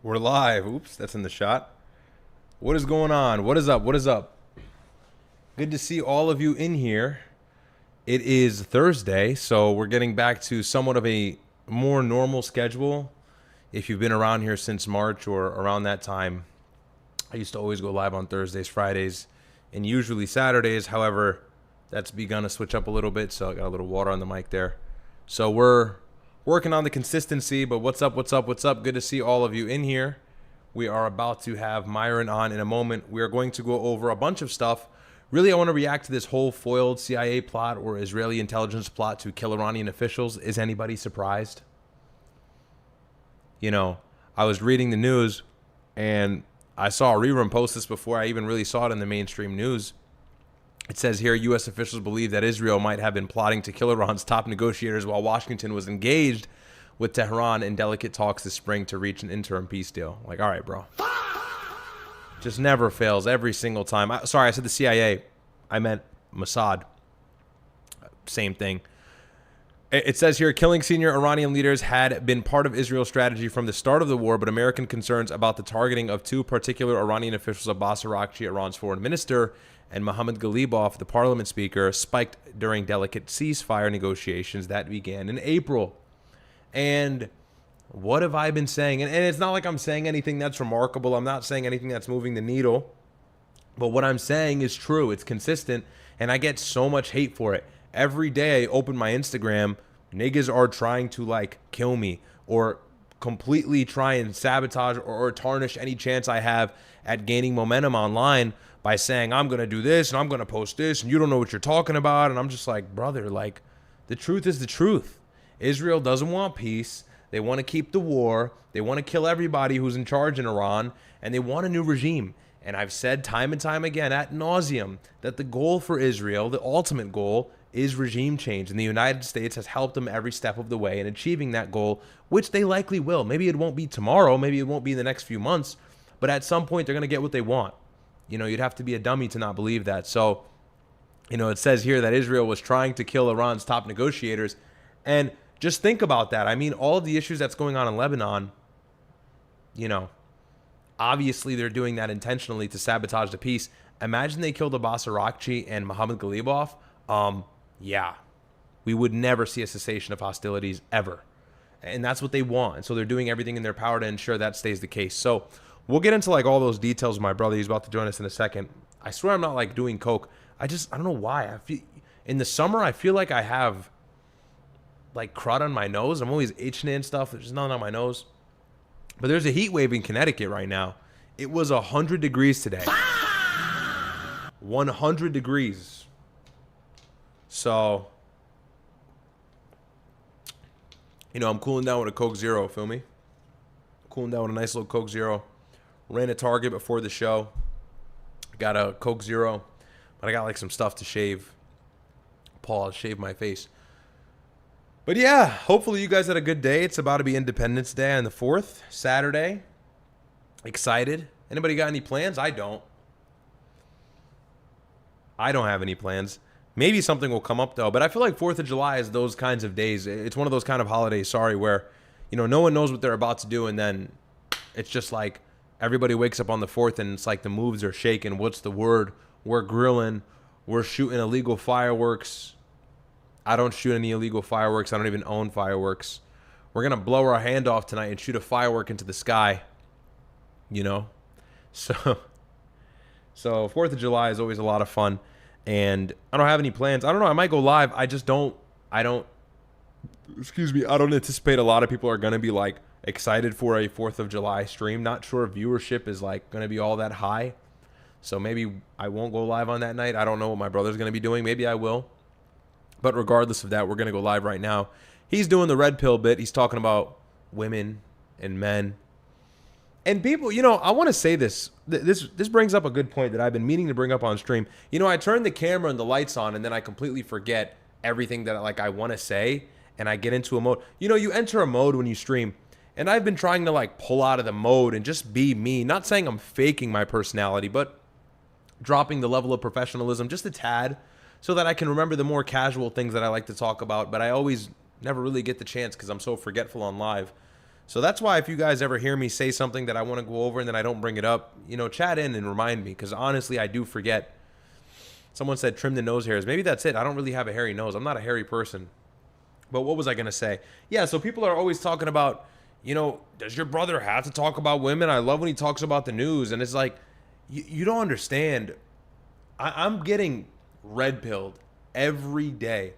We're live. Oops, that's in the shot. What is going on? What is up? What is up? Good to see all of you in here. It is Thursday, so we're getting back to somewhat of a more normal schedule. If you've been around here since March or around that time, I used to always go live on Thursdays, Fridays, and usually Saturdays. However, that's begun to switch up a little bit, so I got a little water on the mic there. So we're working on the consistency, but what's up, what's up, what's up? Good to see all of you in here. We are about to have Myron on in a moment. We are going to go over a bunch of stuff. Really, I want to react to this whole foiled CIA plot or Israeli intelligence plot to kill Iranian officials. Is anybody surprised? You know, I was reading the news and I saw a rerun post this before I even really saw it in the mainstream news. It says here, U.S. officials believe that Israel might have been plotting to kill Iran's top negotiators while Washington was engaged with Tehran in delicate talks this spring to reach an interim peace deal. Like, all right, bro. Just never fails every single time. Sorry, I said the CIA. I meant Mossad. Same thing. It says here, killing senior Iranian leaders had been part of Israel's strategy from the start of the war, but American concerns about the targeting of two particular Iranian officials, Abbas Araghchi, Iran's foreign minister, and Mohammad Ghalibaf, the parliament speaker, spiked during delicate ceasefire negotiations that began in April. And what have I been saying? And it's not like I'm saying anything that's remarkable. I'm not saying anything that's moving the needle. But what I'm saying is true. It's consistent. And I get so much hate for it. Every day I open my Instagram, niggas are trying to like kill me or completely try and sabotage or tarnish any chance I have at gaining momentum online by saying I'm going to do this and I'm going to post this and you don't know what you're talking about. And I'm just like, brother, like the truth is the truth. Israel doesn't want peace. They want to keep the war. They want to kill everybody who's in charge in Iran, and they want a new regime. And I've said time and time again ad nauseum that the goal for Israel, the ultimate goal, is regime change. And the United States has helped them every step of the way in achieving that goal, which they likely will. Maybe it won't be tomorrow. Maybe it won't be in the next few months. But at some point, they're going to get what they want. You know, you'd have to be a dummy to not believe that. So, you know, it says here that Israel was trying to kill Iran's top negotiators. And just think about that. I mean, all of the issues that's going on in Lebanon, you know, obviously they're doing that intentionally to sabotage the peace. Imagine they killed Abbas Araghchi and Mohammad Ghalibaf. Yeah, we would never see a cessation of hostilities ever. And that's what they want. And so they're doing everything in their power to ensure that stays the case. So we'll get into like all those details with my brother. He's about to join us in a second. I swear I'm not like doing coke. I don't know why. I feel in the summer, I feel like I have like crud on my nose. I'm always itching and stuff. There's nothing on my nose. But there's a heat wave in Connecticut right now. It was 100 degrees today. 100 degrees. So, you know, I'm cooling down with a Coke Zero, feel me? Cooling down with a nice little Coke Zero. Ran a Target before the show. Got a Coke Zero. But I got like some stuff to shave. Pause, shave my face. But yeah, hopefully you guys had a good day. It's about to be Independence Day on the 4th, Saturday. Excited. Anybody got any plans? I don't. I don't have any plans. Maybe something will come up though. But I feel like 4th of July is those kinds of days. It's one of those kind of holidays, where, you know, no one knows what they're about to do. And then it's just like everybody wakes up on the 4th and it's like the moves are shaking. What's the word? We're grilling. We're shooting illegal fireworks. I don't shoot any illegal fireworks. I don't even own fireworks. We're going to blow our hand off tonight and shoot a firework into the sky. You know? So 4th of July is always a lot of fun. And I don't have any plans. I don't know. I might go live. I don't anticipate a lot of people are going to be like excited for a 4th of July stream. Not sure if viewership is like going to be all that high. So maybe I won't go live on that night. I don't know what my brother's going to be doing. Maybe I will. But regardless of that, we're going to go live right now. He's doing the red pill bit. He's talking about women and men. And people, you know, I want to say this. This brings up a good point that I've been meaning to bring up on stream. You know, I turn the camera and the lights on, and then I completely forget everything that like I want to say, and I get into a mode. You know, you enter a mode when you stream, and I've been trying to like pull out of the mode and just be me. Not saying I'm faking my personality, but dropping the level of professionalism just a tad, so that I can remember the more casual things that I like to talk about, but I always never really get the chance because I'm so forgetful on live. So that's why if you guys ever hear me say something that I want to go over and then I don't bring it up, you know, chat in and remind me, because honestly, I do forget. Someone said trim the nose hairs. Maybe that's it. I don't really have a hairy nose. I'm not a hairy person. But what was I going to say? Yeah, so people are always talking about, you know, does your brother have to talk about women? I love when he talks about the news. And it's like, you don't understand. I'm getting red pilled every day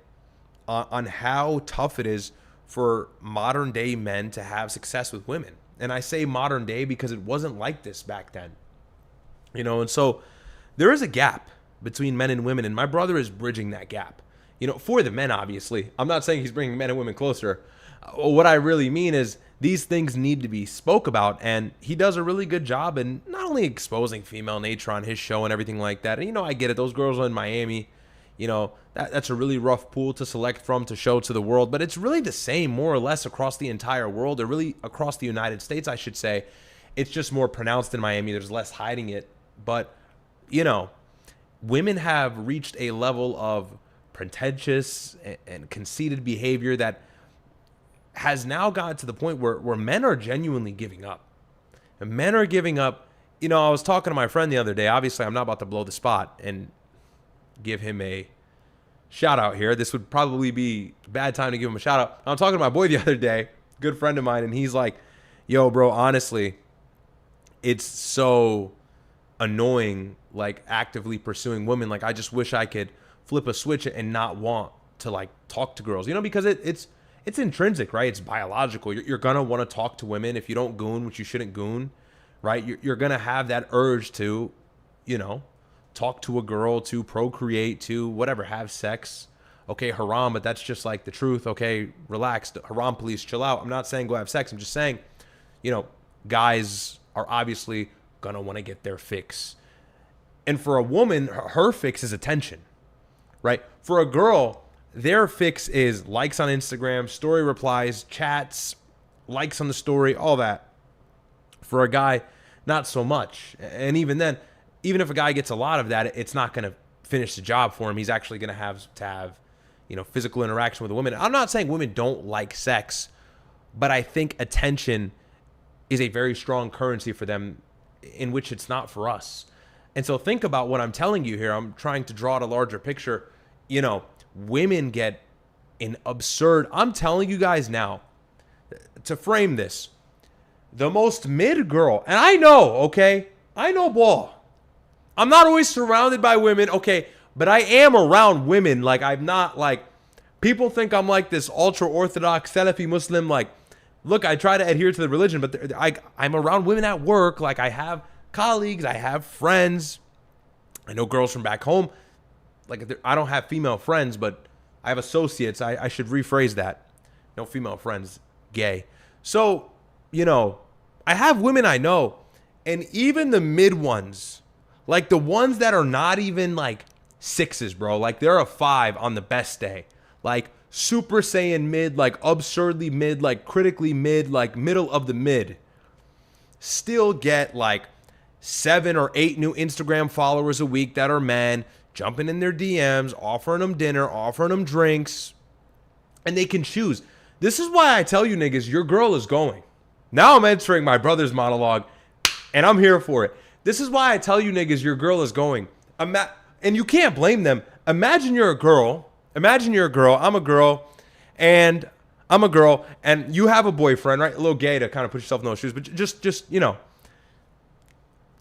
on how tough it is for modern day men to have success with women. And I say modern day because it wasn't like this back then. You know, and so there is a gap between men and women, and my brother is bridging that gap. You know, for the men, obviously. I'm not saying he's bringing men and women closer. What I really mean is these things need to be spoke about, and he does a really good job in not only exposing female nature on his show and everything like that. And, you know, I get it. Those girls are in Miami. You know, that's a really rough pool to select from to show to the world. But it's really the same, more or less, across the entire world, or really across the United States, I should say. It's just more pronounced in Miami. There's less hiding it. But, you know, women have reached a level of pretentious and conceited behavior that has now gotten to the point where men are genuinely giving up. And men are giving up. You know, I was talking to my friend the other day. Obviously, I'm not about to blow the spot and give him a shout out here. This would probably be a bad time to give him a shout out. I'm talking to my boy the other day, good friend of mine, and he's like, yo, bro, honestly, it's so annoying, like, actively pursuing women. Like, I just wish I could flip a switch and not want to, like, talk to girls, you know, because it's intrinsic, right? It's biological. You're going to want to talk to women. If you don't goon, which you shouldn't goon, right? You're going to have that urge to, you know, talk to a girl, to procreate, to whatever, have sex. Okay, haram, but that's just like the truth. Okay, relax. Haram police, chill out. I'm not saying go have sex. I'm just saying, you know, guys are obviously going to want to get their fix. And for a woman, her fix is attention, right? For a girl, their fix is likes on Instagram, story replies, chats, likes on the story, all that. For a guy, not so much. And even then, even if a guy gets a lot of that, it's not going to finish the job for him. He's actually going to have, you know, physical interaction with a woman. I'm not saying women don't like sex, but I think attention is a very strong currency for them, in which it's not for us. And so think about what I'm telling you here. I'm trying to draw out a larger picture. You know, women get an absurd, I'm telling you guys now, to frame this, the most mid girl, and I know, okay, I know ball. I'm not always surrounded by women, okay, but I am around women. Like, I'm not like, people think I'm like this ultra-Orthodox Salafi Muslim. Like, look, I try to adhere to the religion, but I'm around women at work. Like, I have colleagues, I have friends. I know girls from back home. Like, I don't have female friends, but I have associates. I should rephrase that. No female friends, gay. So, you know, I have women I know, and even the mid ones, like the ones that are not even like sixes, bro. Like, they're a 5 on the best day. Like, Super Saiyan mid, like absurdly mid, like critically mid, like middle of the mid. Still get like 7 or 8 new Instagram followers a week that are men, jumping in their DMs, offering them dinner, offering them drinks. And they can choose. This is why I tell you niggas, your girl is going. Now I'm entering my brother's monologue, and I'm here for it. This is why I tell you niggas, your girl is going. And you can't blame them. Imagine you're a girl. Imagine you're a girl. I'm a girl. And I'm a girl. And you have a boyfriend, right? A little gay to kind of put yourself in those shoes. But just you know,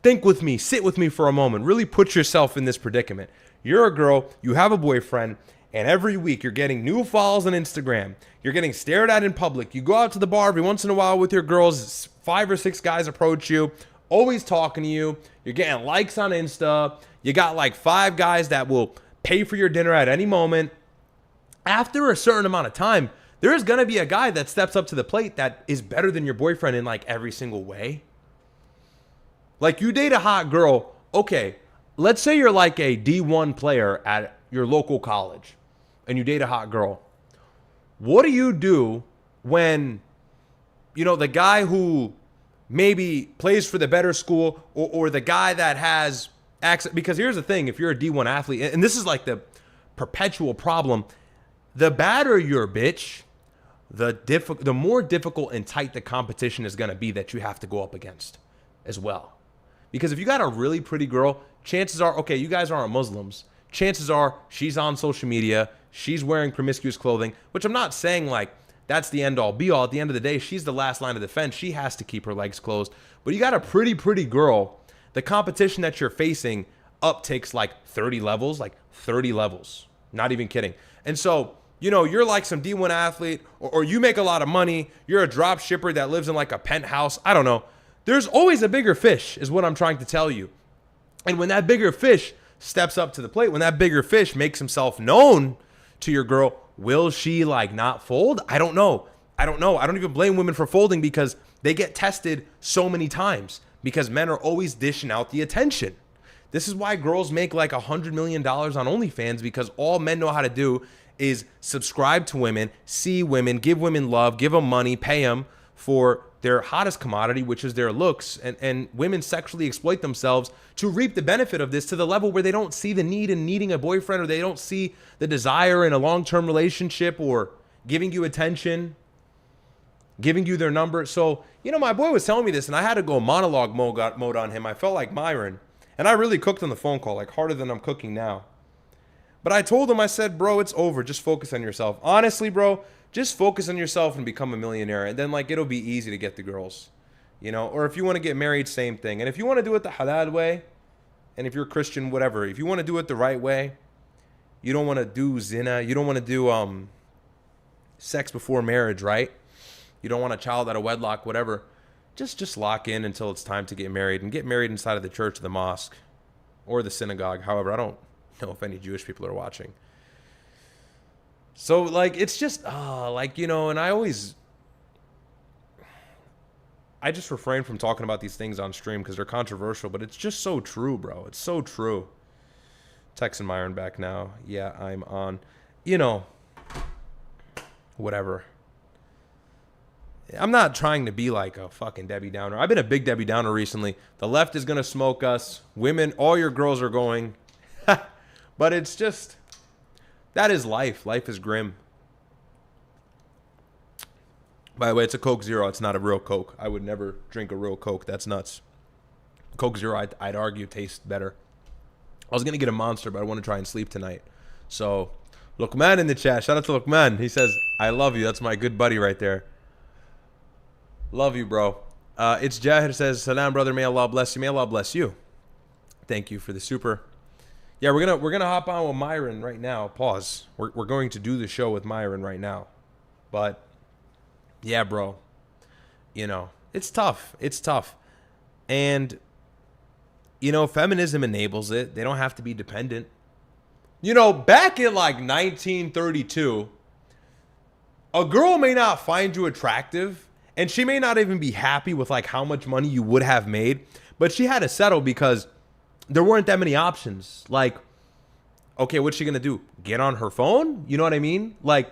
think with me. Sit with me for a moment. Really put yourself in this predicament. You're a girl. You have a boyfriend. And every week you're getting new follows on Instagram. You're getting stared at in public. You go out to the bar every once in a while with your girls. 5 or 6 guys approach you. Always talking to you. You're getting likes on Insta. You got like 5 guys that will pay for your dinner at any moment. After a certain amount of time, there is going to be a guy that steps up to the plate that is better than your boyfriend in like every single way. Like, you date a hot girl. Okay, let's say you're like a D1 player at your local college and you date a hot girl. What do you do when, you know, the guy who maybe plays for the better school or the guy that has access? Because here's the thing, if you're a D1 athlete, and this is like the perpetual problem, the badder your bitch, the more difficult and tight the competition is going to be that you have to go up against as well. Because if you got a really pretty girl, chances are, okay, you guys aren't Muslims. Chances are she's on social media. She's wearing promiscuous clothing, which I'm not saying like that's the end all be all. At the end of the day, she's the last line of defense. She has to keep her legs closed. But you got a pretty girl. The competition that you're facing up takes like 30 levels, Not even kidding. And so, you know, you're like some D1 athlete or you make a lot of money. You're a drop shipper that lives in like a penthouse. I don't know. There's always a bigger fish is what I'm trying to tell you. And when that bigger fish steps up to the plate, when that bigger fish makes himself known to your girl, will she like not fold? I don't know. I don't even blame women for folding because they get tested so many times because men are always dishing out the attention. This is why girls make like $100 million on OnlyFans, because all men know how to do is subscribe to women, see women, give women love, give them money, pay them for their hottest commodity, which is their looks. And women sexually exploit themselves to reap the benefit of this to the level where they don't see the need in needing a boyfriend, or they don't see the desire in a long-term relationship or giving you attention, giving you their number. So, you know, my boy was telling me this and I had to go monologue mode on him. I felt like Myron. And I really cooked on the phone call, like harder than I'm cooking now. But I told him, I said, bro, it's over. Just focus on yourself. Honestly, bro, just focus on yourself and become a millionaire. And then, like, it'll be easy to get the girls, you know? Or if you want to get married, same thing. And if you want to do it the halal way, and if you're Christian, whatever, if you want to do it the right way, you don't want to do zina. You don't want to do sex before marriage, right? You don't want a child out of wedlock, whatever. Just lock in until it's time to get married, and get married inside of the church or the mosque or the synagogue. However, I don't know if any Jewish people are watching. So, like, it's just, like, you know, and I just refrain from talking about these things on stream because they're controversial, but it's just so true, bro. It's so true. Texting Myron back now. Yeah, I'm on. You know, whatever. I'm not trying to be like a fucking Debbie Downer. I've been a big Debbie Downer recently. The left is going to smoke us. Women, all your girls are going. But it's just, that is life. Life is grim. By the way, it's a Coke Zero. It's not a real Coke. I would never drink a real Coke. That's nuts. Coke Zero, I'd argue, tastes better. I was going to get a Monster, but I want to try and sleep tonight. So, Lukman in the chat. Shout out to Lukman. He says, I love you. That's my good buddy right there. Love you, bro. It's Jahir says, Salam, brother. May Allah bless you. May Allah bless you. Thank you for the super. Yeah, we're gonna hop on with Myron right now. Pause. We're going to do the show with Myron right now. But yeah, bro. You know, it's tough. It's tough. And you know, feminism enables it. They don't have to be dependent. You know, back in like 1932, a girl may not find you attractive. And she may not even be happy with like how much money you would have made, but she had to settle because there weren't that many options. Like, okay, what's she going to do? Get on her phone? You know what I mean? Like,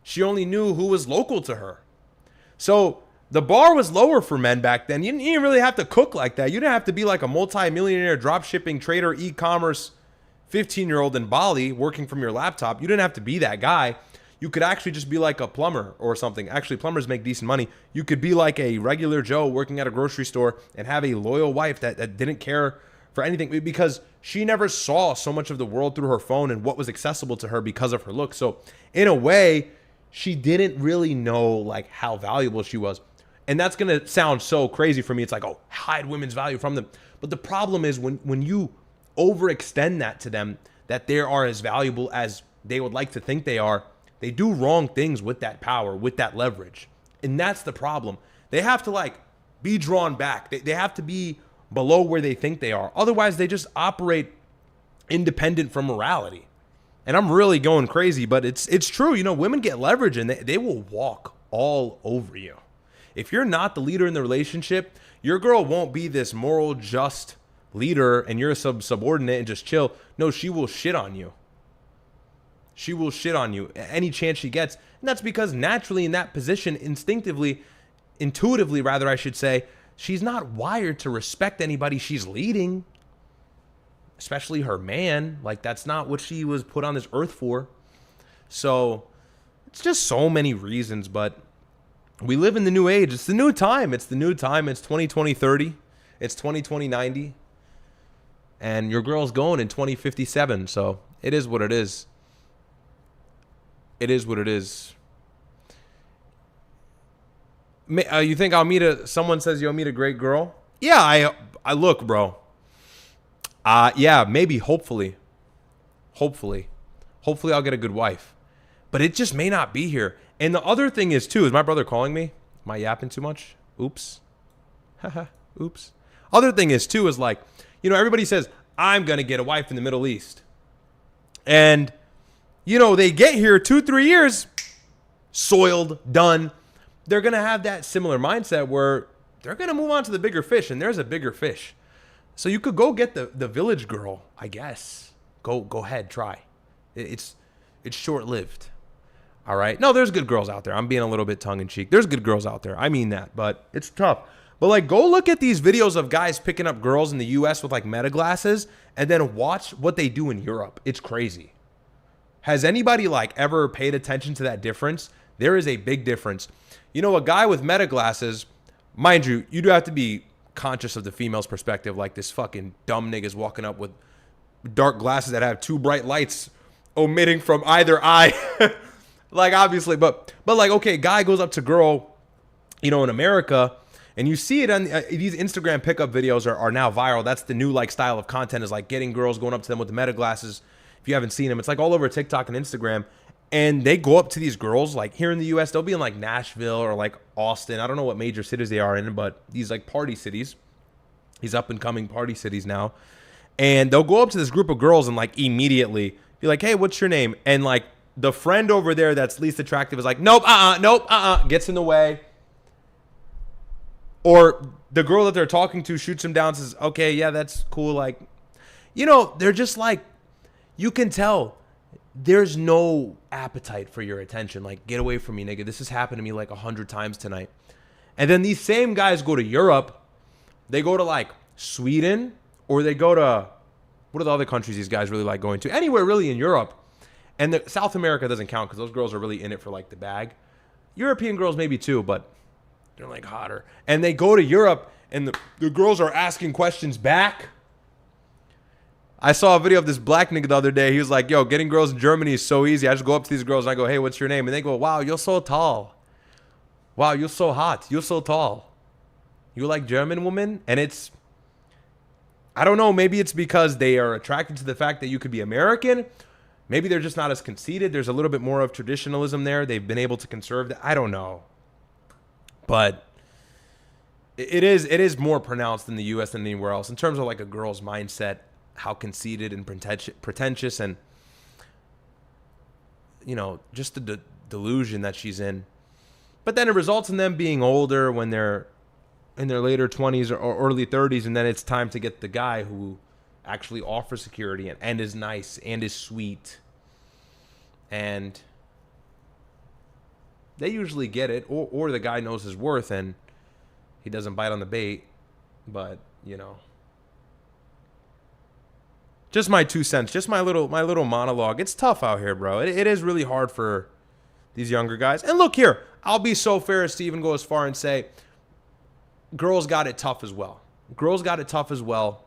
she only knew who was local to her. So the bar was lower for men back then. You didn't really have to cook like that. You didn't have to be like a multi-millionaire drop shipping trader, e-commerce 15-year-old in Bali working from your laptop. You didn't have to be that guy. You could actually just be like a plumber or something. Actually, plumbers make decent money. You could be like a regular Joe working at a grocery store and have a loyal wife that didn't care for anything because she never saw so much of the world through her phone and what was accessible to her because of her look. So in a way, she didn't really know like how valuable she was. And that's going to sound so crazy for me. It's like, oh, hide women's value from them. But the problem is when you overextend that to them, that they are as valuable as they would like to think they are, they do wrong things with that power, with that leverage. And that's the problem. They have to like be drawn back. They have to be below where they think they are. Otherwise, they just operate independent from morality. And I'm really going crazy, but it's true. You know, women get leverage and they will walk all over you. If you're not the leader in the relationship, your girl won't be this moral, just leader and you're a subordinate and just chill. No, she will shit on you. She will shit on you any chance she gets. And that's because naturally in that position, intuitively rather, I should say, she's not wired to respect anybody she's leading, especially her man. Like, that's not what she was put on this earth for. So It's just so many reasons, but we live in the new age. It's the new time. It's the new time. It's 2020, 30. It's 2020, 90. And your girl's going in 2057. So it is what it is. It is what it is. You think I'll meet someone says you'll meet a great girl? Yeah, I look, bro. Yeah, maybe, hopefully. Hopefully I'll get a good wife. But it just may not be here. And the other thing is, too, is my brother calling me? Am I yapping too much? Oops. Haha, oops. Other thing is, too, is like, you know, everybody says, I'm going to get a wife in the Middle East. And, you know, they get here 2-3 years, soiled, done. They're going to have that similar mindset where they're going to move on to the bigger fish, and there's a bigger fish. So you could go get the village girl, I guess. Go ahead, try. It's short-lived. All right? No, there's good girls out there. I'm being a little bit tongue-in-cheek. There's good girls out there. I mean that, but it's tough. But, like, go look at these videos of guys picking up girls in the U.S. with, like, meta glasses and then watch what they do in Europe. It's crazy. Has anybody, like, ever paid attention to that difference? There is a big difference. You know, a guy with meta glasses, mind you, you do have to be conscious of the female's perspective. Like, this fucking dumb nigga's walking up with dark glasses that have 2 bright lights omitting from either eye. Like, obviously, but like, okay, guy goes up to girl, you know, in America, and you see it on these Instagram pickup videos are now viral. That's the new, like, style of content, is like getting girls, going up to them with the meta glasses. If you haven't seen them, it's like all over TikTok and Instagram. And they go up to these girls, like here in the U.S., they'll be in like Nashville or like Austin. I don't know what major cities they are in, but these like party cities, these up and coming party cities now. And they'll go up to this group of girls and like immediately be like, hey, what's your name? And like the friend over there that's least attractive is like, nope, gets in the way. Or the girl that they're talking to shoots him down, says, okay, yeah, that's cool. Like, you know, they're just like, you can tell there's no appetite for your attention. Like, get away from me, nigga. This has happened to me like 100 times tonight. And then these same guys go to Europe. They go to like Sweden, or they go to, what are the other countries these guys really like going to? Anywhere really in Europe. And South America doesn't count because those girls are really in it for like the bag. European girls maybe too, but they're like hotter. And they go to Europe and the girls are asking questions back. I saw a video of this black nigga the other day. He was like, yo, getting girls in Germany is so easy. I just go up to these girls and I go, hey, what's your name? And they go, wow, you're so tall. Wow, you're so hot. You're so tall. You like German women? And it's, I don't know, maybe it's because they are attracted to the fact that you could be American. Maybe they're just not as conceited. There's a little bit more of traditionalism there. They've been able to conserve that. I don't know. But it is more pronounced in the U.S. than anywhere else in terms of like a girl's mindset, how conceited and pretentious and, you know, just the delusion that she's in. But then it results in them being older when they're in their later 20s or early 30s, and then it's time to get the guy who actually offers security and is nice and is sweet. And they usually get it, or the guy knows his worth and he doesn't bite on the bait. But, you know, just my 2 cents, just my little monologue. It's tough out here, bro. It is really hard for these younger guys. And look here, I'll be so fair as to even go as far and say girls got it tough as well. Girls got it tough as well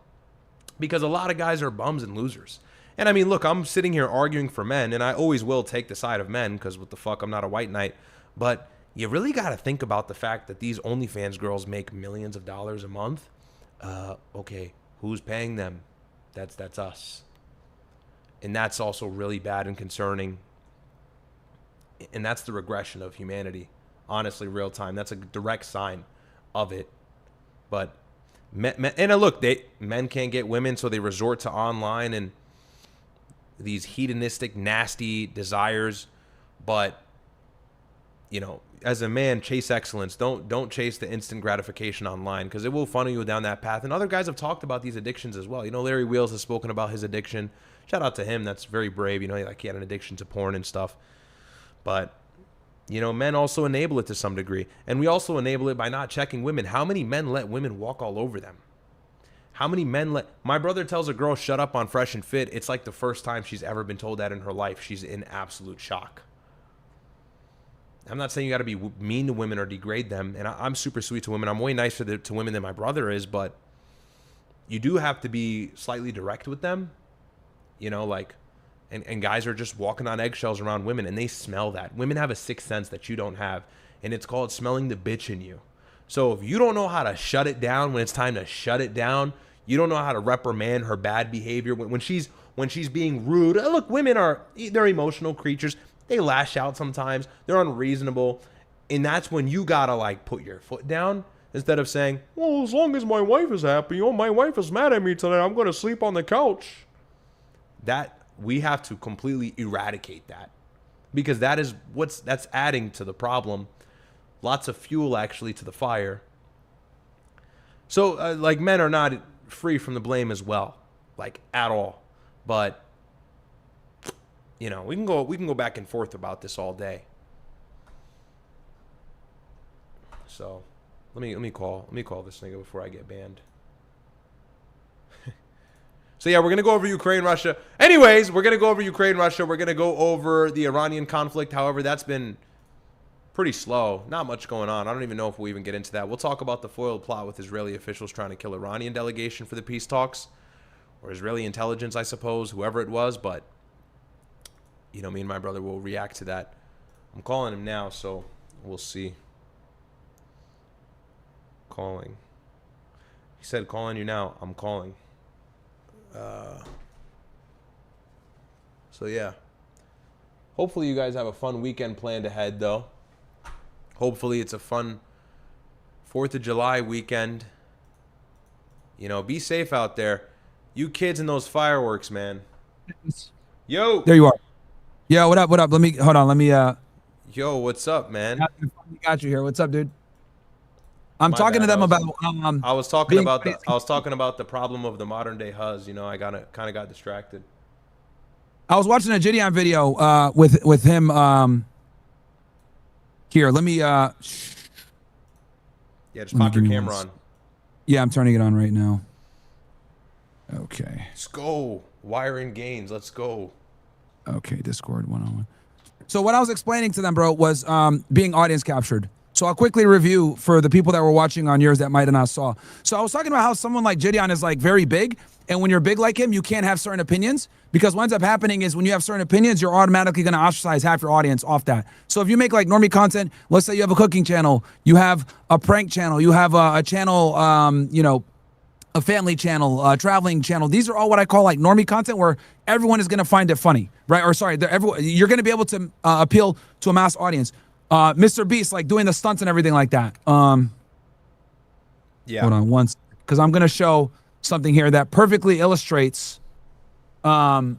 because a lot of guys are bums and losers. And I mean, look, I'm sitting here arguing for men, and I always will take the side of men because what the fuck, I'm not a white knight. But you really got to think about the fact that these OnlyFans girls make millions of dollars a month. Okay, who's paying them? That's us. And that's also really bad and concerning. And that's the regression of humanity. Honestly, real time. That's a direct sign of it. But and look, men can't get women, so they resort to online and these hedonistic, nasty desires. But, you know, as a man, chase excellence. Don't chase the instant gratification online because it will funnel you down that path. And other guys have talked about these addictions as well. You know, Larry Wheels has spoken about his addiction. Shout out to him. That's very brave. You know, like he had an addiction to porn and stuff. But, you know, men also enable it to some degree. And we also enable it by not checking women. How many men let women walk all over them? How many men let... My brother tells a girl, shut up on Fresh and Fit. It's like the first time she's ever been told that in her life. She's in absolute shock. I'm not saying you got to be mean to women or degrade them. And I'm super sweet to women. I'm way nicer to women than my brother is, but you do have to be slightly direct with them, you know, like, and guys are just walking on eggshells around women, and they smell that. Women have a sixth sense that you don't have, and it's called smelling the bitch in you. So if you don't know how to shut it down when it's time to shut it down, you don't know how to reprimand her bad behavior when she's being rude. Look, women they're emotional creatures. They lash out sometimes. They're unreasonable, and that's when you gotta like put your foot down instead of saying, "Well, as long as my wife is happy, oh, my wife is mad at me today, I'm gonna sleep on the couch." That we have to completely eradicate that, because that's adding to the problem. Lots of fuel actually to the fire. So like, men are not free from the blame as well, like at all. But you know, we can go back and forth about this all day. So let me call this nigga before I get banned. So yeah, we're gonna go over Ukraine, Russia. Anyways, we're gonna go over Ukraine, Russia. We're gonna go over the Iranian conflict. However, that's been pretty slow. Not much going on. I don't even know if we'll even get into that. We'll talk about the foiled plot with Israeli officials trying to kill Iranian delegation for the peace talks, or Israeli intelligence, I suppose, whoever it was. But you know, me and my brother will react to that. I'm calling him now, so we'll see. Calling. He said, "Calling you now." I'm calling. So yeah, hopefully you guys have a fun weekend planned ahead, though. Hopefully it's a fun 4th of July weekend. You know, be safe out there. You kids and those fireworks, man. Yo. There you are. Yo, what up? What up? Hold on. Let me. Yo, what's up, man? Got you here. What's up, dude? I'm talking to them about. I was talking about the problem of the modern day huzz. You know, I kind of got distracted. I was watching a Jidion video with him. Here, let me. Yeah, just pop your camera on. Yeah, I'm turning it on right now. Okay. Let's go. Wiring gains. Let's go. Okay, Discord 101. So what I was explaining to them, bro, was being audience captured. So I'll quickly review for the people that were watching on yours that might have not saw. So I was talking about how someone like Jidion is like very big, and when you're big like him, you can't have certain opinions, because what ends up happening is when you have certain opinions, you're automatically going to ostracize half your audience off that. So if you make like normie content, let's say you have a cooking channel, you have a prank channel, you have a channel, you know, a family channel, a traveling channel. These are all what I call like normie content, where everyone is going to find it funny, right? Or sorry, you're going to be able to appeal to a mass audience. MrBeast, like doing the stunts and everything like that. Yeah. Hold on once, because I'm going to show something here that perfectly illustrates. Okay,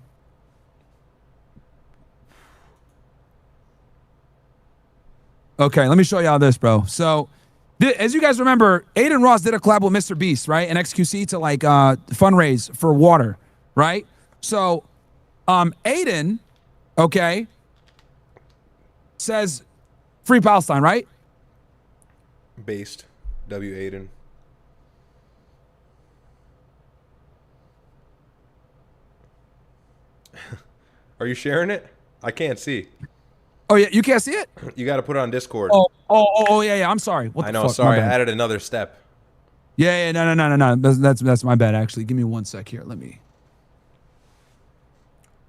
let me show y'all this, bro. So, as you guys remember, Aiden Ross did a collab with MrBeast, right? And XQC to like fundraise for water, right? So, Aiden, okay, says free Palestine, right? Based. W. Aiden. Are you sharing it? I can't see. Oh yeah, you can't see it? You got to put it on Discord. Oh yeah. I'm sorry. What I the know. fuck? Sorry, I added another step. Yeah. No. That's my bad. Actually, give me 1 sec here. Let me.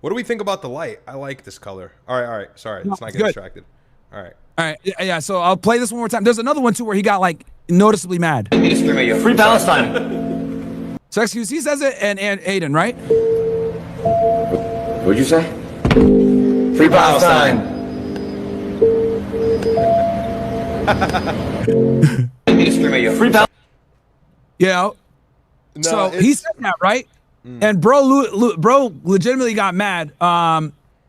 What do we think about the light? I like this color. All right. Sorry, let's not get distracted. All right. Yeah. So I'll play this one more time. There's another one too where he got like noticeably mad. Free Palestine. So XQC says it, and Aiden, right? What'd you say? Free Palestine. Free Palestine. Yeah. No, so he said that, right? And bro legitimately got mad.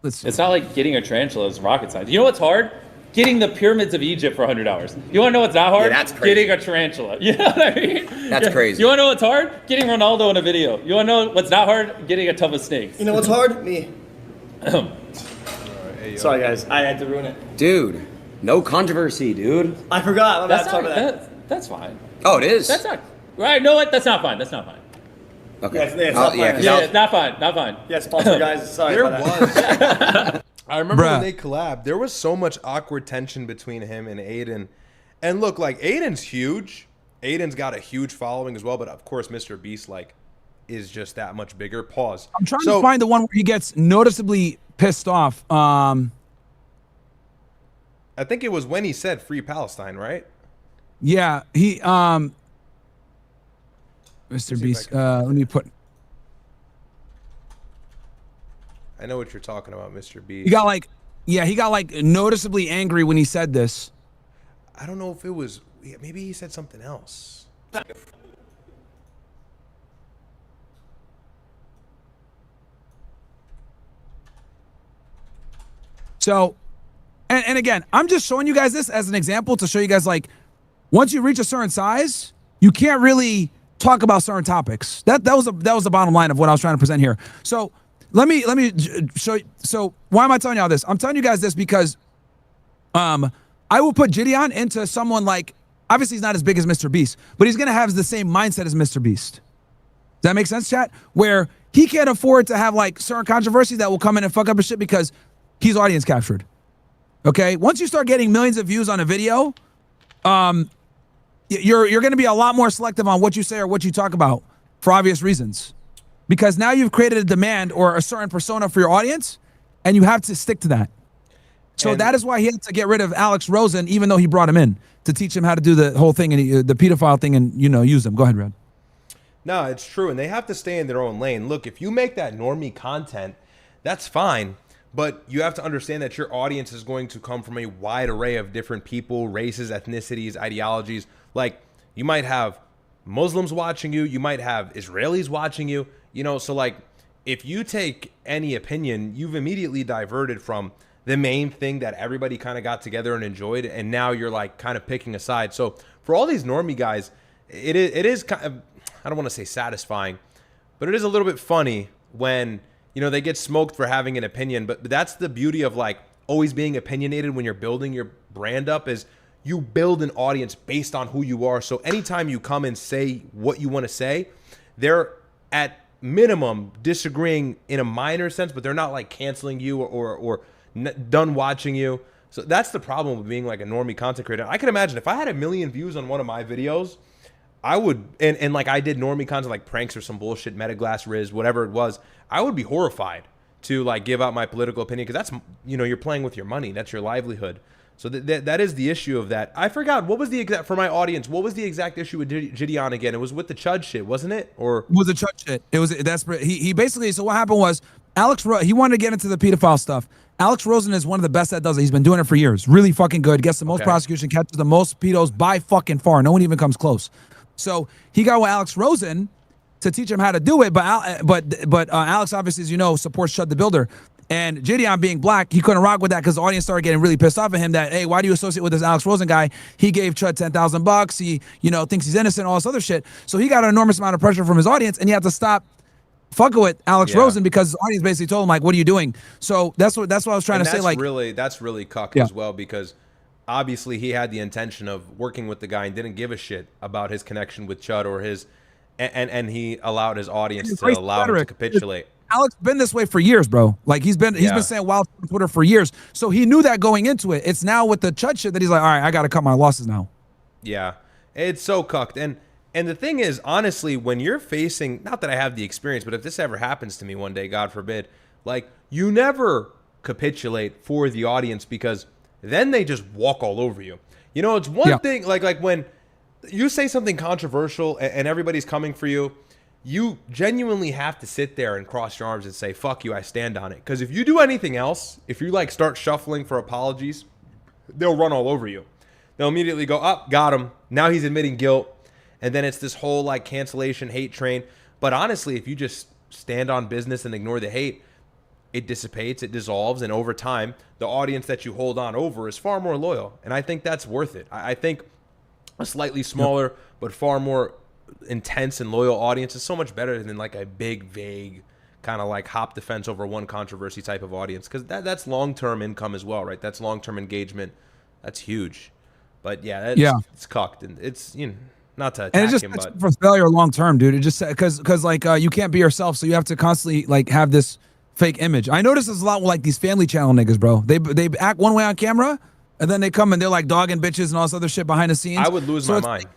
It's not like getting a tarantula is rocket science. You know what's hard? Getting the pyramids of Egypt for $100. You want to know what's not hard? Yeah, that's crazy. Getting a tarantula. You know what I mean? That's crazy. You want to know what's hard? Getting Ronaldo in a video. You want to know what's not hard? Getting a tub of snakes. You know what's hard? Me. Hey, Sorry, guys. I had to ruin it. Dude, no controversy, dude. I forgot. That's fine. Oh, it is? That's not... Right, no, what? That's not fine. That's not fine. Okay. It's not fine. Yeah, it's not fine. Not fine. Yeah, sponsor, guys. Sorry There about that. was... I remember Bruh. when they collabed, there was so much awkward tension between him and Aiden. And look, like, Aiden's huge. Aiden's got a huge following as well, but of course MrBeast, like, is just that much bigger. Pause. I'm trying to find the one where he gets noticeably pissed off. I think it was when he said Free Palestine, right? Yeah, he MrBeast. Let me put. I know what you're talking about, MrBeast. He got like, yeah, he got like noticeably angry when he said this. I don't know if it was, maybe he said something else. So, and again, I'm just showing you guys this as an example to show you guys, like, once you reach a certain size, you can't really talk about certain topics. That was the bottom line of what I was trying to present here. So let me show you. So why am I telling you all this? I'm telling you guys this because I will put Jidion into someone like, obviously he's not as big as MrBeast, but he's gonna have the same mindset as MrBeast. Does that make sense, chat? Where he can't afford to have like certain controversies that will come in and fuck up his shit because he's audience captured. Okay, once you start getting millions of views on a video, you're going to be a lot more selective on what you say or what you talk about for obvious reasons, because now you've created a demand or a certain persona for your audience, and you have to stick to that. So that is why he had to get rid of Alex Rosen, even though he brought him in to teach him how to do the whole thing and the pedophile thing and use them. Go ahead, Red. No, it's true, and they have to stay in their own lane. Look, if you make that normie content, that's fine. But you have to understand that your audience is going to come from a wide array of different people, races, ethnicities, ideologies. Like, you might have Muslims watching you. You might have Israelis watching you. So, like, if you take any opinion, you've immediately diverted from the main thing that everybody kind of got together and enjoyed. And now you're, like, kind of picking a side. So, for all these normie guys, it is kind of, I don't want to say satisfying, but it is a little bit funny when they get smoked for having an opinion, but that's the beauty of like always being opinionated when you're building your brand up, is you build an audience based on who you are. So anytime you come and say what you want to say, they're at minimum disagreeing in a minor sense, but they're not like canceling you or done watching you. So that's the problem with being like a normie content creator. I can imagine if I had 1 million views on one of my videos, I would, and like I did normie content like pranks or some bullshit, Metaglass Riz, whatever it was, I would be horrified to like give out my political opinion, because that's, you're playing with your money. That's your livelihood. So that is the issue of that. I forgot, what was the exact, for my audience, what was the exact issue with Jidion again? It was with the Chud shit, wasn't it? Or it was a Chud shit. It was, he basically, so what happened was he wanted to get into the pedophile stuff. Alex Rosen is one of the best that does it. He's been doing it for years. Really fucking good. Gets the most prosecution, catches the most pedos by fucking far. No one even comes close. So he got with Alex Rosen to teach him how to do it, but Alex obviously, as you know, supports Chud the Builder. And Jidion being black, he couldn't rock with that because the audience started getting really pissed off at him that, hey, why do you associate with this Alex Rosen guy? He gave Chud $10,000. He, thinks he's innocent, all this other shit. So he got an enormous amount of pressure from his audience, and he had to stop fucking with Alex Rosen because his audience basically told him, like, what are you doing? So that's what I was trying to say. Like, that's really cucked as well, because obviously he had the intention of working with the guy and didn't give a shit about his connection with Chud or his, and he allowed his audience to allow him to capitulate. Alex been this way for years, bro. Like he's been saying wild on Twitter for years. So he knew that going into it. It's now with the Chud shit that he's like, all right, I got to cut my losses now. Yeah, it's so cucked. And the thing is, honestly, when you're facing, not that I have the experience, but if this ever happens to me one day, God forbid, like, you never capitulate for the audience, because then they just walk all over you. It's one thing, like when you say something controversial and everybody's coming for you, you genuinely have to sit there and cross your arms and say, fuck you, I stand on it. Because if you do anything else, if you like start shuffling for apologies, they'll run all over you. They'll immediately go, up, got him. Now he's admitting guilt. And then it's this whole like cancellation hate train. But honestly, if you just stand on business and ignore the hate, it dissipates, it dissolves, and over time, the audience that you hold on over is far more loyal. And I think that's worth it. I think a slightly smaller but far more intense and loyal audience is so much better than like a big, vague, kind of like hop the fence over one controversy type of audience, because that's long-term income as well, right? That's long-term engagement. That's huge. But yeah, it's cucked, and it's, not to attack and it just him, but for failure long-term, dude. It just because like you can't be yourself, so you have to constantly like have this fake image. I notice this a lot with like these family channel niggas, bro. They act one way on camera, and then they come and they're like dogging bitches and all this other shit behind the scenes. I would lose my mind.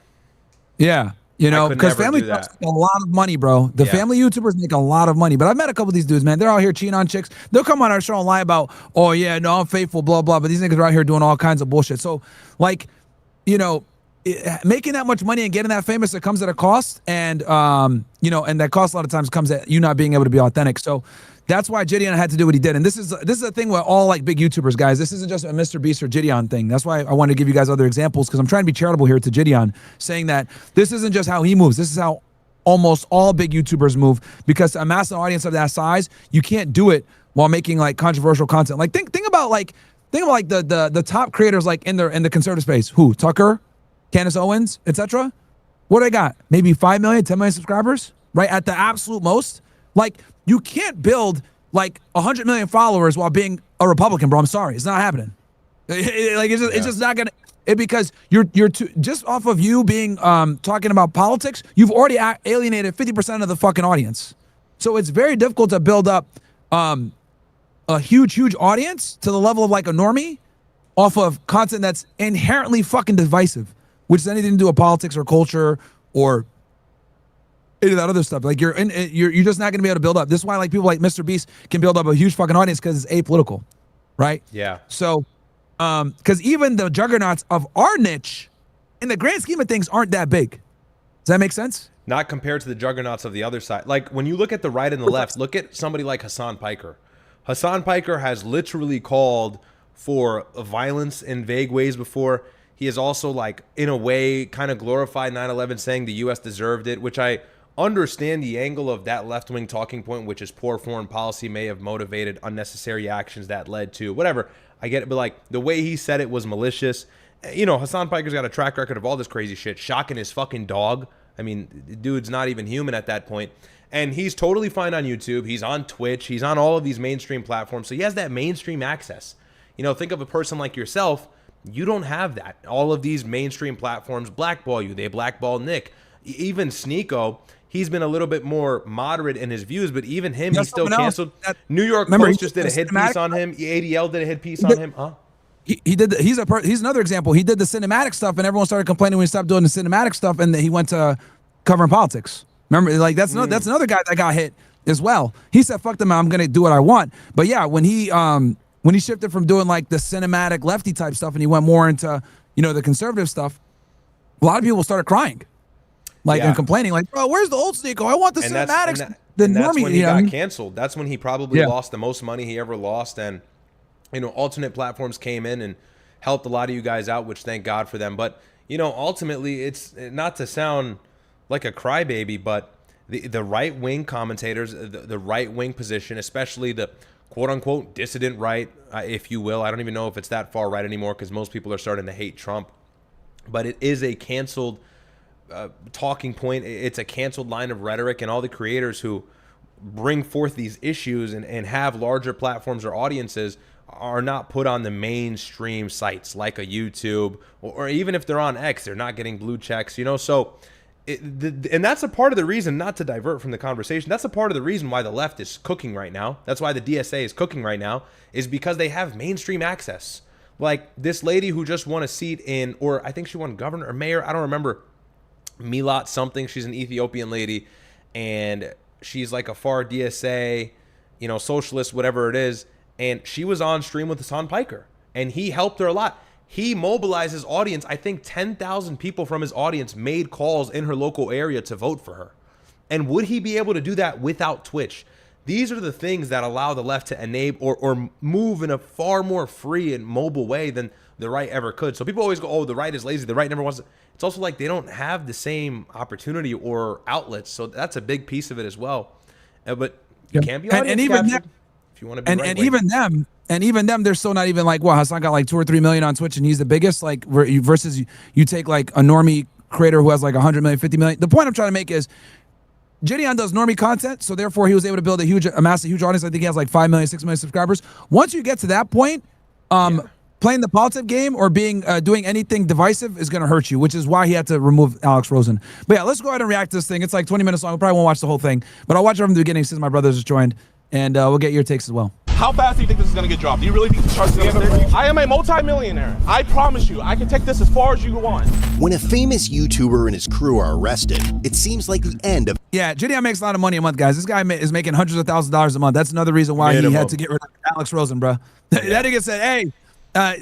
Yeah. You know, could because never family do that. make a lot of money, bro. The family YouTubers make a lot of money. But I've met a couple of these dudes, man. They're out here cheating on chicks. They'll come on our show and lie about, oh yeah, no, I'm faithful, blah blah. But these niggas are out here doing all kinds of bullshit. So, like, you know, making that much money and getting that famous, it comes at a cost, and you know, and that cost a lot of times comes at you not being able to be authentic. So that's why Jidion had to do what he did. And this is a thing with all like big YouTubers, guys. This isn't just a MrBeast or Jidion thing. That's why I wanted to give you guys other examples, because I'm trying to be charitable here to Jidion, saying that this isn't just how he moves. This is how almost all big YouTubers move, because to amass an audience of that size, you can't do it while making like controversial content. Like think about the top creators like in the conservative space. Who? Tucker, Candace Owens, etc. What do they got? Maybe 5 million, 10 million subscribers, right? At the absolute most. Like, you can't build like 100 million followers while being a Republican, bro. I'm sorry, it's not happening. It's just not gonna. Because you're just off of you being talking about politics, you've already alienated 50% of the fucking audience. So it's very difficult to build up a huge audience to the level of like a normie off of content that's inherently fucking divisive, which is anything to do with politics or culture or any of that other stuff. Like you're just not gonna be able to build up. This is why like people like MrBeast can build up a huge fucking audience, because it's apolitical, right? Yeah. So, because even the juggernauts of our niche, in the grand scheme of things, aren't that big. Does that make sense? Not compared to the juggernauts of the other side. Like when you look at the right and the left, look at somebody like Hassan Piker. Hassan Piker has literally called for violence in vague ways before. He has also, like, in a way, kind of glorified 9/11, saying the U.S. deserved it, which I understand the angle of that left-wing talking point, which is poor foreign policy may have motivated unnecessary actions that led to whatever. I get it, but like the way he said it was malicious. You know, Hassan Piker's got a track record of all this crazy shit, shocking his fucking dog. I mean, the dude's not even human at that point. And he's totally fine on YouTube. He's on Twitch. He's on all of these mainstream platforms. So he has that mainstream access. You know, think of a person like yourself. You don't have that. All of these mainstream platforms blackball you. They blackball Nick. Even SNEAKO, he's been a little bit more moderate in his views, but even him, he's still canceled. New York Post just did a hit piece on him. ADL did a hit piece on him. Huh? He did. He's another example. He did the cinematic stuff, and everyone started complaining when he stopped doing the cinematic stuff, and he went to covering politics. Remember, like that's another guy that got hit as well. He said, "Fuck them, I'm gonna do what I want." But yeah, when he shifted from doing like the cinematic lefty type stuff, and he went more into the conservative stuff, a lot of people started crying, and complaining, like, "Bro, where's the old SNEAKO? I want the cinematics." That's when he got canceled. That's when he probably lost the most money he ever lost, and alternate platforms came in and helped a lot of you guys out, which thank God for them. But ultimately, it's not to sound like a crybaby, but the right-wing commentators, the right-wing position, especially the quote-unquote dissident right, if you will. I don't even know if it's that far right anymore, because most people are starting to hate Trump. But it is a canceled talking point. It's a canceled line of rhetoric, and all the creators who bring forth these issues and have larger platforms or audiences are not put on the mainstream sites like a YouTube, or even if they're on X, they're not getting blue checks, so and that's a part of the reason, not to divert from the conversation, that's a part of the reason why the left is cooking right now. That's why the DSA is cooking right now, is because they have mainstream access. Like this lady who just won a seat in, or I think she won governor or mayor, I don't remember, Milat something. She's an Ethiopian lady, and she's like a far DSA, socialist, whatever it is. And she was on stream with Hassan Piker, and he helped her a lot. He mobilized his audience. I think 10,000 people from his audience made calls in her local area to vote for her. And would he be able to do that without Twitch? These are the things that allow the left to enable or move in a far more free and mobile way than the right ever could. So people always go, oh, the right is lazy. The right never wants to. It's also like they don't have the same opportunity or outlets. So that's a big piece of it as well. But you can't be audience captured if you want to be and even them, they're still not even like, well, Hassan got like 2 or 3 million on Twitch and he's the biggest, like versus you take like a normie creator who has like 100 million, 50 million. The point I'm trying to make is Jidion does normie content, so therefore he was able to build amass a huge audience. I think he has like 5 million, 6 million subscribers. Once you get to that point, playing the politic game or doing anything divisive is going to hurt you, which is why he had to remove Alex Rosen. But yeah, let's go ahead and react to this thing. It's like 20 minutes long. We probably won't watch the whole thing, but I'll watch it from the beginning since my brother just joined. and we'll get your takes as well. How fast do you think this is gonna get dropped? Do you really think the charge is gonna stay? I am a multi-millionaire. I promise you, I can take this as far as you want. When a famous YouTuber and his crew are arrested, it seems like the end of. Yeah, Jidion makes a lot of money a month, guys. This guy is making hundreds of thousands of dollars a month. That's another reason why he had to get rid of Alex Rosen, bro. That nigga said, hey,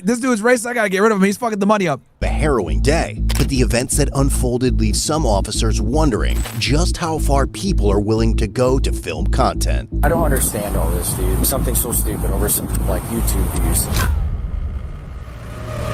this dude's racist. I gotta get rid of him. He's fucking the money up. A harrowing day, but the events that unfolded leave some officers wondering just how far people are willing to go to film content. I don't understand all this, dude. Something so stupid over some, like, YouTube views.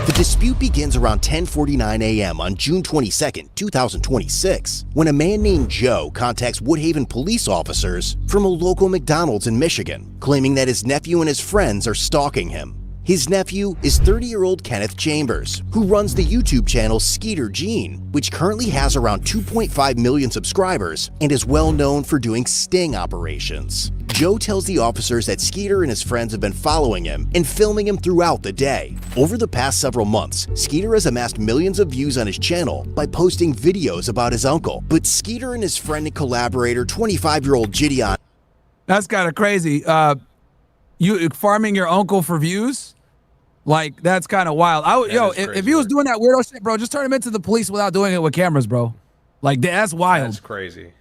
The dispute begins around 10:49 a.m. on June 22nd, 2026, when a man named Joe contacts Woodhaven police officers from a local McDonald's in Michigan, claiming that his nephew and his friends are stalking him. His nephew is 30-year-old Kenneth Chambers, who runs the YouTube channel Skeeter Gene, which currently has around 2.5 million subscribers and is well known for doing sting operations. Joe tells the officers that Skeeter and his friends have been following him and filming him throughout the day. Over the past several months, Skeeter has amassed millions of views on his channel by posting videos about his uncle. But Skeeter and his friend and collaborator, 25-year-old Jidion. That's kind of crazy. You farming your uncle for views? Like, that's kind of wild. If he was doing that weirdo shit, bro, just turn him into the police without doing it with cameras, bro. Like, that's wild. That's crazy.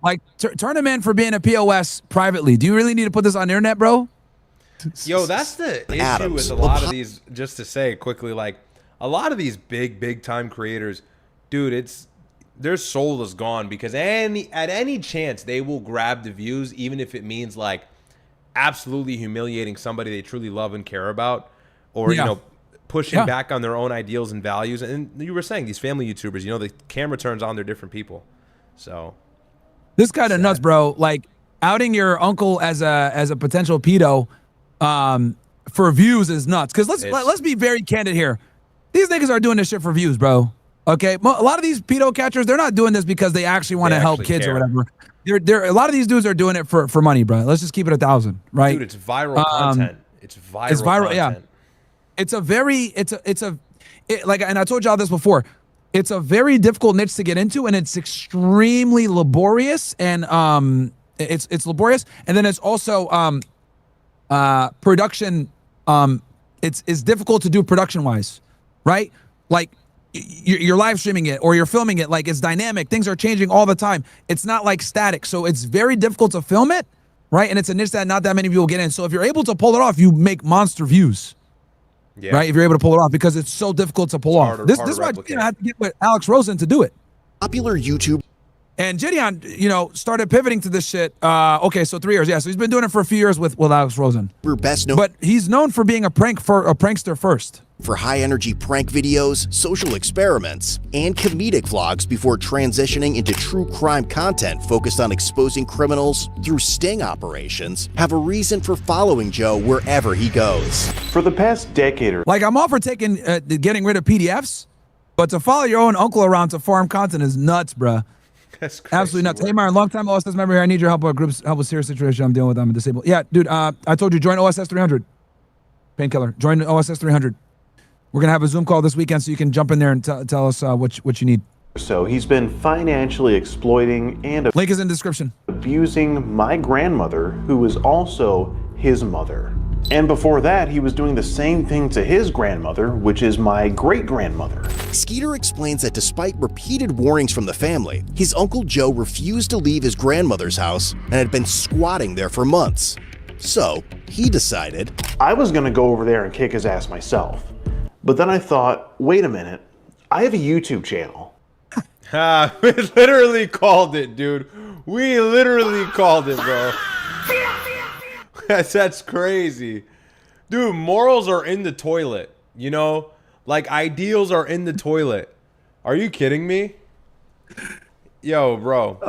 Like, turn him in for being a POS privately. Do you really need to put this on the internet, bro? Yo, that's the issue with a lot of these, just to say quickly, like, a lot of these big time creators, dude, their soul is gone because at any chance they will grab the views, even if it means, like, absolutely humiliating somebody they truly love and care about. Or, you know, pushing back on their own ideals and values. And you were saying, these family YouTubers, you know, the camera turns on, they're different people. So. This kind of nuts, bro. Like, outing your uncle as a potential pedo for views is nuts. Because let's be very candid here. These niggas are doing this shit for views, bro. Okay? A lot of these pedo catchers, they're not doing this because they actually want to help kids or whatever. A lot of these dudes are doing it for money, bro. Let's just keep it 1,000, right? Dude, it's viral content. It's viral content. Yeah. It's and I told y'all this before. It's a very difficult niche to get into, and it's extremely laborious, and it's laborious, and then it's also production. It's difficult to do production wise, right? Like you're live streaming it or you're filming it. Like, it's dynamic. Things are changing all the time. It's not like static, so it's very difficult to film it, right? And it's a niche that not that many people get in. So if you're able to pull it off, you make monster views. Yeah. Right, if you're able to pull it off, because it's so difficult to pull off. This is why I had to get with Alex Rosen to do it. Popular YouTube. And Jidion, you know, started pivoting to this shit. Okay, so 3 years. Yeah, so he's been doing it for a few years with Alex Rosen. We're best known, but he's known for being a prankster first. For high-energy prank videos, social experiments, and comedic vlogs before transitioning into true crime content focused on exposing criminals through sting operations, have a reason for following Joe wherever he goes. For the past decade or like, I'm all for getting rid of PDFs, but to follow your own uncle around to farm content is nuts, bruh. That's crazy. Absolutely nuts. Hey, Myron, long time OSS member here. I need your help with groups, help with serious situation I'm dealing with. I'm disabled. Yeah, dude, I told you, join OSS 300. Painkiller. Join OSS 300. We're going to have a Zoom call this weekend so you can jump in there and tell us what you need. so, he's been financially exploiting and link is in description. Abusing my grandmother, who was also his mother. And before that, he was doing the same thing to his grandmother, which is my great-grandmother. Skeeter explains that despite repeated warnings from the family, his Uncle Joe refused to leave his grandmother's house and had been squatting there for months. So, he decided, I was gonna go over there and kick his ass myself. But then I thought, wait a minute, I have a YouTube channel. We literally called it, dude. We literally called it, bro. That's crazy. Dude, morals are in the toilet, you know? Like, ideals are in the toilet. Are you kidding me? Yo, bro.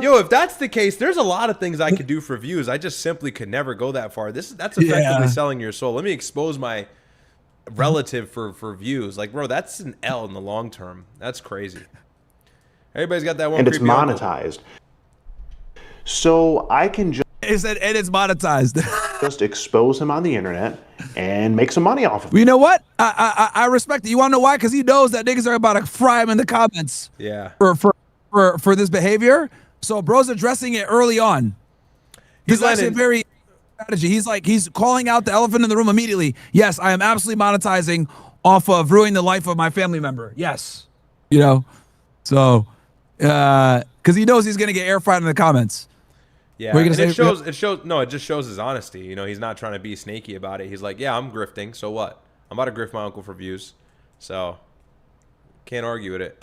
Yo, if that's the case, there's a lot of things I could do for views. I just simply could never go that far. That's effectively selling your soul. Let me expose my relative for views. Like, bro, that's an L in the long term. That's crazy. Everybody's got that one. And it's monetized. So I can just... It said, and it's monetized. just expose him on the internet and make some money off of it. You know what? I respect it. You want to know why? Because he knows that niggas are about to fry him in the comments. Yeah. For this behavior. So bro's addressing it early on. This is actually a very strategy. He's calling out the elephant in the room immediately. Yes, I am absolutely monetizing off of ruining the life of my family member. Yes, you know, so because he knows he's gonna get air fried in the comments. Yeah, and it just shows his honesty. You know, he's not trying to be snaky about it. He's like, yeah, I'm grifting. So what? I'm about to grift my uncle for views. So can't argue with it.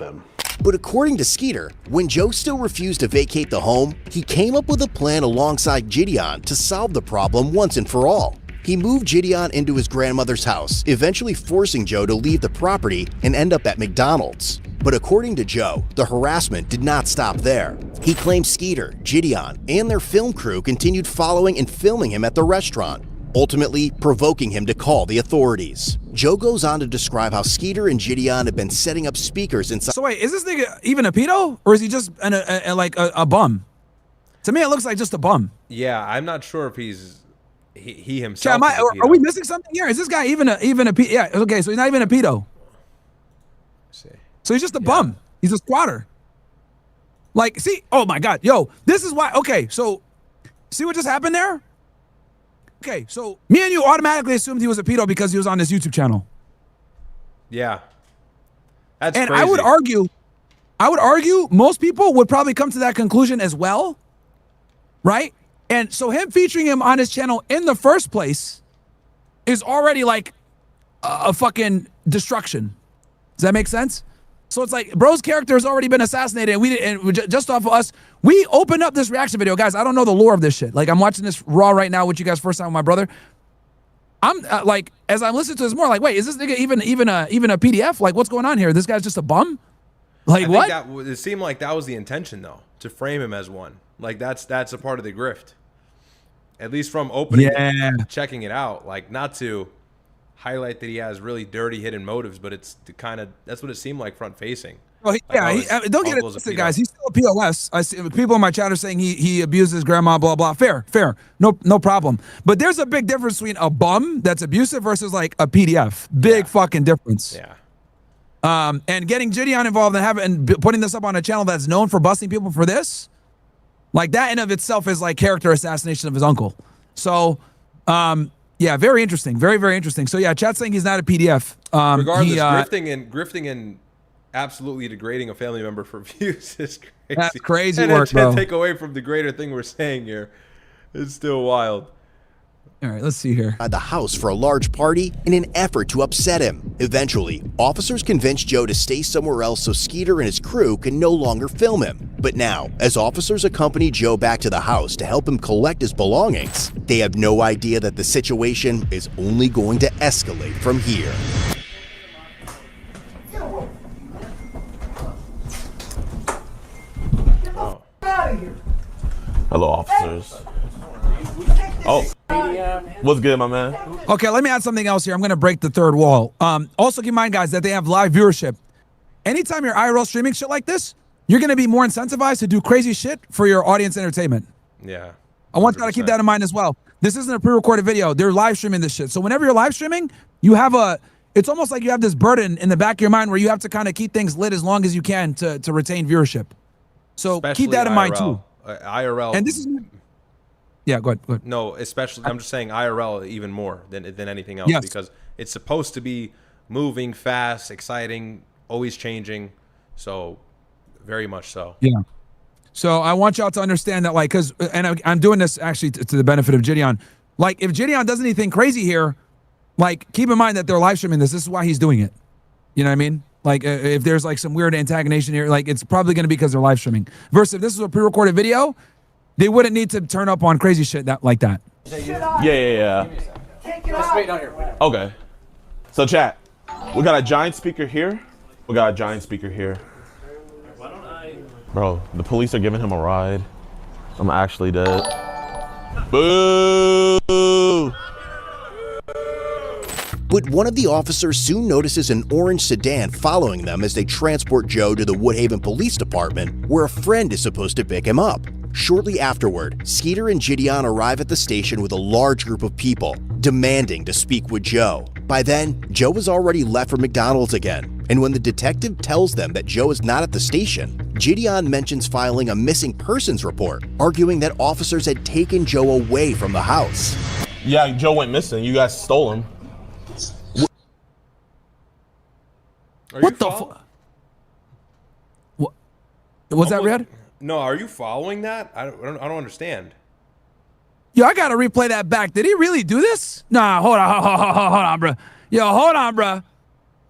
But according to Skeeter, when Joe still refused to vacate the home, he came up with a plan alongside Jidion to solve the problem once and for all. He moved Jidion into his grandmother's house, eventually forcing Joe to leave the property and end up at McDonald's. But according to Joe, the harassment did not stop there. He claimed Skeeter, Jidion, and their film crew continued following and filming him at the restaurant, ultimately provoking him to call the authorities. Joe goes on to describe how Skeeter and Jidion have been setting up speakers inside. So wait, is this nigga even a pedo, or is he just a bum? To me, it looks like just a bum. Yeah, I'm not sure if he Chat, himself. are we missing something here? Is this guy even a pedo? Yeah, okay, so he's not even a pedo. See. So he's just a bum. He's a squatter. Like, see, oh my God, yo, this is why. Okay, so see what just happened there? Okay, so me and you automatically assumed he was a pedo because he was on this YouTube channel. Yeah. That's and crazy. I would argue most people would probably come to that conclusion as well, right? And so him featuring him on his channel in the first place is already like a fucking destruction. Does that make sense? So it's like bro's character has already been assassinated, and just off of us, we opened up this reaction video, guys. I don't know the lore of this shit. Like, I'm watching this raw right now with you guys, first time with my brother. I'm like, as I'm listening to this more, like, wait, is this nigga even a PDF? Like, what's going on here? This guy's just a bum. Like, what? It seemed like that was the intention, though, to frame him as one. Like, that's a part of the grift. At least from opening, checking it out, like, not to highlight that he has really dirty hidden motives, but it's to kind of, that's what it seemed like front facing. Well, don't get it twisted, guys. He's still a POS. I see people in my chat are saying he abuses grandma, blah blah. Fair, no problem. But there's a big difference between a bum that's abusive versus like a PDF. Big fucking difference. Yeah. And getting Jidion involved and putting this up on a channel that's known for busting people for this, like that in of itself is like character assassination of his uncle. So, yeah, very interesting. Very, very interesting. So yeah, chat's saying he's not a PDF. Regardless, grifting and absolutely degrading a family member for views is crazy. That's crazy and work, bro. Take away from the greater thing we're saying here. It's still wild. All right, let's see here. At the house for a large party in an effort to upset him. Eventually, officers convinced Joe to stay somewhere else so Skeeter and his crew can no longer film him. But now, as officers accompany Joe back to the house to help him collect his belongings, they have no idea that the situation is only going to escalate from here. Hello, officers. Oh, what's good, my man? Okay, let me add something else here. I'm going to break the third wall. Also, keep in mind, guys, that they have live viewership. Anytime you're IRL streaming shit like this, you're going to be more incentivized to do crazy shit for your audience entertainment. Yeah. 100%. I want y'all to keep that in mind as well. This isn't a pre-recorded video. They're live streaming this shit. So whenever you're live streaming, you have it's almost like you have this burden in the back of your mind where you have to kind of keep things lit as long as you can to retain viewership. So Especially keep that in mind too. IRL. And this is... Yeah, go ahead. No, especially, I'm just saying IRL even more than anything else, yes. Because it's supposed to be moving fast, exciting, always changing. So very much so. Yeah. So I want y'all to understand that, like, and I'm doing this actually to the benefit of Jidion. Like, if Jidion does anything crazy here, like, keep in mind that they're live streaming this. This is why he's doing it. You know what I mean? Like, if there's like some weird antagonization here, like, it's probably going to be because they're live streaming. Versus if this is a pre-recorded video, they wouldn't need to turn up on crazy shit like that. Yeah. Just wait down here. Okay. So, chat, we got a giant speaker here. We got a giant speaker here. Bro, the police are giving him a ride. I'm actually dead. Boo! But one of the officers soon notices an orange sedan following them as they transport Joe to the Woodhaven Police Department, where a friend is supposed to pick him up. Shortly afterward, Skeeter and Jidion arrive at the station with a large group of people, demanding to speak with Joe. By then, Joe has already left for McDonald's again, and when the detective tells them that Joe is not at the station, Jidion mentions filing a missing persons report, arguing that officers had taken Joe away from the house. Yeah, Joe went missing. You guys stole him. What the fuck? What was that, Ryad? No, are you following that? I don't understand. Yo, I gotta replay that back. Did he really do this? Nah, hold on, bro. Yo, hold on, bro.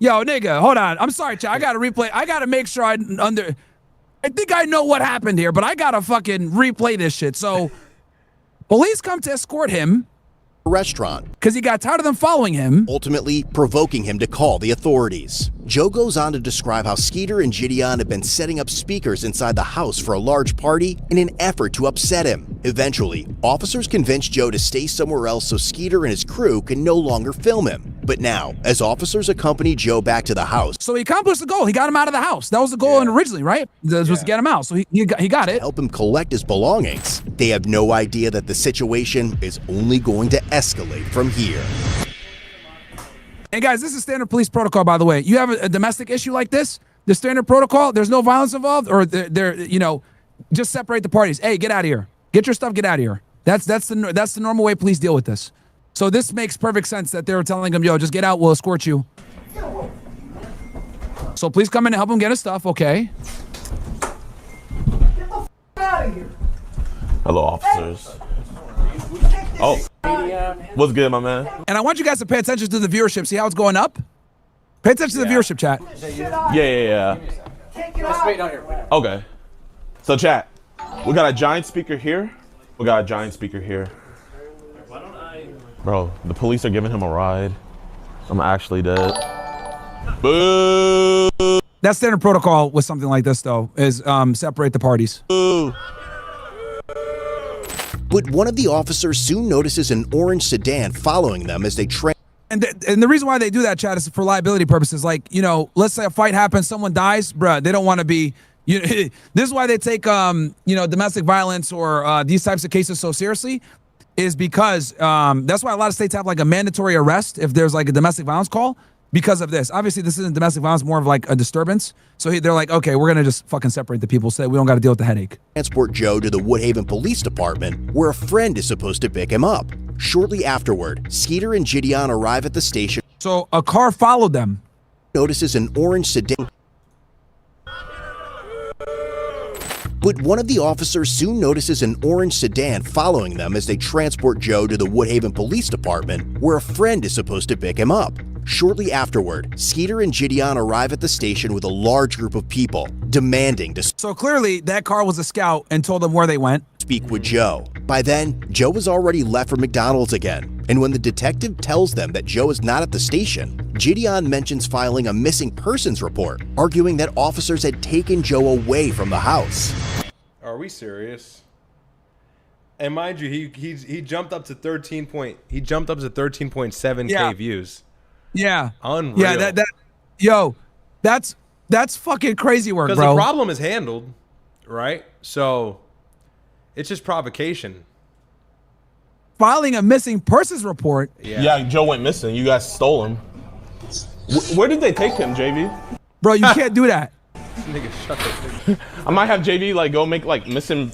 Yo, nigga, hold on. I'm sorry, chat. I gotta replay. I gotta make sure I think I know what happened here, but I gotta fucking replay this shit. So, police come to escort him. Restaurant. Because he got tired of them following him. Ultimately, provoking him to call the authorities. Joe goes on to describe how Skeeter and Jidion have been setting up speakers inside the house for a large party in an effort to upset him. Eventually, officers convince Joe to stay somewhere else so Skeeter and his crew can no longer film him. But now, as officers accompany Joe back to the house, so he accomplished the goal. He got him out of the house. That was the goal originally, right? Was to get him out. So he got it. Help him collect his belongings. They have no idea that the situation is only going to escalate from here. And guys, this is standard police protocol, by the way. You have a domestic issue like this, the standard protocol, there's no violence involved, or just separate the parties. Hey, get out of here. Get your stuff, get out of here. That's the normal way police deal with this. So this makes perfect sense that they were telling him, yo, just get out, we'll escort you. So please come in and help him get his stuff, okay? Get the out of here. Hello, officers. Oh, what's good, my man? And I want you guys to pay attention to the viewership. See how it's going up? Pay attention to the viewership, chat. Yeah. Just wait down here. Okay. So, chat, we got a giant speaker here. We got a giant speaker here. Bro, the police are giving him a ride. I'm actually dead. Boo! That's standard protocol with something like this, though, is separate the parties. Boo! But one of the officers soon notices an orange sedan following them as they And the reason why they do that, Chad, is for liability purposes. Like, let's say a fight happens, someone dies, bruh, they don't want to be, this is why they take, domestic violence or these types of cases so seriously, is because that's why a lot of states have like a mandatory arrest if there's like a domestic violence call because of this. Obviously, this isn't domestic violence, more of like a disturbance. So they're like, okay, we're going to just fucking separate the people so that we don't got to deal with the headache. Transport Joe to the Woodhaven Police Department where a friend is supposed to pick him up. Shortly afterward, Skeeter and Jidion arrive at the station. So a car followed them. Notices an orange sedan. But one of the officers soon notices an orange sedan following them as they transport Joe to the Woodhaven Police Department where a friend is supposed to pick him up. Shortly afterward, Skeeter and Jidion arrive at the station with a large group of people, demanding to So clearly, that car was a scout and told them where they went. Speak with Joe. By then, Joe has already left for McDonald's again, and when the detective tells them that Joe is not at the station, Jidion mentions filing a missing persons report, arguing that officers had taken Joe away from the house. Are we serious? And mind you, he jumped up to 13.7K views. Yeah. Unreal. Yeah, that's fucking crazy work, bro. Because the problem is handled, right? So it's just provocation. Filing a missing persons report. Yeah, Joe went missing. You guys stole him. Where did they take him, JV? Bro, you can't do that. Nigga, shut the I might have JV like go make like missing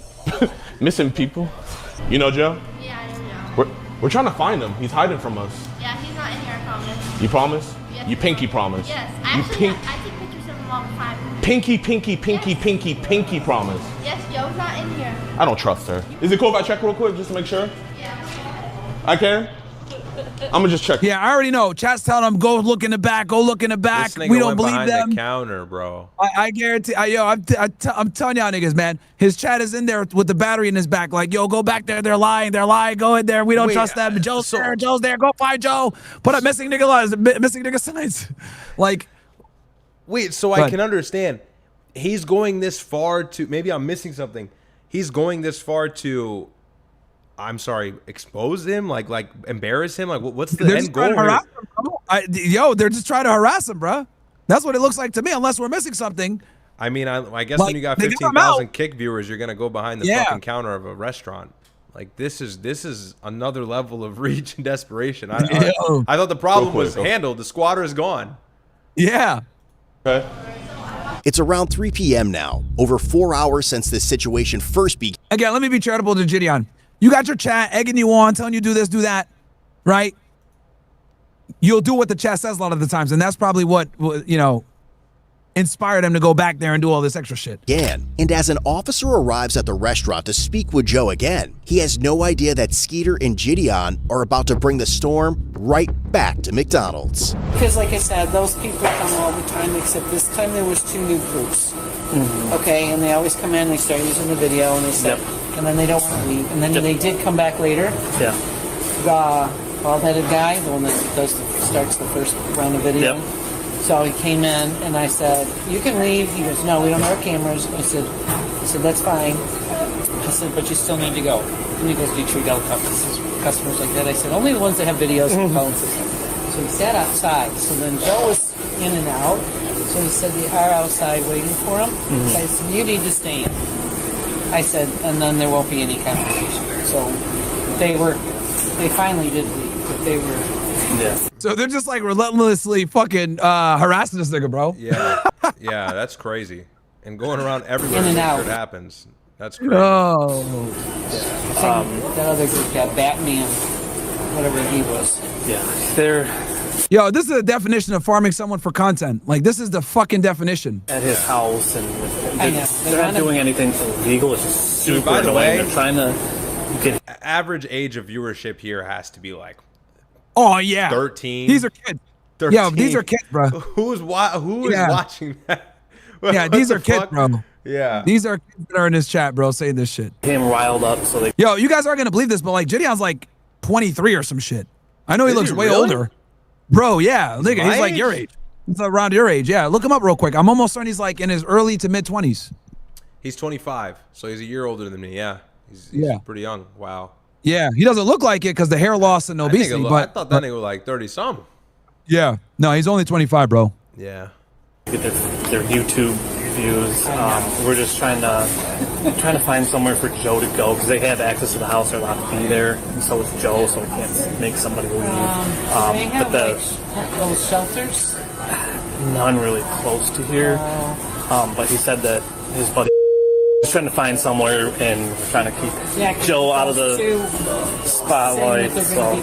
people. You know Joe? Yeah, I know Joe. We're trying to find him. He's hiding from us. Yeah, he's not in here, I promise. You promise? Yes. You pinky promise? Yes. I take pictures of him all the time. Pinky promise. Yes, Joe's not in here. I don't trust her. Is it cool if I check real quick just to make sure? Yeah. I can? I'm gonna just check. Yeah, I already know. Chat's telling them, go look in the back, go look in the back. This nigga We don't went believe behind them. the counter, bro. I guarantee, I'm telling y'all niggas, man. His chat is in there with the battery in his back. Like, yo, go back there. They're lying. Go in there. We don't trust them. Joe's there. Go find Joe. Put up missing nigga signs. Like, wait, so I can understand. He's going this far to, maybe I'm missing something. He's going this far to, I'm sorry, expose him, like embarrass him. Like, what's the end goal? They're just trying to harass him, bro. That's what it looks like to me, unless we're missing something. I mean, I guess when you got 15,000 kick viewers, you're gonna go behind the fucking counter of a restaurant. Like, this is another level of reach and desperation. I thought the problem was handled. The squatter is gone. Yeah. Okay. It's around 3 p.m. now, over 4 hours since this situation first began. Again, let me be charitable to Jidion. You got your chat egging you on, telling you do this, do that, right? You'll do what the chat says a lot of the times, and that's probably what, you know, inspired him to go back there and do all this extra shit. And as an officer arrives at the restaurant to speak with Joe again, he has no idea that Skeeter and Jidion are about to bring the storm right back to McDonald's. Because like I said, those people come all the time, except this time there was 2 new groups. Okay, and they always come in, they start using the video, and they say, and then they don't want to leave. And then they did come back later. The bald-headed guy, the one that starts the first round of video. So he came in, and I said, you can leave. He goes, no, we don't have our cameras. I said, that's fine. I said, but you still need to go. And he goes, do you treat all customers like that? I said, only the ones that have videos and phone system. So he sat outside. So then Joe was in and out. So he said, they are outside waiting for him. So I said, you need to stay in. I said, and then there won't be any conversation. So they finally did leave, but they were... So they're just like relentlessly fucking harassing this nigga, bro. Yeah, yeah, that's crazy. And going around everywhere In and to make out. sure it happens. That's crazy. Oh. That other group, that Batman, whatever he was. Yo, this is the definition of farming someone for content. Like, this is the fucking definition. At his house, and I know. they're not doing anything illegal. It's just super By the annoying. way, They're trying to get average age of viewership here has to be like Oh, yeah. 13. These are kids. 13. Yeah, these are kids, bro. Who is watching that? Yeah, What these the are kids, fuck? bro. Yeah. These are kids that are in this chat, bro, saying this shit. him riled up, so they. Yo, you guys aren't gonna believe this, but like Jidion's like 23 or some shit. I know he Is looks he way really? older. Bro, yeah. Nigga, My he's like your age. He's around your age. Yeah, look him up real quick. I'm almost certain he's like in his early to mid 20s. He's 25, so he's a year older than me. Yeah. He's pretty young. Wow. Yeah, he doesn't look like it because the hair loss and obesity, I but thought that nigga was like 30-something. yeah. No, he's only 25, bro. Yeah. Get their YouTube views. We're just trying to find somewhere for Joe to go because they have access to the house. They're allowed to be there, and so is Joe. So we can't make somebody leave. They have those shelters? None really close to here. But he said that his buddy is trying to find somewhere, and we're trying to keep Joe out of the spotlight. So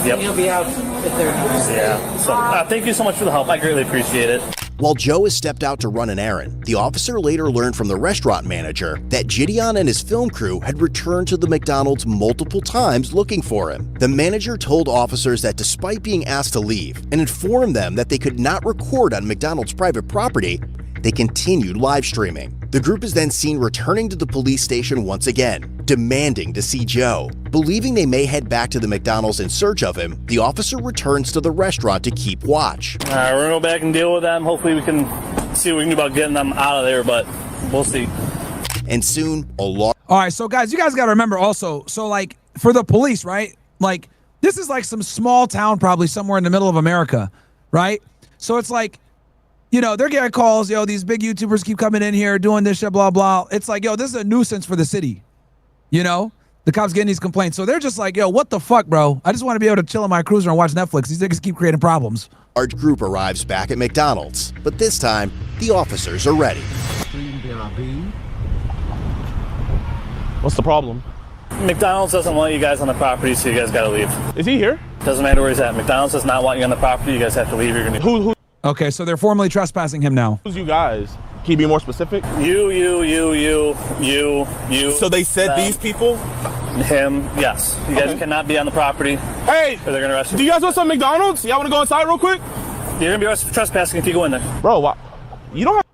Yep. He'll be out at their house. Yeah. So thank you so much for the help. I greatly appreciate it. While Joe has stepped out to run an errand, the officer later learned from the restaurant manager that Jidion and his film crew had returned to the McDonald's multiple times looking for him. The manager told officers that despite being asked to leave and informed them that they could not record on McDonald's private property, they continued live streaming. The group is then seen returning to the police station once again, demanding to see Joe. Believing they may head back to the McDonald's in search of him, the officer returns to the restaurant to keep watch. All right, we're gonna go back and deal with them. Hopefully we can see what we can do about getting them out of there, but we'll see. And soon, a large... All right, so guys, you guys got to remember also, so like for the police, right? Like this is like some small town probably somewhere in the middle of America, right? So it's like, you know, they're getting calls, yo, these big YouTubers keep coming in here doing this shit, blah, blah. It's like, yo, this is a nuisance for the city, you know? The cops getting these complaints. So they're just like, yo, what the fuck, bro? I just want to be able to chill in my cruiser and watch Netflix. These niggas keep creating problems. Large group arrives back at McDonald's, but this time, the officers are ready. What's the problem? McDonald's doesn't want you guys on the property, so you guys gotta leave. Is he here? Doesn't matter where he's at. McDonald's does not want you on the property. You guys have to leave. You're gonna. Who? Okay, so they're formally trespassing him now. Who's you guys? Can you be more specific? You. So they said them, these people? Him, yes. You guys cannot be on the property. Hey! Or they're gonna arrest you. Do you guys want some McDonald's? Y'all wanna go inside real quick? You're gonna be arrested for trespassing if you go in there. Bro, why? You don't have...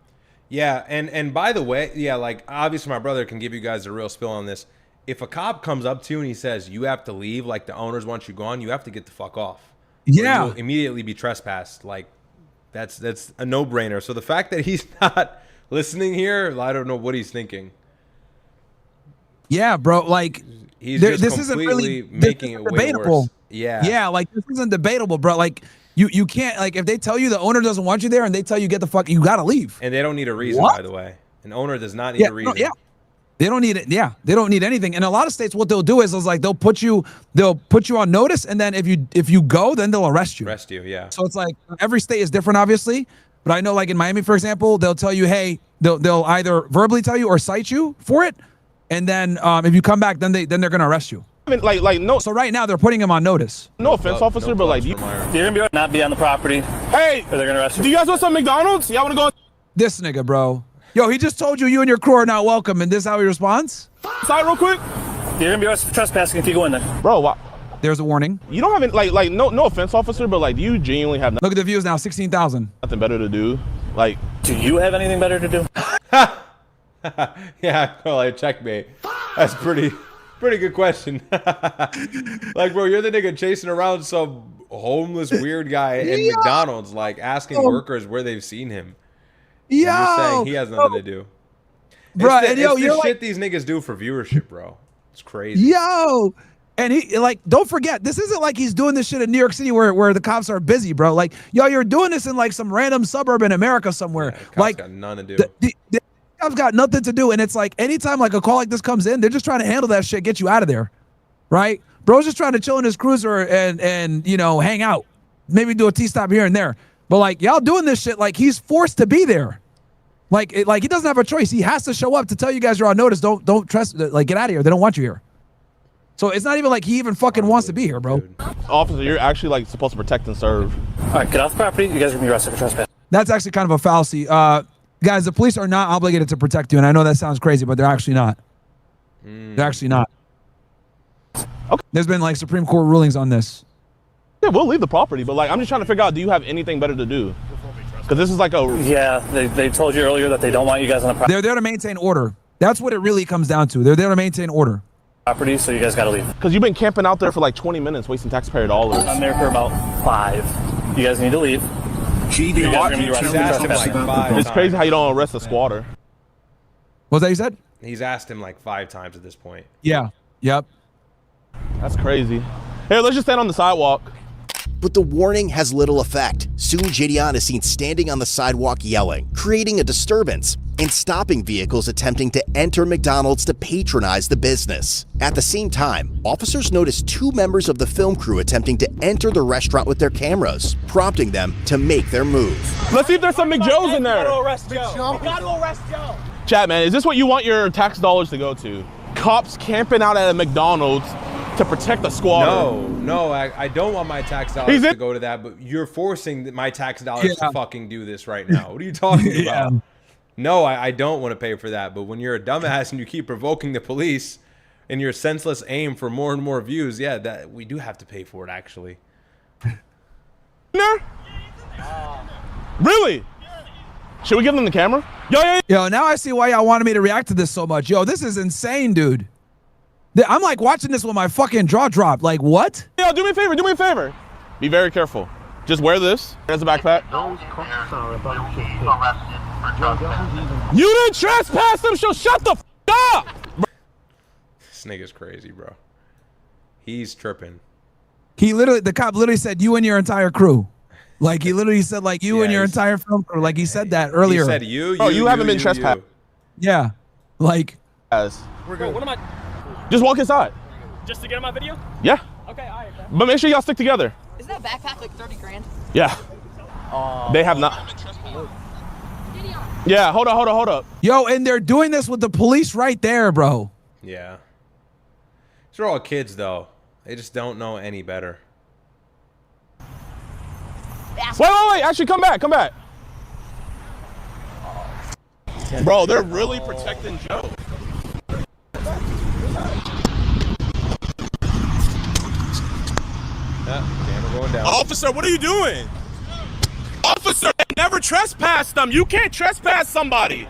Yeah, and by the way, yeah, like obviously my brother can give you guys a real spill on this. If a cop comes up to you and he says you have to leave, like the owners want you gone, you have to get the fuck off. Yeah. Or you'll immediately be trespassed. Like that's a no-brainer. So the fact that he's not listening here, I don't know what he's thinking. Yeah, bro, like He's just this isn't completely really making it way debatable. worse. Yeah. Yeah, like this isn't debatable, bro. Like you can't, like if they tell you the owner doesn't want you there and they tell you get the fuck, you gotta leave. And they don't need a reason, What? by the way. An owner does not need a reason. Yeah. They don't need it. Yeah, they don't need anything. And a lot of states, what they'll do is like they'll put you on notice, and then if you go, then they'll arrest you. Arrest you, yeah. So it's like every state is different, obviously. But I know, like in Miami, for example, they'll tell you, hey, they'll either verbally tell you or cite you for it, and then if you come back, then they're gonna arrest you. I mean, like no. So right now they're putting him on notice. No offense, officer, but like you're gonna not be on the property. Hey, or they're gonna arrest you. Do you guys want some McDonald's? Y'all wanna go? This nigga, bro. Yo, he just told you and your crew are not welcome, and this is how he responds? Side real quick. You're gonna be arrested for trespassing if you go in there. Bro, what? There's a warning. You don't have any, no offense, officer, but like, do you genuinely have Look at the views now, 16,000. nothing better to do? Like, do you have anything better to do? Yeah, like checkmate. That's pretty good question. Like, bro, you're the nigga chasing around some homeless weird guy in McDonald's, like asking workers where they've seen him. Yo, and you're saying he has nothing to do. Bro, it's and the, yo, it's the you're shit like, these niggas do for viewership, bro. It's crazy. Yo, and he like, don't forget, this isn't like he's doing this shit in New York City where the cops are busy, bro. Like, yo, you're doing this in like some random suburb in America somewhere. Cops like, got nothing to do. The cops got nothing to do, and it's like anytime like a call like this comes in, they're just trying to handle that shit, get you out of there, right? Bro's just trying to chill in his cruiser and you know, hang out, maybe do a T-stop here and there. But like y'all doing this shit, like he's forced to be there. Like he doesn't have a choice. He has to show up to tell you guys you're on notice. Don't trust. Like get out of here. They don't want you here. So it's not even like he even fucking wants to be here, bro. officer, you're actually like supposed to protect and serve. All right, get off the property. You guys are gonna be arrested for trespass. That's actually kind of a fallacy. Guys, the police are not obligated to protect you, and I know that sounds crazy, but they're actually not. They're actually not. Okay. There's been like Supreme Court rulings on this. Yeah, we'll leave the property, but like I'm just trying to figure out, do you have anything better to do? Because this is like a... Yeah, they told you earlier that they don't want you guys on the property. They're there to maintain order. That's what it really comes down to. They're there to maintain order. Property, so you guys gotta leave. Because you've been camping out there for like 20 minutes, wasting taxpayer dollars. I'm there for about 5. You guys need to leave. It's crazy how you don't arrest a squatter. What was that you said? He's asked him like 5 times at this point. Yeah. Yep. That's crazy. Here, let's just stand on the sidewalk. But the warning has little effect. Soon Jidion is seen standing on the sidewalk yelling, creating a disturbance, and stopping vehicles attempting to enter McDonald's to patronize the business. At the same time, officers noticed 2 members of the film crew attempting to enter the restaurant with their cameras, prompting them to make their move. Let's see if there's some McJoes in there. Chat, man, is this what you want your tax dollars to go to? Cops camping out at a McDonald's to protect the squatter. No, I don't want my tax dollars to go to that, but you're forcing my tax dollars to fucking do this right now. What are you talking about? No, I don't want to pay for that, but when you're a dumbass and you keep provoking the police in your senseless aim for more and more views, yeah, that we do have to pay for it, actually. Really? Should we give them the camera? Yo, now I see why y'all wanted me to react to this so much. Yo, this is insane, dude. I'm like watching this with my fucking jaw dropped. Like, what? Yo, do me a favor, do me a favor. Be very careful. Just wear this as a backpack. You didn't trespass them, so shut the f up! This nigga's crazy, bro. He's tripping. The cop literally said, you and your entire crew. Like, he literally said, like, you and your entire film crew. Like, he said that earlier. He said you haven't been trespassed. Yeah. Like. We're good. What am I? Just walk inside. Just to get on my video? Yeah. Okay, all right. But make sure y'all stick together. Isn't that backpack like 30 grand? Yeah. They have not. Yeah, hold up. Yo, and they're doing this with the police right there, bro. Yeah. These are all kids, though. They just don't know any better. Wait. Actually, come back. Bro, they're really protecting Joe. Camera going down. Officer, what are you doing? Officer, never trespass them. You can't trespass somebody.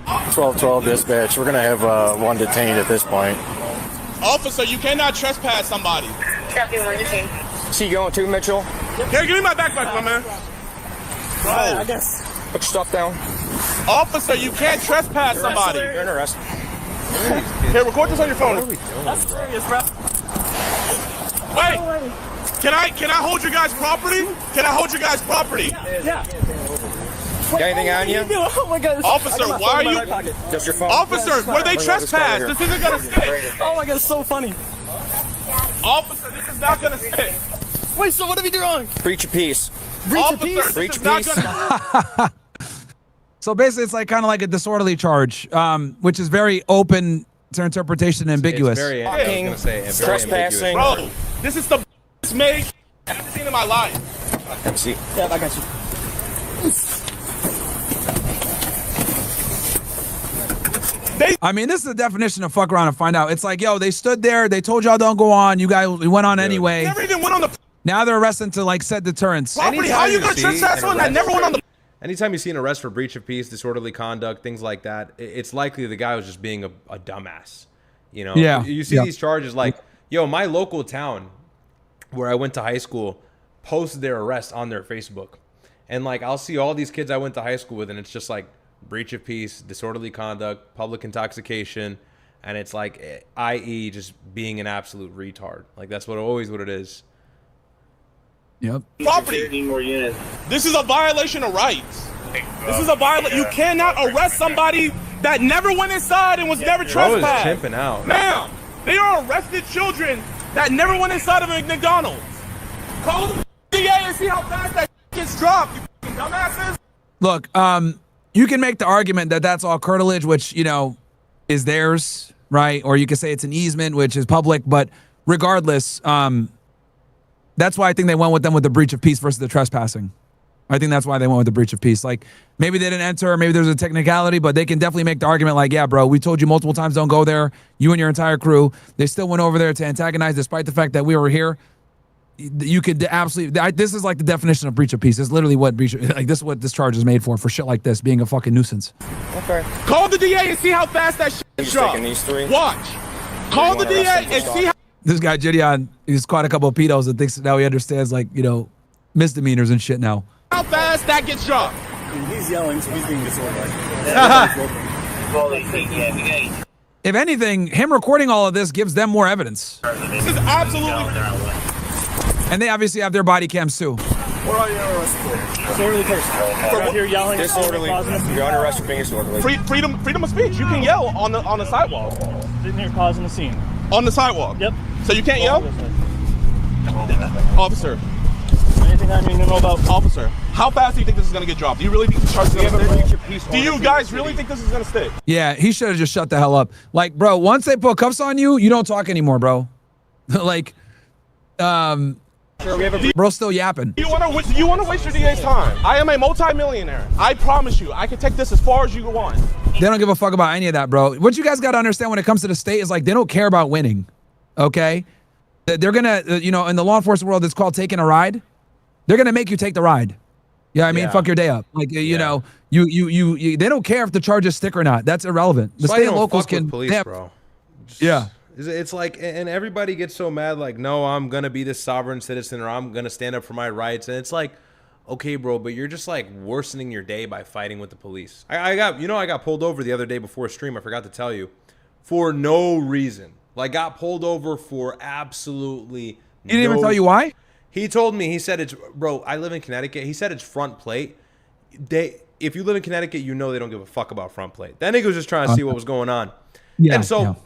1212 dispatch. We're gonna have one detained at this point. Officer, you cannot trespass somebody. Copy, one detained. She going too, Mitchell? Here, give me my backpack, my man. Bro. I guess. Put your stuff down. Officer, you can't trespass somebody. You're in arrest. Here, record this on your phone. That's serious, bro. Wait. Can I hold your guys' property? Yeah. Got anything on you? Oh my God. Officer, why are you? Just your phone. Officer, where they trespass? This isn't gonna stick. Oh my God, it's so funny. Officer, this is not gonna stick. Wait, so what have you done wrong? Preach a piece. Officer, Preach this a is not piece. gonna. So basically, it's like kind of like a disorderly charge, which is very open to interpretation and ambiguous. It's very, I was gonna say, and very Trespassing. Bro, this is the best make I've seen in my life. MC. Yeah, I got you. I mean, this is the definition of fuck around and find out. It's like, yo, they stood there, they told y'all don't go on, you guys went on anyway. Never even went on the Now they're arresting to like set deterrence. property. How you gonna trespass someone that never went on the? Anytime you see an arrest for breach of peace, disorderly conduct, things like that, it's likely the guy was just being a dumbass. You know, Yeah. You see these charges like, yo, my local town where I went to high school posted their arrest on their Facebook. And like, I'll see all these kids I went to high school with, and it's just like breach of peace, disorderly conduct, public intoxication. And it's like, i.e. just being an absolute retard. Like, that's always what it is. Yep. Property. This is a violation of rights. This is a violation. You cannot arrest somebody that never went inside and was never trespassed. Bro is chimping out. Now, they are arrested children that never went inside of a McDonald's. Call the DA and see how fast that gets dropped, you dumbasses. Look, you can make the argument that that's all curtilage, which, you know, is theirs, right? Or you can say it's an easement, which is public. But regardless, that's why I think they went with them with the breach of peace versus the trespassing. I think that's why they went with the breach of peace. Like, maybe they didn't enter, maybe there's a technicality, but they can definitely make the argument like, yeah, bro, we told you multiple times don't go there. You and your entire crew, they still went over there to antagonize despite the fact that we were here. You could absolutely, this is like the definition of breach of peace. It's literally what breach, like this is what this charge is made for shit like this, being a fucking nuisance. Okay. Call the DA and see how fast that shit gets dropped. These three. Watch. Call the DA and see how. This guy, Jidion, he's caught a couple of pedos and thinks now he understands, like, you know, misdemeanors and shit now. How fast that gets dropped. He's yelling, so he's being disorderly. If anything, him recording all of this gives them more evidence. This is absolutely. And they obviously have their body cams too. What are you arrested for? Disorderly person. Out here yelling. Disorderly. You're under arrest for being disorderly. Freedom of speech. You can yell on the sidewalk. Sitting here causing a scene. On the sidewalk. Yep. So you can't yell? Officer. Anything I need to know about? Officer, how fast do you think this is going to get dropped? Do you really think the charge is going to stick? Do you guys really think this is going to stick? Yeah, he should have just shut the hell up. Like, bro, once they put cuffs on you, you don't talk anymore, bro. Like, bro, still yapping. You want to waste your DA's time? I am a multi-millionaire. I promise you, I can take this as far as you want. They don't give a fuck about any of that, bro. What you guys got to understand when it comes to the state is like they don't care about winning, okay? They're gonna, you know, in the law enforcement world, it's called taking a ride. They're gonna make you take the ride. Yeah, I mean, fuck your day up. Like, you know, you they don't care if the charges stick or not. That's irrelevant. The So I state don't and locals fuck with can, police, bro. Yeah. It's like, and everybody gets so mad, like, no, I'm gonna be this sovereign citizen, or I'm gonna stand up for my rights, and it's like, okay, bro, but you're just like worsening your day by fighting with the police. I got pulled over the other day before a stream. I forgot to tell you, for no reason. Like, got pulled over for absolutely. He didn't even tell you why? He told me. He said it's, bro. I live in Connecticut. He said it's front plate. If you live in Connecticut, you know they don't give a fuck about front plate. That nigga was just trying to see what was going on. Yeah, and so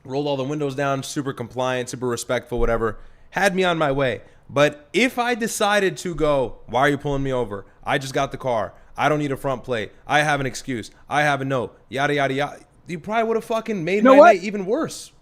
rolled all the windows down, super compliant, super respectful, whatever. Had me on my way. But if I decided to go, why are you pulling me over? I just got the car. I don't need a front plate. I have an excuse. I have a note. Yada, yada, yada. You probably would have fucking made my night even worse.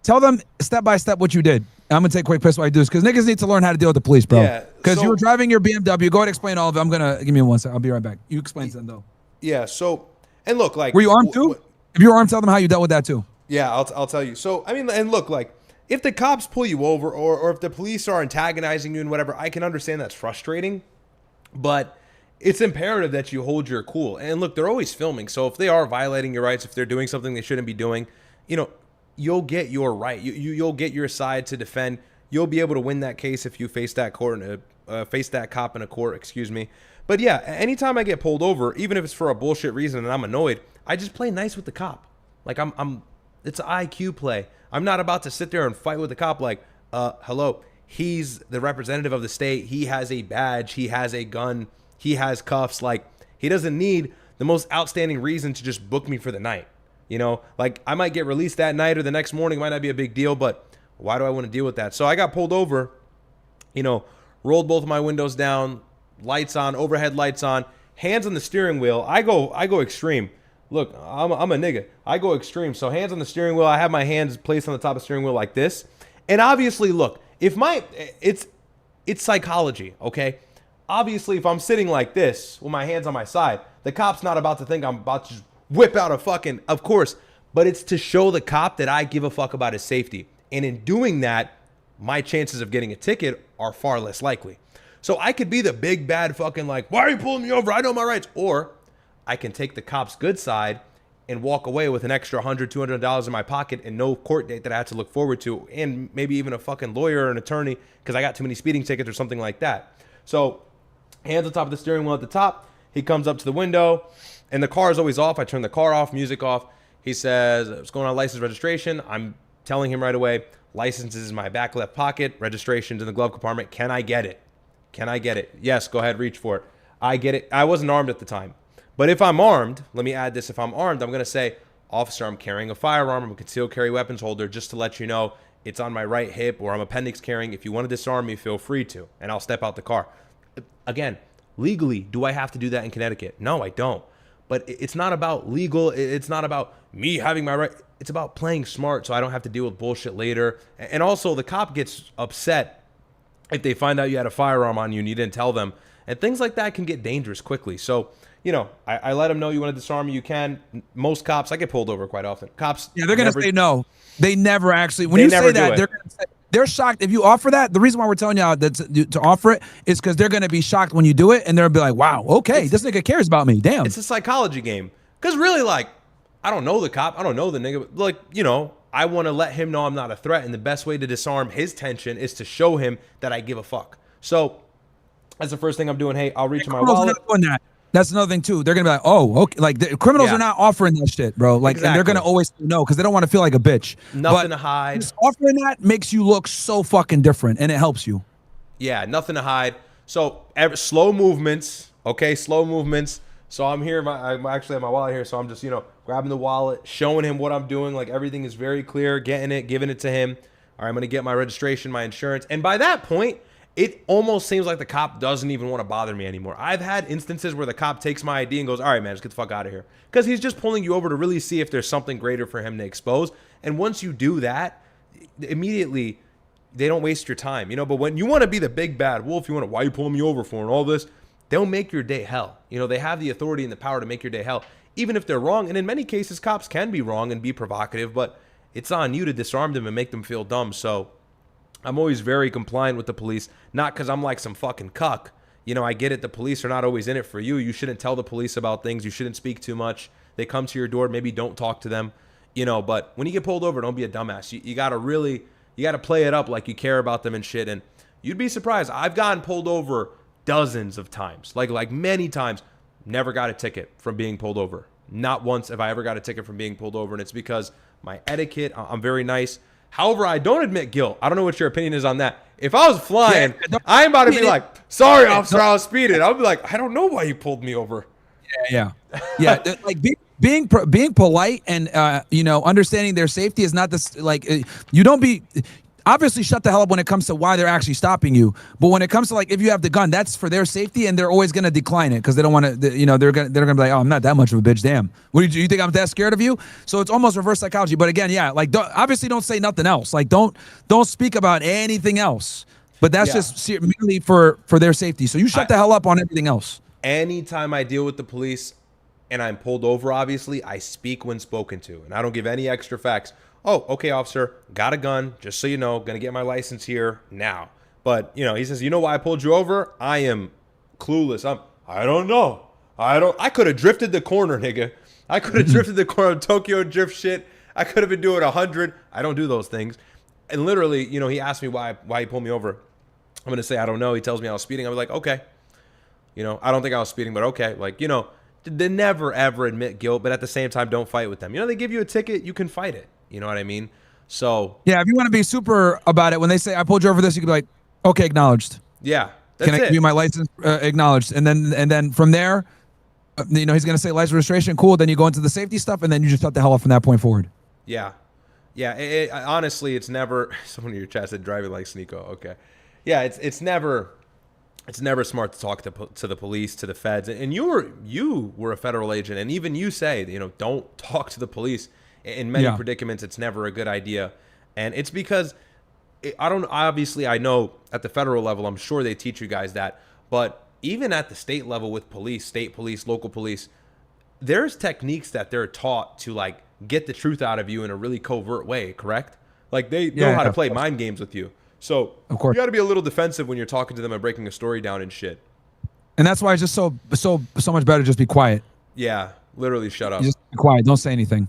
Tell them step by step what you did. I'm gonna take a quick piss while I do this because niggas need to learn how to deal with the police, bro. Yeah, because you were driving your BMW. Go ahead and explain all of it. I'm gonna give me 1 second. I'll be right back. You explain something though. Yeah. So, and look, like, were you armed too? If you were armed, tell them how you dealt with that too. Yeah, I'll tell you. So, I mean, and look, like, if the cops pull you over or if the police are antagonizing you and whatever, I can understand that's frustrating, but it's imperative that you hold your cool. And look, they're always filming. So if they are violating your rights, if they're doing something they shouldn't be doing, you know, you'll get your right. You'll get your side to defend. You'll be able to win that case if you face that face that cop in a court, excuse me. But yeah, anytime I get pulled over, even if it's for a bullshit reason and I'm annoyed, I just play nice with the cop. Like it's an IQ play. I'm not about to sit there and fight with the cop like, hello, he's the representative of the state. He has a badge. He has a gun. He has cuffs. Like, he doesn't need the most outstanding reason to just book me for the night. You know, like, I might get released that night or the next morning. It might not be a big deal, but why do I want to deal with that? So I got pulled over, you know, rolled both of my windows down, lights on, overhead lights on, hands on the steering wheel. I go extreme. Look, I'm a nigga. I go extreme. So hands on the steering wheel. I have my hands placed on the top of the steering wheel like this. And obviously, look, if it's psychology, okay? Obviously, if I'm sitting like this with my hands on my side, the cop's not about to think I'm about to just whip out a fucking, of course, but it's to show the cop that I give a fuck about his safety. And in doing that, my chances of getting a ticket are far less likely. So I could be the big bad fucking like, why are you pulling me over? I know my rights. Or I can take the cop's good side and walk away with an extra $100, $200 in my pocket and no court date that I have to look forward to, and maybe even a fucking lawyer or an attorney because I got too many speeding tickets or something like that. So hands on top of the steering wheel at the top. He comes up to the window, and the car is always off. I turn the car off, music off. He says, what's going on, license registration? I'm telling him right away, license is in my back left pocket, registration's in the glove compartment. Can I get it? Can I get it? Yes, go ahead, reach for it. I get it. I wasn't armed at the time. But if I'm armed, let me add this. If I'm armed, I'm going to say, officer, I'm carrying a firearm. I'm a concealed carry weapons holder, just to let you know it's on my right hip, or I'm appendix carrying. If you want to disarm me, feel free to, and I'll step out the car. Again, legally, do I have to do that in Connecticut? No, I don't. But it's not about legal. It's not about me having my right. It's about playing smart so I don't have to deal with bullshit later. And also, the cop gets upset if they find out you had a firearm on you and you didn't tell them. And things like that can get dangerous quickly. So, you know, I let them know you want to disarm me, you can. Most cops, I get pulled over quite often. Cops, yeah, they're gonna say no. They never actually. When you say that, they're shocked if you offer that. The reason why we're telling you that to offer it is because they're gonna be shocked when you do it, and they'll be like, "Wow, okay, this nigga cares about me." Damn, it's a psychology game. Because really, like, I don't know the cop, I don't know the nigga, but like, you know, I want to let him know I'm not a threat, and the best way to disarm his tension is to show him that I give a fuck. So that's the first thing I'm doing. Hey, I'll reach in my wallet. Not doing that. That's another thing too. They're gonna be like, "Oh, okay." Like the criminals are not offering that shit, bro. Like, and they're gonna always say no because they don't want to feel like a bitch. Nothing to hide. Just offering that makes you look so fucking different, and it helps you. Yeah, nothing to hide. So slow movements, okay, slow movements. So I'm here. I'm actually at my wallet here. So I'm just, you know, grabbing the wallet, showing him what I'm doing. Like everything is very clear. Getting it, giving it to him. All right, I'm gonna get my registration, my insurance, and by that point, it almost seems like the cop doesn't even want to bother me anymore. I've had instances where the cop takes my ID and goes, all right, man, just get the fuck out of here. Because he's just pulling you over to really see if there's something greater for him to expose. And once you do that, immediately, they don't waste your time, you know? But when you want to be the big bad wolf, you want to, why are you pulling me over for and all this? They'll make your day hell. You know, they have the authority and the power to make your day hell, even if they're wrong. And in many cases, cops can be wrong and be provocative, but it's on you to disarm them and make them feel dumb. So I'm always very compliant with the police, not because I'm like some fucking cuck. You know, I get it. The police are not always in it for you. You shouldn't tell the police about things. You shouldn't speak too much. They come to your door. Maybe don't talk to them, you know, but when you get pulled over, don't be a dumbass. You got to play it up like you care about them and shit. And you'd be surprised. I've gotten pulled over dozens of times, like many times, never got a ticket from being pulled over. Not once have I ever got a ticket from being pulled over. And it's because my etiquette, I'm very nice. However, I don't admit guilt. I don't know what your opinion is on that. If I was flying, I'm about to be like, sorry, officer, I was speeding. I'll be like, I don't know why you pulled me over. Yeah. Like being polite and you know, understanding their safety is not this. Like you don't be. Obviously, shut the hell up when it comes to why they're actually stopping you. But when it comes to like if you have the gun, that's for their safety, and they're always gonna decline it because they don't want to. You know, they're gonna be like, oh, I'm not that much of a bitch. Damn, what do you think I'm that scared of you? So it's almost reverse psychology. But again, yeah, like obviously don't say nothing else. Like don't speak about anything else. But that's just merely for their safety. So you shut the hell up on everything else. Anytime I deal with the police and I'm pulled over, obviously I speak when spoken to, and I don't give any extra facts. Oh, okay, officer, got a gun, just so you know, gonna get my license here now. But, you know, he says, you know why I pulled you over? I am clueless. I don't know. I could have drifted the corner, nigga. I could have drifted the corner of Tokyo drift shit. I could have been doing 100. I don't do those things. And literally, you know, he asked me why he pulled me over. I'm gonna say, I don't know. He tells me I was speeding. I was like, okay. You know, I don't think I was speeding, but okay. Like, you know, they never, ever admit guilt, but at the same time, don't fight with them. You know, they give you a ticket, you can fight it. You know what I mean? So yeah, if you want to be super about it, when they say I pulled you over this, you can be like, okay, acknowledged. Yeah, that's can I give you my license? Acknowledged, and then from there, you know, he's gonna say license registration, cool. Then you go into the safety stuff, and then you just shut the hell off from that point forward. Yeah. Honestly, it's never. Someone in your chat said driving like SNEAKO. Okay. Yeah, it's never. it's never smart to talk to the police, to the feds. And you were a federal agent, and even you say, you know, don't talk to the police. In many predicaments, it's never a good idea. And it's because obviously I know at the federal level, I'm sure they teach you guys that, but even at the state level with police, state police, local police, there's techniques that they're taught to like get the truth out of you in a really covert way, correct? Like they know how to play mind games with you. So of course, you got to be a little defensive when you're talking to them and breaking a story down and shit. And that's why it's just so much better to just be quiet. Yeah, literally shut up. Just be quiet. Don't say anything.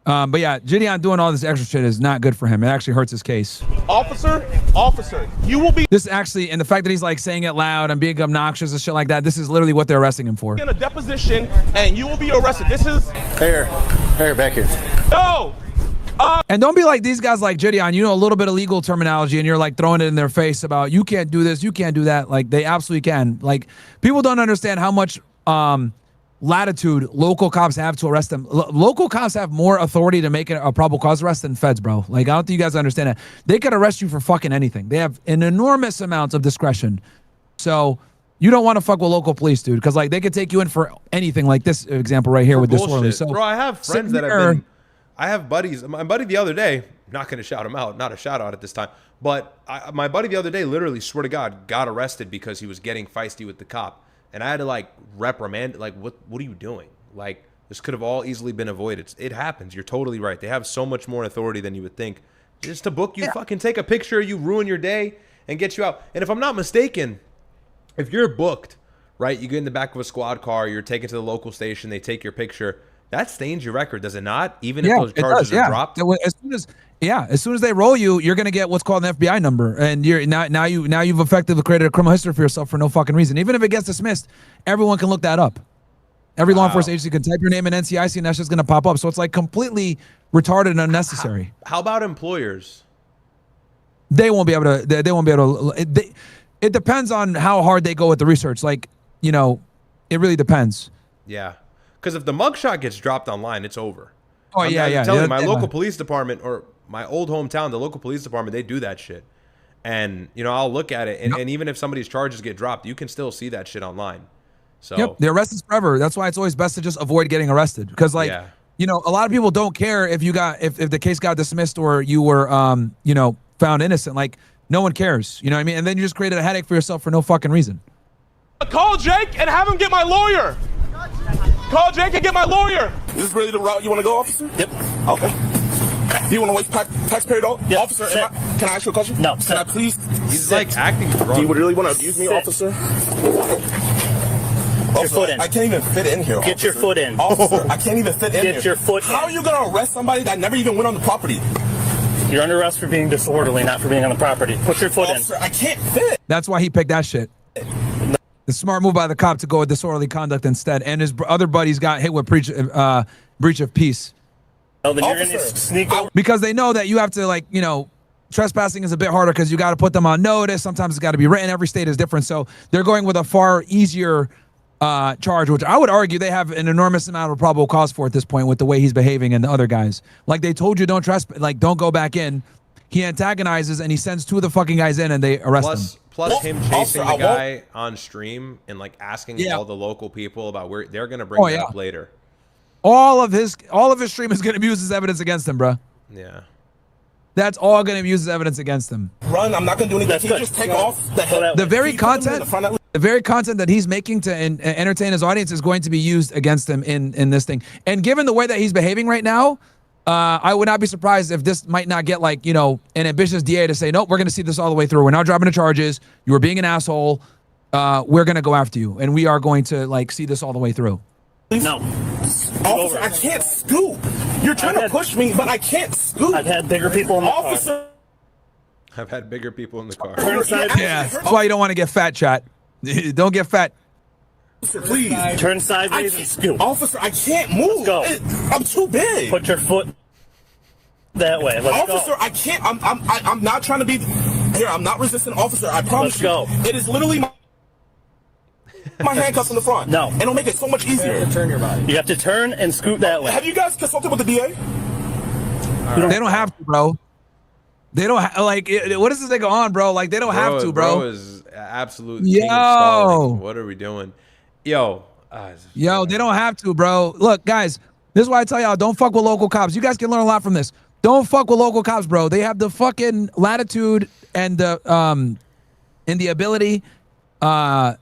But yeah, Jidion doing all this extra shit is not good for him. It actually hurts his case. Officer, you will be this actually, and the fact that he's like saying it loud and being obnoxious and shit like that, this is literally what they're arresting him for. in a deposition and you will be arrested. This is Here, back here. no. And don't be like these guys like Jidion, you know a little bit of legal terminology and you're like throwing it in their face about you can't do this, you can't do that. Like they absolutely can. Like people don't understand how much latitude local cops have to arrest them. Local cops have more authority to make a probable cause arrest than feds, bro. Like I don't think you guys understand that. They could arrest you for fucking anything. They have an enormous amount of discretion. So you don't want to fuck with local police, dude, because like they could take you in for anything, like this example right here For with bullshit. disorderly. So bro, I have friends that have been. I have buddies. My buddy the other day, not going to shout him out, not a shout out at this time, but my buddy the other day literally, swear to God, got arrested because he was getting feisty with the cop. And I had to like reprimand, like, what are you doing? Like, this could have all easily been avoided. It happens. You're totally right. They have so much more authority than you would think. Just to book you, fucking take a picture, you ruin your day and get you out. And if I'm not mistaken, if you're booked, right, you get in the back of a squad car, you're taken to the local station, they take your picture. That stains your record, does it not? Even if those charges are dropped. As soon as they roll you, you're gonna get what's called an FBI number, and you're now you've effectively created a criminal history for yourself for no fucking reason. Even if it gets dismissed, everyone can look that up. Every law enforcement agency can type your name in NCIC, and that's just gonna pop up. So it's like completely retarded and unnecessary. How about employers? They won't be able to. They won't be able to. It depends on how hard they go with the research. Like, you know, it really depends. Yeah. Because if the mugshot gets dropped online, it's over. Oh, I'm yeah. telling you, my local police department, or my old hometown, the local police department, they do that shit. And, you know, I'll look at it. And even if somebody's charges get dropped, you can still see that shit online. So the arrest is forever. That's why it's always best to just avoid getting arrested. Because, like, you know, a lot of people don't care if you got if the case got dismissed or you were, you know, found innocent. Like, no one cares. You know what I mean? And then you just created a headache for yourself for no fucking reason. Call Jake and have him get my lawyer. Call Jake and get my lawyer. Is this really the route you want to go, officer? Yep. Okay. Do you want to waste taxpayer dollars? Yep. Officer, can I ask you a question? No. Can I please? He's like acting drunk. Do you really want to abuse me, officer? Get your foot in. I can't even fit in here. Get your foot in. Officer, I can't even fit in here. Get your foot in. How are you going to arrest somebody that never even went on the property? You're under arrest for being disorderly, not for being on the property. Put your foot Officer, I can't fit. That's why he picked that shit. The smart move by the cop to go with disorderly conduct instead, and his other buddies got hit with breach of peace. Oh, then you're going to sneak over. Because they know that you have to, like, you know, trespassing is a bit harder because you got to put them on notice. Sometimes it's got to be written. Every state is different, so they're going with a far easier charge, which I would argue they have an enormous amount of probable cause for at this point with the way he's behaving and the other guys. Like, they told you don't trespass, like, don't go back in. He antagonizes and he sends two of the fucking guys in and they arrest him. Plus him chasing the guy on stream and like asking all the local people about where they're gonna bring that up later. All of his stream is gonna be used as evidence against him, bro. Yeah. That's all gonna be used as evidence against him. Run, I'm not gonna do anything. Can you just take off the very content that he's making to entertain his audience is going to be used against him in this thing. And given the way that he's behaving right now, I would not be surprised if this might not get, like, you know, an ambitious DA to say, nope, we're going to see this all the way through. We're not dropping the charges. You were being an asshole. We're going to go after you. And we are going to, like, see this all the way through. No. Officer, I can't scoop. You're trying to push me, but I can't scoop. I've had bigger people in the car. I've had bigger people in the car. Yeah, that's why you don't want to get fat, chat. Don't get fat. Officer, please. Turn sideways and scoop. Officer, I can't move. Let's go. I'm too big. Put your foot that way. Let's officer, go. I can't. I'm not trying to be. Here, I'm not resisting, officer. I promise you. It is literally my handcuffs in the front. No. It'll make it so much easier. Turn your body. You have to turn and scoot that way. Have you guys consulted with the DA? They don't have to, bro. They don't like. What is this nigga on, bro? Like, they don't have to, bro. Bro is absolute king of stalling. What are we doing? Yo, they don't have to, bro. Look, guys, this is why I tell y'all, don't fuck with local cops. You guys can learn a lot from this. Don't fuck with local cops, bro. They have the fucking latitude and the ability to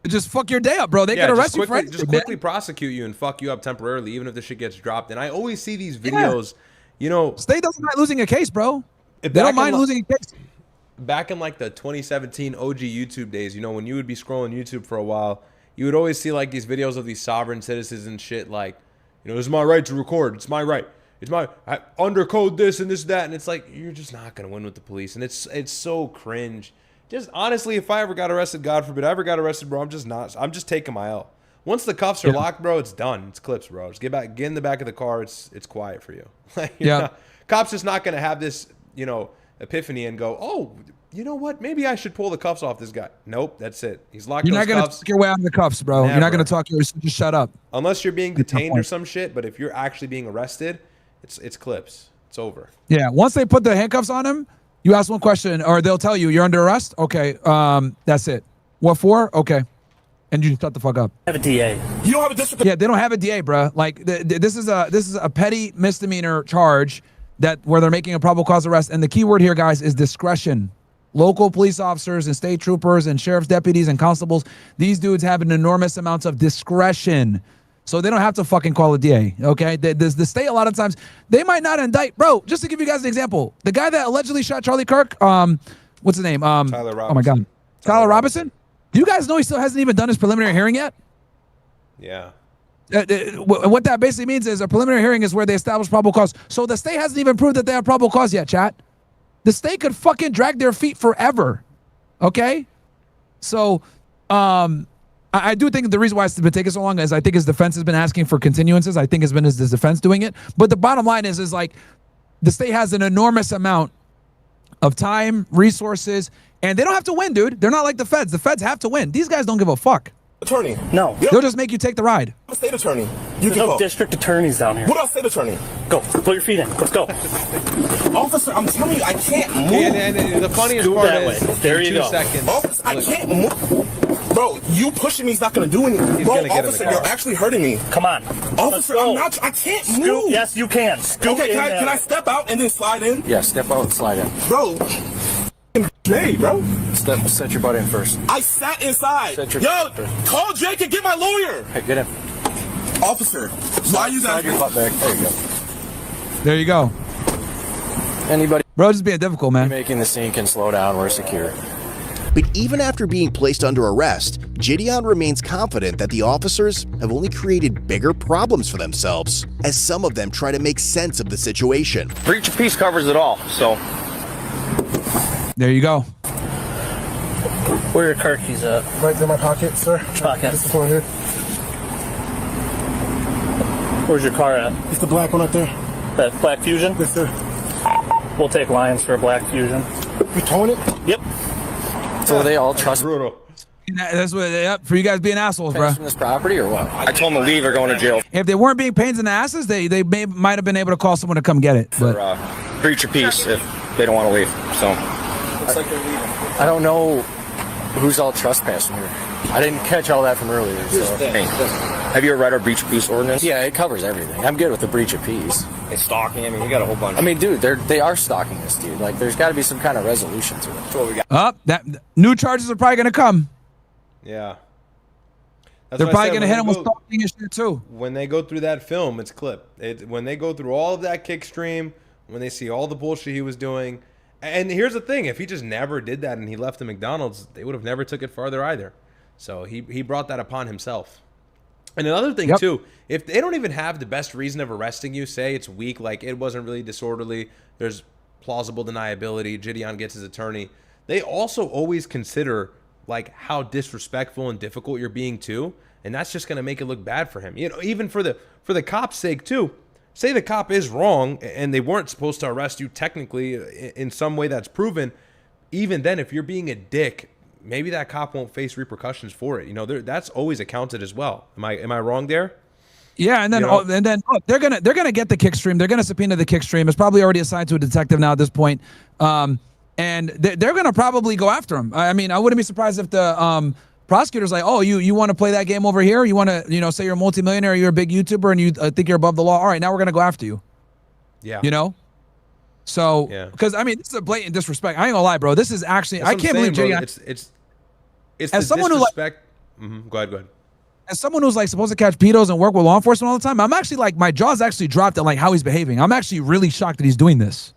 just fuck your day up, bro. They can arrest you for anything, just quickly prosecute you and fuck you up temporarily, even if the shit gets dropped. And I always see these videos, you know. State doesn't mind losing a case, bro. They don't mind losing a case. Back in like the 2017 OG YouTube days, you know, when you would be scrolling YouTube for a while, you would always see like these videos of these sovereign citizens and shit like, you know, this is my right to record. It's my right. It's my undercode this and this that. And it's like, you're just not going to win with the police. And it's so cringe. Just honestly, if I ever got arrested, God forbid I ever got arrested, bro, I'm just taking my L. Once the cuffs are locked, bro, it's done. It's clips, bro. Just get in the back of the car. It's quiet for you. Cops just not going to have this, you know, epiphany and go, oh, you know what? Maybe I should pull the cuffs off this guy. Nope, that's it. He's locked. You're not going to talk your way out of the cuffs, bro. Never. You're not going to talk just shut up. Unless you're being detained or some shit, but if you're actually being arrested, it's clips. It's over. Yeah, once they put the handcuffs on him, you ask one question, or they'll tell you, you're under arrest? Okay, that's it. What for? Okay. And you shut the fuck up. Have a DA. You don't have a district. Yeah, they don't have a DA, bro. Like, this is a petty misdemeanor charge where they're making a probable cause arrest. And the key word here, guys, is discretion. Local police officers and state troopers and sheriff's deputies and constables, these dudes have an enormous amount of discretion. So they don't have to fucking call a DA, okay? The state, a lot of times, they might not indict. Bro, just to give you guys an example, the guy that allegedly shot Charlie Kirk, what's his name? Tyler Robinson. Oh, my God. Tyler Robinson? Do you guys know he still hasn't even done his preliminary hearing yet? Yeah. What that basically means is a preliminary hearing is where they establish probable cause. So the state hasn't even proved that they have probable cause yet, chat. The state could fucking drag their feet forever, okay? So, I do think the reason why it's been taking so long is I think his defense has been asking for continuances. I think it's been his defense doing it. But the bottom line is like the state has an enormous amount of time, resources, and they don't have to win, dude. They're not like the feds. The feds have to win. These guys don't give a fuck. Attorney. No. They'll just make you take the ride. State attorney. There's no district attorneys down here. What about state attorney? Go. Put your feet in. Let's go. Officer, I'm telling you, I can't move. And the funniest part is, there you go. Seconds. Officer, I can't move. Bro, you pushing me is not going to do anything. Bro, officer, you're actually hurting me. Come on. Officer, I can't move. Yes, you can. Okay, can I step out and then slide in? Yeah, step out and slide in. Bro. Hey, bro. Set your butt in first. I sat inside. Yo, call Jake and get my lawyer. Hey, get in. Officer, why you guys? Slide your butt back. There you go. There you go. Anybody Bro, just being difficult, man. Making the scene can slow down. We're secure. But even after being placed under arrest, Jidion remains confident that the officers have only created bigger problems for themselves, as some of them try to make sense of the situation. Breach of peace covers it all, so. There you go. Where are your car keys at? Right in my pocket, sir. Pocket. This is one here. Where's your car at? It's the black one right there. That black Fusion? Yes, sir. We'll take Lions for a black Fusion. You towing it? Yep. So they all trust brutal. That's what. Yep, for you guys being assholes, bro. from this property or what? I told them to leave or going to jail. If they weren't being pains in the asses, they might have been able to call someone to come get it. But For breach of peace if they don't want to leave. So. Looks like they're leaving. I don't know who's all trespassing here. I didn't catch all that from earlier. So. Hey, have you ever read our breach of peace ordinance? Yeah, it covers everything. I'm good with the breach of peace. It's stalking. I mean, you got a whole bunch. I mean, dude, they are stalking this dude. Like, there's got to be some kind of resolution to it. That's what we got. that new charges are probably gonna come. Yeah. They're probably gonna hit him with stalking and shit too. When they go through that film, it's clip. When they go through all of that kick stream, when they see all the bullshit he was doing, and here's the thing: if he just never did that and he left the McDonald's, they would have never took it farther either. So he brought that upon himself. And another thing too, if they don't even have the best reason of arresting you, say it's weak, like it wasn't really disorderly, there's plausible deniability, Jidion gets his attorney, they also always consider like how disrespectful and difficult you're being too, and that's just going to make it look bad for him. You know, even for the cop's sake too. Say the cop is wrong and they weren't supposed to arrest you technically in some way that's proven. Even then, if you're being a dick, maybe that cop won't face repercussions for it. You know, that's always accounted as well. Am I wrong there? Yeah, and then look, they're gonna get the kick stream. They're gonna subpoena the kick stream. It's probably already assigned to a detective now at this point. and they're going to probably go after him. I mean, I wouldn't be surprised if the prosecutor's like, oh, you want to play that game over here? You want to, you know, say you're a multimillionaire, you're a big YouTuber, and you think you're above the law. All right, now we're going to go after you. Yeah. You know? So, because I mean, this is a blatant disrespect. I ain't gonna lie, bro. This is actually, I can't believe Jidion. It's as the someone disrespect. Go ahead. As someone who's like supposed to catch pedos and work with law enforcement all the time, I'm actually like, my jaw's actually dropped at like how he's behaving. I'm actually really shocked that he's doing this.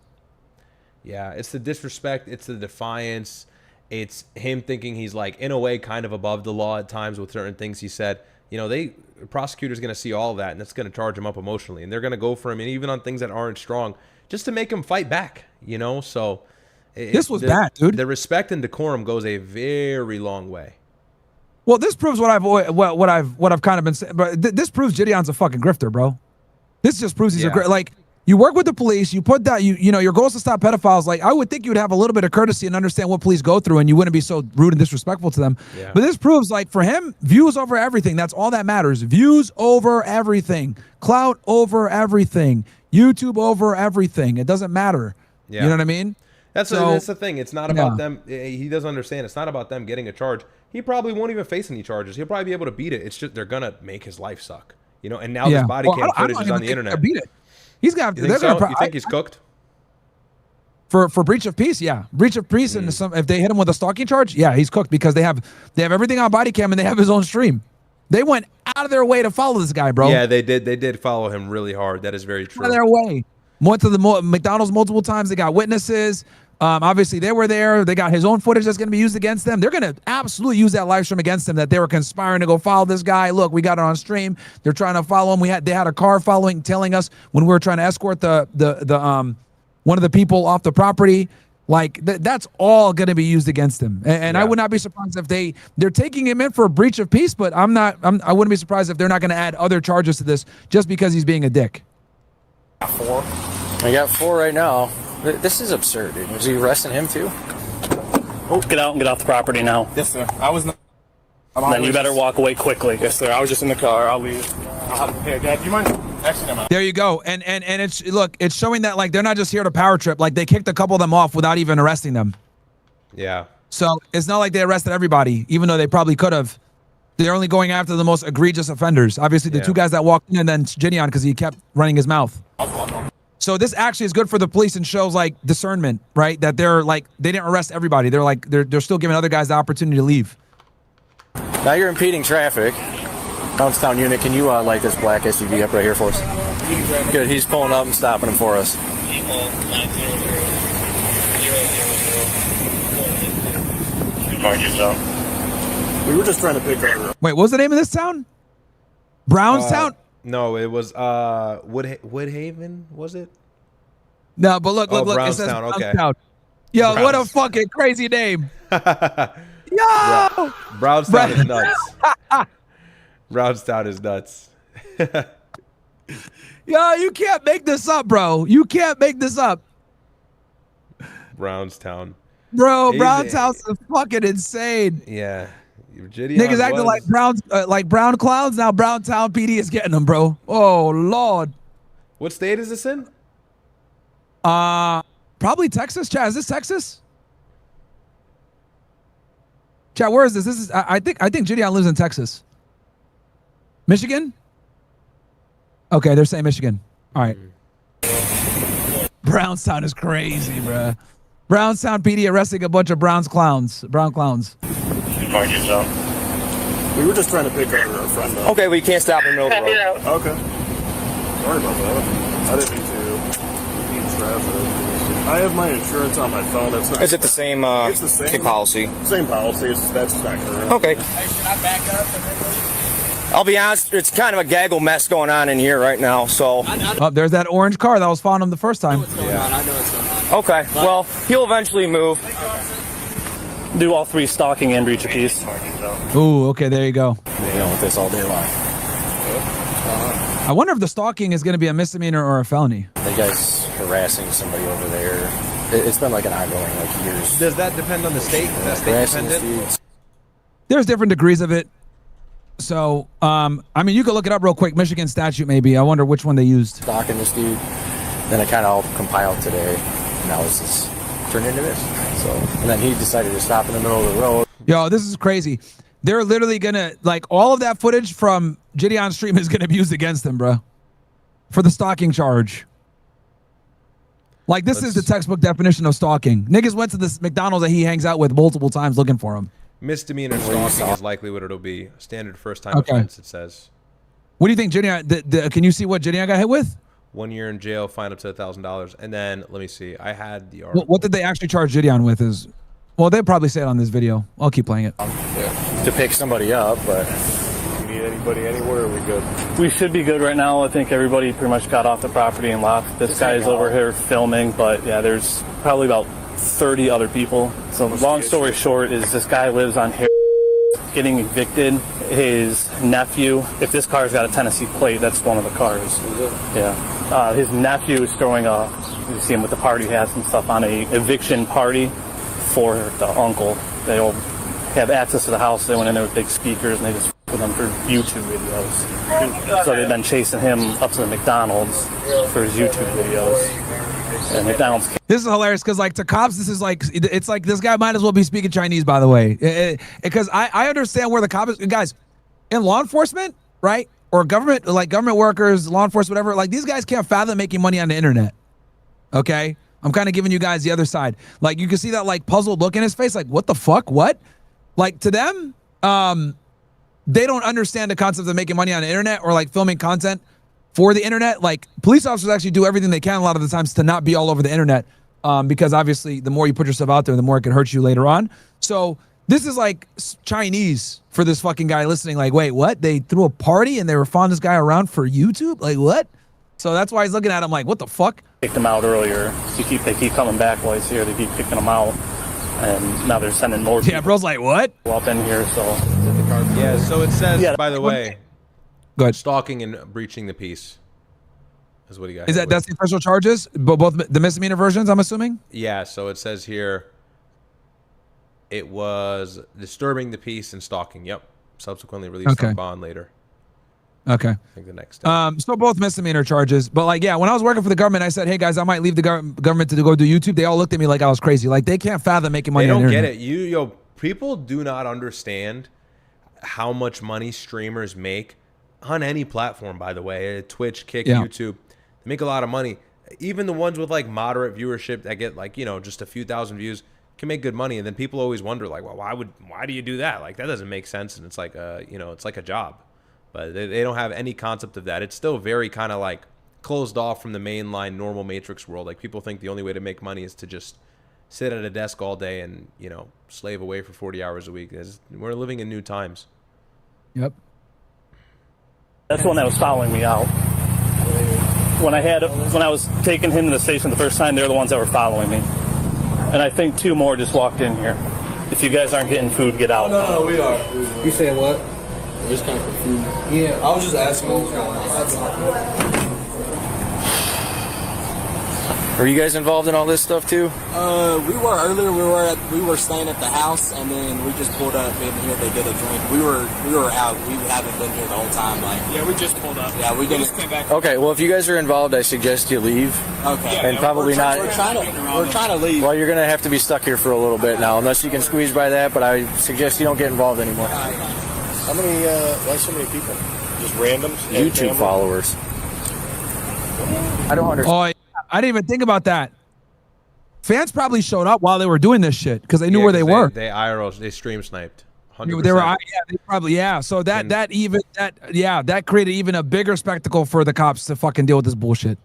Yeah, it's the disrespect. It's the defiance. It's him thinking he's like, in a way, kind of above the law at times with certain things he said. You know, the prosecutor's going to see all of that, and that's going to charge him up emotionally. And they're going to go for him, and even on things that aren't strong, just to make him fight back, you know? So this was bad, dude. The respect and decorum goes a very long way. Well, this proves what I've kind of been saying, but this proves Jidion's a fucking grifter, bro. This just proves he's a like, you work with the police, you put that, you know, your goal is to stop pedophiles. Like, I would think you'd have a little bit of courtesy and understand what police go through, and you wouldn't be so rude and disrespectful to them. Yeah. But this proves, like, for him, views over everything. That's all that matters. Views over everything. Clout over everything. YouTube over everything. It doesn't matter. Yeah. You know what I mean? That's the thing. It's not about them. He doesn't understand. It's not about them getting a charge. He probably won't even face any charges. He'll probably be able to beat it. It's just they're gonna make his life suck. You know. And now this body cam footage is on the internet. Beat it. He's got. You think, so? You think he's cooked? For breach of peace, yeah, breach of peace, and if they hit him with a stalking charge, yeah, he's cooked because they have everything on body cam and they have his own stream. They went out of their way to follow this guy, bro. Yeah, they did. They did follow him really hard. That is very true. Out of their way. Went to the McDonald's multiple times. They got witnesses. Obviously, they were there. They got his own footage that's going to be used against them. They're going to absolutely use that live stream against them, that they were conspiring to go follow this guy. Look, we got it on stream. They're trying to follow him. They had a car following, telling us when we were trying to escort the one of the people off the property. Like that's all going to be used against him. And I would not be surprised if they're taking him in for a breach of peace. But I wouldn't be surprised if they're not going to add other charges to this just because he's being a dick. 4. I got 4 right now. This is absurd, dude. Was he arresting him too? Oh, get out and get off the property now. Yes, sir. I was not. Then you better walk away quickly. Yes, sir. I was just in the car. I'll leave. Hey, Dad, do you mind? Actually, I'm out. There you go. And it's showing that like they're not just here to power trip. Like they kicked a couple of them off without even arresting them. Yeah. So it's not like they arrested everybody, even though they probably could have. They're only going after the most egregious offenders. Obviously, the 2 guys that walked in, and then Jidion because he kept running his mouth. So this actually is good for the police and shows like discernment, right? That they're like they didn't arrest everybody. They're like they're still giving other guys the opportunity to leave. Now you're impeding traffic. Downtown unit, can you light this black SUV up right here for us? Good. He's pulling up and stopping him for us. We were just trying to pick her. Wait, what was the name of this town? Brownstown? No, it was Woodhaven, was it? No, but look, Brownstown, it says okay. Brownstown. Yo, what a fucking crazy name. Yo! Brownstown is nuts. Brownstown is nuts. Yo, you can't make this up, bro. You can't make this up. Brownstown. Bro, Brownstown's fucking insane. Yeah. Jidion Niggas acting like brown clowns. Now Browntown PD is getting them, bro. Oh Lord. What state is this in? Probably Texas. Chad, is this Texas? Chad, where is this? This is I think Jidion lives in Texas. Michigan? Okay, they're saying Michigan. All right. Brownstown is crazy, bro. Brownstown PD arresting a bunch of brown clowns. Find yourself. We were just trying to pick our friend up. Okay, we can't stop in the middle of the road. Okay. Sorry about that. I didn't mean to eat traffic. I have my insurance on my phone. That's not. Is it the same? It's the same policy. Same policy. That's not correct. Okay. Hey, should I back up and then I'll be honest. It's kind of a gaggle mess going on in here right now. So. Oh, there's that orange car that was following him the first time. I know what's going on. Okay. Well, he'll eventually move. Do all 3 stalking and breach of peace. Ooh, okay, there you go. They dealing with this all day long. I wonder if the stalking is going to be a misdemeanor or a felony. The guy's harassing somebody over there. It's been like an ongoing like years. Does that depend on the state? Is that state dependent? There's different degrees of it. So, I mean, you could look it up real quick. Michigan statute, maybe. I wonder which one they used. Stalking this dude. Then it kind of all compiled today. Now this is turned into this. So, and then he decided to stop in the middle of the road. Yo, this is crazy. They're literally gonna, like, all of that footage from Jidion's stream is gonna be used against him, bro, for the stalking charge. Like, this is the textbook definition of stalking. Niggas went to this McDonald's that he hangs out with multiple times looking for him. Misdemeanor stalking is likely what it'll be. Standard first-time offense, it says. What do you think, Jidion? Can you see what Jidion got hit with? 1 year in jail, fine up to $1,000. And then, let me see. I had the article. What did they actually charge Jidion with? Well, they'll probably say it on this video. I'll keep playing it. To pick somebody up, but need anybody anywhere, are we good? We should be good right now. I think everybody pretty much got off the property and left. This guy is over here filming, but yeah, there's probably about 30 other people. So long story short is this guy lives on here getting evicted. His nephew, if this car's got a Tennessee plate, that's one of the cars. Yeah. His nephew is throwing you see him with the party hats and stuff, on a eviction party for the uncle. They all have access to the house. They went in there with big speakers and they just with them for YouTube videos. So they've been chasing him up to the McDonald's for his YouTube videos. And McDonald's. This is hilarious because, like, to cops, this is like, it's like this guy might as well be speaking Chinese, by the way. Because I understand where the cops, guys, in law enforcement, right? Or government, like government workers, law enforcement, whatever, like these guys can't fathom making money on the internet. Okay? I'm kind of giving you guys the other side. Like, you can see that, like, puzzled look in his face. Like, what the fuck? What? Like, to them, they don't understand the concept of making money on the internet or, like, filming content for the internet. Like, police officers actually do everything they can a lot of the times to not be all over the internet, because obviously the more you put yourself out there, the more it can hurt you later on. So this is like Chinese for this fucking guy listening. Like, wait, what? They threw a party and they were following this guy around for YouTube? Like, what? So that's why he's looking at him like, what the fuck? Kicked him out earlier. They keep coming back while he's here. They keep kicking him out. And now they're sending more people. Yeah, bro's like, what? Up in here, so. Yeah, so it says, by the way, go ahead. Stalking and breaching the peace is what he got. Is that's the official charges? Both the misdemeanor versions, I'm assuming? Yeah, so it says here it was disturbing the peace and stalking. Yep. Subsequently released on bond later. Okay. I think the next step. So both misdemeanor charges. But, like, yeah, when I was working for the government, I said, hey, guys, I might leave the government to go do YouTube. They all looked at me like I was crazy. Like, they can't fathom making money on the internet. They don't get it. People do not understand how much money streamers make on any platform, by the way. Twitch, Kick, YouTube. They make a lot of money. Even the ones with, like, moderate viewership that get, like, just a few thousand views can make good money. And then people always wonder, like, well, why do you do that? Like, that doesn't make sense. And it's like it's like a job. But they don't have any concept of that. It's still very kind of like closed off from the mainline normal Matrix world. Like, people think the only way to make money is to just sit at a desk all day and, slave away for 40 hours a week. We're living in new times. Yep. That's the one that was following me out. When I was taking him to the station the first time, they're the ones that were following me. And I think 2 more just walked in here. If you guys aren't getting food, get out. No, we are. You saying what? Just kind of confused. Yeah, I was just asking what was going on. Are you guys involved in all this stuff too? We were earlier. We were staying at the house, and then we just pulled up in here to get a drink. We were out. We haven't been here the whole time. Like, we just pulled up. Yeah, we just came back. Okay, well, if you guys are involved, I suggest you leave. Okay. And probably not. We're trying to leave. Well, you're gonna have to be stuck here for a little bit now, unless you can squeeze by that. But I suggest you don't get involved anymore. How many, why so many people? Just randoms? YouTube followers. I don't understand. Oh, I didn't even think about that. Fans probably showed up while they were doing this shit because they knew where they were. They IRL, they stream sniped. 100%. They were, they probably, So that created even a bigger spectacle for the cops to fucking deal with this bullshit.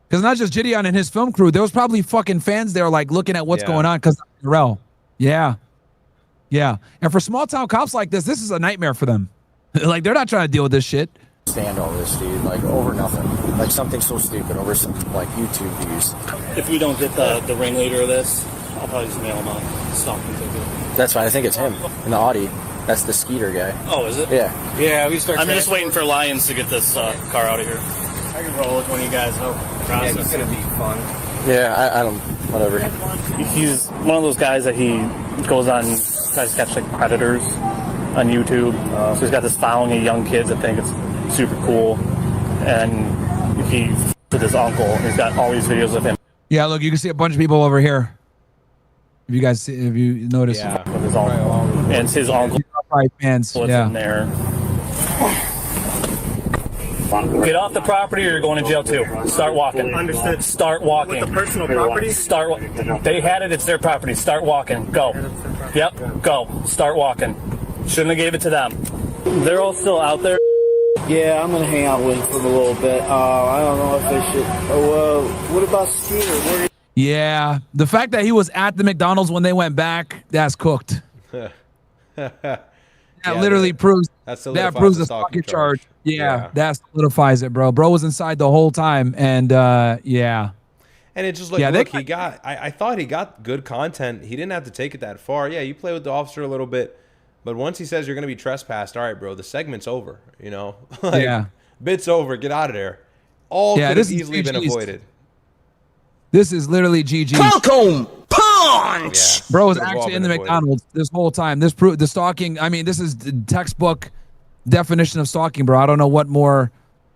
Because not just Jidion and his film crew, there was probably fucking fans there like looking at what's going on because IRL. Yeah. And for small town cops like this is a nightmare for them. Like, they're not trying to deal with this shit. Stand all this, dude, like over nothing, like something so stupid over some like YouTube views. If we don't get the ringleader of this, I'll probably just mail him a stalking ticket. That's fine. I think it's him in the Audi. That's the Skeeter guy. Oh, is it? Yeah. Yeah, we start. I'm just waiting for Lions to get this car out of here. I can roll with one of you guys. No process. Yeah, it's gonna be fun. Yeah, I don't. Whatever. He's one of those guys that he goes on, tries to catch like predators on YouTube. So he's got this following of young kids that think it's super cool, and he with his uncle. He's got all these videos of him. Yeah, look, you can see a bunch of people over here. If you guys see, if you notice, Yeah. With his uncle. And his uncle right fans. was Yeah. in there. Get off the property or you're going to jail too. Start walking. Understood. Start walking. With the personal property? They had it, it's their property. Start walking. Go. Yep, go. Start walking. Shouldn't have gave it to them. They're all still out there. Yeah, I'm gonna hang out with him for a little bit. I don't know if I should. Oh, what about Skeeter? Yeah, the fact that he was at the McDonald's when they went back, that's cooked. That literally proves that proves the stalking charge. Yeah, that solidifies it, bro. Bro was inside the whole time, and yeah. And it's just like, look, he got. I thought he got good content. He didn't have to take it that far. Yeah, you play with the officer a little bit, but once he says you're going to be trespassed, all right, bro, the segment's over. You know, like, yeah, bit's over. Get out of there. All could have easily been avoided. This is literally GG. Punch! Yeah. Bro was actually in the McDonald's this whole time. This proved the stalking. I mean, this is the textbook definition of stalking, bro. I don't know what more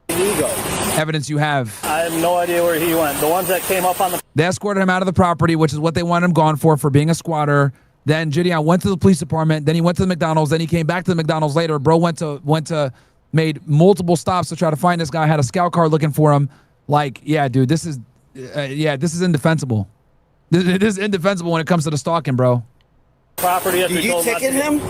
evidence you have. I have no idea where he went. The ones that came up on the... They escorted him out of the property, which is what they wanted him gone for being a squatter. Then Jidion went to the police department. Then he went to the McDonald's. Then he came back to the McDonald's later. Bro made multiple stops to try to find this guy. Had a scout car looking for him. Like, yeah, dude, this is indefensible. It is indefensible when it comes to the stalking, bro. Property. Did you ticket him?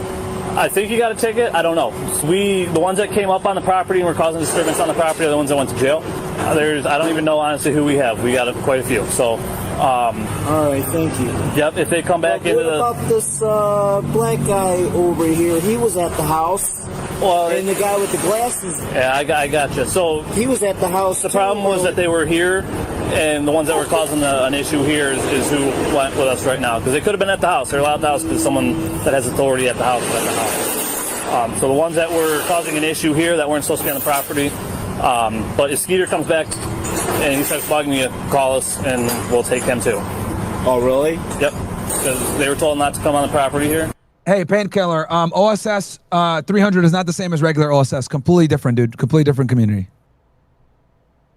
I think you got a ticket. I don't know. The ones that came up on the property and were causing disturbance on the property are the ones that went to jail. I don't even know honestly who we have. We got quite a few. So, all right, thank you. Yep. If they come back into the... What about this black guy over here? He was at the house. Well, and the guy with the glasses. Yeah, I got you. So he was at the house. The problem was that they were here, and the ones that were causing an issue here is who went with us right now. Because they could have been at the house. They're allowed at the house because someone that has authority at the house is at the house. So the ones that were causing an issue here that weren't supposed to be on the property. But if Skeeter comes back and he starts bugging you, call us and we'll take him too. Oh, really? Yep. Because they were told not to come on the property here. Hey, Painkiller, OSS 300 is not the same as regular OSS. Completely different, dude. Completely different community.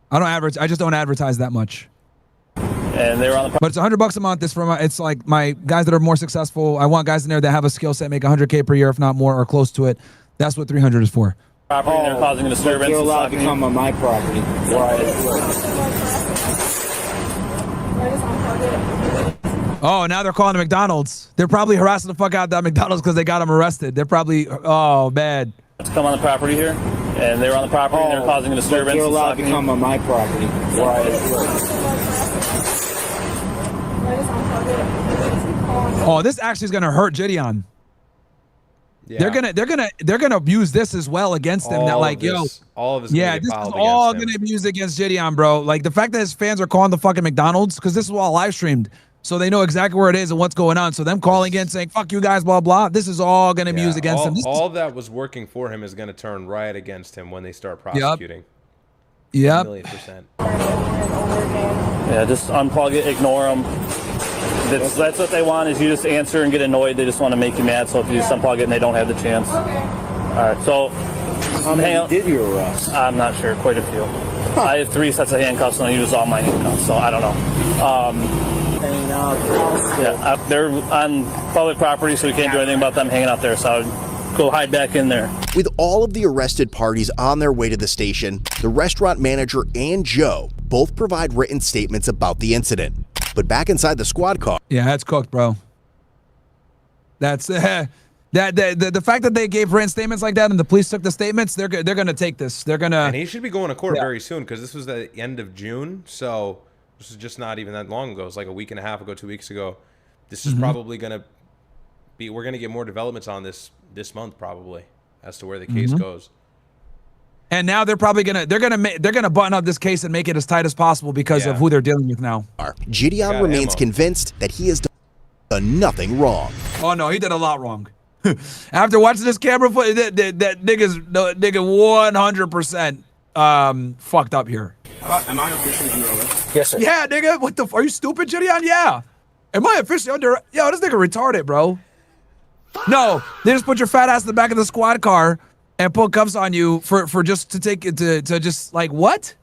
I just don't advertise that much. And they were on the... But it's $100 a month. It's like my guys that are more successful. I want guys in there that have a skill set, make $100K per year, if not more, or close to it. That's what 300 is for. Property, they're causing a disturbance. You're allowed to come on my property. Oh, now they're calling the McDonald's. They're probably harassing the fuck out of that McDonald's because they got him arrested. They're probably, oh, man. To come on the property here, and they were on the property and they're causing a disturbance. You're allowed to come on my property. Oh, this actually is gonna hurt Jidion. Yeah. They're gonna use this as well against him. That like, all of this. Yeah, this is all gonna be used against Jidion, bro. Like the fact that his fans are calling the fucking McDonald's because this is all live streamed, so they know exactly where it is and what's going on. So them calling in saying "fuck you guys," blah blah. This is all gonna be used against him. All that was working for him is gonna turn Ryad against him when they start prosecuting. Yep. 1,000,000%. Yeah, just unplug it, ignore them. That's what they want, is you just answer and get annoyed. They just want to make you mad. So if you just unplug it and they don't have the chance. All right, so how many did you arrest? I'm not sure, quite a few. I have 3 sets of handcuffs and I use all my handcuffs, so I don't know. Yeah, they're on public property, so we can't do anything about them hanging out there. So I would go hide back in there. With all of the arrested parties on their way to the station, the restaurant manager and Joe both provide written statements about the incident. But back inside the squad car. Yeah, that's cooked, bro. That's the fact that they gave written statements like that and the police took the statements. They're gonna take this. They're gonna. And he should be going to court very soon because this was the end of June. So this is just not even that long ago. It's like a week and a half ago, 2 weeks ago. This is probably gonna be. We're gonna get more developments on this month probably as to where the case goes. And now they're probably gonna button up this case and make it as tight as possible because of who they're dealing with now. Jidion remains convinced that he has done nothing wrong. Oh no, he did a lot wrong. After watching this camera footage, that nigga 100% fucked up here. Am I officially under arrest? Yes, sir. Yeah, nigga. What the? Are you stupid, Jidion? Yeah. Am I officially under? Yo, this nigga retarded, bro. No, they just put your fat ass in the back of the squad car and put cuffs on you for just to take it to just like what?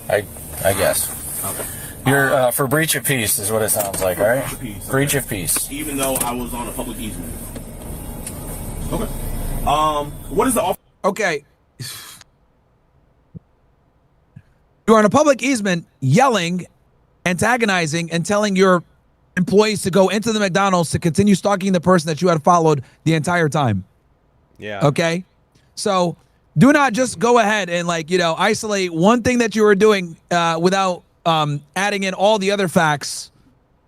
I guess. Okay. You're for breach of peace is what it sounds like, all right? Breach of peace. Even though I was on a public easement. Okay. What is the offer? Okay. You're on a public easement yelling, antagonizing, and telling your employees to go into the McDonald's to continue stalking the person that you had followed the entire time. Yeah. Okay. So do not just go ahead and isolate one thing that you were doing without adding in all the other facts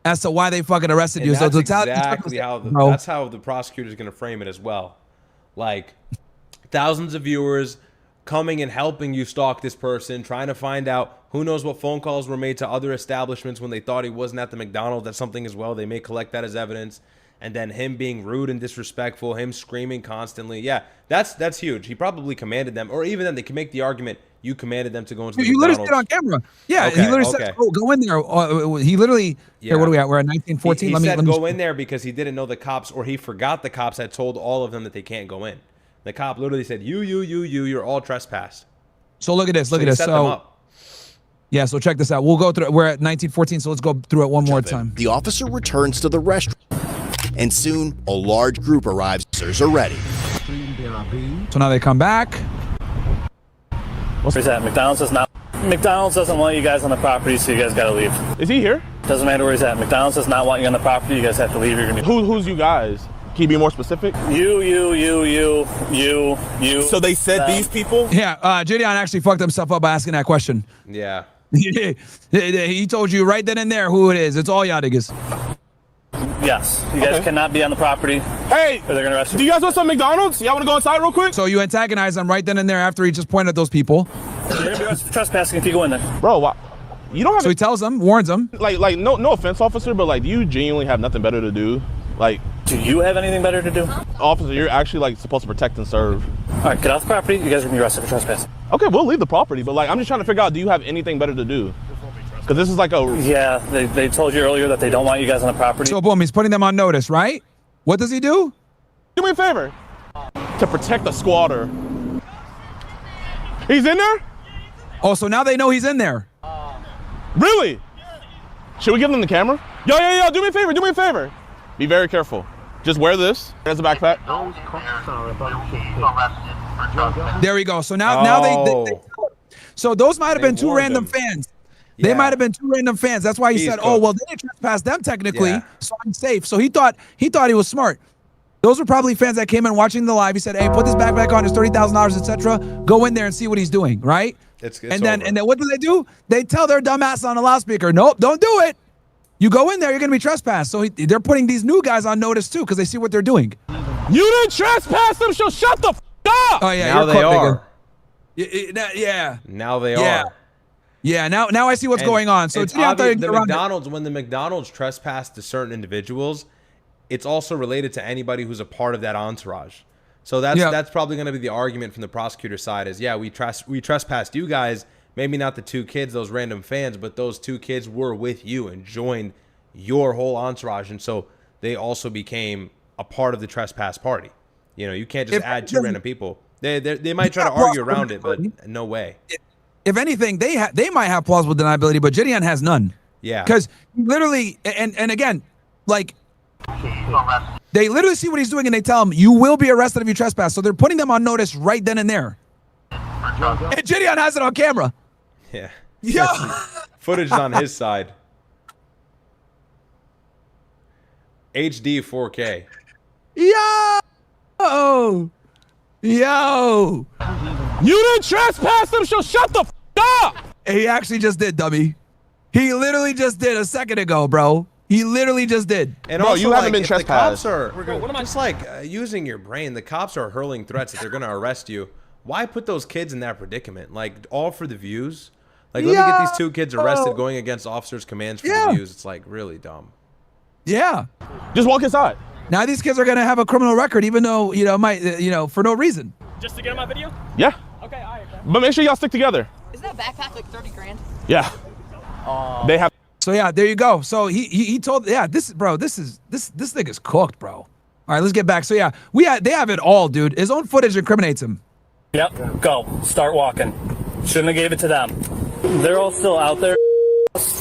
as to why they fucking arrested you. And So that's totality, exactly that's how the prosecutor is going to frame it as well. Like thousands of viewers coming and helping you stalk this person, trying to find out who knows what phone calls were made to other establishments when they thought he wasn't at the McDonald's. That's something as well. They may collect that as evidence. And then him being rude and disrespectful, him screaming constantly. Yeah, that's huge. He probably commanded them, or even then they can make the argument you commanded them to go into the You McDonald's. literally said on camera. Yeah, Okay, he literally okay. said, "Oh, go in there." He literally. Yeah. Here, what are we at? We're at 1914. He let said me go in there because he didn't know the cops, or he forgot the cops had told all of them that they can't go in. The cop literally said, you're all trespassed. So look at this. Look So at he this. set them So up. yeah. So check this out. We'll go through it. We're at 1914. So let's go through it one more time. The officer returns to the restaurant, and soon a large group arrives. Officers are ready. So now they come back. Where's that? McDonald's is not. McDonald's doesn't want you guys on the property, so you guys gotta leave. Is he here? Doesn't matter where he's at. McDonald's does not want you on the property. You guys have to leave. You're gonna be. Who's you guys? Can you be more specific? You. So they said these people? Yeah. Jidion actually fucked himself up by asking that question. Yeah. He told you right then and there who it is. It's all y'all niggas. Yes. You guys cannot be on the property. Hey, or they're gonna arrest you. do you guys want some McDonald's? Y'all want to go inside real quick? So you antagonize them right then and there after he just pointed at those people. You're gonna be arrested for trespassing if you go in there. Bro, why? You don't have. So he tells them, warns them. Like no offense, officer, but like, do you genuinely have nothing better to do? Like, do you have anything better to do? Officer, you're actually like supposed to protect and serve. All right, get off the property. You guys are gonna be arrested for trespassing. Okay, we'll leave the property, but like, I'm just trying to figure out, do you have anything better to do? Because this is like a. Yeah, they told you earlier that they don't want you guys on the property. So boom, he's putting them on notice, right? What does he do? Do me a favor. To protect the squatter. He's in there? Oh, so now they know he's in there. Really? Should we give them the camera? Yo, do me a favor, do me a favor. Be very careful. Just wear this as a backpack. There we go. So now they so those might have been two random fans. They might have been two random fans. That's why he said, "Oh, well, they didn't trespass them technically, so I'm safe." So he thought he was smart. Those were probably fans that came in watching the live. He said, "Hey, put this backpack on. It's $30,000, etc. Go in there and see what he's doing." Right? And then what do? They tell their dumbass on the loudspeaker, "Nope, don't do it. You go in there, you're gonna be trespassed." So they're putting these new guys on notice too because they see what they're doing. You didn't trespass them, so shut the f up. Oh yeah, now they are. Yeah. Now they are. Yeah, now I see what's going on. So it's obvious when the McDonald's trespassed to certain individuals, it's also related to anybody who's a part of that entourage. So that's probably going to be the argument from the prosecutor's side is, yeah, we trespassed you guys, maybe not the two kids, those random fans, but those two kids were with you and joined your whole entourage, and so they also became a part of the trespass party. You know, you can't just add two random people. They might try to argue around it, but no way. If anything, they might have plausible deniability, but Jidion has none. Yeah. Because literally, and again, like, they literally see what he's doing and they tell him, "You will be arrested if you trespass." So they're putting them on notice right then and there. And Jidion has it on camera. Yeah. Yeah. Footage is on his side. HD 4K. Yo! You didn't trespass them, so shut the f up! He actually just did, dummy. He literally just did a second ago, bro. He literally just did. And bro, also, you haven't been if trespassed. The cops are just like using your brain. The cops are hurling threats that they're going to arrest you. Why put those kids in that predicament? Like, all for the views? Like, let me get these two kids arrested going against officers' commands for the views. It's like really dumb. Yeah. Just walk inside. Now these kids are going to have a criminal record, even though, for no reason. Just to get on my video? Yeah. Okay, all right. But make sure y'all stick together. Isn't that backpack like 30 grand? Yeah. They have. So yeah, there you go. So he told, this nigga's cooked, bro. All right, let's get back. So yeah, they have it all, dude. His own footage incriminates him. Yep, go. Start walking. Shouldn't have gave it to them. They're all still out there.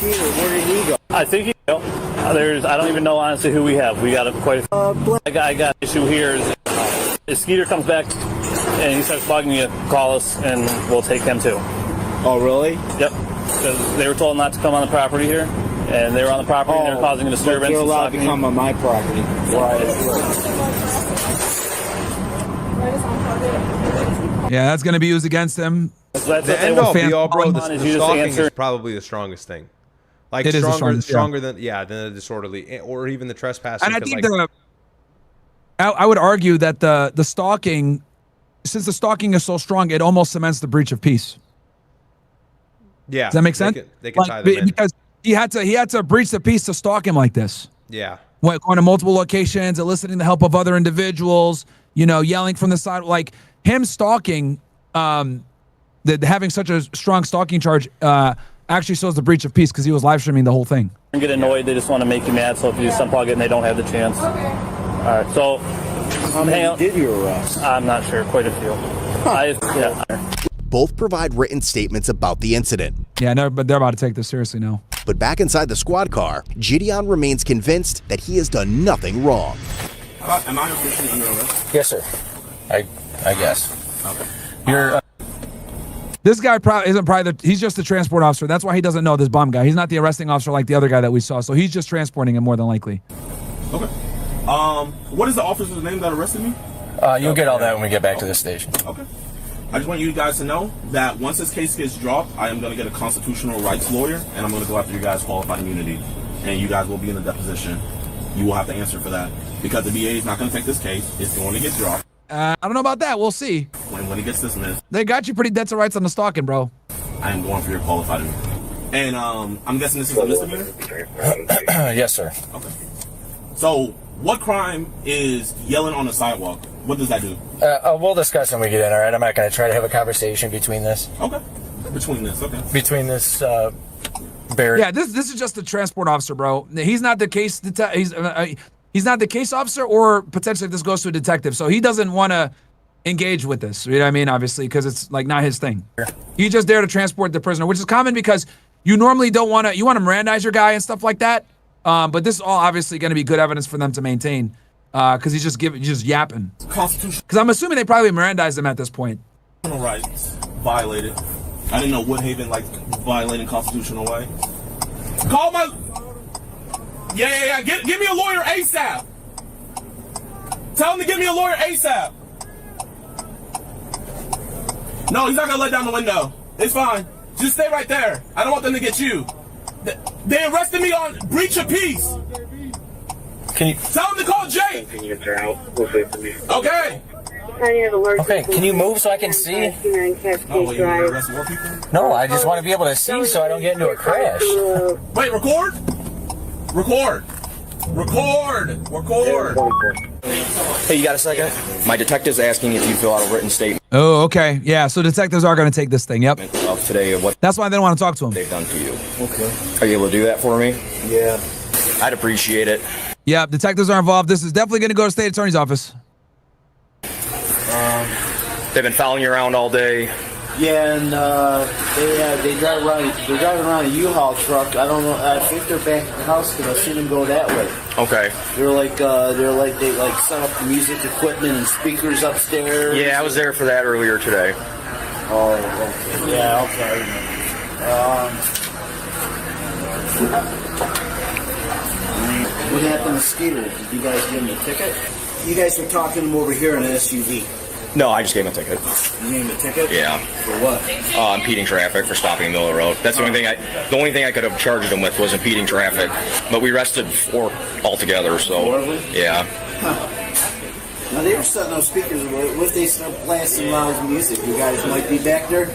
Skeeter? Where did he go? I think he I don't even know honestly who we have. We got quite a I got an issue here. If Skeeter comes back and he starts bugging you, call us and we'll take him too. Oh, really? Yep. Because they were told not to come on the property here, and they were on the property and they're causing a disturbance. They're allowed to come on my property. Yeah, that's going to be used against them. The end all be all, bro. The stalking is probably the strongest thing. Like it stronger than the disorderly or even the trespassing. And I think I would argue that the stalking, since the stalking is so strong, it almost cements the breach of peace. Yeah, does that make sense? They can tie them in. Because he had to breach the peace to stalk him like this. Yeah, going to multiple locations, eliciting the help of other individuals. Yelling from the side, like him stalking. Having such a strong stalking charge actually shows the breach of peace because he was live streaming the whole thing. And get annoyed, they just want to make you mad. So if you just unplug it and they don't have the chance. All right, so how many did you arrest? I'm not sure. Quite a few. Both provide written statements about the incident. Yeah, no, but they're about to take this seriously now. But back inside the squad car, Jidion remains convinced that he has done nothing wrong. Am I officially under arrest? Yes, sir. I guess. Okay. You're. This guy he's just the transport officer. That's why he doesn't know this bomb guy. He's not the arresting officer like the other guy that we saw. So he's just transporting him more than likely. Okay. What is the officer's name that arrested me? You'll get all that when we get back to the station. Okay. I just want you guys to know that once this case gets dropped, I am going to get a constitutional rights lawyer, and I'm going to go after you guys' qualified immunity, and you guys will be in a deposition. You will have to answer for that because the VA is not going to take this case. It's going to get dropped. I don't know about that. We'll see. When it gets dismissed. They got you pretty dead to rights on the stalking, bro. I am going for your qualified immunity. And I'm guessing this is a misdemeanor? Yes, sir. Okay. So, what crime is yelling on the sidewalk? What does that do? We'll discuss when we get in, all right? I'm not going to try to have a conversation between this. Okay. Between this barrier. Yeah, this is just the transport officer, bro. He's not the case. He's not the case officer, or potentially if this goes to a detective. So he doesn't want to engage with this. You know what I mean? Obviously, because it's like not his thing. He's just there to transport the prisoner, which is common because you normally don't want to. You want to Mirandize your guy and stuff like that. But this is all obviously going to be good evidence for them to maintain. Because he's just yapping. Constitution. Because I'm assuming they probably Mirandized him at this point. Rights violated. I didn't know Woodhaven like violating constitutional rights. Call my. Yeah. Give me a lawyer ASAP. Tell him to give me a lawyer ASAP. No, he's not gonna let down the window. It's fine. Just stay right there. I don't want them to get you. They arrested me on breach of peace. Can you tell him to call Jake? Okay. Okay, can you move so I can see? Oh, wait, you want to arrest more people? No, I just want to be able to see so I don't get into a crash. Wait, record? Record. Hey, you got a second? My detective's asking if you fill out a written statement. Oh, okay. Yeah, so detectives are going to take this thing. Yep. Of today, of what that's why they don't want to talk to him. They've done to you. Okay. Are you able to do that for me? Yeah. I'd appreciate it. Yeah, detectives are involved. This is definitely going to go to state attorney's office. They've been following you around all day. Yeah, and they drive around. They're driving around a U-Haul truck. I don't know. I think they're back at the house because I've seen them go that way. Okay. They set up the music equipment and speakers upstairs. Yeah, I was there for that earlier today. Oh, okay. Yeah, okay. What happened to Skeeter? Did you guys give him a ticket? You guys were talking to him over here in an SUV. No, I just gave him a ticket. You gave him a ticket? Yeah. For what? Impeding traffic for stopping in the middle of the road. That's the only thing I could have charged him with was impeding traffic. But we arrested 4 altogether, so 4 of them? Yeah. Huh. Now they were setting up speakers. What if they start blasting loud music? You guys might be back there?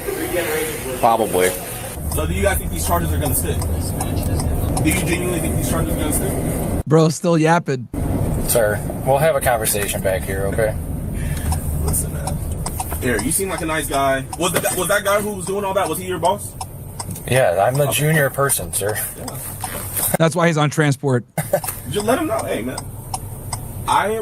Probably. So do you guys think these charges are gonna stick? Do you genuinely think these charges are gonna stick? Bro, still yapping. Sir, we'll have a conversation back here, okay? Listen, man. Here, you seem like a nice guy. Was that guy who was doing all that? Was he your boss? Yeah, I'm the junior person, sir. Yeah. That's why he's on transport. Just let him know, hey man. I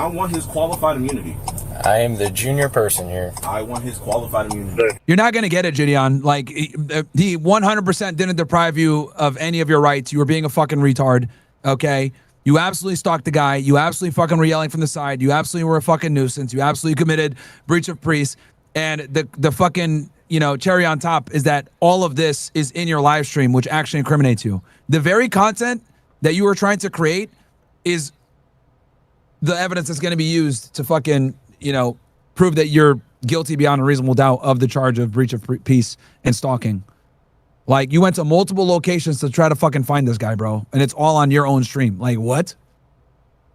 want his qualified immunity. I am the junior person here. I want his qualified immunity. You're not going to get it, Jidion. Like, he 100% didn't deprive you of any of your rights. You were being a fucking retard, okay? You absolutely stalked the guy. You absolutely fucking were yelling from the side. You absolutely were a fucking nuisance. You absolutely committed breach of peace. And the fucking, you know, cherry on top is that all of this is in your live stream, which actually incriminates you. The very content that you were trying to create is the evidence that's going to be used to fucking, you know, prove that you're guilty beyond a reasonable doubt of the charge of breach of peace and stalking. Like, you went to multiple locations to try to fucking find this guy, bro, and it's all on your own stream. Like, what?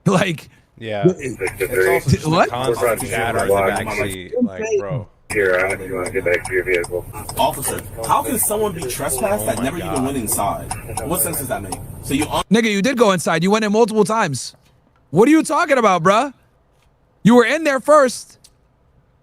Like, yeah, it's also what? Constant chatter in the backseat, like, bro. Here, I you want to get back to your vehicle. Officer, how can someone be trespassed that never even went inside? What sense does that make? So you nigga, you did go inside. You went in multiple times. What are you talking about, bruh? You were in there first.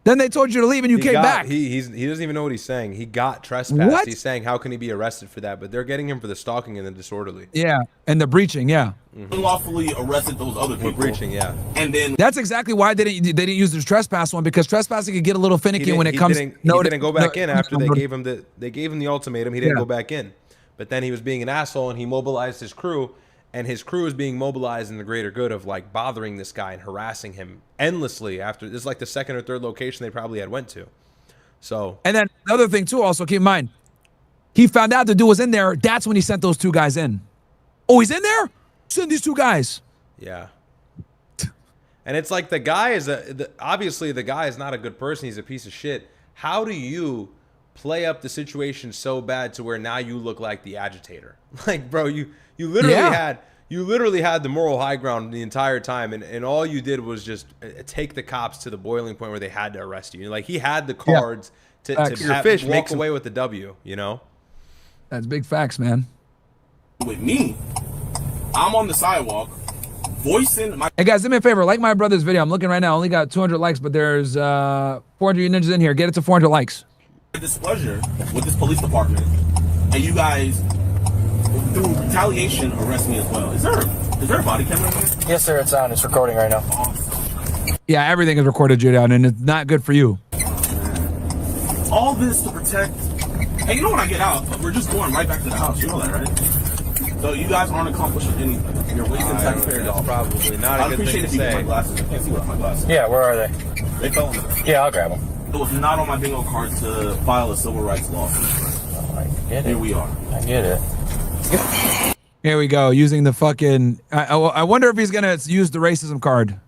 Then they told you to leave and you came back. He doesn't even know what he's saying. He got trespassed. What? He's saying, how can he be arrested for that? But they're getting him for the stalking and the disorderly. Yeah, and the breaching, yeah. unlawfully arrested those other people. Breaching, yeah. And then that's exactly why they didn't use the trespass one, because trespassing could get a little finicky when it comes. He didn't go back in after they gave him the ultimatum. He didn't go back in, but then he was being an asshole and he mobilized his crew. And his crew is being mobilized in the greater good of like bothering this guy and harassing him endlessly. After this is like the second or third location they probably had went to. So, and then the other thing too, also keep in mind, he found out the dude was in there. That's when he sent those two guys in. Oh, he's in there? Send these two guys. Yeah. And it's like the guy is obviously the guy is not a good person. He's a piece of shit. How do you play up the situation so bad to where now you look like the agitator? Like, bro, you literally had the moral high ground the entire time, and all you did was just take the cops to the boiling point where they had to arrest you. Like, he had the cards to walk away with the W, you know? That's big facts, man. With me, I'm on the sidewalk voicing my... Hey guys, do me a favor, like my brother's video. I'm looking right now, only got 200 likes, but there's 400 ninjas in here. Get it to 400 likes. Displeasure with this police department, and you guys, through retaliation, arrest me as well. Is there a body camera in here? Yes, sir. It's on. It's recording right now. Yeah, everything is recorded, Jidion, and it's not good for you. All this to protect. And you know when I get out, we're just going right back to the house. You know that, right? So you guys aren't accomplishing anything. You're wasting taxpayer dollars. Probably not a good thing to say. My glasses. I can't see without my glasses. Yeah, where are they? They fell in there. Yeah, I'll grab them. It was not on my bingo card to file a civil rights lawsuit. Oh, I get it. Here we are. I get it. Here we go, using the fucking... I wonder if he's going to use the racism card.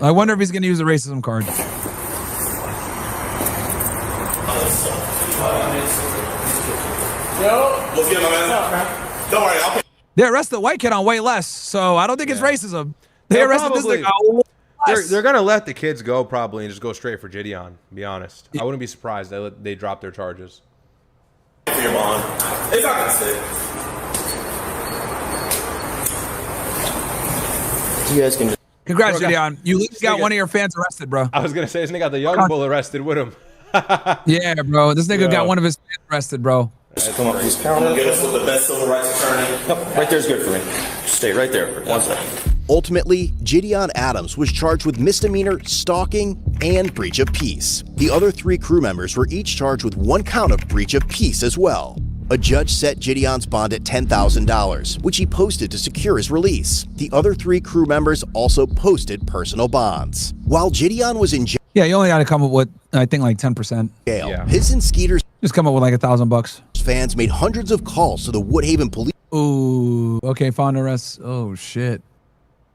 I wonder if he's going to use the racism card. What's good, my man? Don't worry, I'll pay. They arrested the white kid on way less, so I don't think it's racism. They arrested this thing on way less. They're going to let the kids go probably and just go straight for Jidion, to be honest. I wouldn't be surprised they drop their charges. For your mom. It's not going to stay. You guys can just... Congrats, Jidion. You at least got one of your fans arrested, bro. I was going to say, this nigga got the young bull arrested with him. Yeah, bro. This nigga got one of his fans arrested, bro. Come on, please. Get us with the best civil rights attorney. Nope, right there's good for me. Stay right there. 1 second. Ultimately, Jidion Adams was charged with misdemeanor, stalking, and breach of peace. The other 3 crew members were each charged with 1 count of breach of peace as well. A judge set Jidion's bond at $10,000, which he posted to secure his release. The other 3 crew members also posted personal bonds. While Jidion was in jail, yeah, you only got to come up with, I think, like 10%. Yeah. His and Skeeter's just come up with like $1,000. Fans made hundreds of calls to the Woodhaven police. Ooh, okay, found arrests. Oh shit.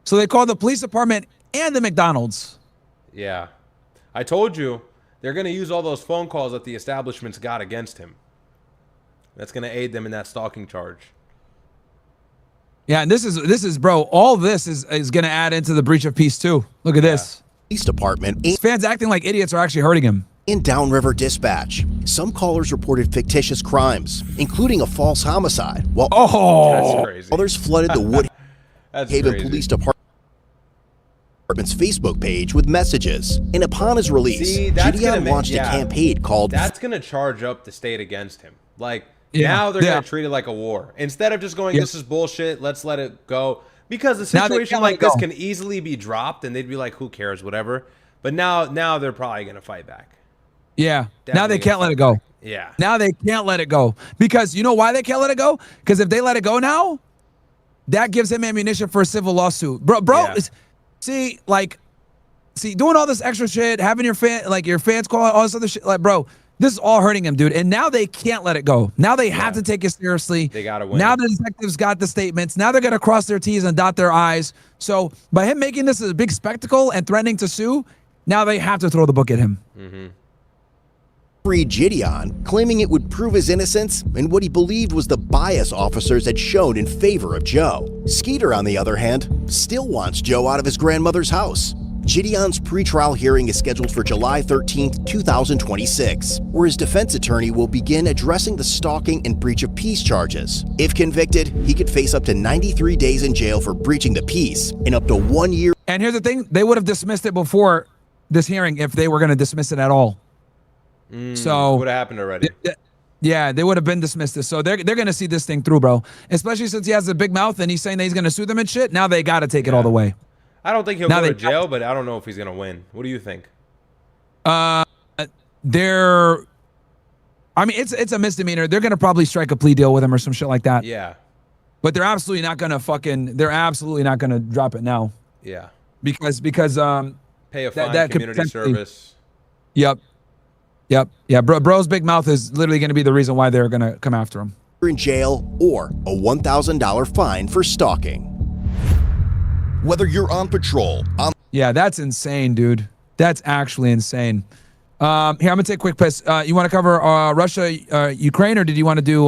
So they called the police department and the McDonald's. Yeah. I told you, they're going to use all those phone calls that the establishments got against him. That's going to aid them in that stalking charge. Yeah, and this is bro, all this is going to add into the breach of peace too. Look at this. Police department. These fans acting like idiots are actually hurting him. In Downriver Dispatch, some callers reported fictitious crimes, including a false homicide, while that's crazy. Others flooded the Woodhaven Police Department's Facebook page with messages. And upon his release, Jidion launched a campaign called... That's going to charge up the state against him. Like, now they're going to treat it like a war. Instead of just going, this is bullshit, let's let it go. Because a situation like this can easily be dropped, and they'd be like, who cares, whatever. But now they're probably going to fight back. Yeah. Now they Definitely can't let it go. Yeah. Now they can't let it go. Because you know why they can't let it go? Because if they let it go now, that gives him ammunition for a civil lawsuit. Bro, Yeah. see, doing all this extra shit, having your fans call all this other shit, like, bro, this is all hurting him, dude. And now they can't let it go. Now they have to take it seriously. They gotta win. Now the detectives got the statements. Now they're gonna cross their T's and dot their I's. So by him making this a big spectacle and threatening to sue, now they have to throw the book at him. Freed Jidion, claiming it would prove his innocence and what he believed was the bias officers had shown in favor of Joe. Skeeter, on the other hand, still wants Joe out of his grandmother's house. Jidion's pretrial hearing is scheduled for July 13th, 2026, where his defense attorney will begin addressing the stalking and breach of peace charges. If convicted, he could face up to 93 days in jail for breaching the peace and up to 1 year. And here's the thing, they would have dismissed it before this hearing if they were going to dismiss it at all. So would have happened already. Yeah, they would have been dismissed. So they're going to see this thing through, bro. Especially since he has a big mouth and he's saying that he's going to sue them and shit. Now they got to take it all the way. I don't think he'll Now go to they- jail, but I don't know if he's gonna win. What do you think? I mean, it's a misdemeanor. They're going to probably strike a plea deal with him or some shit like that. Yeah. But they're absolutely not going to they're absolutely not going to drop it now. Yeah. Because Pay a fine, that could community potentially- service. Yep. Yeah, bro's big mouth is literally going to be the reason why they're going to come after him. In jail or a $1,000 fine for stalking. Whether you're on patrol, Yeah, that's insane, dude. That's actually insane. Here, I'm gonna take a quick piss. You want to cover Russia, Ukraine, or did you want to do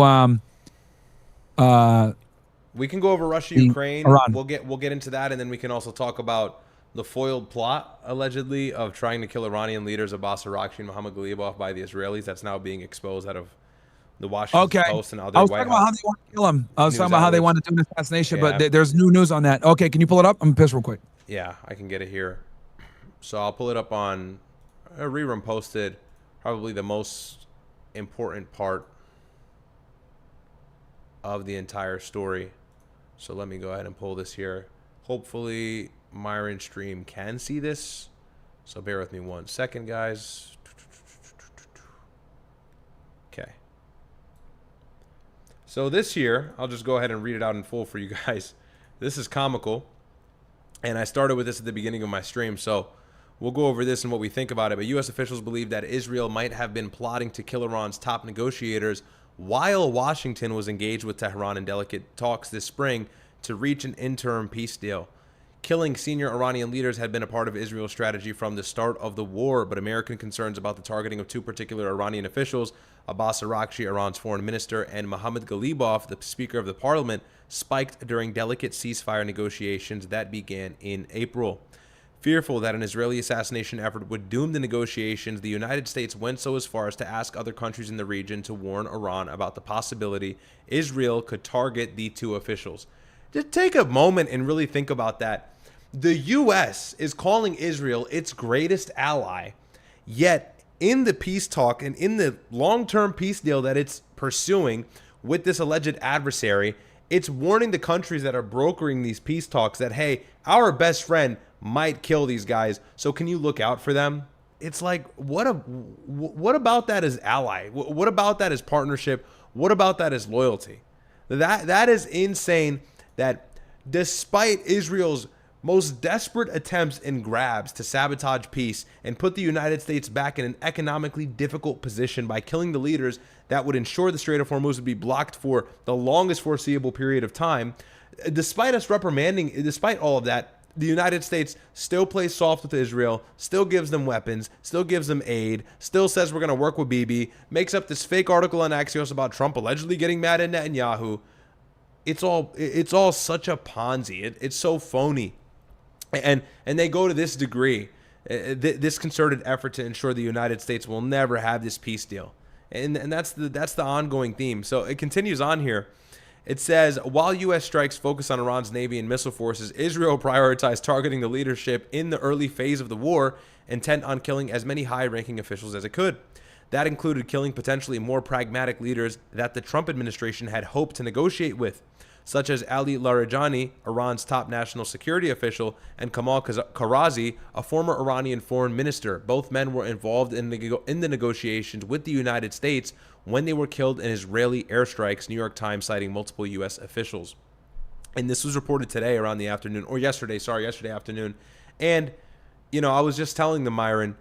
We can go over Russia, the Ukraine. Iran? We'll get into that, and then we can also talk about the foiled plot, allegedly, of trying to kill Iranian leaders Abbas Araghchi and Mohammad Ghalibaf by the Israelis. That's now being exposed out of the Washington Post and other I was White talking about how they want to kill him. I was news talking about how they outlets. want to do an assassination, Yeah. but there's new news on that. Okay, can you pull it up? I'm pissed real quick. Yeah, I can get it here. So I'll pull it up on a rerun posted, probably the most important part of the entire story. So let me go ahead and pull this here. Hopefully Myron stream can see this. So bear with me 1 second, guys. Okay. So this here, I'll just go ahead and read it out in full for you guys. This is comical. And I started with this at the beginning of my stream, so we'll go over this and what we think about it. But U.S. officials believe that Israel might have been plotting to kill Iran's top negotiators while Washington was engaged with Tehran in delicate talks this spring to reach an interim peace deal. Killing senior Iranian leaders had been a part of Israel's strategy from the start of the war, but American concerns about the targeting of two particular Iranian officials, Abbas Araghchi, Iran's foreign minister, and Mohammad Ghalibaf, the Speaker of the Parliament, spiked during delicate ceasefire negotiations that began in April. Fearful that an Israeli assassination effort would doom the negotiations, the United States went so as far as to ask other countries in the region to warn Iran about the possibility Israel could target the two officials. Just take a moment and really think about that. The U.S. is calling Israel its greatest ally, yet in the peace talk and in the long-term peace deal that it's pursuing with this alleged adversary, it's warning the countries that are brokering these peace talks that, hey, our best friend might kill these guys, so can you look out for them? It's like, what about that is ally? What about that is partnership? What about that is loyalty? That is insane. That despite Israel's most desperate attempts and grabs to sabotage peace and put the United States back in an economically difficult position by killing the leaders that would ensure the Strait of Hormuz would be blocked for the longest foreseeable period of time, despite us reprimanding, despite all of that, the United States still plays soft with Israel, still gives them weapons, still gives them aid, still says we're going to work with Bibi, makes up this fake article on Axios about Trump allegedly getting mad at Netanyahu. It's all such a Ponzi. It's so phony. And they go to this degree, this concerted effort to ensure the United States will never have this peace deal. And that's the ongoing theme. So it continues on here. It says, while U.S. strikes focus on Iran's Navy and missile forces, Israel prioritized targeting the leadership in the early phase of the war, intent on killing as many high-ranking officials as it could. That included killing potentially more pragmatic leaders that the Trump administration had hoped to negotiate with. such as Ali Larijani, Iran's top national security official, and Kamal Karazi, a former Iranian foreign minister. Both men were involved in the negotiations with the United States when they were killed in Israeli airstrikes, New York Times citing multiple U.S. officials. And this was reported today around the afternoon, or yesterday afternoon. And, you know, I was just telling them, Myron,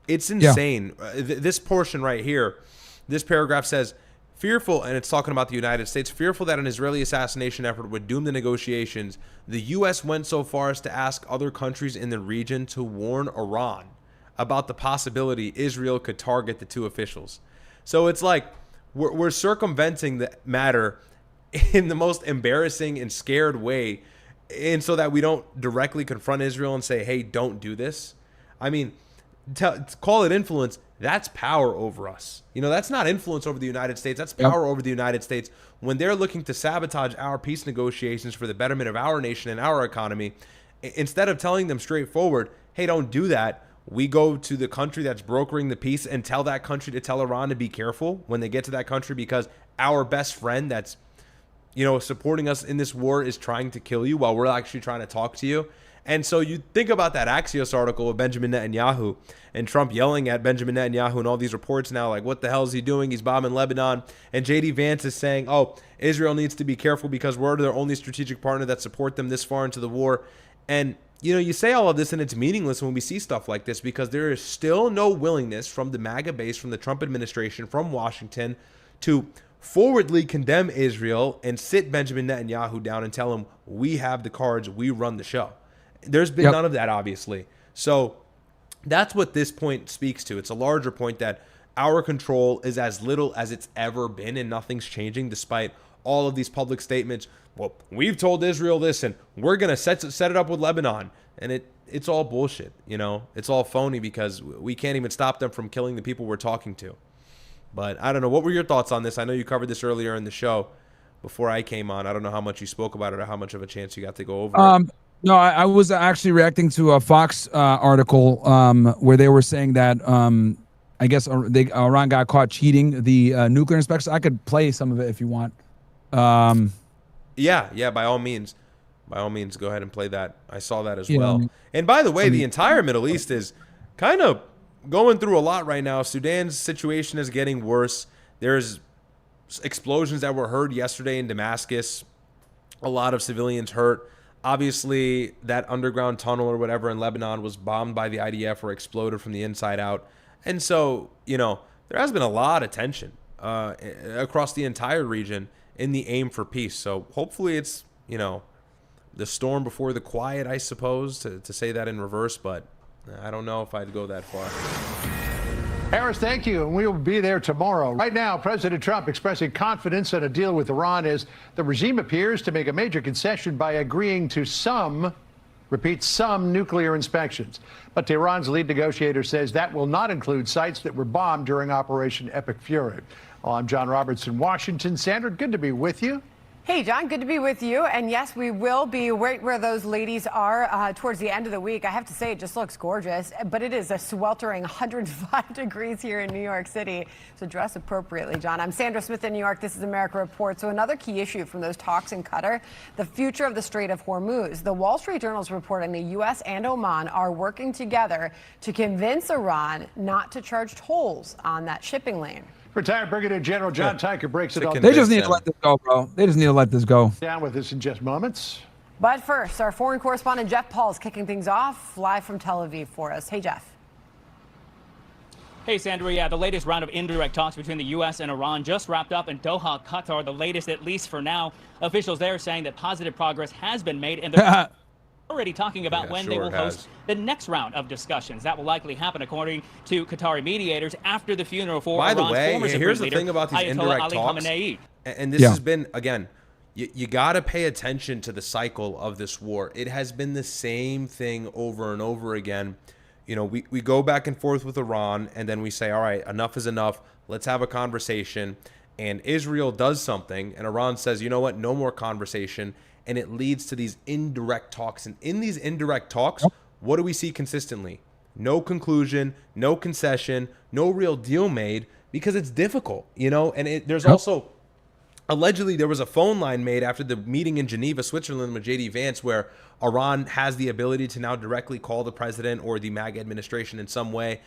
it's insane. This portion right here, this paragraph says, fearful, and it's talking about the United States, fearful that an Israeli assassination effort would doom the negotiations, the U.S. went so far as to ask other countries in the region to warn Iran about the possibility Israel could target the two officials. So it's like we're circumventing the matter in the most embarrassing and scared way, and so that we don't directly confront Israel and say, hey, don't do this. I mean, call it influence. That's power over us. You know, that's not influence over the United States. That's power over the United States. When they're looking to sabotage our peace negotiations for the betterment of our nation and our economy, instead of telling them straightforward, hey, don't do that, we go to the country that's brokering the peace and tell that country to tell Iran to be careful when they get to that country, because our best friend that's, you know, supporting us in this war is trying to kill you while we're actually trying to talk to you. And so you think about that Axios article of Benjamin Netanyahu and Trump yelling at Benjamin Netanyahu and all these reports now, like, what the hell is he doing? He's bombing Lebanon. And J.D. Vance is saying, oh, Israel needs to be careful because we're their only strategic partner that support them this far into the war. And, you know, you say all of this and it's meaningless when we see stuff like this, because there is still no willingness from the MAGA base, from the Trump administration, from Washington to forwardly condemn Israel and sit Benjamin Netanyahu down and tell him, we have the cards, we run the show. There's been none of that, obviously. So that's what this point speaks to. It's a larger point that our control is as little as it's ever been, and nothing's changing despite all of these public statements. Well, we've told Israel this, and we're going to set it up with Lebanon. And it's all bullshit, you know. It's all phony because we can't even stop them from killing the people we're talking to. But I don't know. What were your thoughts on this? I know you covered this earlier in the show before I came on. I don't know how much you spoke about it or how much of a chance you got to go over it. No, I was actually reacting to a Fox article where they were saying that I guess Iran got caught cheating the nuclear inspection. I could play some of it if you want. Yeah, by all means. By all means, go ahead and play that. I saw that as well. And by the way, the entire Middle East is kind of going through a lot right now. Sudan's situation is getting worse. There's explosions that were heard yesterday in Damascus. A lot of civilians hurt. Obviously, that underground tunnel or whatever in Lebanon was bombed by the IDF or exploded from the inside out. And so, you know, there has been a lot of tension across the entire region in the aim for peace. So hopefully it's, you know, the storm before the quiet, I suppose, to say that in reverse. But I don't know if I'd go that far. Harris, thank you, and we will be there tomorrow. Right now, President Trump expressing confidence in a deal with Iran as the regime appears to make a major concession by agreeing to some nuclear inspections. But Tehran's lead negotiator says that will not include sites that were bombed during Operation Epic Fury. Well, I'm John Roberts in Washington. Sandra, good to be with you. Hey, John, good to be with you. And yes, we will be right where those ladies are towards the end of the week. I have to say, it just looks gorgeous, but it is a sweltering 105 degrees here in New York City. So dress appropriately, John. I'm Sandra Smith in New York. This is America Report. So another key issue from those talks in Qatar, the future of the Strait of Hormuz. The Wall Street Journal is reporting the U.S. and Oman are working together to convince Iran not to charge tolls on that shipping lane. Retired Brigadier General John Tyker breaks it all. They just need to let this go, bro. They just need to let this go. Down with us in just moments. But first, our foreign correspondent Jeff Paul is kicking things off live from Tel Aviv for us. Hey, Jeff. Hey, Sandra. Yeah, the latest round of indirect talks between the U.S. and Iran just wrapped up in Doha, Qatar. The latest, at least for now. Officials there saying that positive progress has been made, and they're already talking about when they will host the next round of discussions. That will likely happen, according to Qatari mediators, after the funeral for By the Iran's way, former here's the leader, thing about these Ayatollah indirect Ali talks, Khamenei. and this has been, again, you got to pay attention to the cycle of this war. It has been the same thing over and over again. You know, we go back and forth with Iran, and then we say, all right, enough is enough. Let's have a conversation. And Israel does something, and Iran says, you know what, no more conversation. And it leads to these indirect talks. And in these indirect talks, what do we see consistently? No conclusion, no concession, no real deal made, because it's difficult, you know? And there's also allegedly there was a phone line made after the meeting in Geneva, Switzerland with JD Vance, where Iran has the ability to now directly call the president or the MAGA administration in some way.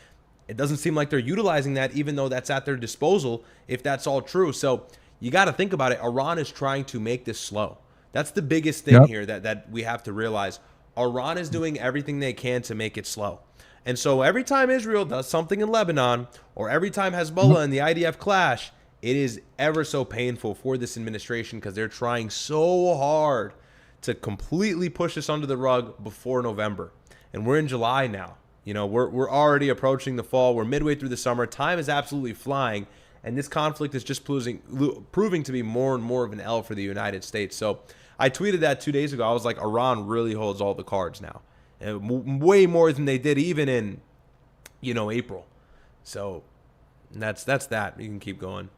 It doesn't seem like they're utilizing that, even though that's at their disposal, if that's all true. So you got to think about it. Iran is trying to make this slow. That's the biggest thing here that we have to realize. Iran is doing everything they can to make it slow. And so every time Israel does something in Lebanon, or every time Hezbollah and the IDF clash, it is ever so painful for this administration, because they're trying so hard to completely push this under the rug before November. And we're in July now. You know, we're already approaching the fall. We're midway through the summer. Time is absolutely flying. And this conflict is just proving to be more and more of an L for the United States. So I tweeted that 2 days ago. I was like, Iran really holds all the cards now. And way more than they did even in, you know, April. So that's that. You can keep going.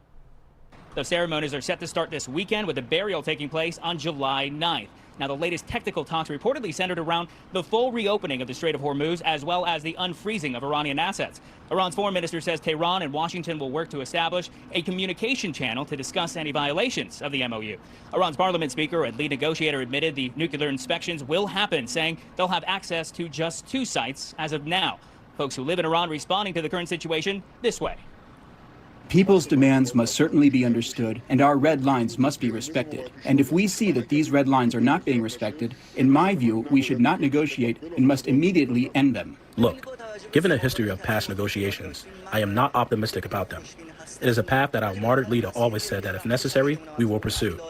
The ceremonies are set to start this weekend, with the burial taking place on July 9th. Now, the latest technical talks reportedly centered around the full reopening of the Strait of Hormuz, as well as the unfreezing of Iranian assets. Iran's foreign minister says Tehran and Washington will work to establish a communication channel to discuss any violations of the MOU. Iran's parliament speaker and lead negotiator admitted the nuclear inspections will happen, saying they'll have access to just 2 sites as of now. Folks who live in Iran responding to the current situation this way. People's demands must certainly be understood, and our red lines must be respected. And if we see that these red lines are not being respected, in my view, we should not negotiate and must immediately end them. Look, given a history of past negotiations, I am not optimistic about them. It is a path that our martyred leader always said that if necessary, we will pursue.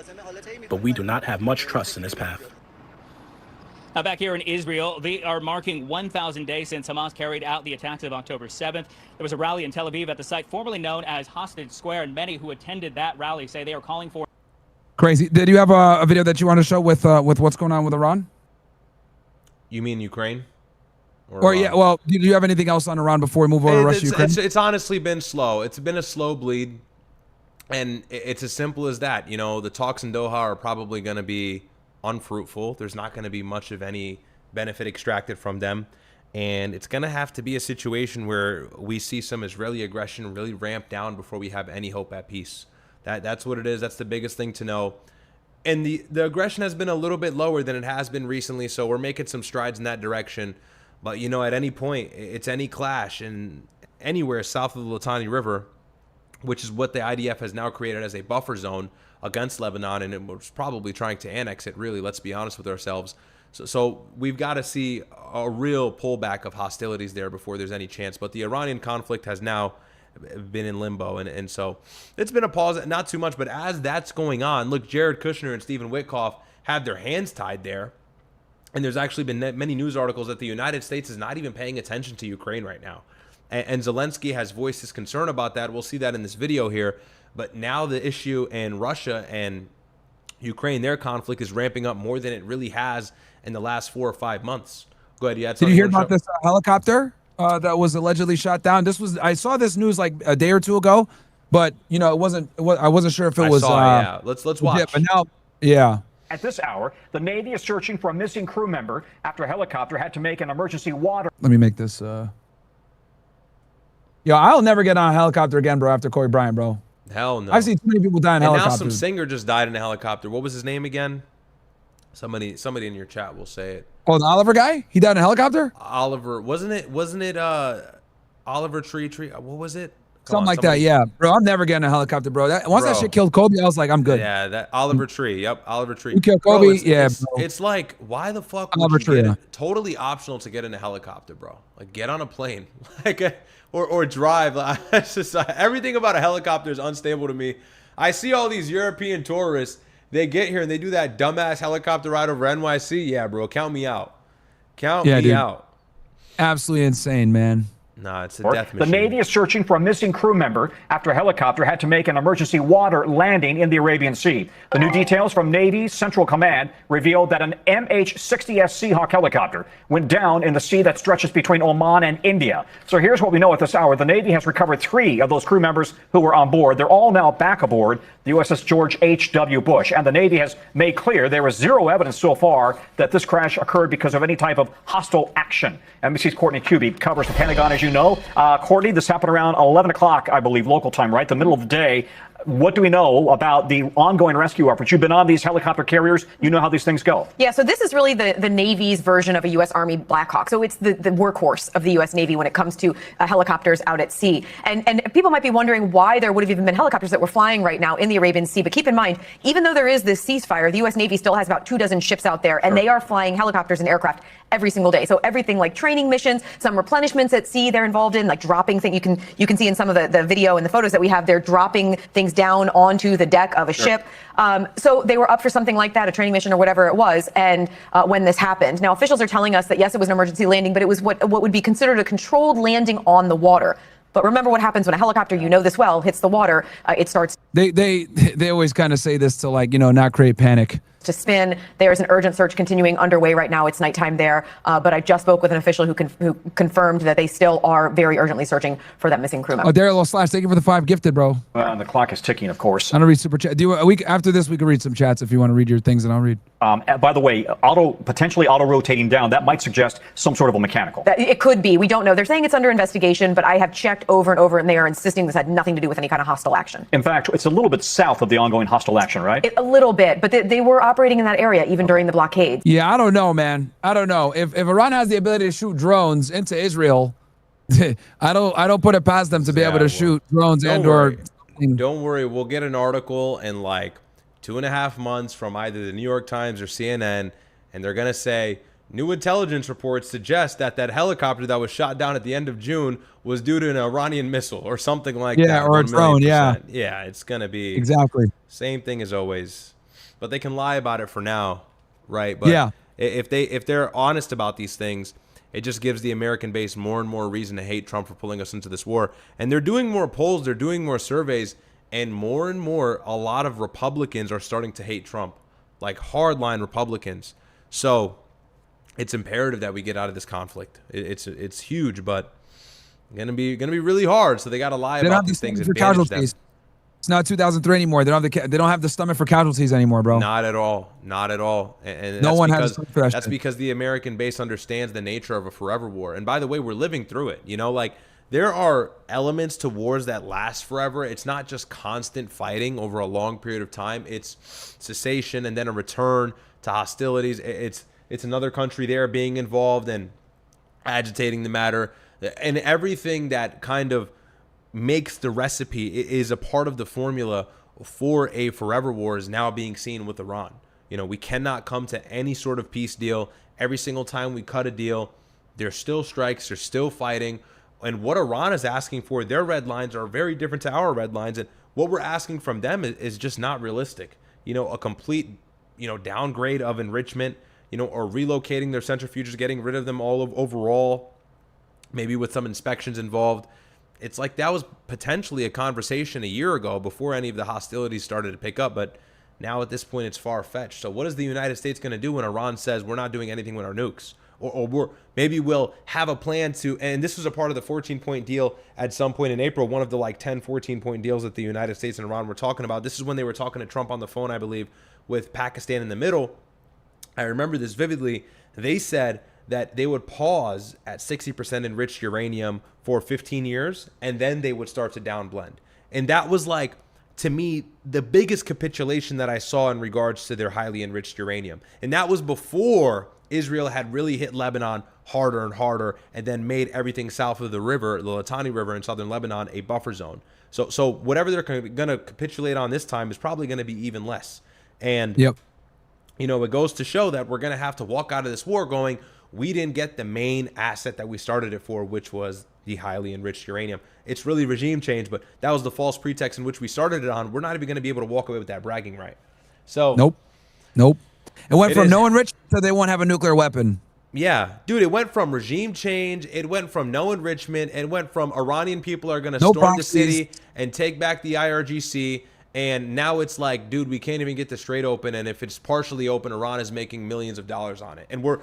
But we do not have much trust in this path. Now, back here in Israel, they are marking 1,000 days since Hamas carried out the attacks of October 7th. There was a rally in Tel Aviv at the site formerly known as Hostage Square, and many who attended that rally say they are calling for... Crazy. Did you have a video that you want to show with what's going on with Iran? You mean Ukraine? Or yeah, well, do you have anything else on Iran before we move over to Russia, Ukraine? It's honestly been slow. It's been a slow bleed, and it's as simple as that. You know, the talks in Doha are probably going to be unfruitful. There's not going to be much of any benefit extracted from them, and it's going to have to be a situation where we see some Israeli aggression really ramp down before we have any hope at peace. That's what it is. That's the biggest thing to know. And the aggression has been a little bit lower than it has been recently, so we're making some strides in that direction. But you know, at any point, it's any clash and anywhere south of the Litani River, which is what the IDF has now created as a buffer zone against Lebanon, and it was probably trying to annex it, really, let's be honest with ourselves. So we've got to see a real pullback of hostilities there before there's any chance. But the Iranian conflict has now been in limbo, and so it's been a pause, not too much. But as that's going on, look, Jared Kushner and Stephen Witkoff had their hands tied there. And there's actually been many news articles that the United States is not even paying attention to Ukraine right now. And Zelensky has voiced his concern about that. We'll see that in this video here. But now the issue in Russia and Ukraine, their conflict is ramping up more than it really has in the last 4 or 5 months. Go ahead. Did you hear about this helicopter that was allegedly shot down? I saw this news like a day or two ago, but you know, I wasn't sure if it was. Yeah, let's watch. Yeah, but now, yeah. At this hour, the Navy is searching for a missing crew member after a helicopter had to make an emergency water. Let me make this. Yo, I'll never get on a helicopter again, bro. After Kobe Bryant, bro. Hell no. I've seen too many people die in helicopters. Now some singer just died in a helicopter. What was his name again? Somebody in your chat will say it. Oh, the Oliver guy? He died in a helicopter? Oliver, wasn't it Oliver Tree? What was it? Something like that, yeah. Bro, I'm never getting a helicopter, bro. Once that shit killed Kobe, I was like, I'm good. Yeah, that Oliver Tree. Yep, Oliver Tree. You killed Kobe? It's like, why the fuck would Oliver you Tree, get it? Totally optional to get in a helicopter, bro. Like, get on a plane. Like, or drive. It's just, everything about a helicopter is unstable to me. I see all these European tourists. They get here and they do that dumbass helicopter ride over NYC. Yeah, bro, count me out. Count me out. Absolutely insane, man. Nah, it's a death machine. The Navy is searching for a missing crew member after a helicopter had to make an emergency water landing in the Arabian Sea. The new details from Navy's Central Command revealed that an MH-60S Seahawk helicopter went down in the sea that stretches between Oman and India. So here's what we know at this hour. The Navy has recovered 3 of those crew members who were on board. They're all now back aboard the USS George H.W. Bush. And the Navy has made clear there is 0 evidence so far that this crash occurred because of any type of hostile action. NBC's Courtney Kuby covers the Pentagon, as you know. Courtney, this happened around 11 o'clock, I believe, local time, right? The middle of the day. what do we know about the ongoing rescue efforts? You've been on these helicopter carriers. You know how these things go. Yeah, so this is really the Navy's version of a U.S. Army Black Hawk. So it's the workhorse of the U.S. Navy when it comes to helicopters out at sea. And people might be wondering why there would have even been helicopters that were flying right now in the Arabian Sea. But keep in mind, even though there is this ceasefire, the U.S. Navy still has about 24 ships out there, and they are flying helicopters and aircraft every single day. So everything like training missions, some replenishments at sea they're involved in, like dropping things. You can see in some of the video and the photos that we have, they're dropping things down onto the deck of a ship. So they were up for something like that, a training mission or whatever it was, and when this happened. Now, officials are telling us that, yes, it was an emergency landing, but it was what would be considered a controlled landing on the water. But remember what happens when a helicopter, you know this well, hits the water, it starts... They always kind of say this to, like, you know, not create panic. To spin. There's an urgent search continuing underway right now. It's nighttime there, but I just spoke with an official who confirmed that they still are very urgently searching for that missing crew member. Oh, Daryl Slash, thank you for the 5 gifted, bro. And the clock is ticking, of course. I don't read super chat. After this, we can read some chats if you want to read your things, and I'll read. By the way, potentially auto rotating down. That might suggest some sort of a mechanical. It could be. We don't know. They're saying it's under investigation, but I have checked over and over, and they are insisting this had nothing to do with any kind of hostile action. In fact, it's a little bit south of the ongoing hostile action, right? A little bit, but they were operating in that area even during the blockade. Yeah, I don't know, man. I don't know. If Iran has the ability to shoot drones into Israel, I don't put it past them to be able to shoot drones Don't worry, we'll get an article in like 2.5 months from either the New York Times or CNN, and they're gonna say new intelligence reports suggest that helicopter that was shot down at the end of June was due to an Iranian missile or something like that. Yeah, or a drone. Yeah, it's gonna be exactly same thing as always, but they can lie about it for now, right? But yeah, if they're honest about these things, it just gives the American base more and more reason to hate Trump for pulling us into this war. And they're doing more polls, they're doing more surveys, and more, a lot of Republicans are starting to hate Trump, like hardline Republicans. So it's imperative that we get out of this conflict. It's huge, but gonna be really hard. So they got to lie about these things and manage them. It's not 2003 anymore. They don't have the stomach for casualties anymore, bro. Not at all. Not at all. And no one has for that. That's because the American base understands the nature of a forever war. And by the way, we're living through it. You know, like there are elements to wars that last forever. It's not just constant fighting over a long period of time. It's cessation and then a return to hostilities. It's another country there being involved and agitating the matter, and everything that kind of makes the recipe is a part of the formula for a forever war is now being seen with Iran. You know, we cannot come to any sort of peace deal. Every single time we cut a deal, there's still strikes, there's still fighting. And what Iran is asking for, their red lines are very different to our red lines. And what we're asking from them is just not realistic. You know, a complete, downgrade of enrichment, or relocating their centrifuges, getting rid of them all overall, maybe with some inspections involved. It's like that was potentially a conversation a year ago before any of the hostilities started to pick up. But now at this point, it's far-fetched. So what is the United States going to do when Iran says we're not doing anything with our nukes? Or maybe we'll have a plan to, and this was a part of the 14-point deal at some point in April, one of the like 10, 14-point deals that the United States and Iran were talking about. This is when they were talking to Trump on the phone, I believe, with Pakistan in the middle. I remember this vividly. They said that they would pause at 60% enriched uranium for 15 years, and then they would start to downblend. And that was like, to me, the biggest capitulation that I saw in regards to their highly enriched uranium. And that was before Israel had really hit Lebanon harder and harder and then made everything south of the river, the Litani River in southern Lebanon, a buffer zone. So whatever they're going to capitulate on this time is probably going to be even less. And, it goes to show that we're going to have to walk out of this war going, we didn't get the main asset that we started it for, which was the highly enriched uranium. It's really regime change, but that was the false pretext in which we started it on. We're not even going to be able to walk away with that bragging right. So Nope. It went from no enrichment to they won't have a nuclear weapon. Yeah, dude, it went from regime change. It went from no enrichment. It went from Iranian people are going to storm the city and take back the IRGC. And now it's like, dude, we can't even get the Strait open. And if it's partially open, Iran is making millions of dollars on it. And we're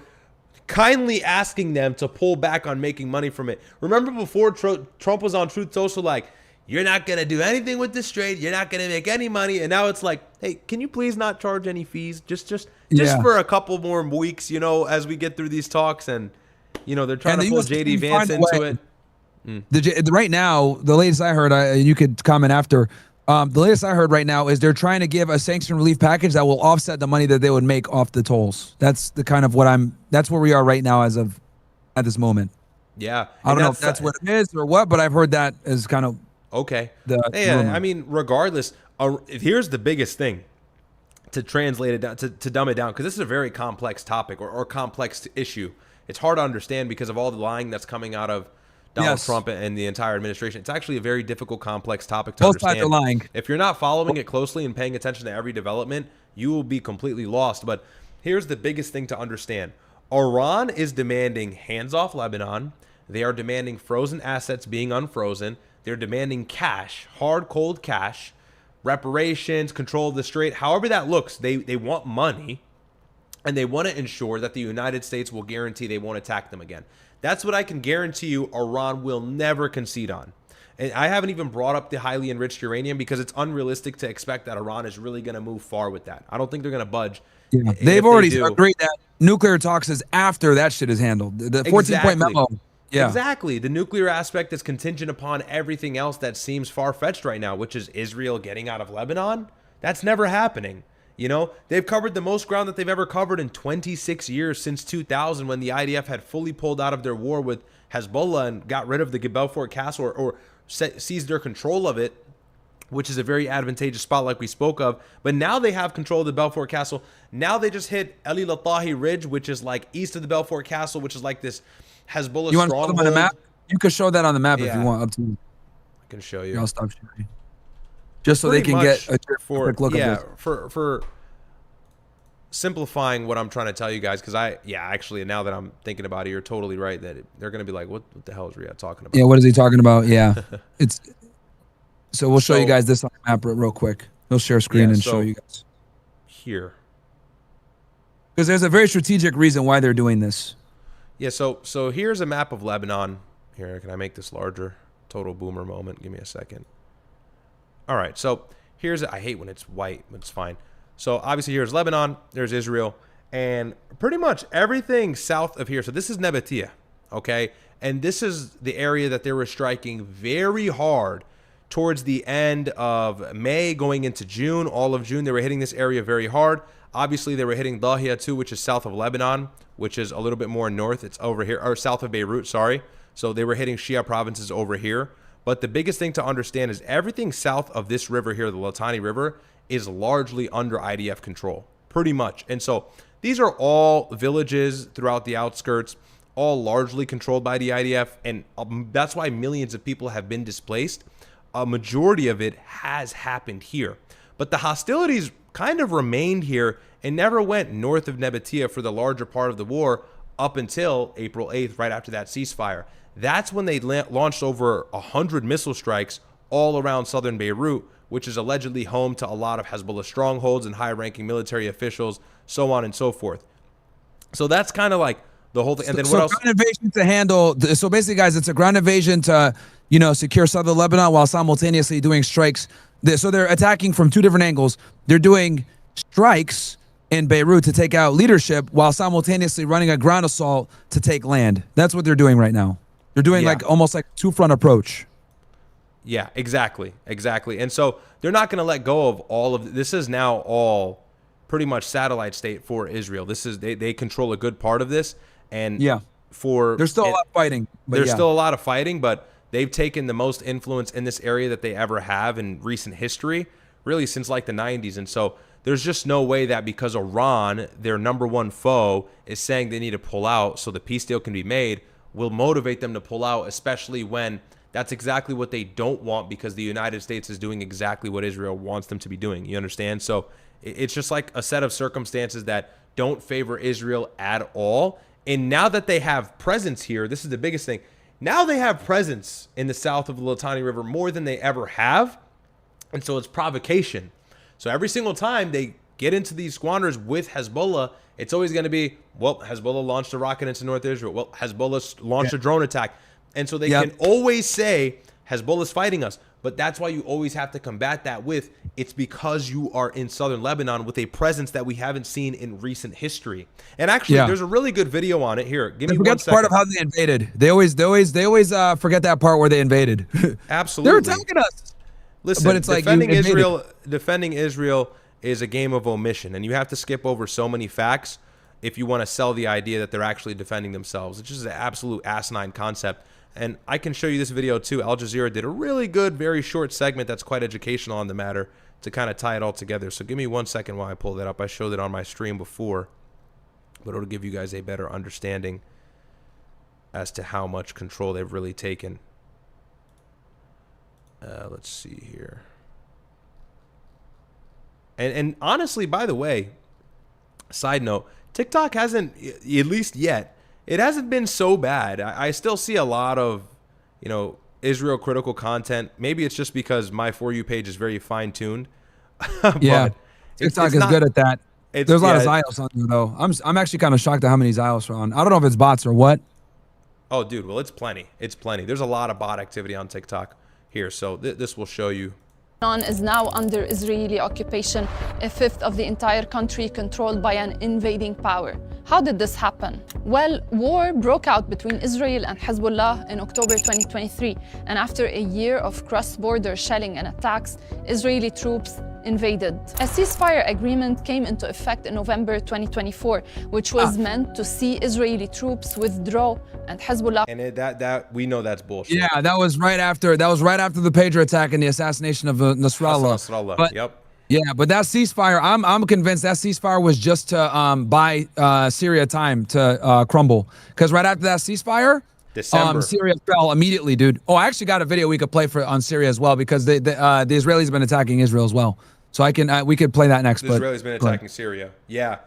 kindly asking them to pull back on making money from it. Remember before Trump was on Truth Social, like, you're not going to do anything with the Strait. You're not going to make any money. And now it's like, hey, can you please not charge any fees? Just for a couple more weeks, as we get through these talks. And, they're trying to pull JD Vance into it. Right now, the latest I heard, you could comment after, The latest I heard right now is they're trying to give a sanction relief package that will offset the money that they would make off the tolls. That's the kind of that's where we are right now at this moment. Yeah. I don't know if that's what it is or what, but I've heard that as kind of okay. rumor. I mean, regardless, here's the biggest thing to translate it down, to dumb it down, because this is a very complex topic or complex issue. It's hard to understand because of all the lying that's coming out of Donald Trump and the entire administration. It's actually a very difficult, complex topic to understand. Both sides are lying. If you're not following it closely and paying attention to every development, you will be completely lost. But here's the biggest thing to understand. Iran is demanding hands off Lebanon. They are demanding frozen assets being unfrozen. They're demanding cash, hard, cold cash, reparations, control of the strait. However that looks, they want money, and they want to ensure that the United States will guarantee they won't attack them again. That's what I can guarantee you Iran will never concede on. And I haven't even brought up the highly enriched uranium because it's unrealistic to expect that Iran is really going to move far with that. I don't think they're going to budge. Yeah. They've already agreed that nuclear talks is after that shit is handled. The 14-point memo. Yeah. Exactly. The nuclear aspect is contingent upon everything else that seems far-fetched right now, which is Israel getting out of Lebanon. That's never happening. You know, they've covered the most ground that they've ever covered in 26 years since 2000, when the IDF had fully pulled out of their war with Hezbollah and got rid of the Belfort Castle or seized their control of it, which is a very advantageous spot like we spoke of. But now they have control of the Belfort Castle. Now they just hit El Latahi Ridge, which is like east of the Belfort Castle, which is like this Hezbollah stronghold. You want to show them on the map? You could show that on the map if you want. Up to you. I can show you. I'll stop sharing. Just so they can get a quick look at this. For simplifying what I'm trying to tell you guys, because actually, now that I'm thinking about it, you're totally right that they're going to be like, what the hell is Ryad talking about? Yeah, what is he talking about? Yeah. So we'll show you guys this on the map real quick. He'll share screen and show you guys. Here. Because there's a very strategic reason why they're doing this. Yeah, so here's a map of Lebanon. Here, can I make this larger? Total boomer moment. Give me a second. All right, so I hate when it's white, but it's fine. So obviously here's Lebanon, there's Israel, and pretty much everything south of here. So this is Nebatia, okay? And this is the area that they were striking very hard towards the end of May going into June. All of June, they were hitting this area very hard. Obviously, they were hitting Dahia too, which is south of Lebanon, which is a little bit more north. It's over here, or south of Beirut, sorry. So they were hitting Shia provinces over here. But the biggest thing to understand is everything south of this river here, the Litani River, is largely under IDF control, pretty much. And so these are all villages throughout the outskirts, all largely controlled by the IDF. And that's why millions of people have been displaced. A majority of it has happened here. But the hostilities kind of remained here and never went north of Nebatia for the larger part of the war up until April 8th, right after that ceasefire. That's when they launched over 100 missile strikes all around southern Beirut, which is allegedly home to a lot of Hezbollah strongholds and high-ranking military officials, so on and so forth. So that's kind of like the whole thing. And then what else? Ground invasion to handle. So basically, guys, it's a ground invasion to, secure southern Lebanon while simultaneously doing strikes. So they're attacking from two different angles. They're doing strikes in Beirut to take out leadership while simultaneously running a ground assault to take land. That's what they're doing right now. They're doing almost like a two-front approach. Yeah, exactly. And so they're not going to let go of all of this. Is now all pretty much satellite state for Israel. This is they control a good part of this, and there's still a lot of fighting. There's still a lot of fighting, but they've taken the most influence in this area that they ever have in recent history, really since like the 90s. And so there's just no way that because Iran, their number one foe, is saying they need to pull out so the peace deal can be made, will motivate them to pull out, especially when that's exactly what they don't want, because the United States is doing exactly what Israel wants them to be doing. You understand? So it's just like a set of circumstances that don't favor Israel at all. And now that they have presence here, this is the biggest thing. Now they have presence in the south of the Litani River more than they ever have. And so it's provocation. So every single time they get into these squanders with Hezbollah, it's always going to be, well, Hezbollah launched a rocket into North Israel. Well, Hezbollah launched a drone attack. And so they can always say Hezbollah's fighting us. But that's why you always have to combat that with, it's because you are in southern Lebanon with a presence that we haven't seen in recent history. And actually, there's a really good video on it. Here, give me 1 second. Forget the part of how they invaded. They always forget that part where they invaded. Absolutely. They're attacking us. Listen, but it's like defending Israel is a game of omission, and you have to skip over so many facts if you want to sell the idea that they're actually defending themselves. It's just an absolute asinine concept. And I can show you this video too. Al Jazeera did a really good, very short segment that's quite educational on the matter to kind of tie it all together. So give me 1 second while I pull that up. I showed it on my stream before, but it'll give you guys a better understanding as to how much control they've really taken. Let's see here. And honestly, by the way, side note, TikTok hasn't, at least yet, it hasn't been so bad. I still see a lot of, you know, Israel critical content. Maybe it's just because my For You page is very fine-tuned. Yeah, TikTok is good at that. There's a lot of Zios on there, though. I'm actually kind of shocked at how many Zios are on. I don't know if it's bots or what. Oh, dude, well, it's plenty. It's plenty. There's a lot of bot activity on TikTok here, so this will show you. Lebanon is now under Israeli occupation, a fifth of the entire country controlled by an invading power. How did this happen? Well, war broke out between Israel and Hezbollah in October 2023, and after a year of cross-border shelling and attacks, Israeli troops invaded. A ceasefire agreement came into effect in November 2024, which was meant to see Israeli troops withdraw and Hezbollah. And that we know that's bullshit. Yeah, that was right after the pager attack and the assassination of Nasrallah. Nasrallah. But, yep. Yeah, but that ceasefire, I'm convinced that ceasefire was just to buy Syria time to crumble. Because right after that ceasefire, Syria fell immediately, dude. Oh, I actually got a video we could play on Syria as well, because the Israelis have been attacking Israel as well. So we could play that next. The Israelis been attacking Syria. Yeah.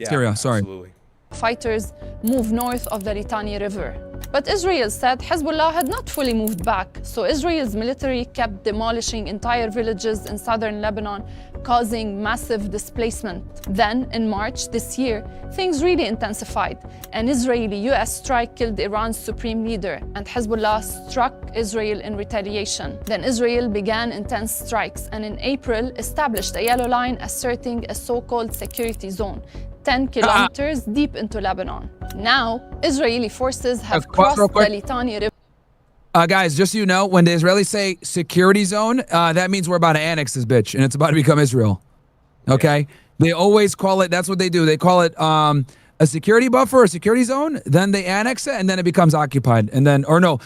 Syria, sorry. Absolutely. Fighters move north of the Litani River. But Israel said Hezbollah had not fully moved back, so Israel's military kept demolishing entire villages in southern Lebanon, causing massive displacement. Then, in March this year, things really intensified. An Israeli-US strike killed Iran's supreme leader, and Hezbollah struck Israel in retaliation. Then Israel began intense strikes, and in April established a yellow line asserting a so-called security zone, 10 kilometers deep into Lebanon. Now, Israeli forces have crossed the Litani River. Guys, just so you know, when the Israelis say security zone, that means we're about to annex this bitch, and it's about to become Israel. Okay? Yeah. They always call it, that's what they do. They call it a security buffer, a security zone, then they annex it, and then it becomes occupied. And then, or no,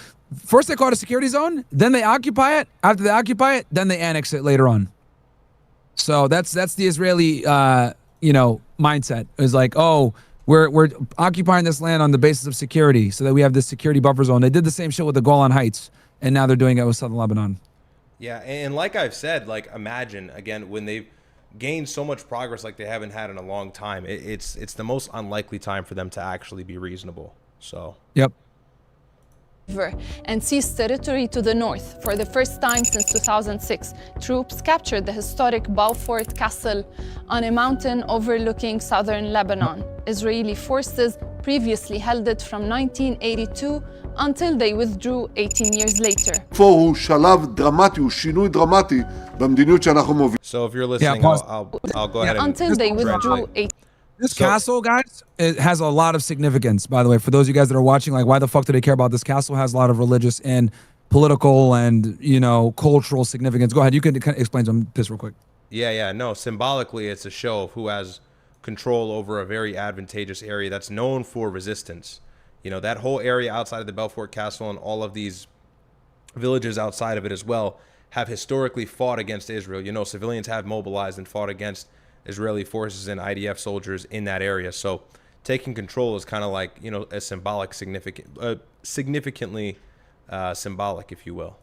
first they call it a security zone, then they occupy it. After they occupy it, then they annex it later on. So that's the Israeli mindset. Is like, oh, we're occupying this land on the basis of security, so that we have this security buffer zone. They did the same shit with the Golan Heights, and now they're doing it with southern Lebanon. Yeah, and like I've said, like imagine again when they've gained so much progress like they haven't had in a long time. It's the most unlikely time for them to actually be reasonable. So. Yep. And seized territory to the north. For the first time since 2006, troops captured the historic Beaufort Castle on a mountain overlooking southern Lebanon. Israeli forces previously held it from 1982 until they withdrew 18 years later. So if you're listening, I'll go ahead and... Until they withdrew 18. This castle, guys, it has a lot of significance, by the way. For those of you guys that are watching, like, why the fuck do they care about this castle? It has a lot of religious and political and, cultural significance. Go ahead. You can explain this real quick. Yeah. No, symbolically, it's a show of who has control over a very advantageous area that's known for resistance. That whole area outside of the Beaufort Castle and all of these villages outside of it as well have historically fought against Israel. Civilians have mobilized and fought against Israeli forces and IDF soldiers in that area. So taking control is kind of like, a significantly symbolic, if you will.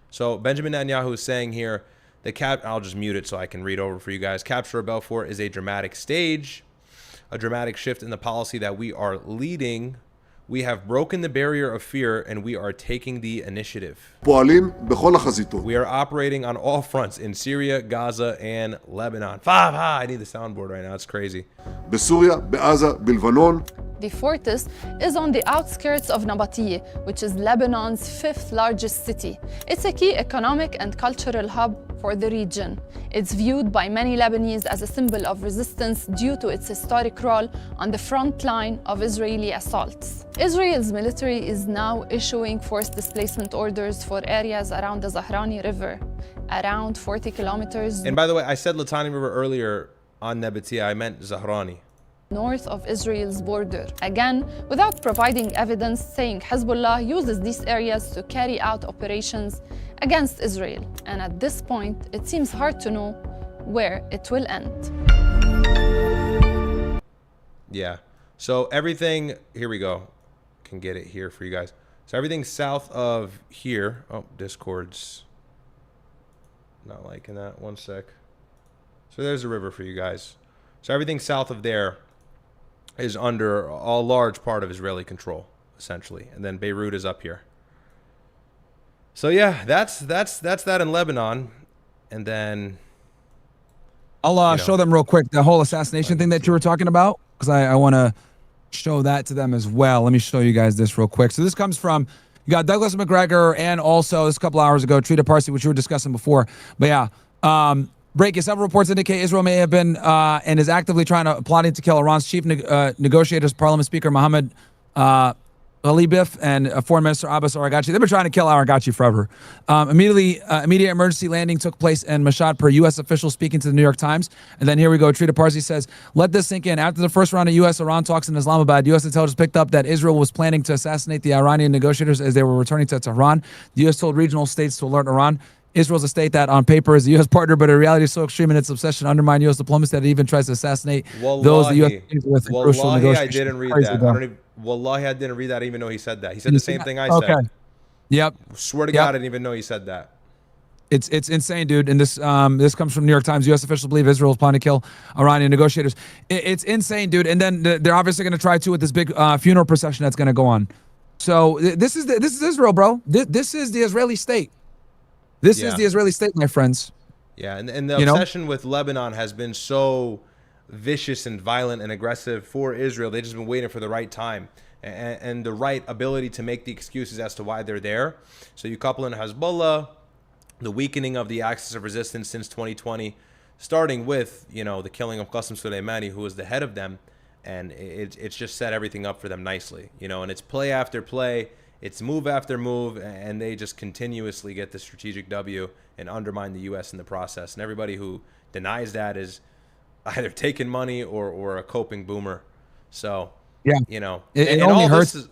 So Benjamin Netanyahu is saying here, I'll just mute it so I can read over for you guys. Capture of Belfort is a dramatic stage, a dramatic shift in the policy that we are leading. We have broken the barrier of fear and we are taking the initiative. We are operating on all fronts in Syria, Gaza, and Lebanon. I need the soundboard right now. It's crazy. The fortress is on the outskirts of Nabatea, which is Lebanon's 5th largest city. It's a key economic and cultural hub for the region. It's viewed by many Lebanese as a symbol of resistance due to its historic role on the front line of Israeli assaults. Israel's military is now issuing forced displacement orders for areas around the Zahrani River, around 40 kilometers. And by the way, I said Litani River earlier on Nabatea, I meant Zahrani. North of Israel's border. Again, without providing evidence, saying Hezbollah uses these areas to carry out operations against Israel. And at this point, it seems hard to know where it will end. Yeah. So everything, here we go. Can get it here for you guys. So everything south of here. Oh, Discord's not liking that. One sec. So there's a river for you guys. So everything south of there is under a large part of Israeli control, essentially. And then Beirut is up here. So yeah, that's that in Lebanon. And then I'll show them real quick the whole assassination thing that you were talking about, because I want to show that to them as well. Let me show you guys this real quick. So this comes from, you got Douglas McGregor, and also this a couple hours ago, Trita Parsi, which we were discussing before. But yeah, breaking several reports indicate Israel may have been and is actively plotting to kill Iran's chief negotiators, Parliament Speaker Mohammed Ghalibaf and Foreign Minister Abbas Araghchi. They've been trying to kill Araghchi forever. Immediate emergency landing took place in Mossad per U.S. officials speaking to the New York Times. And then here we go. Trita Parsi says, let this sink in. After the first round of U.S.-Iran talks in Islamabad, U.S. intelligence picked up that Israel was planning to assassinate the Iranian negotiators as they were returning to Tehran. The U.S. told regional states to alert Iran. Israel's a state that on paper is a U.S. partner, but in reality is so extreme in its obsession to undermine U.S. diplomacy that it even tries to assassinate those the U.S. with crucial negotiations. I didn't read that. Wallahi, I didn't read that. I didn't even know he said that. He said the same thing I said. Okay. Yep. Swear to God, I didn't even know he said that. It's insane, dude. And this comes from New York Times. U.S. officials believe Israel is planning to kill Iranian negotiators. It's insane, dude. And then they're obviously going to try to with this big funeral procession that's going to go on. So this is Israel, bro. This is the Israeli state. This is the Israeli state, my friends. Yeah, and the obsession with Lebanon has been so vicious and violent and aggressive for Israel. They've just been waiting for the right time and the right ability to make the excuses as to why they're there. So you couple in Hezbollah, the weakening of the axis of resistance since 2020, starting with, the killing of Qasem Soleimani, who was the head of them, and it's just set everything up for them nicely, and it's play after play. It's move after move, and they just continuously get the strategic W and undermine the U.S. in the process. And everybody who denies that is either taking money or a coping boomer. So, yeah, it only hurts.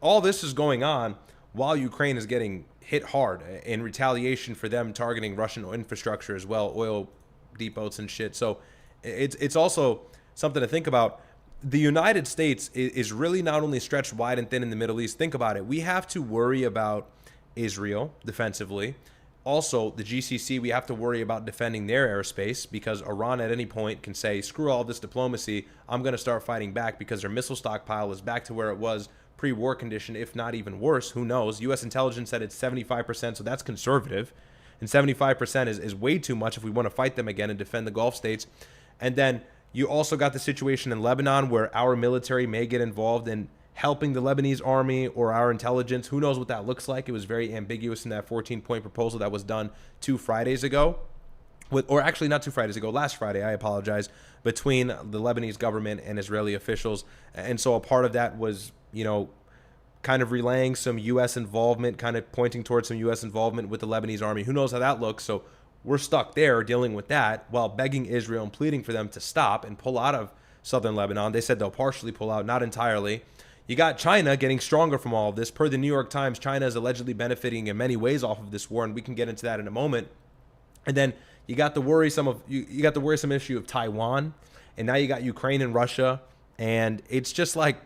All this is going on while Ukraine is getting hit hard in retaliation for them targeting Russian infrastructure as well, oil depots and shit. So it's also something to think about. The United States is really not only stretched wide and thin in the Middle East. Think about it. We have to worry about Israel defensively. Also, the GCC, we have to worry about defending their airspace because Iran at any point can say, screw all this diplomacy. I'm going to start fighting back because their missile stockpile is back to where it was pre-war condition, if not even worse. Who knows? U.S. intelligence said it's 75%, so that's conservative. And 75% is way too much if we want to fight them again and defend the Gulf states. And then you also got the situation in Lebanon where our military may get involved in helping the Lebanese army or our intelligence. Who knows what that looks like? It was very ambiguous in that 14-point proposal that was done 2 Fridays ago. Or actually not 2 Fridays ago, last Friday, I apologize, between the Lebanese government and Israeli officials. And so a part of that was, kind of relaying some U.S. involvement, kind of pointing towards some U.S. involvement with the Lebanese army. Who knows how that looks? So we're stuck there dealing with that while begging Israel and pleading for them to stop and pull out of southern Lebanon. They said they'll partially pull out, not entirely. You got China getting stronger from all of this. Per the New York Times, China is allegedly benefiting in many ways off of this war, and we can get into that in a moment. And then you got the worrisome issue of Taiwan, and now you got Ukraine and Russia, and it's just like,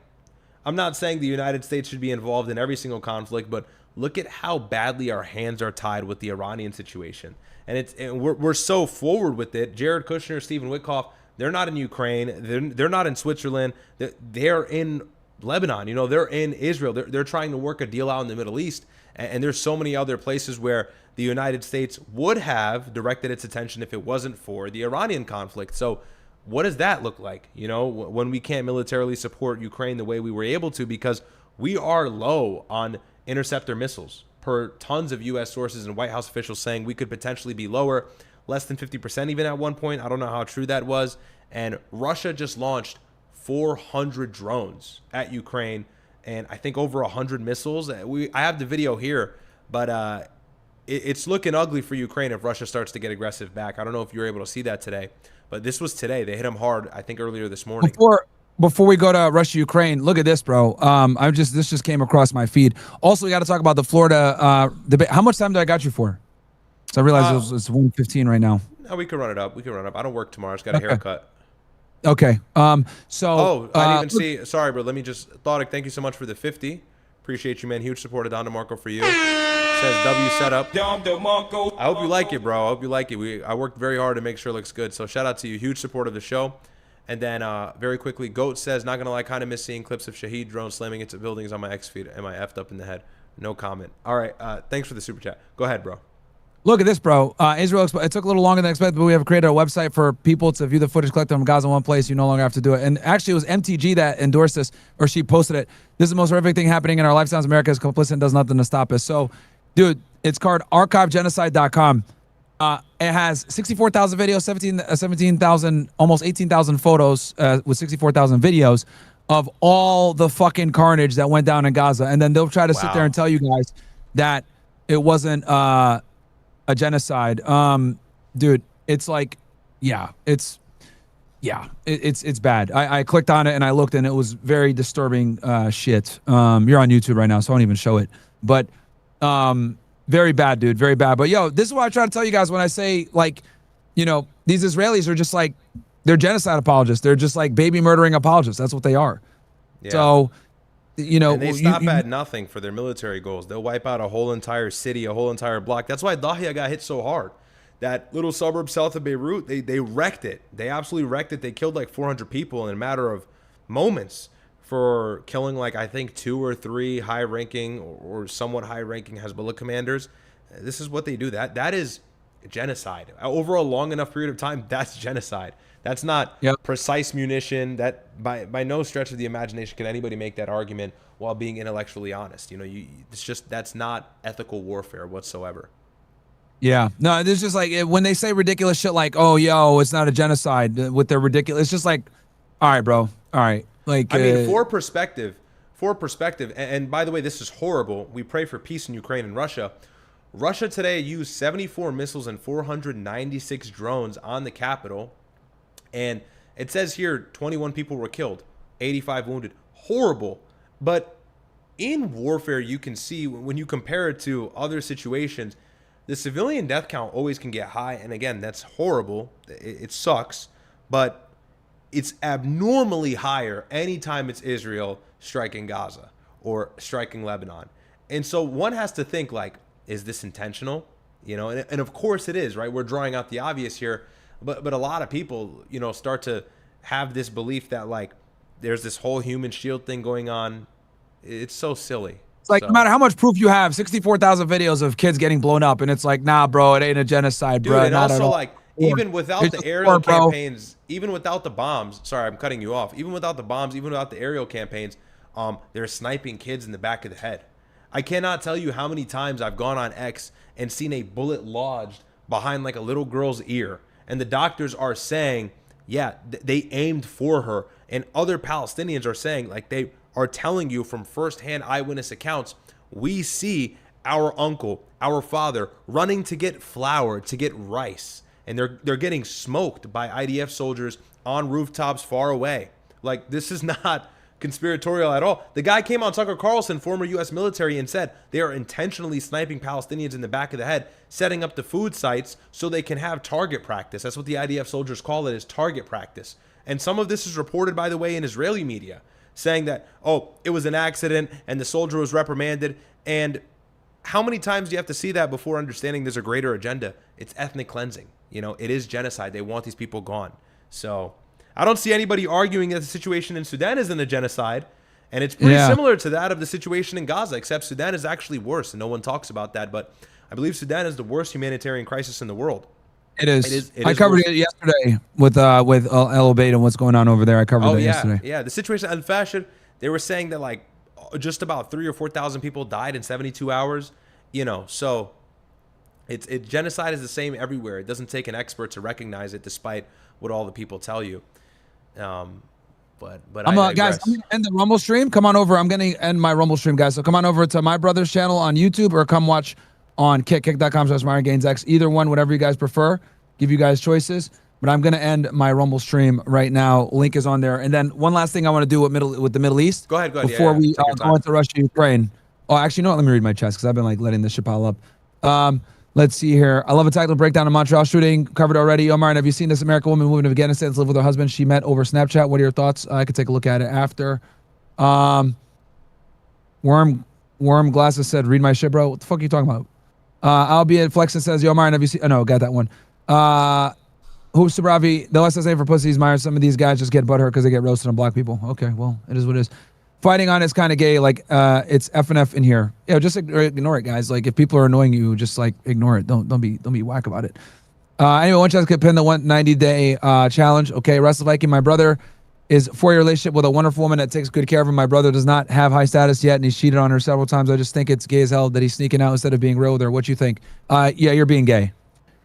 I'm not saying the United States should be involved in every single conflict, but look at how badly our hands are tied with the Iranian situation. And we're so forward with it. Jared Kushner, Stephen Witkoff, they're not in Ukraine. They're not in Switzerland. They're in Lebanon. They're in Israel. They're trying to work a deal out in the Middle East. And there's so many other places where the United States would have directed its attention if it wasn't for the Iranian conflict. So what does that look like? You know, when we can't militarily support Ukraine the way we were able to, because we are low on interceptor missiles per tons of U.S. sources and White House officials saying we could potentially be lower, less than 50% even at one point. I don't know how true that was. And Russia just launched 400 drones at Ukraine and I think over 100 missiles. I have the video here, but it's looking ugly for Ukraine if Russia starts to get aggressive back. I don't know if you were able to see that today, but this was today. They hit them hard, I think, earlier this morning. Before we go to Russia, Ukraine, look at this, bro. This just came across my feed. Also, we got to talk about the Florida debate. How much time do I got you for? So I realize it's 1:15 right now. No, we can run it up. I don't work tomorrow. I just got a haircut. Okay. I didn't even see. Sorry, bro. Let me just. Thought. Thank you so much for the 50. Appreciate you, man. Huge support of Don DeMarco for you. Says W setup. I hope you like it, bro. I hope you like it. I worked very hard to make sure it looks good. So shout out to you. Huge support of the show. And then very quickly, Goat says, not gonna lie, kind of miss seeing clips of Shaheed drones slamming into buildings on my X feed. Am I effed up in the head? No comment. All right. Thanks for the super chat. Go ahead, bro. Look at this, bro. Israel, it took a little longer than expected, but we have created a website for people to view the footage collected from Gaza in one place. You no longer have to do it. And actually, it was MTG that endorsed this, or she posted it. This is the most horrific thing happening in our lifetimes. America is complicit and does nothing to stop us. So, dude, it's called archivegenocide.com. It has 64,000 videos, 17,000, almost 18,000 photos with 64,000 videos of all the fucking carnage that went down in Gaza. And then they'll try to sit there and tell you guys that it wasn't a genocide. Dude, it's like, it's bad. I clicked on it and I looked and it was very disturbing shit. You're on YouTube right now, so I won't even show it. But very bad, dude. Very bad. But yo, this is what I try to tell you guys when I say, like, you know, these Israelis are just like, they're genocide apologists. They're just like baby murdering apologists. That's what they are. Yeah. So, you know, and they stop at nothing for their military goals. They'll wipe out a whole entire city, a whole entire block. That's why Dahia got hit so hard. That little suburb south of Beirut, they wrecked it. They absolutely wrecked it. They killed like 400 people in a matter of moments for killing, like, I think 2 or 3 high-ranking or somewhat high-ranking Hezbollah commanders. This is what they do. That is genocide. Over a long enough period of time, that's genocide. That's not precise munition. That by no stretch of the imagination can anybody make that argument while being intellectually honest. You know, it's just, that's not ethical warfare whatsoever. Yeah, no, it's just like when they say ridiculous shit like, "Oh, yo, it's not a genocide," with their ridiculous. It's just like, all right, bro, all right. Like, I mean, for perspective, and by the way, this is horrible. We pray for peace in Ukraine and Russia. Russia today used 74 missiles and 496 drones on the capital, and it says here 21 people were killed, 85 wounded. Horrible, but in warfare, you can see when you compare it to other situations, the civilian death count always can get high, and again, that's horrible. It sucks, but it's abnormally higher anytime it's Israel striking Gaza or striking Lebanon. And so one has to think, like, is this intentional? You know, and of course it is, right? We're drawing out the obvious here, but a lot of people, you know, start to have this belief that, like, there's this whole human shield thing going on. It's so silly. It's like, no matter how much proof you have, 64,000 videos of kids getting blown up, and it's like, nah, bro, it ain't a genocide, bro. Dude, and not also, at all. like, even without the aerial campaigns, even without the bombs, sorry, I'm cutting you off. Even without the bombs, even without the aerial campaigns, they're sniping kids in the back of the head. I cannot tell you how many times I've gone on X and seen a bullet lodged behind like a little girl's ear. And the doctors are saying, yeah, they aimed for her. And other Palestinians are saying, like, they are telling you from firsthand eyewitness accounts, we see our uncle, our father running to get flour, to get rice. And they're getting smoked by IDF soldiers on rooftops far away. Like, this is not conspiratorial at all. The guy came on Tucker Carlson, former U.S. military, and said they are intentionally sniping Palestinians in the back of the head, setting up the food sites so they can have target practice. That's what the IDF soldiers call it, is target practice. And some of this is reported, by the way, in Israeli media, saying that, oh, it was an accident and the soldier was reprimanded. And how many times do you have to see that before understanding there's a greater agenda? It's ethnic cleansing. You know, it is genocide. They want these people gone. So I don't see anybody arguing that the situation in Sudan isn't a genocide. And it's pretty similar to that of the situation in Gaza, except Sudan is actually worse. And no one talks about that. But I believe Sudan is the worst humanitarian crisis in the world. It is. It I is covered worse. it yesterday with El Bait and what's going on over there. I covered Oh that yeah, yesterday. yeah. The situation at Fashion, they were saying that like just about 3,000 or 4,000 people died in 72 hours. You know, so genocide is the same everywhere. It doesn't take an expert to recognize it, despite what all the people tell you. But Guys, I'm gonna end the Rumble stream. Come on over. I'm gonna end my Rumble stream, guys. So come on over to my brother's channel on YouTube, or come watch on kick.com/MyronGainsX. Either one, whatever you guys prefer. Give you guys choices. But I'm gonna end my Rumble stream right now. Link is on there. And then one last thing I want to do with the Middle East. Go ahead. Before we go into Russia, Ukraine. Oh, actually, no. Let me read my chest because I've been like letting this shit pile up. Let's see here. I love a tactical breakdown of Montreal shooting. Covered already. Omar, have you seen this American woman moving to Afghanistan to live with her husband? She met over Snapchat. What are your thoughts? I could take a look at it after. Worm Glasses said, read my shit, bro. What the fuck are you talking about? Albeit Flexen says, yo, Myron, have you seen? Oh, no, got that one. Hoops to Bravi. The OSS ain't for pussies, Myron. Some of these guys just get butthurt because they get roasted on black people. Okay, well, it is what it is. Fighting on it's kind of gay. Like, it's F and F in here. Yeah, just ignore it, guys. Like, if people are annoying you, just like ignore it. Don't be whack about it. Anyway, one chance could pin the 190-day challenge. Okay, Wrestle Viking. My brother is 4-year relationship with a wonderful woman that takes good care of him. My brother does not have high status yet, and he's cheated on her several times. I just think it's gay as hell that he's sneaking out instead of being real with her. What you think? Yeah, you're being gay.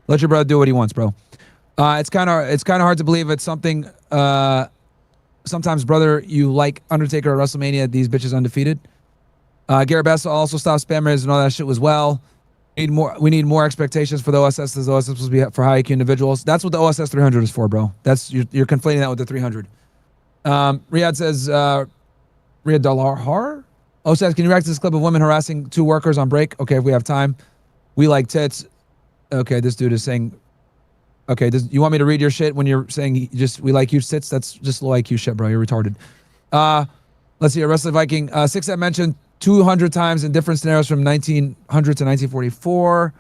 Let your brother do what he wants, bro. It's kind of hard to believe it's something. Sometimes, brother, you like Undertaker at WrestleMania. These bitches undefeated. Garrett Bessel also stopped spammers and all that shit as well. We need more expectations for the OSS. The OSS is supposed to be for high IQ individuals. That's what the OSS 300 is for, bro. That's you're conflating that with the 300. Ryad says, Ryad Dalhar? Oh, says, can you react to this clip of women harassing 2 workers on break? Okay, if we have time. We like tits. Okay, this dude is saying, okay, you want me to read your shit when you're saying we like huge tits? That's just low IQ shit, bro. You're retarded. Let's see, Wrestling Viking. 6 that mentioned 200 times in different scenarios from 1900 to 1944.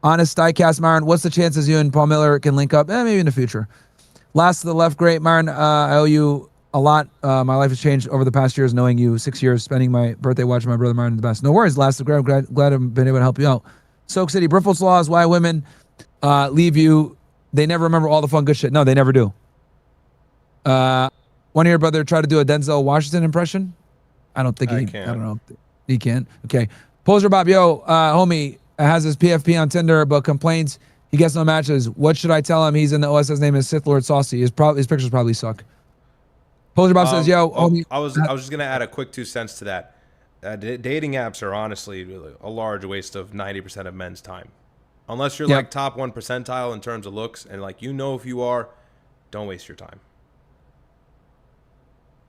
Honest diecast, Myron. What's the chances you and Paul Miller can link up? Maybe in the future. Last to the left, great, Myron. I owe you a lot. My life has changed over the past years, knowing you. 6 years spending my birthday watching my brother Myron the best. No worries, last to the ground. Glad I've been able to help you out. Soak City, Briffles Laws, why women leave you. They never remember all the fun good shit. No, they never do. One of your brother tried to do a Denzel Washington impression. I don't think I don't know. He can. Okay. Poser Bob, yo, homie has his PFP on Tinder, but complains he gets no matches. What should I tell him? He's in the OSS name is Sith Lord Saucy. His pictures probably suck. Poser Bob says, yo, homie. I was just gonna add a quick 2 cents to that. Dating apps are honestly really a large waste of 90% of men's time. Unless you're like top 1 percentile in terms of looks, and like if you are, don't waste your time.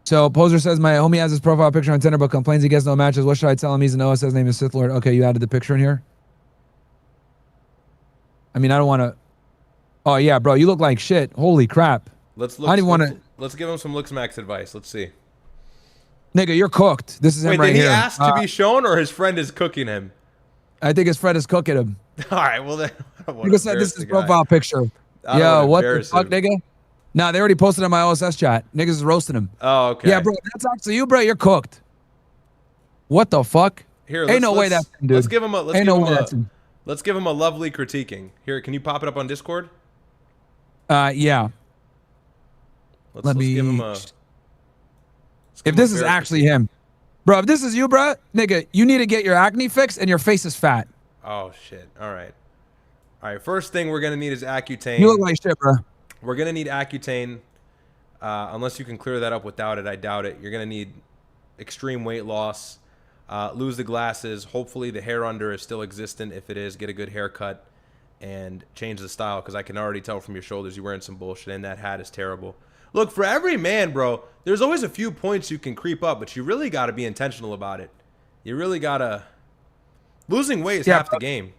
So Poser says my homie has his profile picture on Tinder, but complains he gets no matches. What should I tell him? He's an OSS name is Sith Lord. Okay, you added the picture in here. I mean, I don't want to. Oh yeah, bro, you look like shit. Holy crap. Let's I didn't want to. Let's give him some looks max advice. Let's see. Nigga, you're cooked. This is him right here. Did he ask to be shown, or his friend is cooking him? I think his friend is cooking him. All right, well then. Nigga said this is his profile picture. Yo, what the fuck, nigga? Nah, they already posted on my OSS chat. Niggas is roasting him. Oh, okay. Yeah, bro, that's actually you, bro. You're cooked. What the fuck? Here, ain't no way that's him, dude. Let's give him a. Let's give him a lovely critiquing. Here, can you pop it up on Discord? Yeah. Let's give him a. If this is actually him, bro, if this is you, bro, nigga, you need to get your acne fixed and your face is fat. Oh shit! All right. First thing we're gonna need is Accutane. You look like shit, bro. We're gonna need Accutane. Unless you can clear that up without it, I doubt it. You're gonna need extreme weight loss. Lose the glasses. Hopefully the hair under is still existent. If it is, get a good haircut and change the style, because I can already tell from your shoulders you're wearing some bullshit, and that hat is terrible. Look, for every man, bro, there's always a few points you can creep up, but you really got to be intentional about it. You really got to... Losing weight is half the game.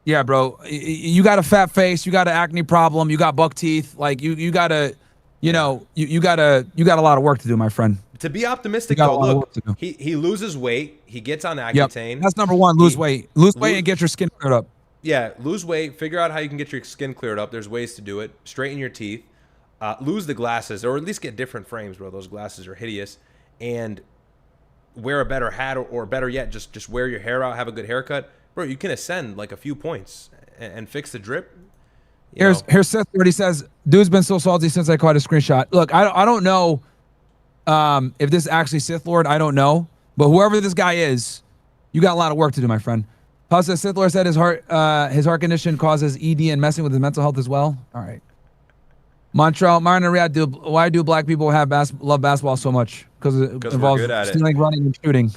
Yeah, bro. You got a fat face. You got an acne problem. You got buck teeth. Like, you got to... You know, you got a lot of work to do, my friend. To be optimistic, though, look, he loses weight. He gets on Accutane. Yep. That's number one. Lose weight. Lose weight and get your skin cleared up. Yeah, lose weight. Figure out how you can get your skin cleared up. There's ways to do it. Straighten your teeth. Lose the glasses, or at least get different frames, bro. Those glasses are hideous. And wear a better hat, or better yet, just wear your hair out, have a good haircut. Bro, you can ascend like a few points and fix the drip. Here's Sith Lord. He says, "Dude's been so salty since I caught a screenshot." Look, I don't know if this is actually Sith Lord. I don't know, but whoever this guy is, you got a lot of work to do, my friend. Plus, Sith Lord said his heart condition causes ED and messing with his mental health as well. All right. Montreal, Myron and Ryad, why do black people love basketball so much? Because it involves stealing, running, and shooting.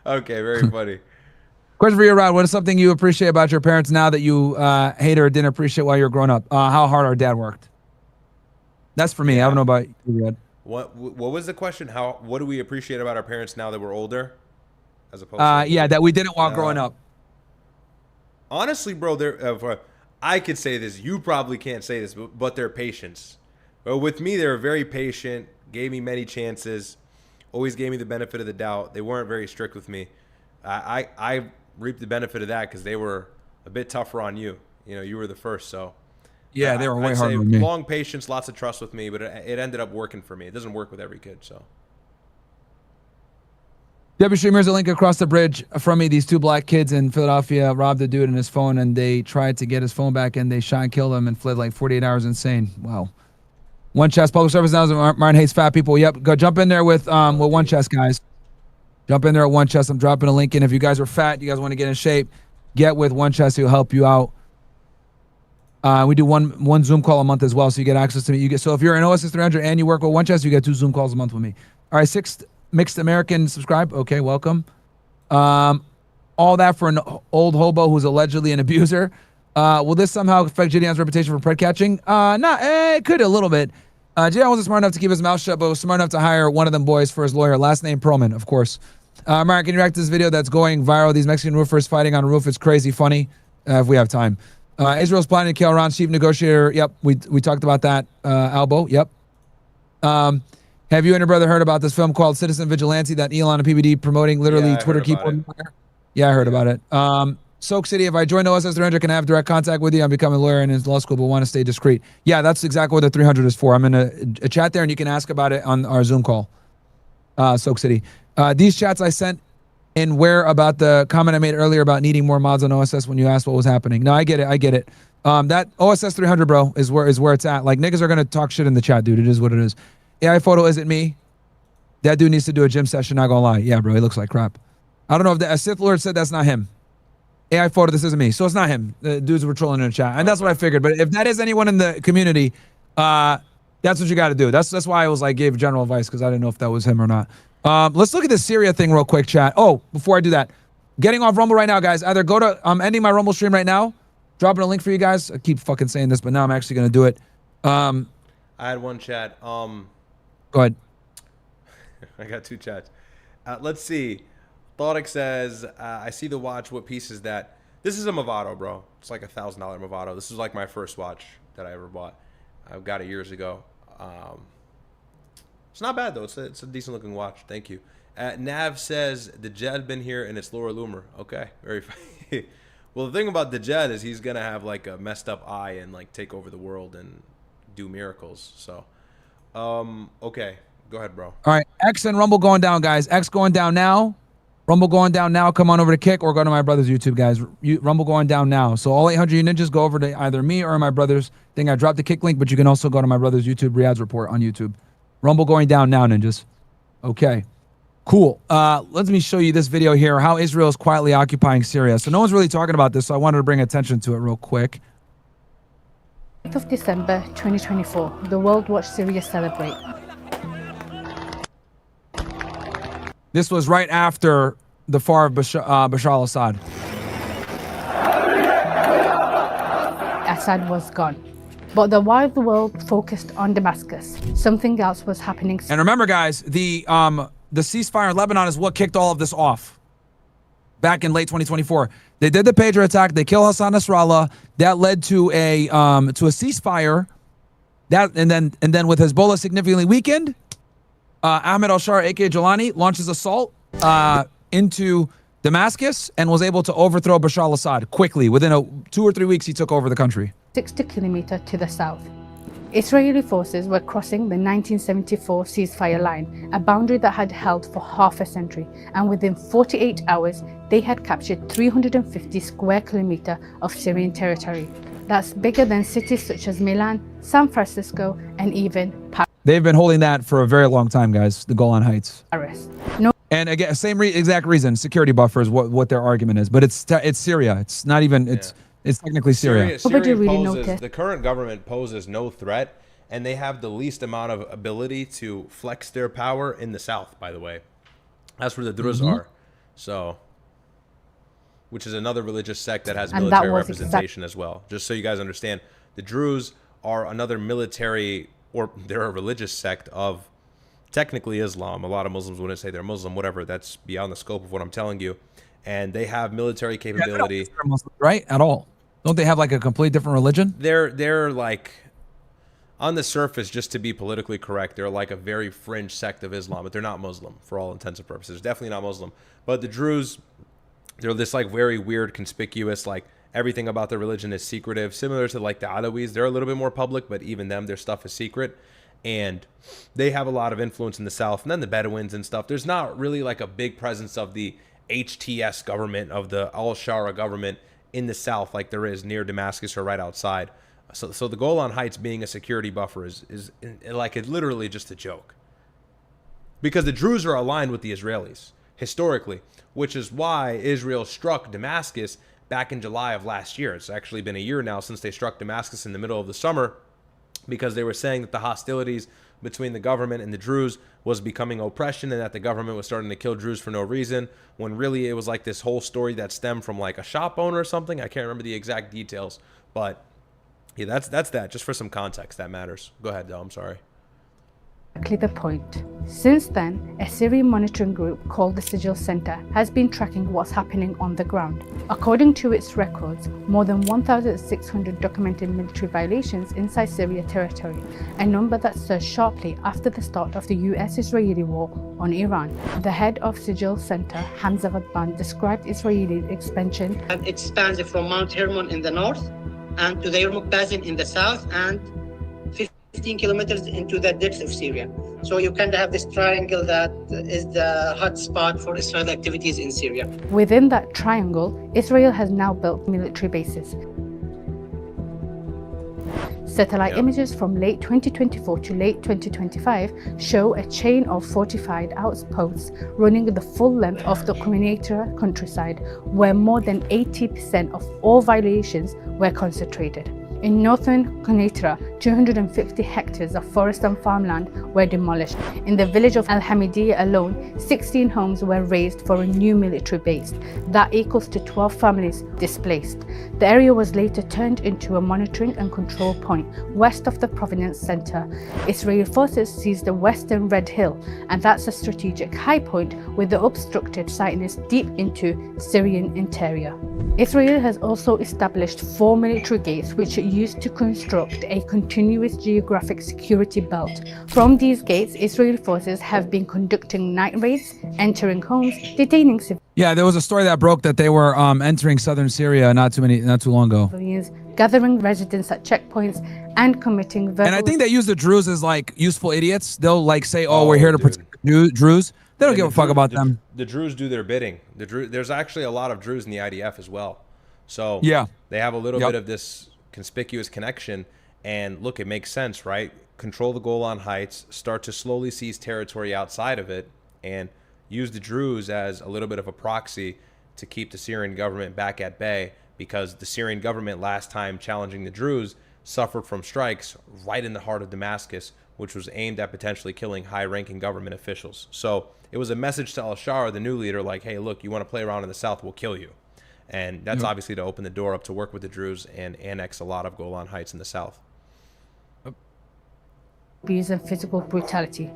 Okay, very funny. Question for you, Rod. What is something you appreciate about your parents now that you hate or didn't appreciate while you were growing up? How hard our dad worked. That's for me. I don't know about you, Rod. What was the question? What do we appreciate about our parents now that we're older? As opposed to yeah, that we didn't while growing up. Honestly, bro, I could say this. You probably can't say this, but their patience. Well, with me, they were very patient, gave me many chances, always gave me the benefit of the doubt. They weren't very strict with me. I reaped the benefit of that because they were a bit tougher on you. You know, you were the first, so. Yeah, they were way I'd harder say than me. long patience, lots of trust with me, but it ended up working for me. It doesn't work with every kid, so. Debbie Stream, here's a link across the bridge from me. These two black kids in Philadelphia robbed a dude in his phone, and they tried to get his phone back, and they shot and killed him and fled like 48 hours. Insane. Wow. One Chest public service announcement. Myron hates fat people. Yep. Go jump in there with One Chest, guys. Jump in there at One Chest. I'm dropping a link in. If you guys are fat, you guys want to get in shape, get with One Chest. He'll help you out. We do one Zoom call a month as well, so you get access to me. So if you're an OSS 300 and you work with One Chest, you get 2 Zoom calls a month with me. All right, 6th Mixed American subscribe. Okay, welcome. All that for an old hobo who's allegedly an abuser. Will this somehow affect Jidion's reputation for pred catching? It could a little bit. Jidion wasn't smart enough to keep his mouth shut, but was smart enough to hire one of them boys for his lawyer. Last name Perlman, of course. Myron, can you react to this video that's going viral? These Mexican roofers fighting on a roof. It's crazy funny. If we have time. Israel's planning to kill Iran's chief negotiator. Yep, we talked about that. Albo. Yep. Have you and your brother heard about this film called Citizen Vigilante that Elon and PBD promoting? Literally, Twitter keyboard. Yeah, I heard about it. Soak City, if I join OSS 300, can I have direct contact with you? I'm becoming a lawyer in his law school, but want to stay discreet. Yeah, that's exactly what the 300 is for. I'm in a chat there, and you can ask about it on our Zoom call. Soak City. These chats I sent in where about the comment I made earlier about needing more mods on OSS when you asked what was happening. No, I get it. That OSS 300, bro, is where it's at. Like, niggas are going to talk shit in the chat, dude. It is what it is. AI photo isn't me. That dude needs to do a gym session, not gonna lie. Yeah, bro, he looks like crap. I don't know if a Sith Lord said that's not him. AI photo, this isn't me. So it's not him. The dudes were trolling in the chat. And that's what I figured. But if that is anyone in the community, that's what you got to do. That's why I was like, gave general advice, because I didn't know if that was him or not. Let's look at this Syria thing real quick, chat. Oh, before I do that, getting off Rumble right now, guys. Either go to, I'm ending my Rumble stream right now, dropping a link for you guys. I keep fucking saying this, but now I'm actually going to do it. I had one chat. Go ahead. I got 2 chats. Let's see. Thoughtic says, I see the watch. What piece is that? This is a Movado, bro. It's like $1,000 Movado. This is like my first watch that I ever bought. I got it years ago. It's not bad, though. It's a decent-looking watch. Thank you. Nav says, the Jed been here and it's Laura Loomer. Okay. Very funny. Well, the thing about the Jed is he's going to have like a messed up eye and like take over the world and do miracles. So, okay. Go ahead, bro. All right. X and Rumble going down, guys. X going down now. Rumble going down now. Come on over to Kick or go to my brother's YouTube, guys. Rumble going down now. So all 800 you ninjas go over to either me or my brother's thing. I dropped the Kick link, but you can also go to my brother's YouTube, Ryad's report on YouTube. Rumble going down now, ninjas. Okay. Cool. Let me show you this video here, how Israel is quietly occupying Syria. So no one's really talking about this, so I wanted to bring attention to it real quick. 8th of December 2024, the world watched Syria celebrate. This was right after the fall of Bashar al-Assad. Assad was gone. But while the world focused on Damascus, something else was happening. And remember, guys, the ceasefire in Lebanon is what kicked all of this off. Back in late 2024, they did the pager attack. They killed Hassan Nasrallah. That led to a ceasefire. And then with Hezbollah significantly weakened, Ahmed al-Shar, aka Jilani, launches assault into Damascus and was able to overthrow Bashar al-Assad quickly. Within 2 or 3 weeks, he took over the country. 60 kilometers to the south. Israeli forces were crossing the 1974 ceasefire line, a boundary that had held for half a century, and within 48 hours, they had captured 350 square kilometers of Syrian territory. that's bigger than cities such as Milan, San Francisco, and even They've been holding that for a very long time, guys, the Golan Heights. Paris. No. And again, same exact reason, security buffers, what their argument is. But it's Syria. It's not even, it's technically Syria. Syria poses, the current government poses no threat, and they have the least amount of ability to flex their power in the south, by the way. That's where the Druze are. So, which is another religious sect that has military representation as well. Just so you guys understand, the Druze are another military, or they're a religious sect of technically Islam. A lot of Muslims wouldn't say they're Muslim, whatever. That's beyond the scope of what I'm telling you. And they have military capability. Yeah, they're Muslim, right? At all. Don't they have like a complete different religion? They're like, on the surface, just to be politically correct, they're like a very fringe sect of Islam, but they're not Muslim for all intents and purposes. Definitely not Muslim. But the Druze, they're this like very weird, conspicuous, like everything about their religion is secretive, similar to like the Alawis. They're a little bit more public, but even them, their stuff is secret. And they have a lot of influence in the south. And then the Bedouins and stuff. There's not really like a big presence of the HTS government, of the al-Shara government in the south like there is near Damascus or right outside. So the Golan Heights being a security buffer is like it's literally just a joke. Because the Druze are aligned with the Israelis historically, which is why Israel struck Damascus back in July of last year. It's actually been a year now since they struck Damascus in the middle of the summer, because they were saying that the hostilities between the government and the Druze was becoming oppression, and that the government was starting to kill Druze for no reason, when really it was like this whole story that stemmed from like a shop owner or something. I can't remember the exact details, but yeah, that's that. Just for some context, that matters. Go ahead, Del. I'm sorry. Exactly the point. Since then, a Syrian monitoring group called the Sigil Center has been tracking what's happening on the ground. According to its records, more than 1,600 documented military violations inside Syria territory, a number that surged sharply after the start of the US-Israeli war on Iran. The head of Sigil Center, Hamza Ghadban, described Israeli expansion. It spans from Mount Hermon in the north and to the Yarmouk Basin in the south, and 15 kilometers into the depths of Syria. So you kind of have this triangle that is the hot spot for Israeli activities in Syria. Within that triangle, Israel has now built military bases. Satellite images from late 2024 to late 2025 show a chain of fortified outposts running the full length of the Quneitra countryside, where more than 80% of all violations were concentrated. In northern Quneitra, 250 hectares of forest and farmland were demolished. In the village of Al-Hamidiyya alone, 16 homes were razed for a new military base. That equals to 12 families displaced. The area was later turned into a monitoring and control point west of the Providence Center. Israeli forces seized the western Red Hill, and that's a strategic high point with the obstructed sightings deep into Syrian interior. Israel has also established 4 military gates which it used to construct a continuous geographic security belt. From these gates, Israeli forces have been conducting night raids, entering homes, detaining civilians. Yeah, there was a story that broke that they were entering southern Syria not too long ago. Gathering residents at checkpoints and committing verbal. And I think they use the Druze as like useful idiots. They'll like say, "Oh, we're here to protect the Druze." They don't give a fuck about them. The Druze do their bidding. There's actually a lot of Druze in the IDF as well. So yeah, they have a little bit of this conspicuous connection. And look, it makes sense, right? Control the Golan Heights, start to slowly seize territory outside of it, and use the Druze as a little bit of a proxy to keep the Syrian government back at bay, because the Syrian government last time challenging the Druze suffered from strikes right in the heart of Damascus, which was aimed at potentially killing high-ranking government officials. So it was a message to al-Shara, the new leader, like, hey, look, you want to play around in the south, we'll kill you. And that's obviously to open the door up to work with the Druze and annex a lot of Golan Heights in the south. Abuse and physical brutality.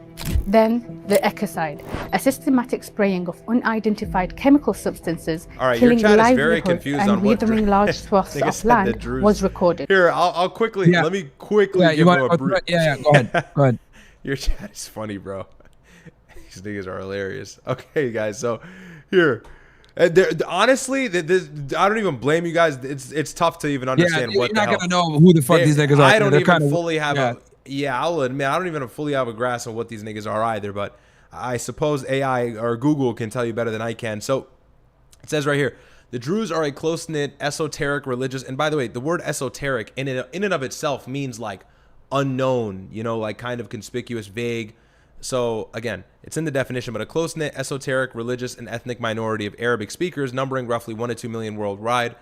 Then the ecocide, a systematic spraying of unidentified chemical substances, killing livelihoods and withering large swaths of land was recorded. Here, I'll quickly, let me quickly give them a brief. Go ahead. Go ahead. Your chat is funny, bro. These niggas are hilarious. Okay, guys, so here. Honestly, I don't even blame you guys. It's tough to even understand what the hell. You're not gonna know who the fuck these niggas are. I don't even fully have I'll admit, I don't even fully have a grasp of what these niggas are either, but I suppose AI or Google can tell you better than I can. So it says right here, The Druze are a close-knit, esoteric, religious, and by the way, the word esoteric in and of itself means like unknown, you know, like kind of conspicuous, vague. So again, it's in the definition, but a close-knit, esoteric, religious, and ethnic minority of Arabic speakers, numbering roughly 1 to 2 million worldwide,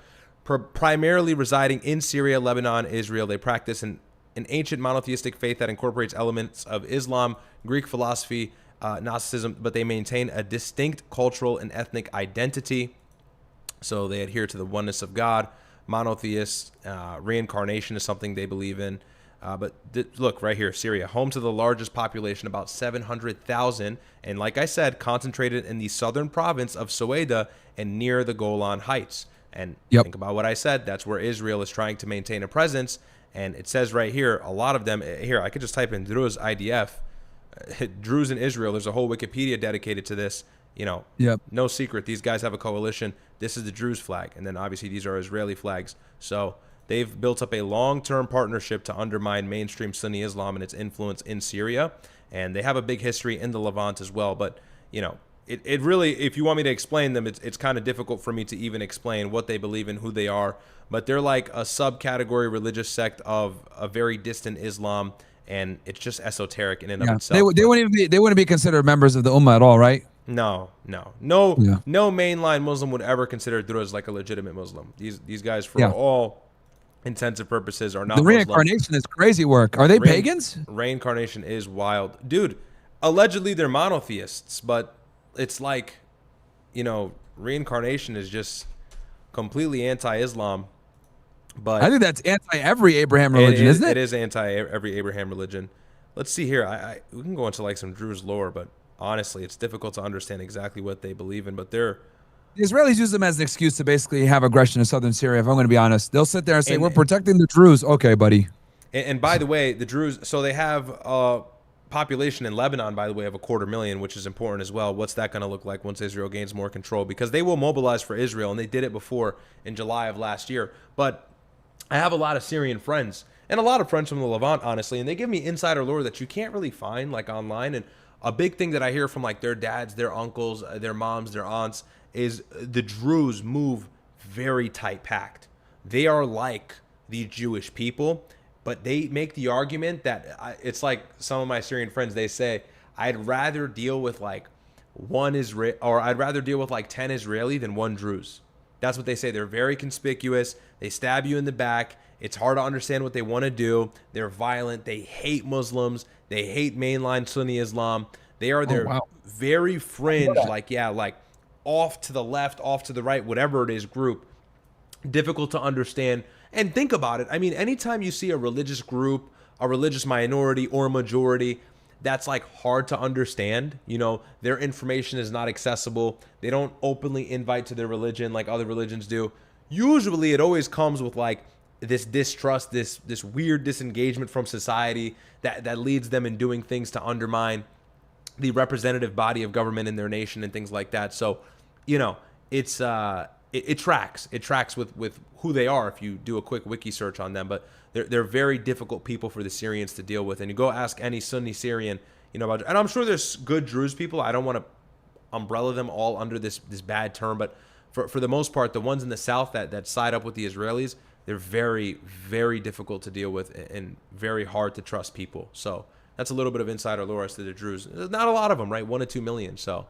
primarily residing in Syria, Lebanon, Israel. They practice an ancient monotheistic faith that incorporates elements of Islam, Greek philosophy, Gnosticism, but they maintain a distinct cultural and ethnic identity. So they adhere to the oneness of God, monotheist, reincarnation is something they believe in. But look right here, Syria, home to the largest population, about 700,000. And like I said, concentrated in the southern province of Sueda and near the Golan Heights. And think about what I said. That's where Israel is trying to maintain a presence. And it says right here, a lot of them, here, I could just type in Druze IDF, Druze in Israel. There's a whole Wikipedia dedicated to this. You know, no secret. These guys have a coalition. This is the Druze flag. And then obviously these are Israeli flags. So they've built up a long-term partnership to undermine mainstream Sunni Islam and its influence in Syria. And they have a big history in the Levant as well. But, you know, it really, if you want me to explain them, it's kind of difficult for me to even explain what they believe in, who they are. But they're like a subcategory religious sect of a very distant Islam. And it's just esoteric in and of itself. They wouldn't be considered members of the Ummah at all, right? No mainline Muslim would ever consider Druze like a legitimate Muslim. These guys, for all intents and purposes, are not. The reincarnation Muslim. is crazy work. Are they pagans? Reincarnation is wild, dude. Allegedly, they're monotheists, but it's like, you know, reincarnation is just completely anti-Islam. But I think that's anti every Abraham religion, isn't it? It is anti every Abraham religion. Let's see here. We can go into like some Druze lore, but honestly, it's difficult to understand exactly what they believe in. But the Israelis use them as an excuse to basically have aggression in southern Syria. If I'm going to be honest, they'll sit there and say, "We're protecting the Druze." Okay, buddy. And by the way, the Druze. So they have a population in Lebanon, by the way, of 250,000, which is important as well. What's that going to look like once Israel gains more control? Because they will mobilize for Israel, and they did it before in July of last year. But I have a lot of Syrian friends and a lot of friends from the Levant, honestly, and they give me insider lore that you can't really find like online. And a big thing that I hear from like their dads, their uncles, their moms, their aunts is the Druze move very tight packed. They are like the Jewish people, but they make the argument that it's like some of my Syrian friends, they say, I'd rather deal with like I'd rather deal with like 10 Israeli than one Druze. That's what they say. They're very conspicuous. They stab you in the back. It's hard to understand what they want to do. They're violent. They hate Muslims. They hate mainline Sunni Islam. They are very fringe, like off to the left, off to the right, whatever it is, group. Difficult to understand. And think about it. I mean, anytime you see a religious group, a religious minority or majority that's like hard to understand, you know, their information is not accessible. They don't openly invite to their religion like other religions do. Usually it always comes with like this distrust, this weird disengagement from society that leads them in doing things to undermine the representative body of government in their nation and things like that. So, you know, it's it tracks with who they are if you do a quick wiki search on them. But they're very difficult people for the Syrians to deal with. And you go ask any Sunni Syrian, you know, about, and I'm sure there's good Druze people. I don't want to umbrella them all under this bad term, but for the most part, the ones in the south that side up with the Israelis, they're very, very difficult to deal with and very hard to trust people. So that's a little bit of insider lore as to the Druze. There's not a lot of them, right? 1 to 2 million. So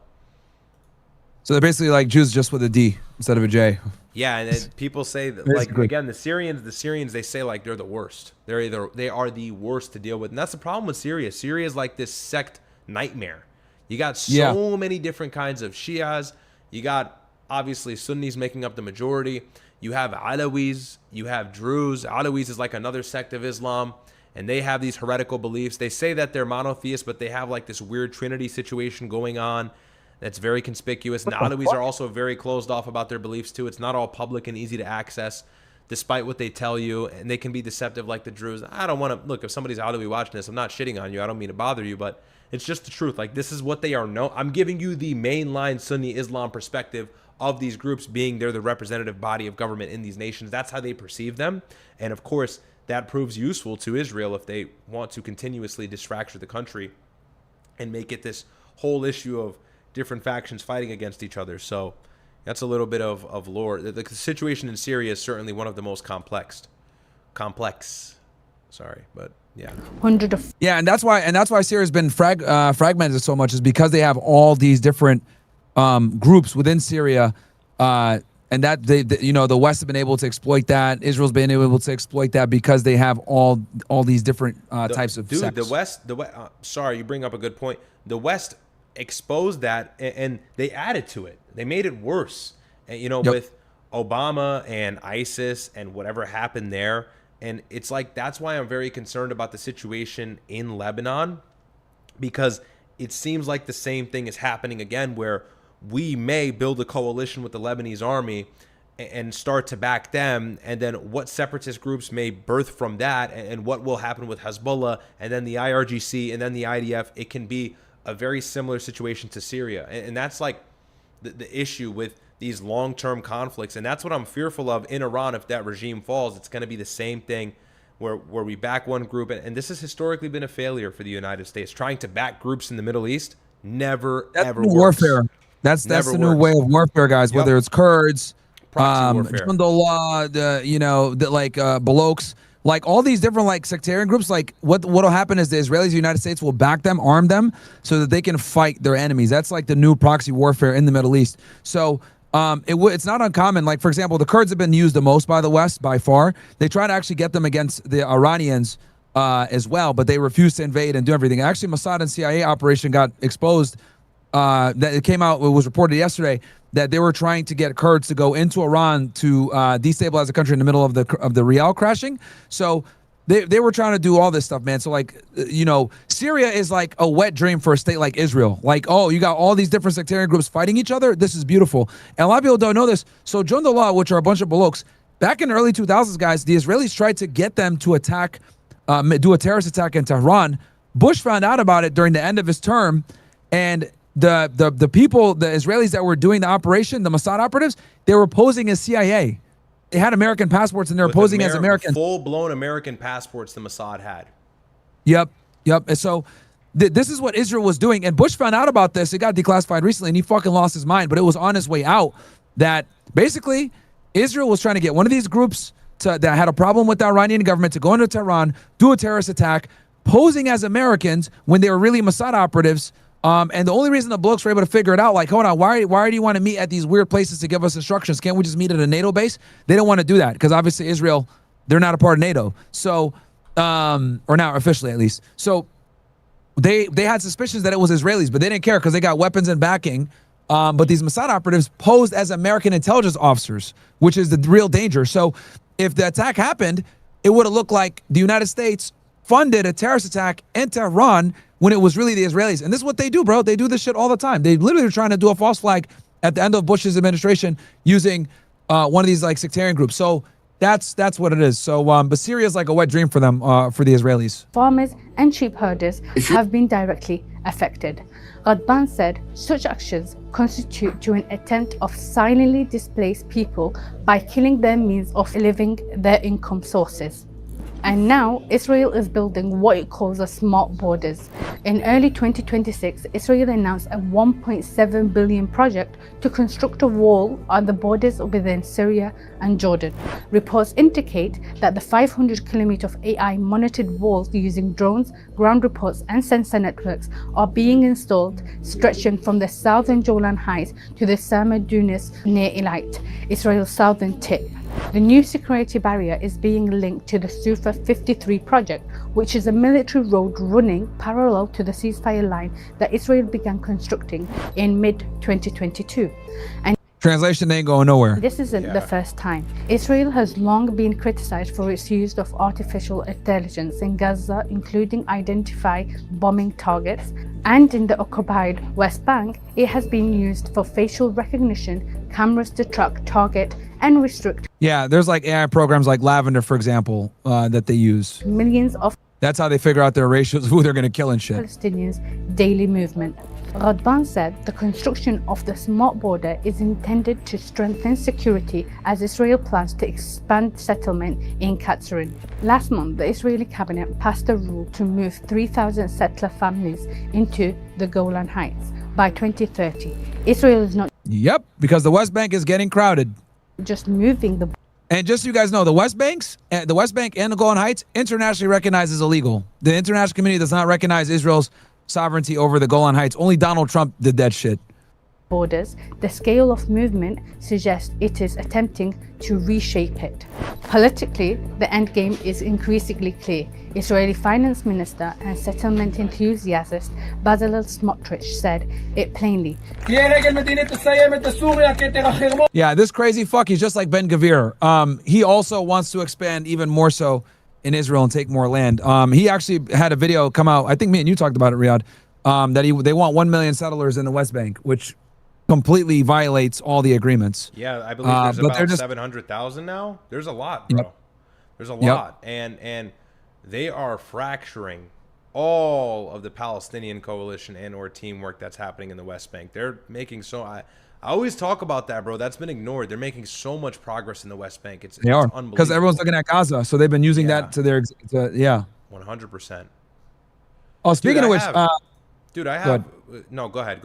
they're basically like Jews just with a D instead of a J. Yeah, and people say that, like, again, the Syrians, they say like they're the worst. They are the worst to deal with, and that's the problem with Syria. Syria is like this sect nightmare. You got so many different kinds of Shias. You got obviously Sunnis making up the majority. You have Alawis. You have Druze. Alawis is like another sect of Islam, and they have these heretical beliefs. They say that they're monotheists, but they have like this weird Trinity situation going on that's very conspicuous. And the Alawis are also very closed off about their beliefs too. It's not all public and easy to access, despite what they tell you, and they can be deceptive like the Druze. I don't want to, look, if somebody's Alawi watching this, I'm not shitting on you. I don't mean to bother you, but it's just the truth. Like, this is what they are known. I'm giving you the mainline Sunni Islam perspective of these groups, being they're the representative body of government in these nations. That's how they perceive them. And of course, that proves useful to Israel if they want to continuously disfracture the country and make it this whole issue of different factions fighting against each other. So, That's a little bit of lore. The situation in Syria is certainly one of the most complex. Sorry, but yeah. Yeah, and that's why Syria's been fragmented so much, is because they have all these different groups within Syria, and that the West have been able to exploit that. Israel's been able to exploit that because they have all these different types of sects. The West. Sorry, you bring up a good point. The West exposed that and they added to it. They made it worse. And, with Obama and ISIS and whatever happened there. And it's like, that's why I'm very concerned about the situation in Lebanon, because it seems like the same thing is happening again, where we may build a coalition with the Lebanese army and start to back them. And then what separatist groups may birth from that, and what will happen with Hezbollah and then the IRGC and then the IDF. It can be a very similar situation to Syria. And that's like the issue with these long-term conflicts. And that's what I'm fearful of in Iran. If that regime falls, it's going to be the same thing where we back one group. And this has historically been a failure for the United States. Trying to back groups in the Middle East ever works. Warfare. That's the new way of warfare, guys. Whether it's Kurds, Jundullah, Balochs, like all these different like sectarian groups. Like what'll happen is the Israelis, the United States will back them, arm them, so that they can fight their enemies. That's like the new proxy warfare in the Middle East. So it's not uncommon. Like, for example, the Kurds have been used the most by the West by far. They try to actually get them against the Iranians as well, but they refuse to invade and do everything. Actually, Mossad and CIA operation got exposed. That it came out, it was reported yesterday that they were trying to get Kurds to go into Iran to destabilize the country in the middle of the Ryad crashing. So they were trying to do all this stuff, man. So like, Syria is like a wet dream for a state like Israel. Like, oh, you got all these different sectarian groups fighting each other. This is beautiful. And a lot of people don't know this. So Jundullah, which are a bunch of Balochs, back in the early 2000s, guys, the Israelis tried to get them to attack, do a terrorist attack in Tehran. Bush found out about it during the end of his term, and the people, the Israelis that were doing the operation, the Mossad operatives, they were posing as CIA. They had American passports and they were posing as American. Full-blown American passports the Mossad had. Yep. And so this is what Israel was doing. And Bush found out about this. It got declassified recently and he fucking lost his mind. But it was on his way out that basically Israel was trying to get one of these groups that had a problem with the Iranian government to go into Tehran, do a terrorist attack, posing as Americans when they were really Mossad operatives. And the only reason the blokes were able to figure it out, like, hold on, why do you want to meet at these weird places to give us instructions? Can't we just meet at a NATO base? They don't want to do that because obviously Israel, they're not a part of NATO. So, or now officially at least. So they had suspicions that it was Israelis, but they didn't care because they got weapons and backing. But these Mossad operatives posed as American intelligence officers, which is the real danger. So if the attack happened, it would have looked like the United States funded a terrorist attack in Tehran when it was really the Israelis. And this is what they do, bro. They do this shit all the time. They literally were trying to do a false flag at the end of Bush's administration using one of these like sectarian groups. So that's what it is. So, but Syria is like a wet dream for them, for the Israelis. Farmers and sheep herders have been directly affected. Radban said such actions constitute to an attempt of silently displace people by killing their means of living, their income sources. And now Israel is building what it calls a smart borders. In early 2026, Israel announced a $1.7 billion project to construct a wall on the borders within Syria and Jordan. Reports indicate that the 500-kilometer of AI monitored walls using drones, ground reports and sensor networks are being installed, stretching from the southern Golan Heights to the Sama Dunes near Eilat, Israel's southern tip. The new security barrier is being linked to the Sufa 53 project, which is a military road running parallel to the ceasefire line that Israel began constructing in mid-2022. And translation ain't going nowhere. This isn't the first time. Israel has long been criticized for its use of artificial intelligence in Gaza, including identify bombing targets, and in the occupied West Bank, it has been used for facial recognition, cameras to track, target, and restrict. Yeah, there's like AI programs like Lavender, for example, that they use. Millions of That's how they figure out their ratios of who they're going to kill and shit. Palestinians' daily movement. Radban said the construction of the smart border is intended to strengthen security as Israel plans to expand settlement in Katsarin. Last month, the Israeli cabinet passed a rule to move 3,000 settler families into the Golan Heights by 2030. Israel is not. Yep, because the West Bank is getting crowded. Just moving the. And just so you guys know, the West Bank and the Golan Heights internationally recognized as illegal. The international community does not recognize Israel's sovereignty over the Golan Heights. Only Donald Trump did that shit. Borders, the scale of movement suggests it is attempting to reshape it. Politically, the end game is increasingly clear. Israeli finance minister and settlement enthusiast Bezalel Smotrich said it plainly. Yeah, this crazy fuck, he's just like Ben Gvir. He also wants to expand even more so in Israel and take more land. He actually had a video come out, I think me and you talked about it, Ryad, that they want 1 million settlers in the West Bank, which completely violates all the agreements. Yeah, I believe there's about 700,000 now. There's a lot, bro. Yep. There's a lot. Yep. And they are fracturing all of the Palestinian coalition and or teamwork that's happening in the West Bank. They're making I always talk about that, bro. That's been ignored. They're making so much progress in the West Bank. It's unbelievable. Because everyone's looking at Gaza, so they've been using that to their 100%. Oh, speaking of which, dude, I have no. Go ahead.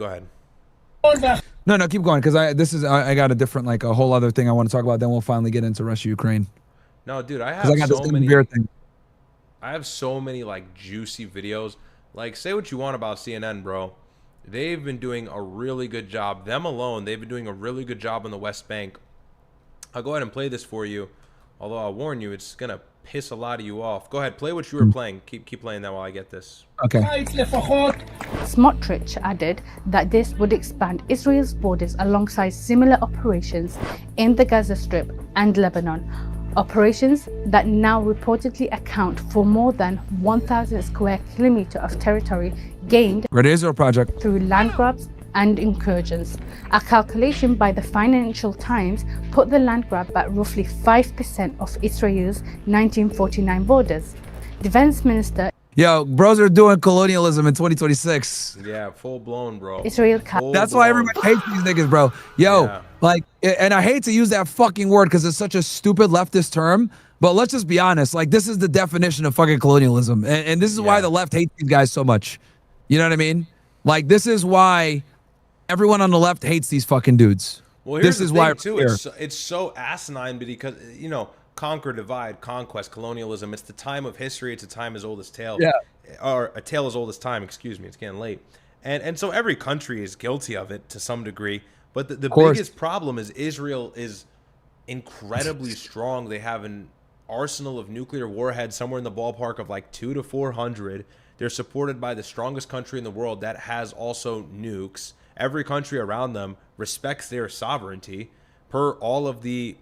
No, keep going, because I got a different, like, a whole other thing I want to talk about. Then we'll finally get into Russia, Ukraine. No, dude, I have so many. I have so many like juicy videos. Like, say what you want about CNN, bro. They've been doing a really good job. Them alone, they've been doing a really good job on the West Bank. I'll go ahead and play this for you. Although I'll warn you, it's gonna piss a lot of you off. Go ahead, play what you were playing. Keep playing that while I get this. Okay. Smotrich added that this would expand Israel's borders alongside similar operations in the Gaza Strip and Lebanon. Operations that now reportedly account for more than 1,000 square kilometers of territory gained Great Israel Project through land grabs and incursions. A calculation by the Financial Times put the land grab at roughly 5% of Israel's 1949 borders. Defense Minister Yo, bros are doing colonialism in 2026. Yeah, full blown, bro. Israel. That's why everybody hates these niggas, bro. Yo, like, and I hate to use that fucking word because it's such a stupid leftist term, but let's just be honest. Like, this is the definition of fucking colonialism. And this is why the left hates these guys so much. You know what I mean? Like, this is why everyone on the left hates these fucking dudes. Well, here's this is the why thing, too. It's so asinine because, you know, conquer, divide, conquest, colonialism. It's the time of history. It's a time as old as tale. Yeah. Or a tale as old as time, excuse me. It's getting late. And so every country is guilty of it to some degree. But the biggest problem is Israel is incredibly strong. They have an arsenal of nuclear warheads somewhere in the ballpark of like 200 to 400. They're supported by the strongest country in the world that has also nukes. Every country around them respects their sovereignty per all of the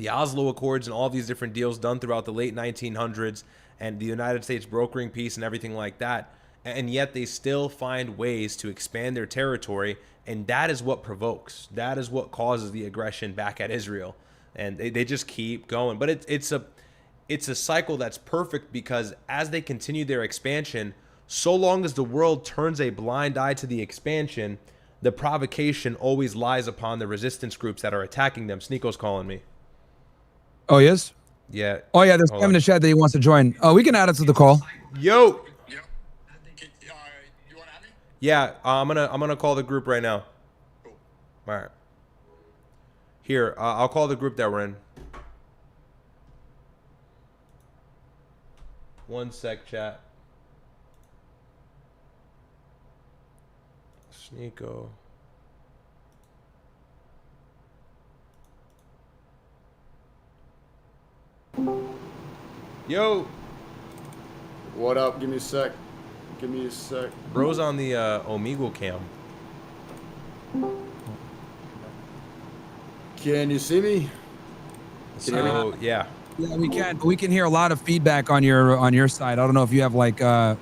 Oslo Accords and all these different deals done throughout the late 1900s and the United States brokering peace and everything like that. And yet they still find ways to expand their territory. And that is what provokes. That is what causes the aggression back at Israel. And they just keep going. But it's a cycle that's perfect because as they continue their expansion, so long as the world turns a blind eye to the expansion, the provocation always lies upon the resistance groups that are attacking them. SNEAKO's calling me. Oh, yes? Yeah. Oh, yeah, there's Kevin in the chat that he wants to join. Oh, we can add it to the call. Yo. Yeah, I'm gonna call the group right now. All right. Here, I'll call the group that we're in. One sec, chat. SNEAKO. Yo. What up? Give me a sec. Give me a sec. Bro's on the Omegle cam. Can you see me? So, yeah. Yeah, we can. We can hear a lot of feedback on your side. I don't know if you have like I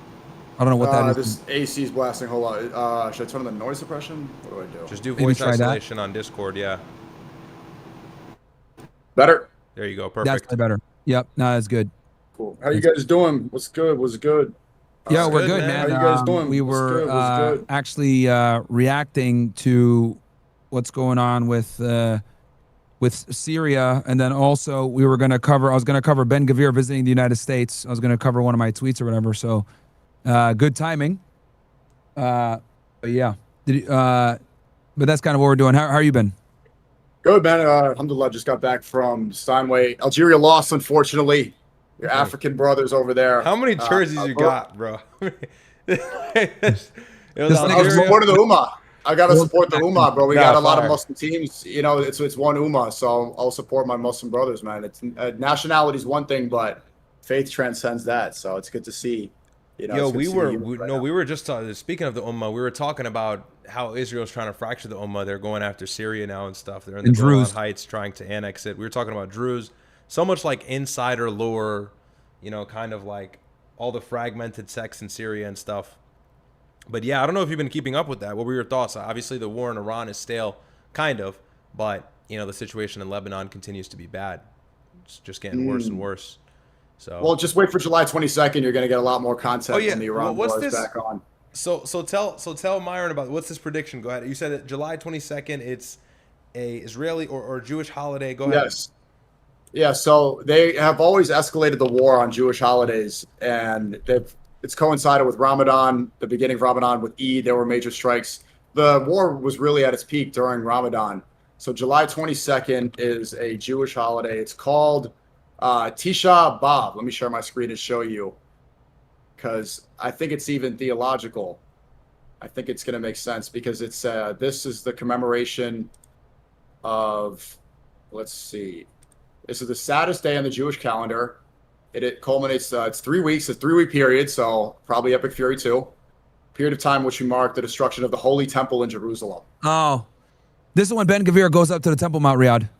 don't know what that is. This AC is blasting a whole lot. Should I turn on the noise suppression? What do I do? Just do voice isolation on Discord, yeah. Better? There you go. Perfect. That's better. Yep. No, that's good. Cool. How you guys doing? What's good? What's good? Yeah, we're good, man. How you guys doing? We were actually reacting to what's going on with Syria, and then also we were going to cover. I was going to cover Ben Gvir visiting the United States. I was going to cover one of my tweets or whatever. So, good timing. But yeah, But that's kind of what we're doing. How are you been? Good, man. Alhamdulillah, just got back from Steinway. Algeria lost, unfortunately. Your African brothers over there. How many jerseys you got, bro? It was I was supporting the Ummah. I got to support the Ummah, bro. We got a lot of fire. Muslim teams. You know, it's one Ummah, so I'll support my Muslim brothers, man. It's nationality is one thing, but faith transcends that. So it's good to see. You know, Yo, it's good we to see we were just speaking of the Ummah, we were talking about how Israel's trying to fracture the Ummah. They're going after Syria now and stuff. They're in the And Golan Druze. Heights trying to annex it. We were talking about Druze. So much like insider lore, you know, kind of like all the fragmented sects in Syria and stuff. But yeah, I don't know if you've been keeping up with that. What were your thoughts? Obviously, the war in Iran is stale, kind of, but you know, the situation in Lebanon continues to be bad. It's just getting worse and worse. So Well, just wait for July 22nd. You're going to get a lot more content Oh, yeah. when the Iran What's war is this? back on. So tell Myron about what's this prediction. Go ahead. You said that July 22nd. It's a Israeli or Jewish holiday. Go ahead. Yes. Yeah, so they have always escalated the war on Jewish holidays, and it's coincided with Ramadan, the beginning of Ramadan with Eid. There were major strikes. The war was really at its peak during Ramadan. So July 22nd is a Jewish holiday. It's called Tisha B'Av. Let me share my screen to show you, because I think it's even theological. I think it's going to make sense because it's this is the commemoration of, let's see. This is the saddest day on the Jewish calendar. It culminates, it's 3 weeks, a 3-week period, so probably Epic Fury 2. Period of time which we mark the destruction of the Holy Temple in Jerusalem. Oh, this is when Ben Gvir goes up to the Temple Mount, Riyadh.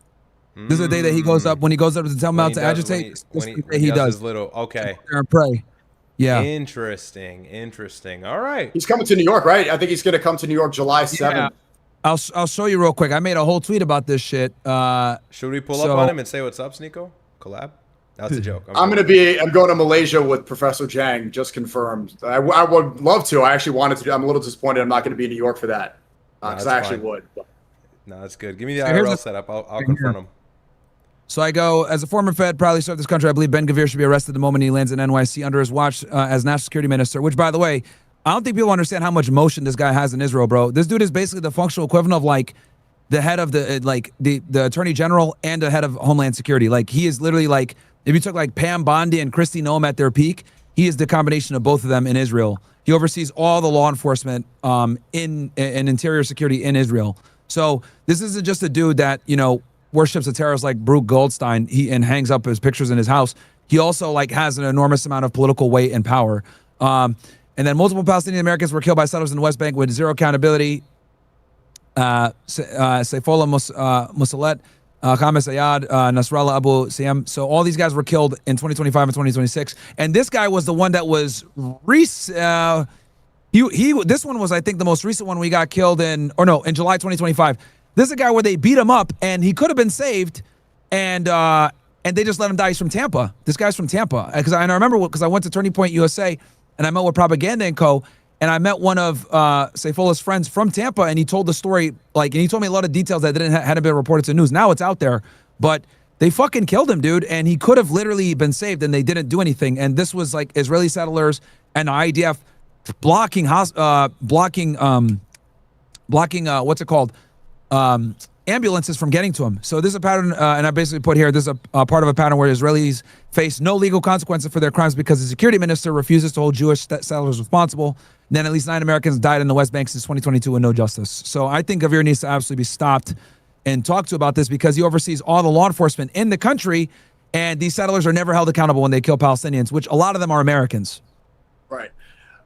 This is the day that he goes up, when he goes up to the Temple Mount to agitate. When he does does. his little okay. And pray. Yeah. Interesting. All right. He's coming to New York, right? I think he's going to come to New York July 7th. Yeah. I'll show you real quick. I made a whole tweet about this shit. Should we pull up on him and say what's up, SNEAKO? Collab? That's a joke. I'm going to Malaysia with Professor Jang, just confirmed. I would love to. I actually wanted to. I'm a little disappointed I'm not going to be in New York for that, because I actually would. No, that's good. Give me the So here's IRL the- setup. I'll confront him. So I go, as a former Fed, proudly served this country, I believe Ben Gvir should be arrested the moment he lands in NYC under his watch as national security minister, which, by the way, I don't think people understand how much motion this guy has in Israel, bro. This dude is basically the functional equivalent of like the head of the attorney general and the head of Homeland Security. Like he is literally like, if you took like Pam Bondi and Kristi Noem at their peak, he is the combination of both of them in Israel. He oversees all the law enforcement in interior security in Israel. So this isn't just a dude that, you know, worships a terrorist like Baruch Goldstein and hangs up his pictures in his house. He also like has an enormous amount of political weight and power. And then multiple Palestinian Americans were killed by settlers in the West Bank with zero accountability. Saifollah Musalet, Khamis Ayad, Nasrallah Abu Siyam. So all these guys were killed in 2025 and 2026. And this guy was the one that was this one was, I think, the most recent one we got killed in July 2025. This is a guy where they beat him up and he could have been saved, and they just let him die. He's from Tampa. This guy's from Tampa. I remember because I went to Turning Point USA and I met with Propaganda & Co. And I met one of Saifullah's friends from Tampa, and he told the story, and he told me a lot of details that hadn't been reported to the news. Now it's out there, but they fucking killed him, dude. And he could have literally been saved, and they didn't do anything. And this was like Israeli settlers and the IDF blocking ambulances from getting to him. So this is a pattern, and I basically put here, this is a part of a pattern where Israelis face no legal consequences for their crimes because the security minister refuses to hold Jewish settlers responsible. And then at least 9 Americans died in the West Bank since 2022 with no justice. So I think Gvir needs to absolutely be stopped and talked to about this because he oversees all the law enforcement in the country, and these settlers are never held accountable when they kill Palestinians, which a lot of them are Americans. Right.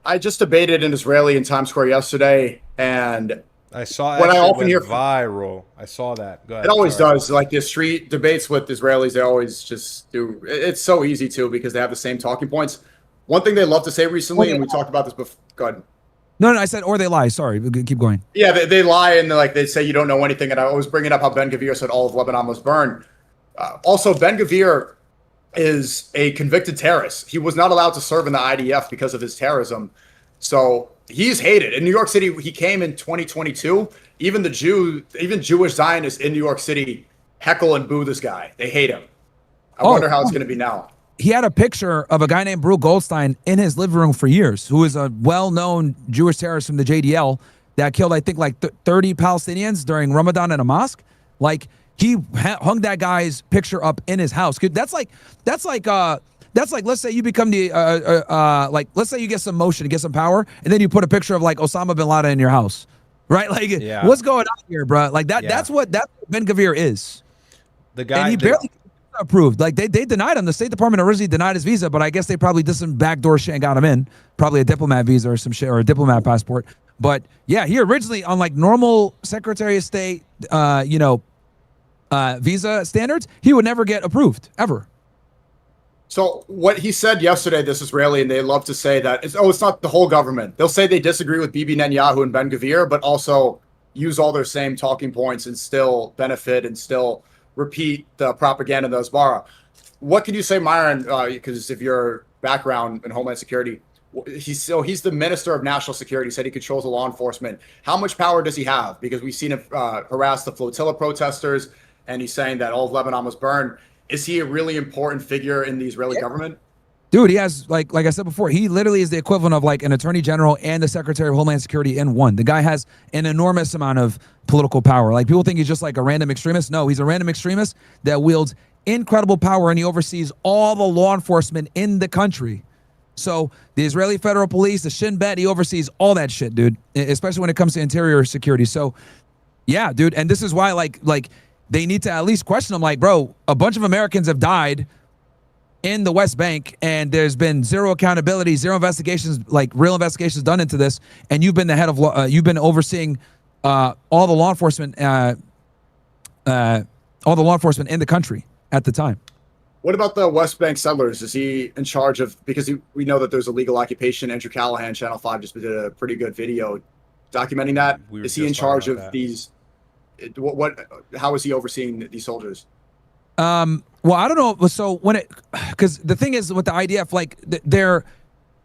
I just debated an Israeli in Times Square yesterday, and I saw what I it often went hear viral. I saw that. Go ahead. It always Sorry. does. Like the street debates with Israelis, they always just do. It's so easy too because they have the same talking points. One thing they love to say recently, and we talked about this before. Go ahead. No, I said, or they lie. Sorry, keep going. Yeah, they lie and they say you don't know anything. And I always bring it up how Ben Gvir said all of Lebanon was burned. Also, Ben Gvir is a convicted terrorist. He was not allowed to serve in the IDF because of his terrorism. So he's hated. In New York City, he came in 2022. Even Jewish Zionists in New York City heckle and boo this guy. They hate him. I wonder how it's going to be now. He had a picture of a guy named Baruch Goldstein in his living room for years, who is a well-known Jewish terrorist from the JDL that killed, I think, like 30 Palestinians during Ramadan in a mosque. Like, he hung that guy's picture up in his house. That's like, let's say you become the, like, let's say you get some motion, you get some power, and then you put a picture of like Osama bin Laden in your house, right? Like, what's going on here, bro? Like that's what Ben-Gvir is. The guy, and he barely approved. Like they denied him. The State Department originally denied his visa, but I guess they probably did some backdoor shit and got him in. Probably a diplomat visa or some shit, or a diplomat passport. But yeah, he originally, on like normal Secretary of State, visa standards, he would never get approved ever. So what he said yesterday, this Israeli, and they love to say that it's not the whole government. They'll say they disagree with Bibi Netanyahu and Ben-Gvir, but also use all their same talking points and still benefit and still repeat the propaganda in the Hasbara. What can you say, Myron, because of your background in Homeland Security? He's the Minister of National Security. He said he controls the law enforcement. How much power does he have? Because we've seen him harass the flotilla protesters, and he's saying that all of Lebanon was burned. Is he a really important figure in the Israeli government? Dude, he has, like I said before, he literally is the equivalent of like an attorney general and the Secretary of Homeland Security in one. The guy has an enormous amount of political power. Like, people think he's just like a random extremist. No, he's a random extremist that wields incredible power, and he oversees all the law enforcement in the country. So the Israeli Federal Police, the Shin Bet, he oversees all that shit, dude, especially when it comes to interior security. So yeah, dude, and this is why like they need to at least question him. Like, bro, a bunch of Americans have died in the West Bank, and there's been zero accountability, zero investigations, like real investigations done into this, and you've been the head of law, you've been overseeing all the law enforcement in the country at the time. What about the West Bank settlers? Is he in charge of, because we know that there's illegal occupation. Andrew Callahan, Channel 5, just did a pretty good video documenting that. Is he in charge of these? How is he overseeing these soldiers? Well, I don't know. So because the thing is with the IDF, like they're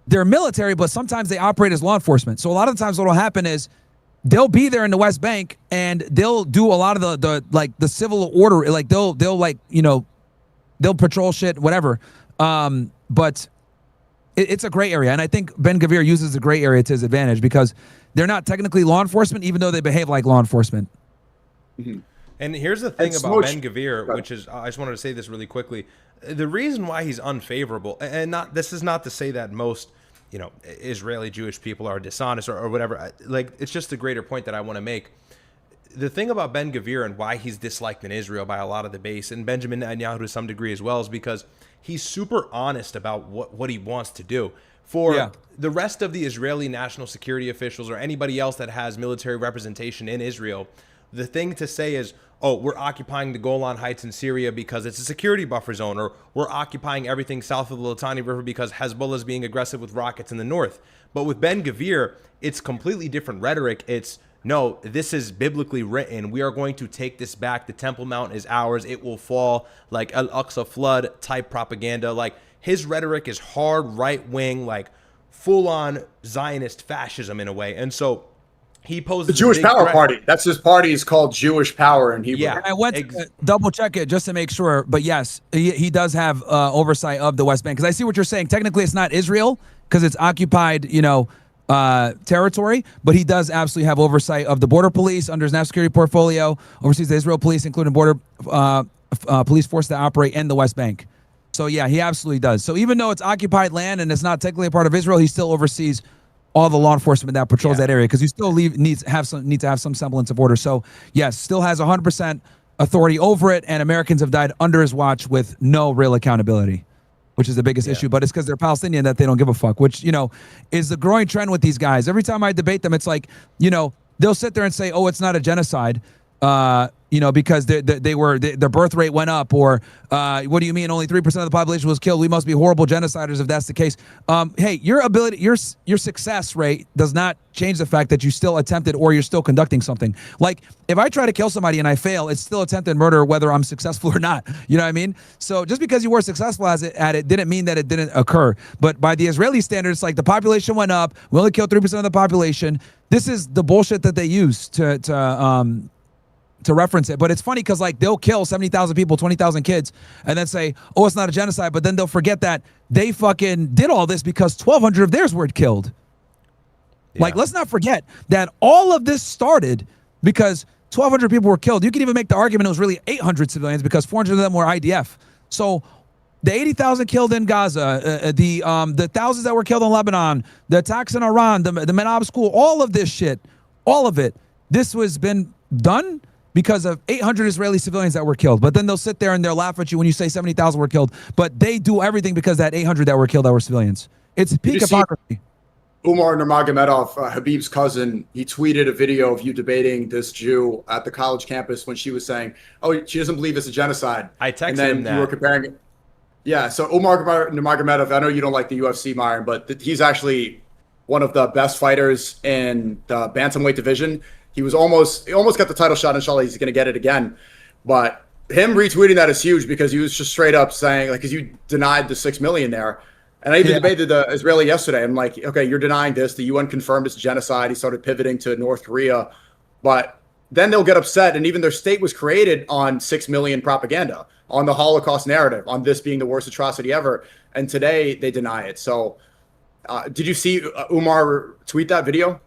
military, but sometimes they operate as law enforcement. So a lot of the times what'll happen is they'll be there in the West Bank, and they'll do a lot of the civil order. Like they'll patrol shit, whatever. But it's a gray area. And I think Ben-Gvir uses the gray area to his advantage because they're not technically law enforcement, even though they behave like law enforcement. Mm-hmm. And here's the thing about Ben-Gvir, which is, I just wanted to say this really quickly. The reason why he's unfavorable, and this is not to say that most, Israeli Jewish people are dishonest or whatever. Like, it's just a greater point that I want to make. The thing about Ben-Gvir and why he's disliked in Israel by a lot of the base, and Benjamin Netanyahu to some degree as well, is because he's super honest about what he wants to do. For the rest of the Israeli national security officials or anybody else that has military representation in Israel, the thing to say is, oh, we're occupying the Golan Heights in Syria because it's a security buffer zone, or we're occupying everything south of the Litani River because Hezbollah is being aggressive with rockets in the north. But with Ben-Gvir, it's completely different rhetoric. It's, no, this is biblically written. We are going to take this back. The Temple Mount is ours. It will fall, like Al-Aqsa flood type propaganda. Like, his rhetoric is hard right-wing, like full-on Zionist fascism in a way. And so he poses the Jewish Power Party. That's his party is called Jewish Power in Hebrew. Yeah, I went to double check it just to make sure. But yes, he does have oversight of the West Bank. Because I see what you're saying. Technically, it's not Israel because it's occupied, territory. But he does absolutely have oversight of the border police under his national security portfolio. Oversees the Israel police, including border police force that operate in the West Bank. So yeah, he absolutely does. So even though it's occupied land and it's not technically a part of Israel, he still oversees all the law enforcement that patrols that area, because you still need to have some semblance of order. So yes, still has 100% authority over it, and Americans have died under his watch with no real accountability, which is the biggest issue. But it's because they're Palestinian that they don't give a fuck, which is the growing trend with these guys. Every time I debate them, it's like they'll sit there and say, oh, it's not a genocide, because their birth rate went up, or what do you mean only 3% of the population was killed? We must be horrible genociders if that's the case. Hey, your success rate does not change the fact that you still attempted or you're still conducting something. Like, if I try to kill somebody and I fail, it's still attempted murder whether I'm successful or not. You know what I mean? So just because you were successful at it didn't mean that it didn't occur. But by the Israeli standards, like, the population went up, we only killed 3% of the population. This is the bullshit that they use to reference it. But it's funny because, like, they'll kill 70,000 people, 20,000 kids, and then say, oh, it's not a genocide. But then they'll forget that they fucking did all this because 1,200 of theirs were killed. Like, let's not forget that all of this started because 1,200 people were killed. You can even make the argument it was really 800 civilians because 400 of them were IDF. So the 80,000 killed in Gaza, the thousands that were killed in Lebanon, the attacks in Iran, the Menab school, all of this shit, all of it, this was been done because of 800 Israeli civilians that were killed. But then they'll sit there and they'll laugh at you when you say 70,000 were killed. But they do everything because that 800 that were killed that were civilians. It's peak hypocrisy. Umar Nurmagomedov, Habib's cousin, he tweeted a video of you debating this Jew at the college campus when she was saying, oh, she doesn't believe it's a genocide. I texted and then him that. You were comparing it. Yeah, so Umar Nurmagomedov, I know you don't like the UFC, Myron, but he's actually one of the best fighters in the bantamweight division. He almost got the title shot. Inshallah, he's going to get it again. But him retweeting that is huge because he was just straight up saying, like, because you denied the 6 million there. And I even debated the Israeli yesterday. I'm like, okay, you're denying this. The UN confirmed it's genocide. He started pivoting to North Korea. But then they'll get upset. And even their state was created on 6 million propaganda, on the Holocaust narrative, on this being the worst atrocity ever. And today they deny it. So did you see Umar tweet that video?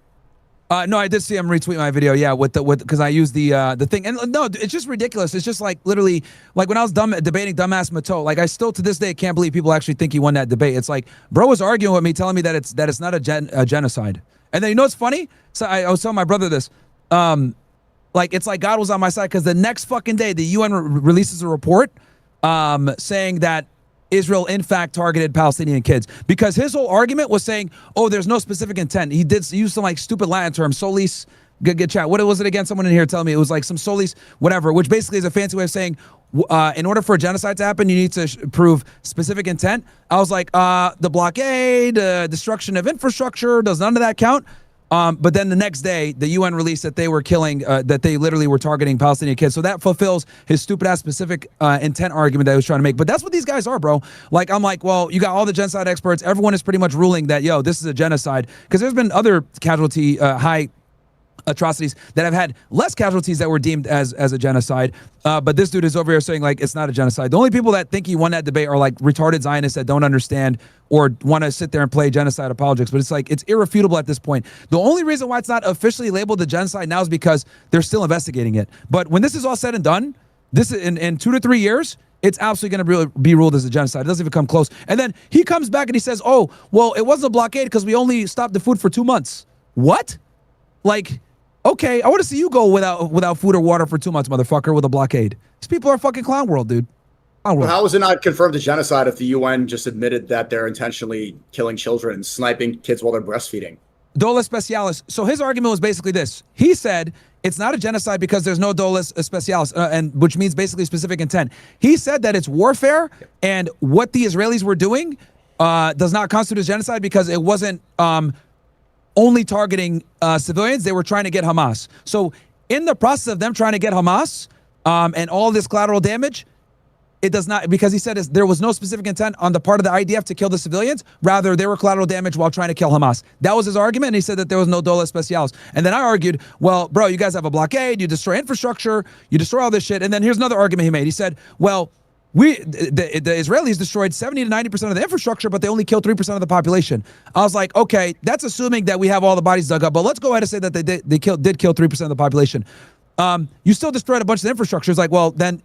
No, I did see him retweet my video. Yeah, because I used the thing, and no, it's just ridiculous. It's just like literally like when I was debating dumbass Mato. Like I still to this day can't believe people actually think he won that debate. It's like bro was arguing with me, telling me that it's not a genocide. And then you know what's funny? So I was telling my brother this. Like it's like God was on my side because the next fucking day the UN releases a report saying that Israel in fact targeted Palestinian kids because his whole argument was saying, oh, there's no specific intent. He did use some like stupid Latin term, solis, good chat. What was it again? Someone in here telling me it was like some solis, whatever, which basically is a fancy way of saying in order for a genocide to happen, you need to prove specific intent. I was like, the blockade, destruction of infrastructure, does none of that count? But then the next day, the UN released that they were killing, that they literally were targeting Palestinian kids. So that fulfills his stupid ass specific intent argument that he was trying to make. But that's what these guys are, bro. Like, I'm like, well, you got all the genocide experts. Everyone is pretty much ruling that, yo, this is a genocide. Because there's been other casualty, high atrocities that have had less casualties that were deemed as a genocide. But this dude is over here saying like it's not a genocide. The only people that think he won that debate are like retarded Zionists that don't understand or want to sit there and play genocide apologetics. But it's like it's irrefutable at this point. The only reason why it's not officially labeled a genocide now is because they're still investigating it. But when this is all said and done, this in 2 to 3 years, it's absolutely going to be ruled as a genocide. It doesn't even come close. And then he comes back and he says, oh, well, it wasn't a blockade because we only stopped the food for 2 months. What? Like, okay, I want to see you go without food or water for 2 months, motherfucker, with a blockade. These people are fucking clown world, dude. Clown world. Well, how is it not confirmed a genocide if the UN just admitted that they're intentionally killing children and sniping kids while they're breastfeeding? Dole Specialis. So his argument was basically this. He said it's not a genocide because there's no Dole Specialis, and which means basically specific intent. He said that it's warfare, and what the Israelis were doing does not constitute a genocide because it wasn't only targeting civilians. They were trying to get Hamas. So in the process of them trying to get Hamas and all this collateral damage, it does not, because he said there was no specific intent on the part of the IDF to kill the civilians. Rather, they were collateral damage while trying to kill Hamas. That was his argument, and he said that there was no Dole Specialis. And then I argued, well, bro, you guys have a blockade, you destroy infrastructure, you destroy all this shit. And then here's another argument he made. He said, well, the Israelis destroyed 70 to 90% of the infrastructure, but they only killed 3% of the population. I was like, okay, that's assuming that we have all the bodies dug up, but let's go ahead and say that they did kill 3% of the population. You still destroyed a bunch of the infrastructure. It's like, well, then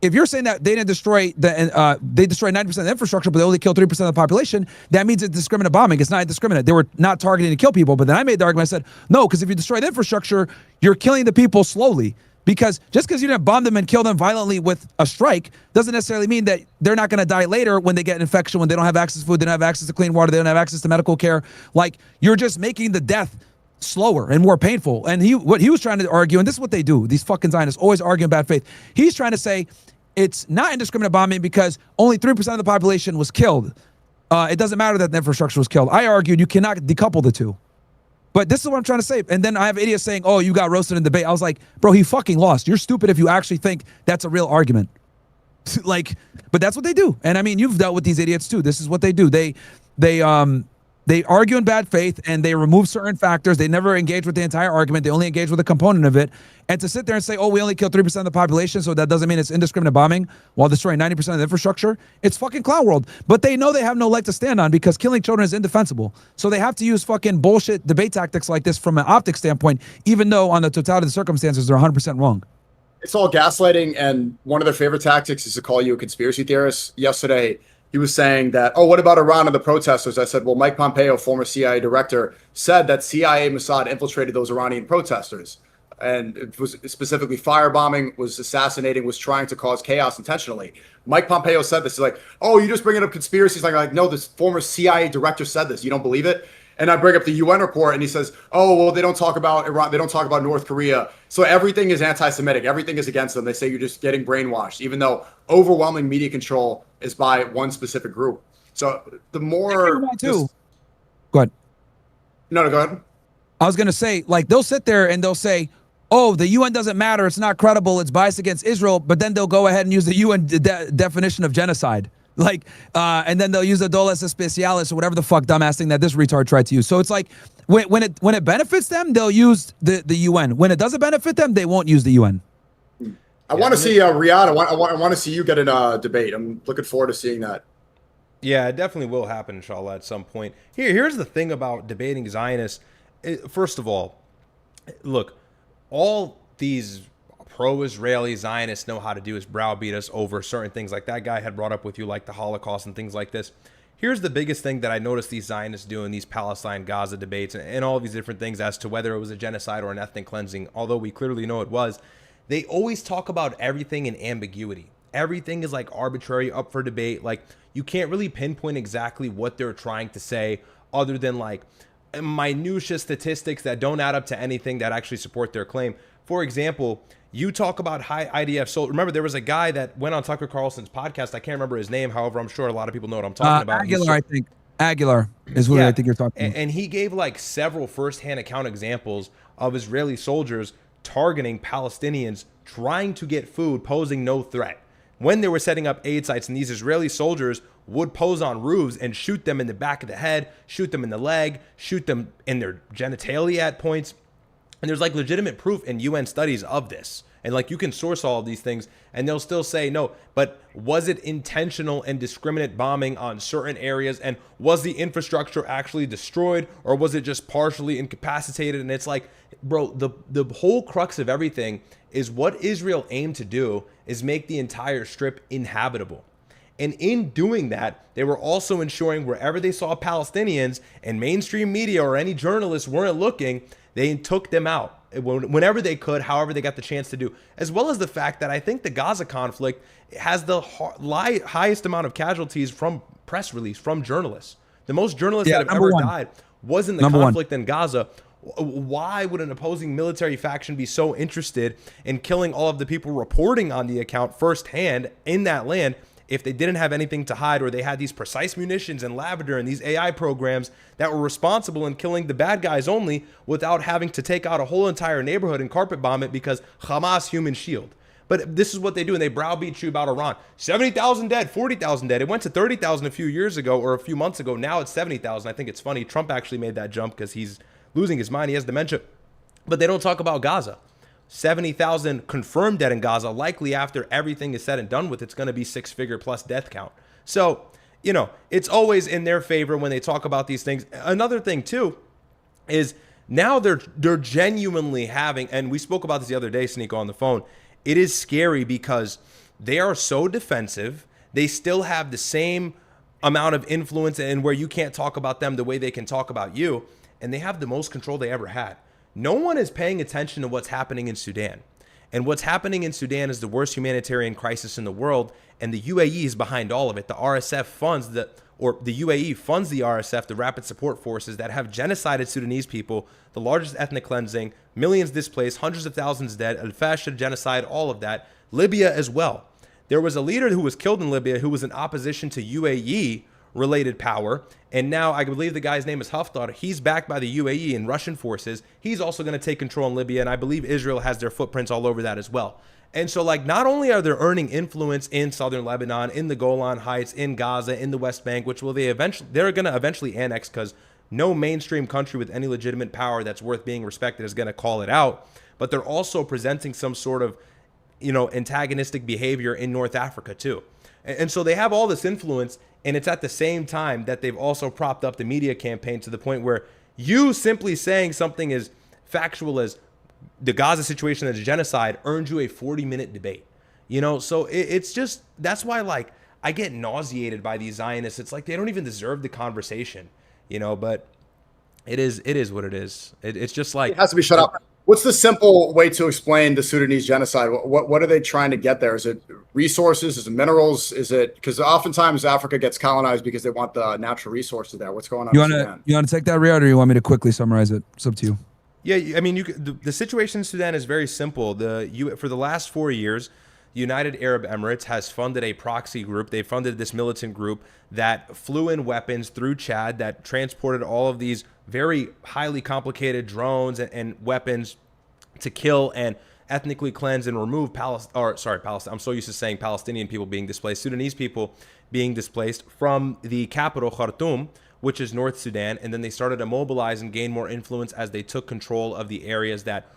if you're saying that they didn't destroy they destroyed 90% of the infrastructure, but they only killed 3% of the population, that means it's discriminate bombing. It's not indiscriminate. They were not targeting to kill people. But then I made the argument. I said, no, because if you destroy the infrastructure, you're killing the people slowly. Because just because you didn't bomb them and kill them violently with a strike doesn't necessarily mean that they're not going to die later when they get an infection, when they don't have access to food, they don't have access to clean water, they don't have access to medical care. Like, you're just making the death slower and more painful. And what he was trying to argue, and this is what they do, these fucking Zionists always argue in bad faith. He's trying to say it's not indiscriminate bombing because only 3% of the population was killed. It doesn't matter that the infrastructure was killed. I argued you cannot decouple the two. But this is what I'm trying to say. And then I have idiots saying, oh, you got roasted in debate. I was like, bro, he fucking lost. You're stupid if you actually think that's a real argument. Like, but that's what they do. And I mean, you've dealt with these idiots too. This is what they do. They They argue in bad faith and they remove certain factors. They never engage with the entire argument. They only engage with a component of it. And to sit there and say, oh, we only killed 3% of the population, so that doesn't mean it's indiscriminate bombing while destroying 90% of the infrastructure, it's fucking cloud world. But they know they have no leg to stand on because killing children is indefensible. So they have to use fucking bullshit debate tactics like this from an optics standpoint, even though on the totality of the circumstances, they're 100% wrong. It's all gaslighting, and one of their favorite tactics is to call you a conspiracy theorist. Yesterday, he was saying that, oh, what about Iran and the protesters? I said, well, Mike Pompeo, former CIA director, said that CIA Mossad infiltrated those Iranian protesters. And it was specifically firebombing, was assassinating, was trying to cause chaos intentionally. Mike Pompeo said this. He's like, oh, you just bringing up conspiracies. Like, no, this former CIA director said this. You don't believe it? And I bring up the UN report, and he says, oh, well, they don't talk about Iran. They don't talk about North Korea. So everything is anti-Semitic. Everything is against them. They say you're just getting brainwashed, even though overwhelming media control is by one specific group. So the more... Go ahead. No, go ahead. I was going to say, like, they'll sit there and they'll say, oh, the UN doesn't matter. It's not credible. It's biased against Israel. But then they'll go ahead and use the UN definition of genocide. Like, and then they'll use the Dole Especialis or whatever the fuck dumbass thing that this retard tried to use. So it's like, when it benefits them, they'll use the UN. When it doesn't benefit them, they won't use the UN. I want to see Ryad. I want to see you get in a debate. I'm looking forward to seeing that. Yeah, it definitely will happen, inshallah, at some point. Here's the thing about debating Zionists. First of all, look, all these pro-Israeli Zionists know how to do is browbeat us over certain things like that guy had brought up with you, like the Holocaust and things like this. Here's the biggest thing that I noticed these Zionists do in these Palestine-Gaza debates and all these different things as to whether it was a genocide or an ethnic cleansing, although we clearly know it was. They always talk about everything in ambiguity. Everything is like arbitrary, up for debate. Like, you can't really pinpoint exactly what they're trying to say other than like minutia statistics that don't add up to anything that actually support their claim. For example, you talk about high IDF. So remember, there was a guy that went on Tucker Carlson's podcast. I can't remember his name. However, I'm sure a lot of people know what I'm talking about. Aguilar, I think. Aguilar is who I think you're talking about. And he gave like several firsthand account examples of Israeli soldiers targeting Palestinians trying to get food, posing no threat. When they were setting up aid sites, and these Israeli soldiers would pose on roofs and shoot them in the back of the head, shoot them in the leg, shoot them in their genitalia at points. And there's like legitimate proof in UN studies of this. And like you can source all of these things and they'll still say no, but was it intentional and discriminate bombing on certain areas? And was the infrastructure actually destroyed or was it just partially incapacitated? And it's like, bro, the whole crux of everything is what Israel aimed to do is make the entire strip inhabitable. And in doing that, they were also ensuring wherever they saw Palestinians and mainstream media or any journalists weren't looking, they took them out whenever they could, however they got the chance to do, as well as the fact that I think the Gaza conflict has the highest amount of casualties from press release, from journalists. The most journalists that have ever died was in the conflict in Gaza. Why would an opposing military faction be so interested in killing all of the people reporting on the account firsthand in that land if they didn't have anything to hide, or they had these precise munitions and lavender and these AI programs that were responsible in killing the bad guys only without having to take out a whole entire neighborhood and carpet bomb it because Hamas human shield? But this is what they do, and they browbeat you about Iran. 70,000 dead, 40,000 dead. It went to 30,000 a few years ago or a few months ago. Now it's 70,000. I think it's funny. Trump actually made that jump because he's losing his mind. He has dementia. But they don't talk about Gaza. 70,000 confirmed dead in Gaza. Likely after everything is said and done with, it's going to be six-figure plus death count. So, you know, it's always in their favor when they talk about these things. Another thing, too, is now they're genuinely having, and we spoke about this the other day, SNEAKO, on the phone. It is scary because they are so defensive. They still have the same amount of influence and where you can't talk about them the way they can talk about you. And they have the most control they ever had. No one is paying attention to what's happening in Sudan. And what's happening in Sudan is the worst humanitarian crisis in the world. And the UAE is behind all of it. The RSF funds the UAE funds the RSF, the Rapid Support Forces that have genocided Sudanese people, the largest ethnic cleansing, millions displaced, hundreds of thousands dead, al-Fashid genocide, all of that. Libya as well. There was a leader who was killed in Libya who was in opposition to UAE related power, and now I believe the guy's name is Haftar. He's backed by the UAE and Russian forces. He's also going to take control in Libya, and I believe Israel has their footprints all over that as well. And so, like, not only are they earning influence in southern Lebanon, in the Golan Heights, in Gaza, in the West Bank, which they're going to eventually annex, because no mainstream country with any legitimate power that's worth being respected is going to call it out. But they're also presenting some sort of, antagonistic behavior in North Africa too. And so they have all this influence, and it's at the same time that they've also propped up the media campaign to the point where you simply saying something as factual as the Gaza situation as genocide earned you a 40-minute debate. So it's just, that's why, like, I get nauseated by these Zionists. It's like they don't even deserve the conversation, but it is what it is. It's just like, it has to be shut up. What's the simple way to explain the Sudanese genocide? What are they trying to get there? Is it resources? Is it minerals? Is it, because oftentimes Africa gets colonized because they want the natural resources there. What's going on? You want to take that, Ryad, or you want me to quickly summarize it? It's up to you. Yeah, I mean, the situation in Sudan is very simple. For the last 4 years, the United Arab Emirates has funded a proxy group. They funded this militant group that flew in weapons through Chad, that transported all of these very highly complicated drones and weapons to kill and ethnically cleanse and remove Palestine. I'm so used to saying Palestinian people being displaced, Sudanese people being displaced from the capital, Khartoum, which is North Sudan. And then they started to mobilize and gain more influence as they took control of the areas that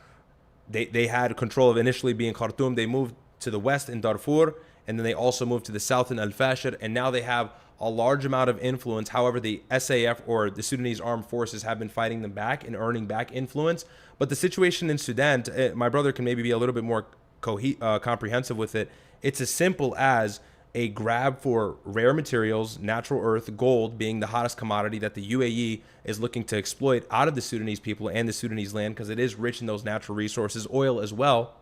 they had control of, initially being Khartoum. They moved to the west in Darfur, and then they also moved to the south in Al-Fashir, and now they have a large amount of influence. However, the SAF, or the Sudanese armed forces, have been fighting them back and earning back influence. But the situation in Sudan, my brother can maybe be a little bit more comprehensive with it. It's as simple as a grab for rare materials, natural earth, gold being the hottest commodity that the UAE is looking to exploit out of the Sudanese people and the Sudanese land, because it is rich in those natural resources, oil as well.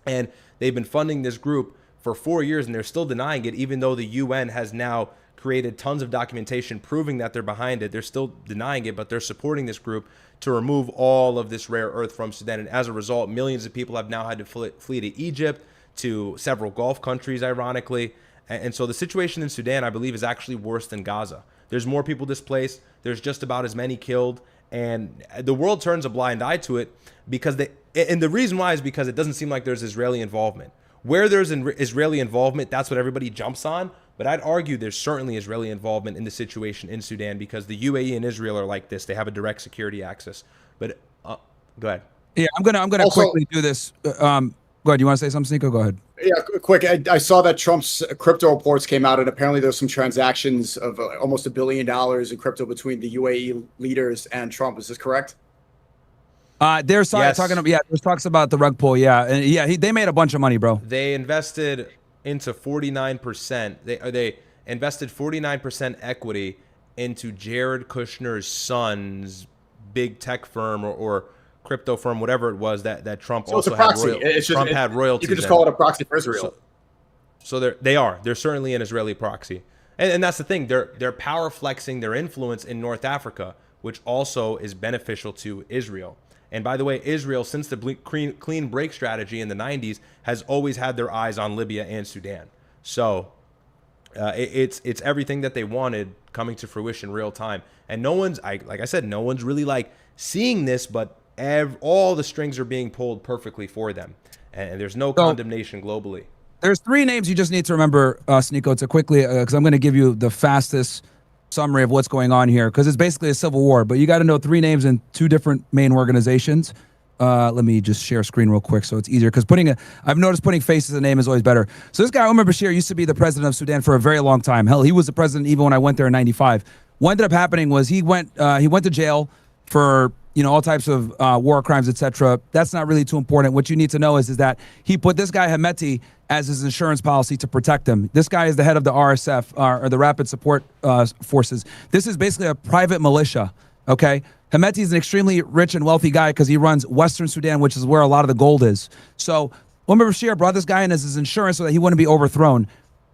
And they've been funding this group for 4 years, and they're still denying it, even though the UN has now created tons of documentation proving that they're behind it. They're still denying it, but they're supporting this group to remove all of this rare earth from Sudan. And as a result, millions of people have now had to flee to Egypt, to several Gulf countries, ironically. And so the situation in Sudan, I believe, is actually worse than Gaza. There's more people displaced. There's just about as many killed. And the world turns a blind eye to it because and the reason why is because it doesn't seem like there's Israeli involvement. Where there's Israeli involvement, that's what everybody jumps on. But I'd argue there's certainly Israeli involvement in the situation in Sudan, because the UAE and Israel are like this. They have a direct security access. But go ahead. Yeah, I'm gonna quickly do this. Go ahead. You want to say something, SNEAKO? Go ahead. Yeah, quick. I saw that Trump's crypto reports came out, and apparently there's some transactions of almost $1 billion in crypto between the UAE leaders and Trump. Is this correct? There's talks about the rug pull. Yeah, and they made a bunch of money, bro. They invested into 49%. They invested 49% equity into Jared Kushner's son's big tech firm or crypto firm, whatever it was that Trump so also had. Had royalties. You could just call it a proxy for Israel. So they're certainly an Israeli proxy, and that's the thing. They're power flexing their influence in North Africa, which also is beneficial to Israel. And by the way, Israel, since the clean break strategy in the 90s, has always had their eyes on Libya and Sudan. So it's everything that they wanted coming to fruition real time. And no one's, like I said, no one's really like seeing this, but all the strings are being pulled perfectly for them. And there's no condemnation globally. There's 3 names you just need to remember, SNEAKO, to quickly, because I'm going to give you the fastest summary of what's going on here, because it's basically a civil war, but you got to know 3 names in 2 different main organizations. Let me just share screen real quick so it's easier, because I've noticed putting faces and name is always better. So this guy, Omar Bashir, used to be the president of Sudan for a very long time. Hell, he was the president even when I went there in '95. What ended up happening was he went to jail for all types of war crimes, etc. That's not really too important. What you need to know is that he put this guy Hemeti as his insurance policy to protect him. This guy is the head of the RSF, or the Rapid Support Forces. This is basically a private militia, okay? Hemeti is an extremely rich and wealthy guy because he runs Western Sudan, which is where a lot of the gold is. So Omar Bashir brought this guy in as his insurance so that he wouldn't be overthrown.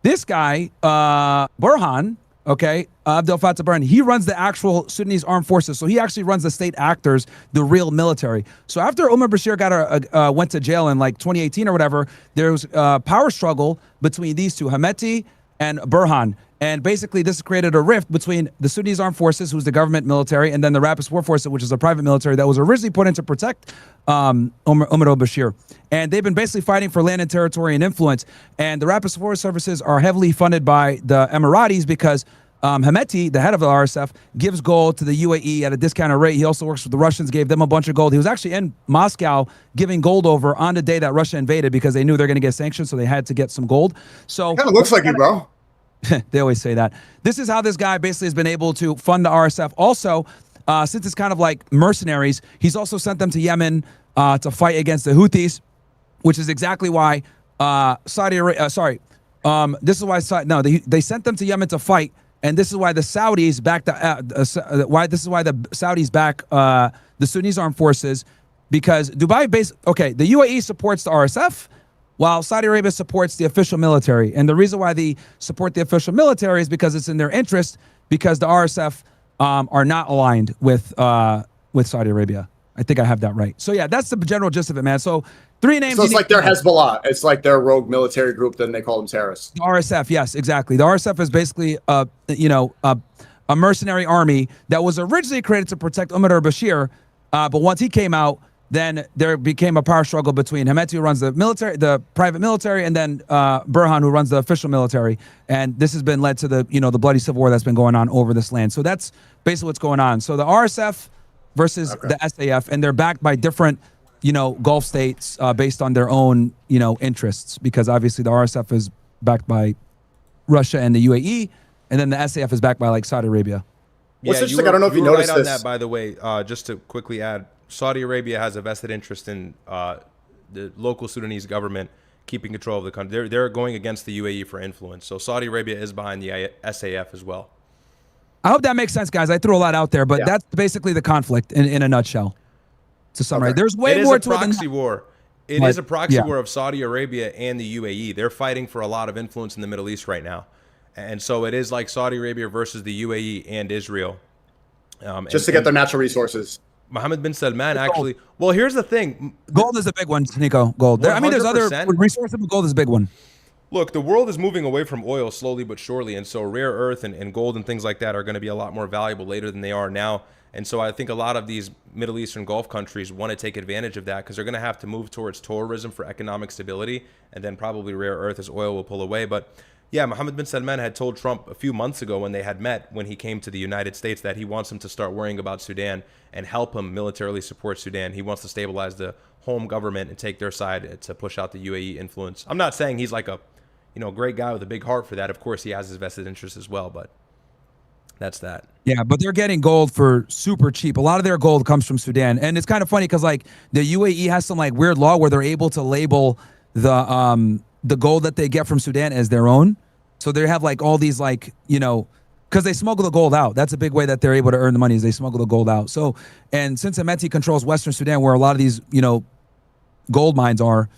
This guy, Burhan, okay, Abdel Fattah Burhan, he runs the actual Sudanese armed forces. So he actually runs the state actors, the real military. So after Omar Bashir went to jail in like 2018 or whatever, there was a power struggle between these two, Hemeti and Burhan. And basically this created a rift between the Sudanese armed forces, who's the government military, and then the Rapid Support Forces, which is a private military that was originally put in to protect Omar al-Bashir. And they've been basically fighting for land and territory and influence. And the Rapid Support Services are heavily funded by the Emiratis because Hemeti, the head of the RSF, gives gold to the UAE at a discounted rate. He also works with the Russians, gave them a bunch of gold. He was actually in Moscow giving gold over on the day that Russia invaded because they knew they're going to get sanctioned, so they had to get some gold. So kind of looks like you, bro. They always say that. This is how this guy basically has been able to fund the RSF. Also, since it's kind of like mercenaries, he's also sent them to Yemen to fight against the Houthis, which is exactly why Saudi Arabia. This is why they sent them to Yemen to fight, and this is why the Saudis back the Saudis back the Sunnis armed forces, because Dubai the UAE supports the RSF, while Saudi Arabia supports the official military. And the reason why they support the official military is because it's in their interest, because the RSF are not aligned with Saudi Arabia. I think I have that right. So yeah, that's the general gist of it, man. So 3 names. So it's like they're Hezbollah. It's like their rogue military group. Then they call them terrorists. The RSF, yes, exactly. The RSF is basically a mercenary army that was originally created to protect Umar al-Bashir, but once he came out, then there became a power struggle between Hemeti, who runs the military, the private military, and then Burhan, who runs the official military. And this has been led to the the bloody civil war that's been going on over this land. So that's basically what's going on. So the RSF versus the SAF, and they're backed by different Gulf states based on their own interests, because obviously the RSF is backed by Russia and the UAE, and then the SAF is backed by like Saudi Arabia. What's interesting, I don't know if you noticed right on this. that, by the way, just to quickly add, Saudi Arabia has a vested interest in the local Sudanese government keeping control of the country. They're going against the UAE for influence. So Saudi Arabia is behind the SAF as well. I hope that makes sense, guys. I threw a lot out there, but that's basically the conflict in a nutshell. To summarize, there's way more to it than proxy war. It is a proxy war of Saudi Arabia and the UAE. They're fighting for a lot of influence in the Middle East right now. And so it is like Saudi Arabia versus the UAE and Israel. Just to get their natural resources. Mohammed bin Salman actually. Well, here's the thing. Gold is a big one, SNEAKO. Gold. I mean, there's other resources, but gold is a big one. Look, the world is moving away from oil slowly but surely. And so rare earth and gold and things like that are going to be a lot more valuable later than they are now. And so I think a lot of these Middle Eastern Gulf countries want to take advantage of that, because they're going to have to move towards tourism for economic stability. And then probably rare earth as oil will pull away. But yeah, Mohammed bin Salman had told Trump a few months ago when they had met, when he came to the United States, that he wants him to start worrying about Sudan and help him militarily support Sudan. He wants to stabilize the home government and take their side to push out the UAE influence. I'm not saying he's like a great guy with a big heart for that. Of course, he has his vested interests as well, but that's that. Yeah, but they're getting gold for super cheap. A lot of their gold comes from Sudan. And it's kind of funny because like the UAE has some like weird law where they're able to label the gold that they get from Sudan as their own. So they have like all these like, because they smuggle the gold out. That's a big way that they're able to earn the money, is they smuggle the gold out. So, and since Hemeti controls Western Sudan, where a lot of these, gold mines are,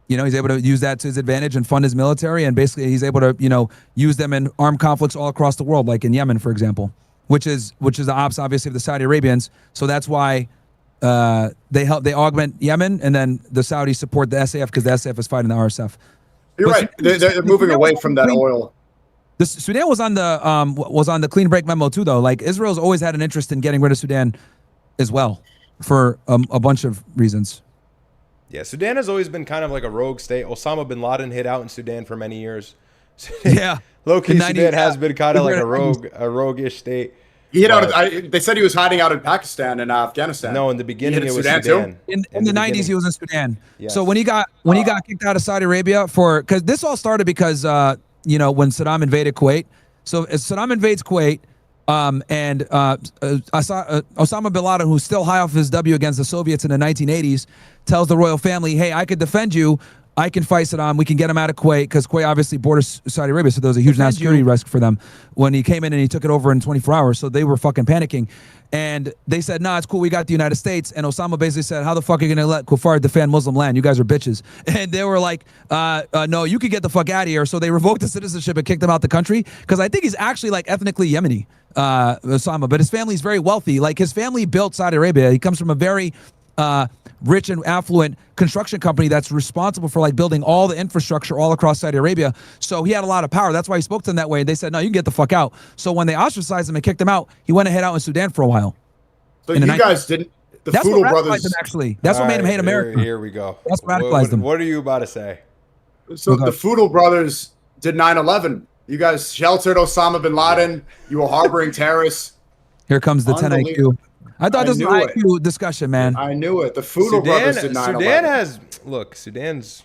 he's able to use that to his advantage and fund his military. And basically he's able to, use them in armed conflicts all across the world, like in Yemen, for example, which is the ops, obviously, of the Saudi Arabians. So that's why they augment Yemen, and then the Saudis support the SAF because the SAF is fighting the RSF. You're right. They're moving away from that oil. The Sudan was on the clean break memo too, though. Like Israel's always had an interest in getting rid of Sudan as well, for a bunch of reasons. Yeah, Sudan has always been kind of like a rogue state. Osama bin Laden hid out in Sudan for many years. Yeah, low-key Sudan has been kind of like a roguish state. They said he was hiding out in Pakistan and Afghanistan. No, in the beginning it was Sudan Sudan. In the 90s, he was in Sudan. Yes. So when he got kicked out of Saudi Arabia because this all started because when Saddam invaded Kuwait. So as Saddam invades Kuwait, and Osama bin Laden, who's still high off his W against the Soviets in the 1980s, tells the royal family, "Hey, I could defend you. I can fight Saddam. We can get him out of Kuwait," because Kuwait obviously borders Saudi Arabia, so there was a huge national security risk for them when he came in and he took it over in 24 hours. So they were fucking panicking, and they said, "Nah, it's cool. We got the United States." And Osama basically said, "How the fuck are you gonna let Kuffar defend Muslim land? You guys are bitches." And they were like, "No, you can get the fuck out of here." So they revoked his citizenship and kicked him out the country, because I think he's actually like ethnically Yemeni, Osama, but his family's very wealthy. Like his family built Saudi Arabia. He comes from a very rich and affluent construction company that's responsible for like building all the infrastructure all across Saudi Arabia. So he had a lot of power. That's why he spoke to them that way. And they said, "No, you can get the fuck out." So when they ostracized him and kicked him out, he went and hid out in Sudan for a while. So you guys didn't. That's what radicalized him, actually. That's what made him hate America. Here we go. That's what radicalized him. What are you about to say? So the Foodle brothers did 9/11 You guys sheltered Osama bin Laden. You were harboring terrorists. Here comes the 10 IQ. I thought this was an IQ discussion, man. I knew it. The Foodle brothers did 9/11. Sudan has Sudan's.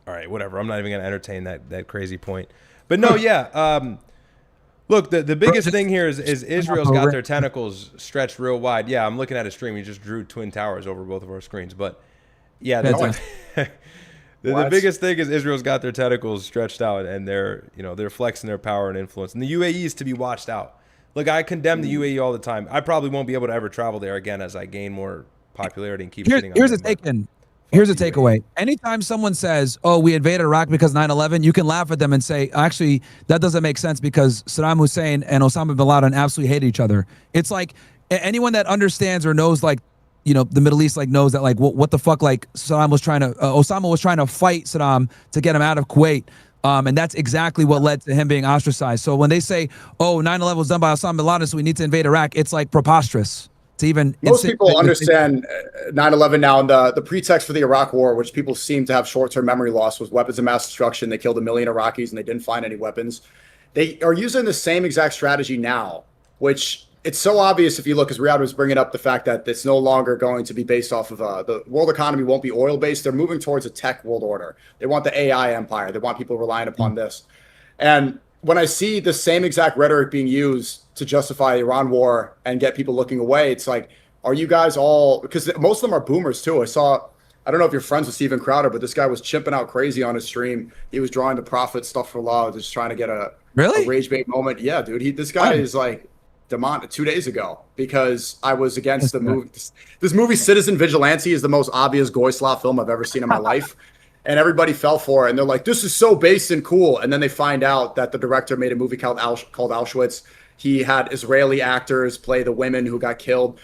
All right, whatever. I'm not even going to entertain that crazy point. But no, yeah. Look, the biggest thing here is Israel's got their tentacles stretched real wide. Yeah, I'm looking at a stream. You just drew twin towers over both of our screens. But yeah, the biggest thing is Israel's got their tentacles stretched out, and they're flexing their power and influence. And the UAE is to be watched out. Look, I condemn the UAE all the time. I probably won't be able to ever travel there again as I gain more popularity and keep shitting on them. Here's a takeaway. Anytime someone says, oh, we invaded Iraq because 9/11, you can laugh at them and say, actually, that doesn't make sense because Saddam Hussein and Osama bin Laden absolutely hate each other. It's like anyone that understands or knows, like, the Middle East, like, knows that, like, what the fuck, like, Osama was trying to fight Saddam to get him out of Kuwait. And that's exactly what led to him being ostracized. So when they say, oh, 9/11 was done by Osama bin Laden, so we need to invade Iraq, it's like preposterous. Most people understand 9/11 now, and the pretext for the Iraq War, which people seem to have short-term memory loss, was weapons of mass destruction. They killed 1 million Iraqis, and they didn't find any weapons. They are using the same exact strategy now, which it's so obvious if you look, as Ryad was bringing up the fact that it's no longer going to be based off of the world economy won't be oil-based. They're moving towards a tech world order. They want the AI empire. They want people relying upon this. And when I see the same exact rhetoric being used to justify the Iran war and get people looking away, it's like, are you guys all, because most of them are boomers too. I don't know if you're friends with Steven Crowder, but this guy was chimping out crazy on his stream. He was drawing the prophet stuff for law, just trying to get a rage bait moment. Yeah, dude, this guy is like demonic 2 days ago because I was against the movie. This movie Citizen Vigilante is the most obvious Goy Slav film I've ever seen in my life. And everybody fell for it. And they're like, this is so base and cool. And then they find out that the director made a movie called Auschwitz. He had Israeli actors play the women who got killed.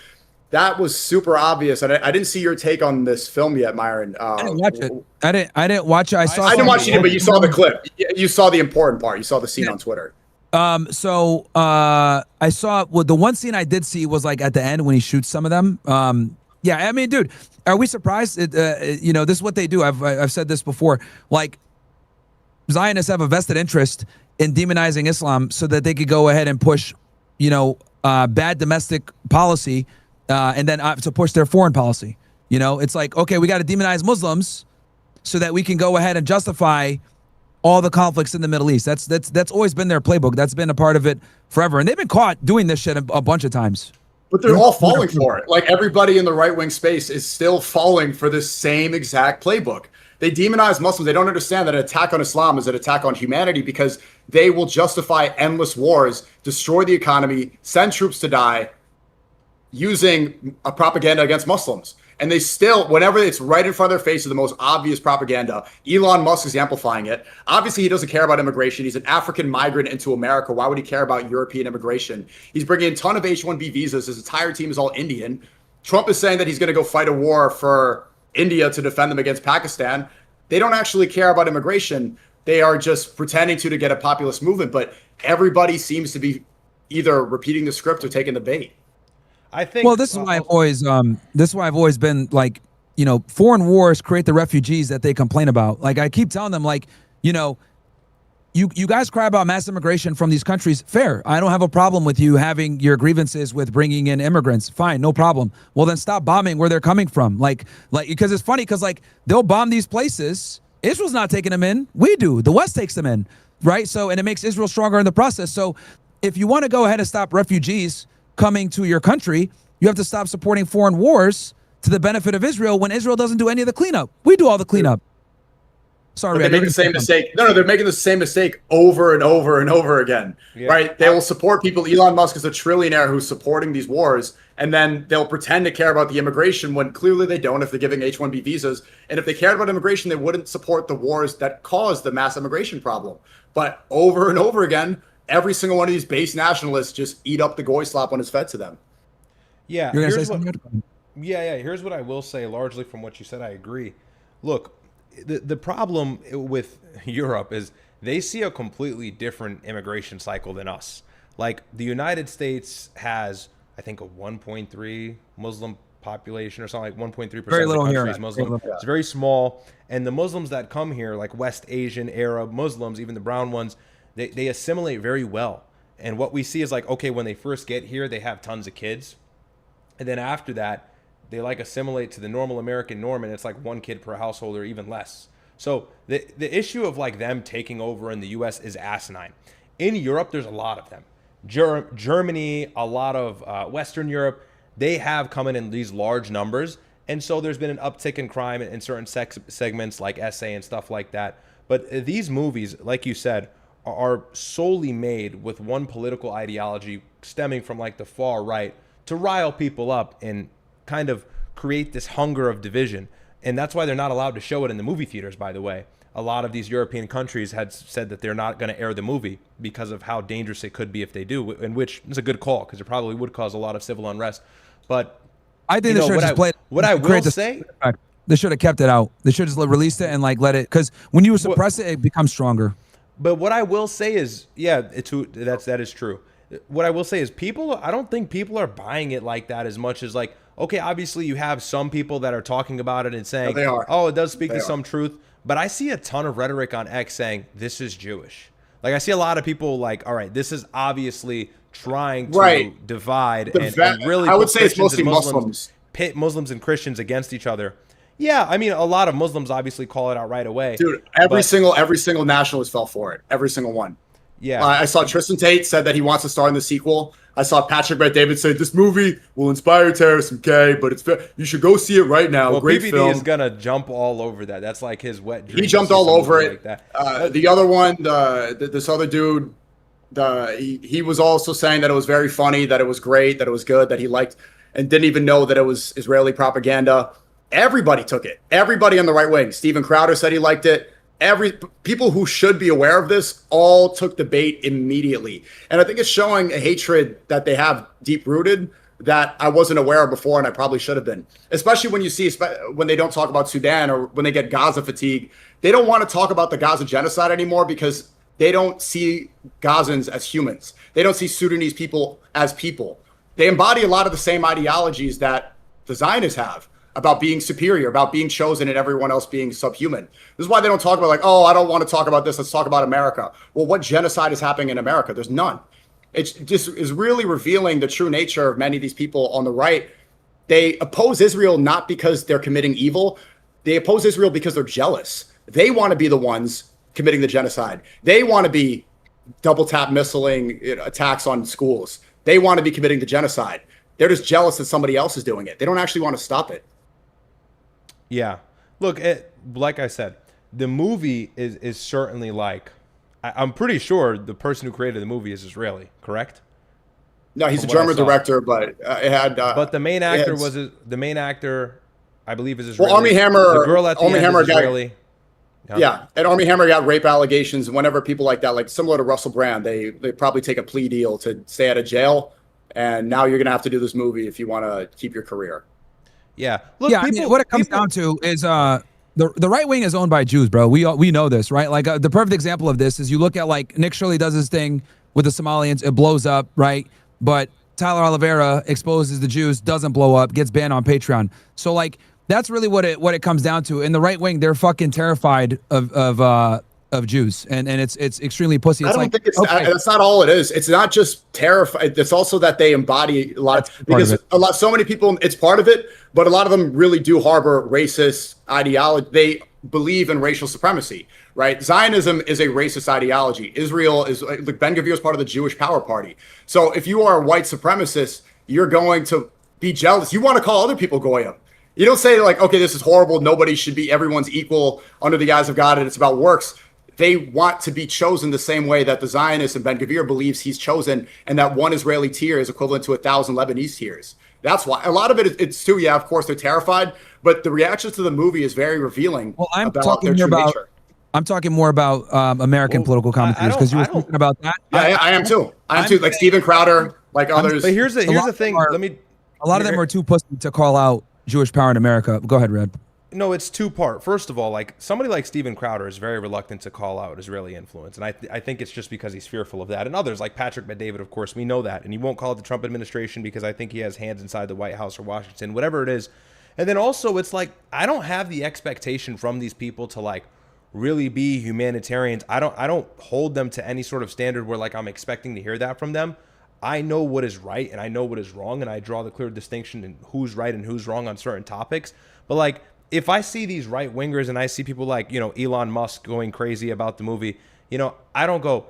That was super obvious. And I didn't see your take on this film yet, Myron. I didn't watch it. I didn't watch it. I didn't watch it, but you saw the clip. You saw the important part. You saw the scene on Twitter. So I saw the one scene I did see was like at the end when he shoots some of them. Yeah, I mean, dude, are we surprised? This is what they do. I've said this before. Like, Zionists have a vested interest in demonizing Islam so that they could go ahead and push, bad domestic policy, and then to push their foreign policy. It's like, okay, we got to demonize Muslims so that we can go ahead and justify all the conflicts in the Middle East. That's always been their playbook. That's been a part of it forever, and they've been caught doing this shit a bunch of times. But they're all falling for it. Like, everybody in the right-wing space is still falling for this same exact playbook. They demonize Muslims. They don't understand that an attack on Islam is an attack on humanity because they will justify endless wars, destroy the economy, send troops to die using a propaganda against Muslims. And they still, whenever it's right in front of their face, is the most obvious propaganda. Elon Musk is amplifying it. Obviously, he doesn't care about immigration. He's an African migrant into America. Why would he care about European immigration? He's bringing a ton of H-1B visas. His entire team is all Indian. Trump is saying that he's going to go fight a war for India to defend them against Pakistan. They don't actually care about immigration. They are just pretending to get a populist movement. But everybody seems to be either repeating the script or taking the bait. I think. Well, this is why I've always been like, foreign wars create the refugees that they complain about. Like, I keep telling them, like, you guys cry about mass immigration from these countries. Fair. I don't have a problem with you having your grievances with bringing in immigrants. Fine, no problem. Well, then stop bombing where they're coming from. Like, because it's funny because like they'll bomb these places. Israel's not taking them in. We do. The West takes them in, right? So, and it makes Israel stronger in the process. So, if you want to go ahead and stop refugees coming to your country, you have to stop supporting foreign wars to the benefit of Israel when Israel doesn't do any of the cleanup. We do all the cleanup. Sorry, they make the same mistake. No, they're making the same mistake over and over and over again, right? They will support people. Elon Musk is a trillionaire who's supporting these wars, and then they'll pretend to care about the immigration when clearly they don't if they're giving H-1B visas. And if they cared about immigration, they wouldn't support the wars that caused the mass immigration problem. But over and over again, every single one of these base nationalists just eat up the goy slop when it's fed to them. Yeah. You're gonna say something? Yeah. Here's what I will say, largely from what you said, I agree. Look, the problem with Europe is they see a completely different immigration cycle than us. Like, the United States has, I think, a 1.3 Muslim population or something, like 1.3% of the country is Muslim. It's very small. And the Muslims that come here, like West Asian, Arab Muslims, even the brown ones, they assimilate very well. And what we see is like, okay, when they first get here, they have tons of kids. And then after that, they like assimilate to the normal American norm, and it's like 1 kid per household or even less. So the issue of like them taking over in the US is asinine. In Europe, there's a lot of them. Germany, a lot of Western Europe, they have come in these large numbers. And so there's been an uptick in crime in certain segments like SA and stuff like that. But these movies, like you said, are solely made with one political ideology stemming from like the far right to rile people up and kind of create this hunger of division. And that's why they're not allowed to show it in the movie theaters, by the way. A lot of these European countries had said that they're not going to air the movie because of how dangerous it could be if they do, and which is a good call because it probably would cause a lot of civil unrest. But I think they should have just played. What I will say, they should have kept it out. They should have just released it and like let it, because when you suppress it, it becomes stronger. But what I will say is, yeah, that is true. What I will say is I don't think people are buying it like that as much as like, okay, obviously you have some people that are talking about it and saying, oh, it does speak to some truth. But I see a ton of rhetoric on X saying this is Jewish. Like I see a lot of people like, all right, this is obviously trying to divide and really I would put say it's Christians mostly and Muslims. Pit Muslims and Christians against each other. Yeah, I mean, a lot of Muslims obviously call it out right away. Dude, every single nationalist fell for it. Every single one. Yeah. I saw Tristan Tate said that he wants to star in the sequel. I saw Patrick Bet-David say this movie will inspire terrorism, okay, but you should go see it right now. Well, Great PBD film. is gonna jump all over that. That's like his wet dream. He jumped all over it. Like that. The other one, this other dude, he was also saying that it was very funny, that it was great, that it was good, that he liked, and didn't even know that it was Israeli propaganda. Everybody took it. Everybody on the right wing. Steven Crowder said he liked it. People who should be aware of this all took the bait immediately. And I think it's showing a hatred that they have deep rooted that I wasn't aware of before, and I probably should have been. Especially when you see, when they don't talk about Sudan or when they get Gaza fatigue, they don't want to talk about the Gaza genocide anymore because they don't see Gazans as humans. They don't see Sudanese people as people. They embody a lot of the same ideologies that the Zionists have, about being superior, about being chosen and everyone else being subhuman. This is why they don't talk about like, oh, I don't want to talk about this. Let's talk about America. Well, what genocide is happening in America? There's none. It just is really revealing the true nature of many of these people on the right. They oppose Israel not because they're committing evil. They oppose Israel because they're jealous. They want to be the ones committing the genocide. They want to be double tap missiling attacks on schools. They want to be committing the genocide. They're just jealous that somebody else is doing it. They don't actually want to stop it. Yeah. Look, like I said, the movie is certainly like, I'm pretty sure the person who created the movie is Israeli, correct? No, he's a German director, but it had. But the main actor I believe, is Israeli. Well, Armie Hammer. The girl at the end is Israeli. Yeah, and Armie Hammer got rape allegations. Whenever people like that, like similar to Russell Brand, they probably take a plea deal to stay out of jail. And now you're gonna have to do this movie if you want to keep your career. Yeah. Look, I mean, what it comes down to is the right wing is owned by Jews, bro. We know this, right? Like the perfect example of this is you look at like Nick Shirley does his thing with the Somalians, it blows up, right? But Tyler Oliveira exposes the Jews, doesn't blow up, gets banned on Patreon. So like that's really what it comes down to. In the right wing, they're fucking terrified of Jews, and it's extremely pussy. It's I don't think that's not all it is. It's not just terrified. It's also that they embody a lot because so many people. It's part of it, but a lot of them really do harbor racist ideology. They believe in racial supremacy, right? Zionism is a racist ideology. Israel is like Ben Gvir is part of the Jewish Power Party. So if you are a white supremacist, you're going to be jealous. You want to call other people goyim. You don't say like, okay, this is horrible. Nobody should be. Everyone's equal under the eyes of God, and it's about works. They want to be chosen the same way that the Zionist and Ben Gvir believes he's chosen, and that one Israeli tear is equivalent to 1,000 Lebanese tears. That's why a lot of it's too. Yeah, of course they're terrified, but the reaction to the movie is very revealing. Well, I'm talking more about American political commentators because you were speaking about that. Yeah, I am too. I am too. Like Steven Crowder, like others. But here's the thing. A lot of them are too pussy to call out Jewish power in America. Go ahead, Red. No, it's two-part. First of all, like somebody like Steven Crowder is very reluctant to call out Israeli influence, and I think it's just because he's fearful of that. And others like Patrick Bet-David, of course, we know that, and he won't call it the Trump administration because I think he has hands inside the White House or Washington, whatever it is. And then also, it's like I don't have the expectation from these people to like really be humanitarians. I don't hold them to any sort of standard where like I'm expecting to hear that from them. I know what is right and I know what is wrong, and I draw the clear distinction in who's right and who's wrong on certain topics. But like, if I see these right wingers and I see people like, you know, Elon Musk going crazy about the movie, you know, I don't go,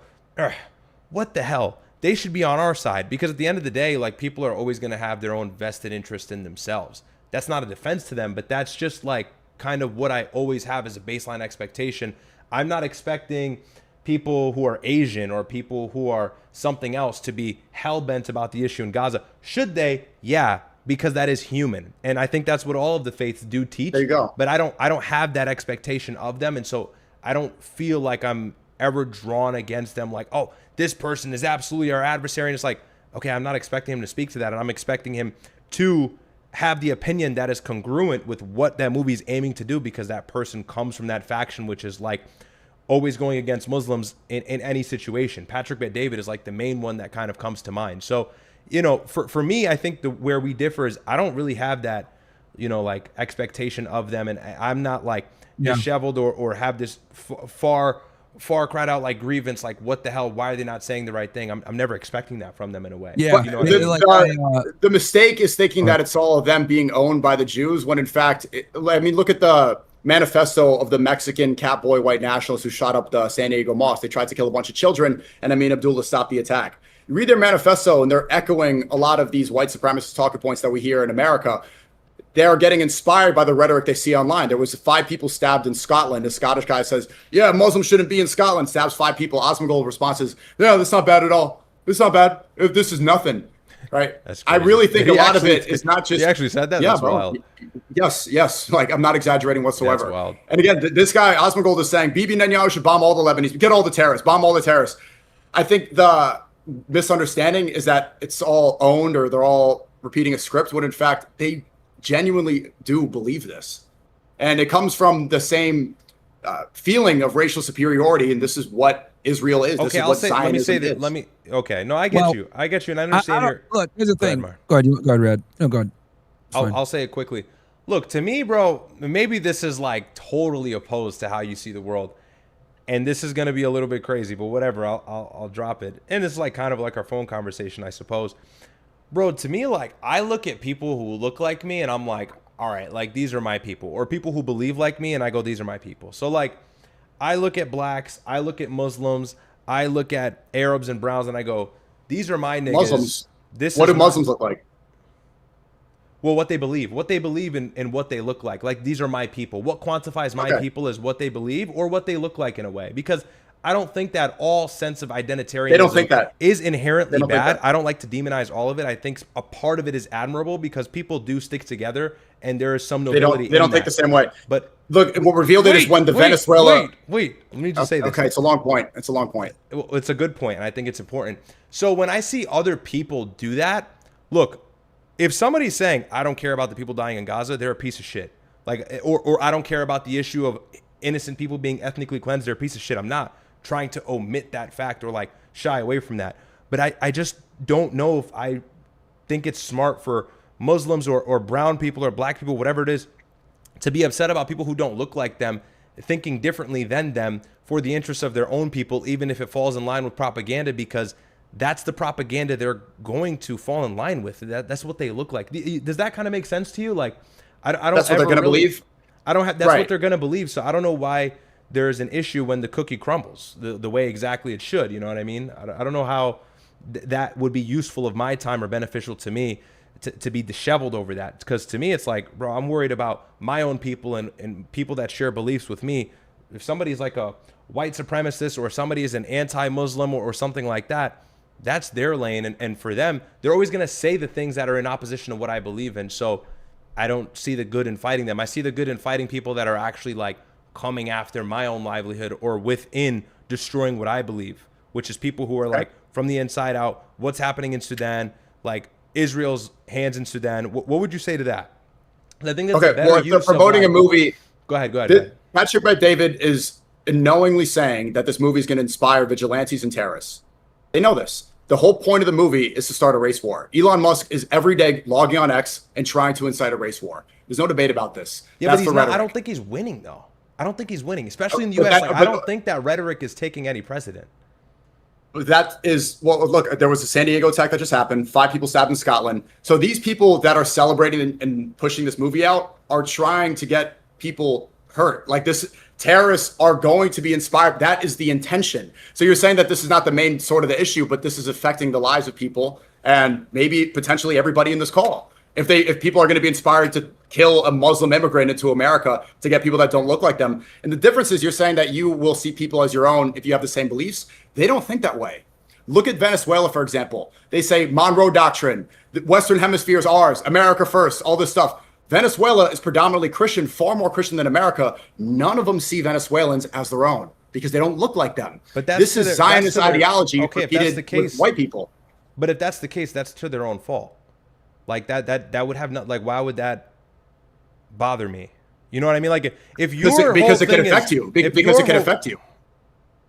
what the hell? They should be on our side, because at the end of the day, like, people are always going to have their own vested interest in themselves. That's not a defense to them, but that's just like kind of what I always have as a baseline expectation. I'm not expecting people who are Asian or people who are something else to be hell-bent about the issue in Gaza. Should they? Yeah, because that is human. And I think that's what all of the faiths do teach. There you go. But I don't have that expectation of them, and so I don't feel like I'm ever drawn against them like, oh, this person is absolutely our adversary. And it's like, okay, I'm not expecting him to speak to that, and I'm expecting him to have the opinion that is congruent with what that movie is aiming to do, because that person comes from that faction, which is like always going against Muslims in any situation. Patrick Bet-David is like the main one that kind of comes to mind. So, you know, for me, I think where we differ is I don't really have that, you know, like expectation of them. And I'm not like disheveled or have this far cried out like grievance, like what the hell, why are they not saying the right thing? I'm never expecting that from them in a way. Yeah, you know what I mean? The mistake is thinking that it's all of them being owned by the Jews, when in fact, I mean, look at the manifesto of the Mexican catboy white nationalists who shot up the San Diego mosque. They tried to kill a bunch of children, and Amin Abdullah stopped the attack. You read their manifesto, and they're echoing a lot of these white supremacist talking points that we hear in America. They are getting inspired by the rhetoric they see online. There was 5 people stabbed in Scotland. A Scottish guy says, yeah, Muslims shouldn't be in Scotland, stabs 5 people. Osmongold response is, no, that's not bad at all. This is not bad. This is nothing. Right? I really think a lot of it is not just... He actually said that? Yeah, That's bro. wild. Yes. Like, I'm not exaggerating whatsoever. That's wild. And again, this guy, Osmongold, is saying, Bibi Netanyahu should bomb all the Lebanese. Get all the terrorists. Bomb all the terrorists. I think the misunderstanding is that it's all owned, or they're all repeating a script, when in fact, they genuinely do believe this. And it comes from the same feeling of racial superiority, and this is what Israel is. Okay, let me say that. Okay, no, I get you. I get you, and I understand Look, here's the thing. Go ahead, Ryad. No, go ahead. I'll say it quickly. Look, to me, bro, maybe this is like totally opposed to how you see the world, and this is gonna be a little bit crazy, but whatever. I'll drop it. And it's like kind of like our phone conversation, I suppose. Bro, to me, like, I look at people who look like me, and I'm like, all right, like, these are my people. Or people who believe like me, and I go, these are my people. So, like, I look at blacks, I look at Muslims, I look at Arabs and browns, and I go, these are my niggas. Muslims. What do Muslims look like? Well, what they believe and what they look like. Like, these are my people. What quantifies my people is what they believe or what they look like in a way. Because I don't think that all sense of identitarianism is inherently bad. I don't like to demonize all of it. I think a part of it is admirable because people do stick together, and there is some nobility. They don't think the same way. But look, what revealed it is when the Venezuela. Wait. Let me just say this. Okay, it's a long point. It's a good point, and I think it's important. So when I see other people do that, look, if somebody's saying I don't care about the people dying in Gaza, they're a piece of shit. Like, or I don't care about the issue of innocent people being ethnically cleansed, they're a piece of shit. I'm not trying to omit that fact or like shy away from that. But I just don't know if I think it's smart for Muslims or brown people or black people, whatever it is, to be upset about people who don't look like them, thinking differently than them for the interests of their own people, even if it falls in line with propaganda, because that's the propaganda they're going to fall in line with. That's what they look like. Does that kind of make sense to you? Like, I don't. That's what they're going to believe. I don't have. That's what they're going to believe. So I don't know why there's an issue when the cookie crumbles the way exactly it should. You know what I mean? I don't know how that would be useful of my time or beneficial to me to be disheveled over that. Because to me, it's like, bro, I'm worried about my own people and people that share beliefs with me. If somebody's like a white supremacist or somebody is an anti-Muslim or something like that, that's their lane. And for them, they're always going to say the things that are in opposition to what I believe in. So I don't see the good in fighting them. I see the good in fighting people that are actually like coming after my own livelihood or within destroying what I believe, which is people who are like from the inside out. What's happening in Sudan, like Israel's hands in Sudan. What would you say to that? I think that's a better use they're promoting a movie. Go ahead. Patrick Bet-David is knowingly saying that this movie is going to inspire vigilantes and terrorists. They know this. The whole point of the movie is to start a race war. Elon Musk is every day logging on X and trying to incite a race war. There's no debate about this. Yeah, but he's not, I don't think he's winning though. I don't think he's winning, especially in the U.S. I don't think that rhetoric is taking any precedent. That is, well, look, there was a San Diego attack that just happened. 5 people stabbed in Scotland. So these people that are celebrating and pushing this movie out are trying to get people hurt. Like this, terrorists are going to be inspired. That is the intention. So you're saying that this is not the main sort of the issue, but this is affecting the lives of people and maybe potentially everybody in this call. If people are going to be inspired to kill a Muslim immigrant into America to get people that don't look like them. And the difference is you're saying that you will see people as your own if you have the same beliefs. They don't think that way. Look at Venezuela, for example. They say Monroe Doctrine, the Western Hemisphere is ours, America first, all this stuff. Venezuela is predominantly Christian, far more Christian than America. None of them see Venezuelans as their own because they don't look like them. But this is Zionist ideology repeated with white people. But if that's the case, that's to their own fault. Like that would have not, like, why would that bother me? You know what I mean? Like if your because it could affect you. Because it can affect you.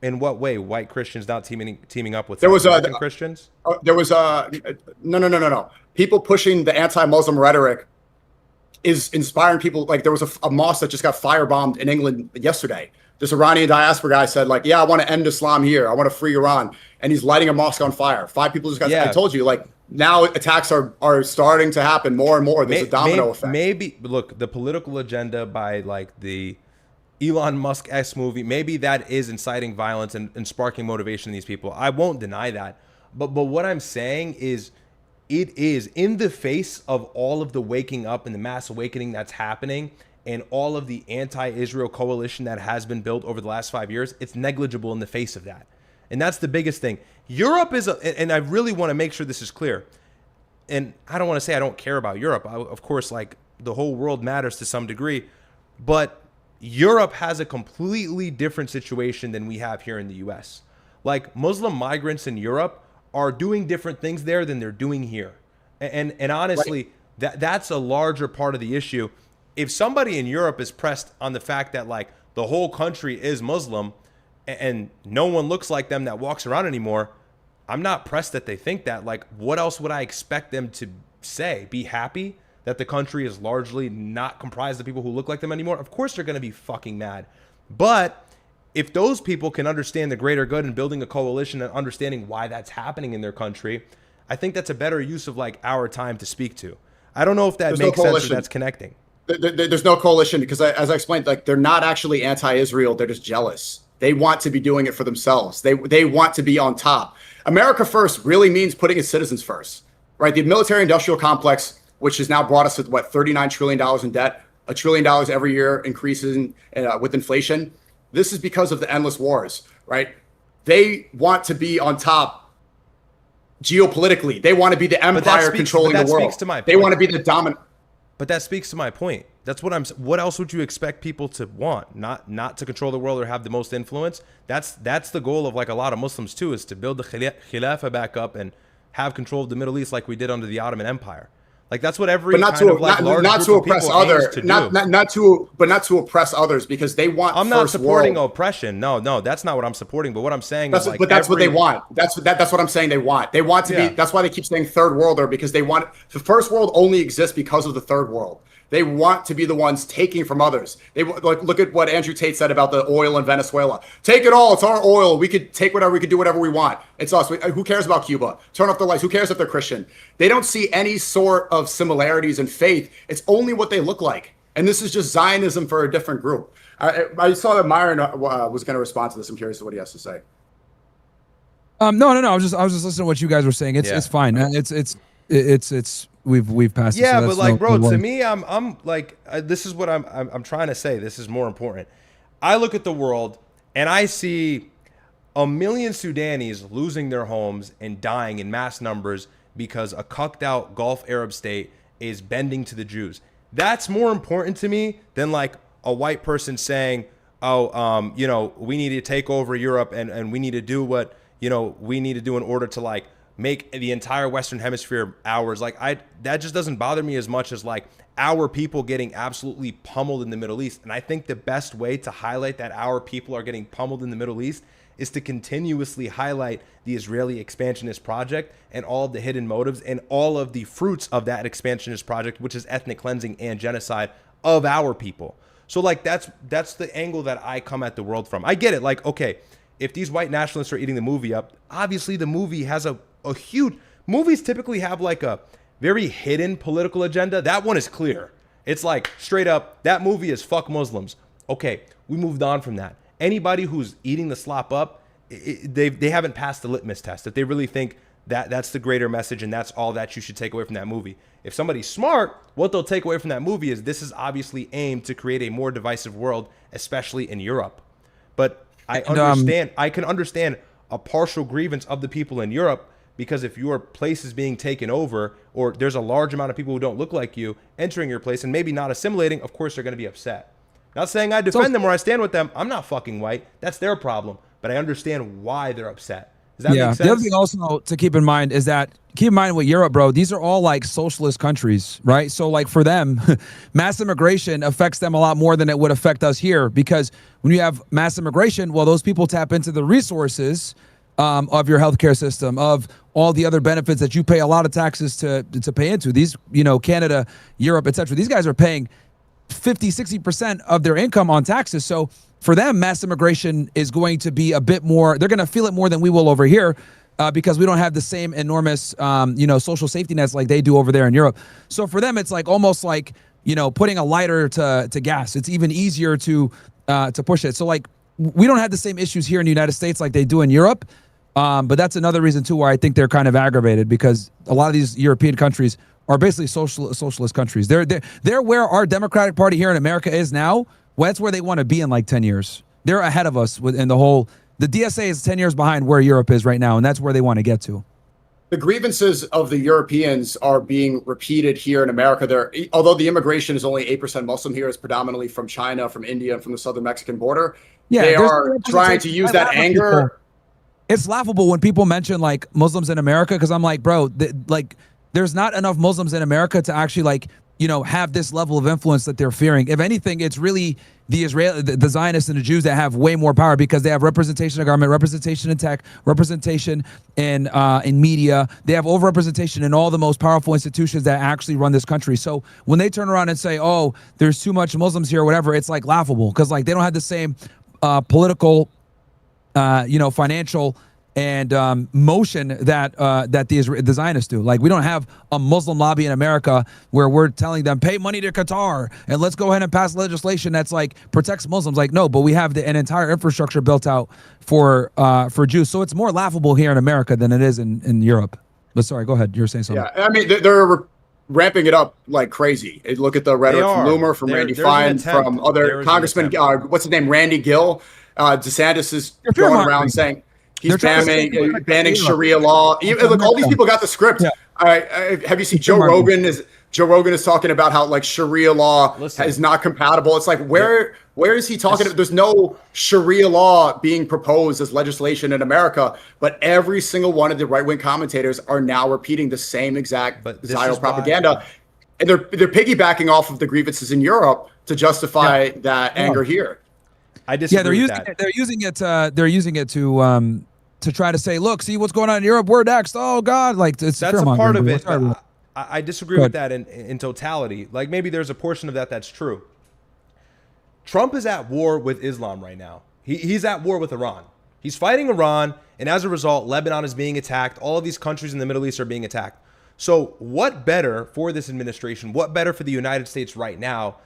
In what way? White Christians not teaming up with Christians? There was no. People pushing the anti-Muslim rhetoric is inspiring people. Like there was a mosque that just got firebombed in England yesterday. This Iranian diaspora guy said, like, yeah, I want to end Islam here. I want to free Iran. And he's lighting a mosque on fire. 5 people just got, I told you, like, now attacks are starting to happen more and more. There's a domino effect. Maybe, look, the political agenda by, like, the Elon Musk-esque movie, maybe that is inciting violence and sparking motivation in these people. I won't deny that. But what I'm saying is it is in the face of all of the waking up and the mass awakening that's happening and all of the anti-Israel coalition that has been built over the last 5 years, it's negligible in the face of that. And that's the biggest thing. Europe is, and I really want to make sure this is clear. And I don't want to say I don't care about Europe. Of course, like, the whole world matters to some degree. But Europe has a completely different situation than we have here in the US. Like, Muslim migrants in Europe are doing different things there than they're doing here. And honestly, that's a larger part of the issue. If somebody in Europe is pressed on the fact that, like, the whole country is Muslim and no one looks like them that walks around anymore, I'm not pressed that they think that. Like, what else would I expect them to say? Be happy that the country is largely not comprised of people who look like them anymore? Of course they're going to be fucking mad. But if those people can understand the greater good and building a coalition and understanding why that's happening in their country, I think that's a better use of, like, our time to speak to. I don't know if that makes sense or that's connecting. There's no coalition because, as I explained, like, they're not actually anti-Israel. They're just jealous. They want to be doing it for themselves. They want to be on top. America first really means putting its citizens first, right? The military-industrial complex, which has now brought us to, what, $39 trillion in debt, $1 trillion every year increasing with inflation. This is because of the endless wars, right? They want to be on top geopolitically. They want to be the empire controlling the world. They want to be the dominant. But that speaks to my point. That's what else would you expect people to want? Not to control the world or have the most influence. That's the goal of, like, a lot of Muslims too, is to build the Khilafah back up and have control of the Middle East like we did under the Ottoman Empire. Like, that's what every not to oppress others, not to oppress others, because they want. I'm not supporting oppression. No, that's not what I'm supporting. But what I'm saying is, like, but that's what they want. That's what I'm saying. They want. They want to be. That's why they keep saying third worlder, because they want. The first world only exists because of the third world. They want to be the ones taking from others. They, like, look at what Andrew Tate said about the oil in Venezuela. Take it all. It's our oil. We could take whatever. We could do whatever we want. It's us. Who cares about Cuba? Turn off the lights. Who cares if they're Christian? They don't see any sort of similarities in faith. It's only what they look like. And this is just Zionism for a different group. I saw that Myron was going to respond to this. I'm curious to what he has to say. No. I was just listening to what you guys were saying. It's fine. It's we've passed. Yeah, but, like, bro, to me, I'm like, this is what I'm trying to say. This is more important. I look at the world and I see 1 million Sudanese losing their homes and dying in mass numbers because a cucked out Gulf Arab state is bending to the Jews. That's more important to me than, like, a white person saying, oh, we need to take over Europe and we need to do what, we need to do in order to, like, make the entire Western Hemisphere ours. Like, that just doesn't bother me as much as, like, our people getting absolutely pummeled in the Middle East. And I think the best way to highlight that our people are getting pummeled in the Middle East is to continuously highlight the Israeli expansionist project and all of the hidden motives and all of the fruits of that expansionist project, which is ethnic cleansing and genocide of our people. So like that's the angle that I come at the world from. I get it. Like, okay, if these white nationalists are eating the movie up, obviously the movie has a huge, movies typically have like a very hidden political agenda. That one is clear. It's like straight up, that movie is fuck Muslims. Okay, we moved on from that. Anybody who's eating the slop up, they haven't passed the litmus test. If they really think that that's the greater message and that's all that you should take away from that movie. If somebody's smart, what they'll take away from that movie is this is obviously aimed to create a more divisive world, especially in Europe. But I can understand a partial grievance of the people in Europe, because if your place is being taken over, or there's a large amount of people who don't look like you entering your place and maybe not assimilating, of course they're going to be upset. Not saying I defend them or I stand with them. I'm not fucking white. That's their problem. But I understand why they're upset. Does that make sense? The other thing also to keep in mind is that, keep in mind with Europe, bro, these are all like socialist countries, right? So like for them, mass immigration affects them a lot more than it would affect us here, because when you have mass immigration, well, those people tap into the resources of your healthcare system, of all the other benefits that you pay a lot of taxes to pay into. These, you know, Canada, Europe, etc. These guys are paying 50-60% of their income on taxes. So for them, mass immigration is going to be a bit more, they're going to feel it more than we will over here, because we don't have the same enormous, you know, social safety nets like they do over there in Europe. So for them, it's like almost like, you know, putting a lighter to gas. It's even easier to push it. So like, we don't have the same issues here in the United States like they do in Europe. But that's another reason too why I think they're kind of aggravated, because a lot of these European countries are basically socialist countries. They're where our Democratic Party here in America is now. Well, that's where they want to be in like 10 years. They're ahead of us within the whole. The DSA is 10 years behind where Europe is right now, and that's where they want to get to. The grievances of the Europeans are being repeated here in America. Although the immigration is only 8% Muslim here, it's predominantly from China, from India, and from the southern Mexican border. Yeah, they are trying to use that anger. It's laughable when people mention like Muslims in America, because I'm like, bro, like there's not enough Muslims in America to actually like, you know, have this level of influence that they're fearing. If anything, it's really the Zionists and the Jews that have way more power, because they have representation in government, representation in tech, representation in media. They have overrepresentation in all the most powerful institutions that actually run this country. So when they turn around and say, oh, there's too much Muslims here or whatever, it's like laughable, because like they don't have the same political, you know, financial and motion that the Zionists do. Like we don't have a Muslim lobby in America where we're telling them pay money to Qatar and let's go ahead and pass legislation that's like protects Muslims. Like no, but we have an entire infrastructure built out for Jews. So it's more laughable here in America than it is in Europe. But sorry, go ahead. You were saying something. Yeah, I mean they're ramping it up like crazy. Look at the rhetoric from Loomer, from Randy Fine, from other congressmen. What's his name? Randy Gill. DeSantis is going around saying he's banning Sharia law. Look, all these people got the script. Yeah. Have you seen Joe Rogan? Joe Rogan is talking about how like Sharia law is not compatible. It's like where is he talking? There's no Sharia law being proposed as legislation in America, but every single one of the right-wing commentators are now repeating the same exact Zionist propaganda, and they're piggybacking off of the grievances in Europe to justify that anger here. I disagree with that. They're using it to try to say, look, see what's going on in Europe. We're next. Oh God, like that's a part of it. I disagree with that in totality. Like maybe there's a portion of that that's true. Trump is at war with Islam right now. He's at war with Iran. He's fighting Iran, and as a result, Lebanon is being attacked. All of these countries in the Middle East are being attacked. So what better for this administration? What better for the United States right now?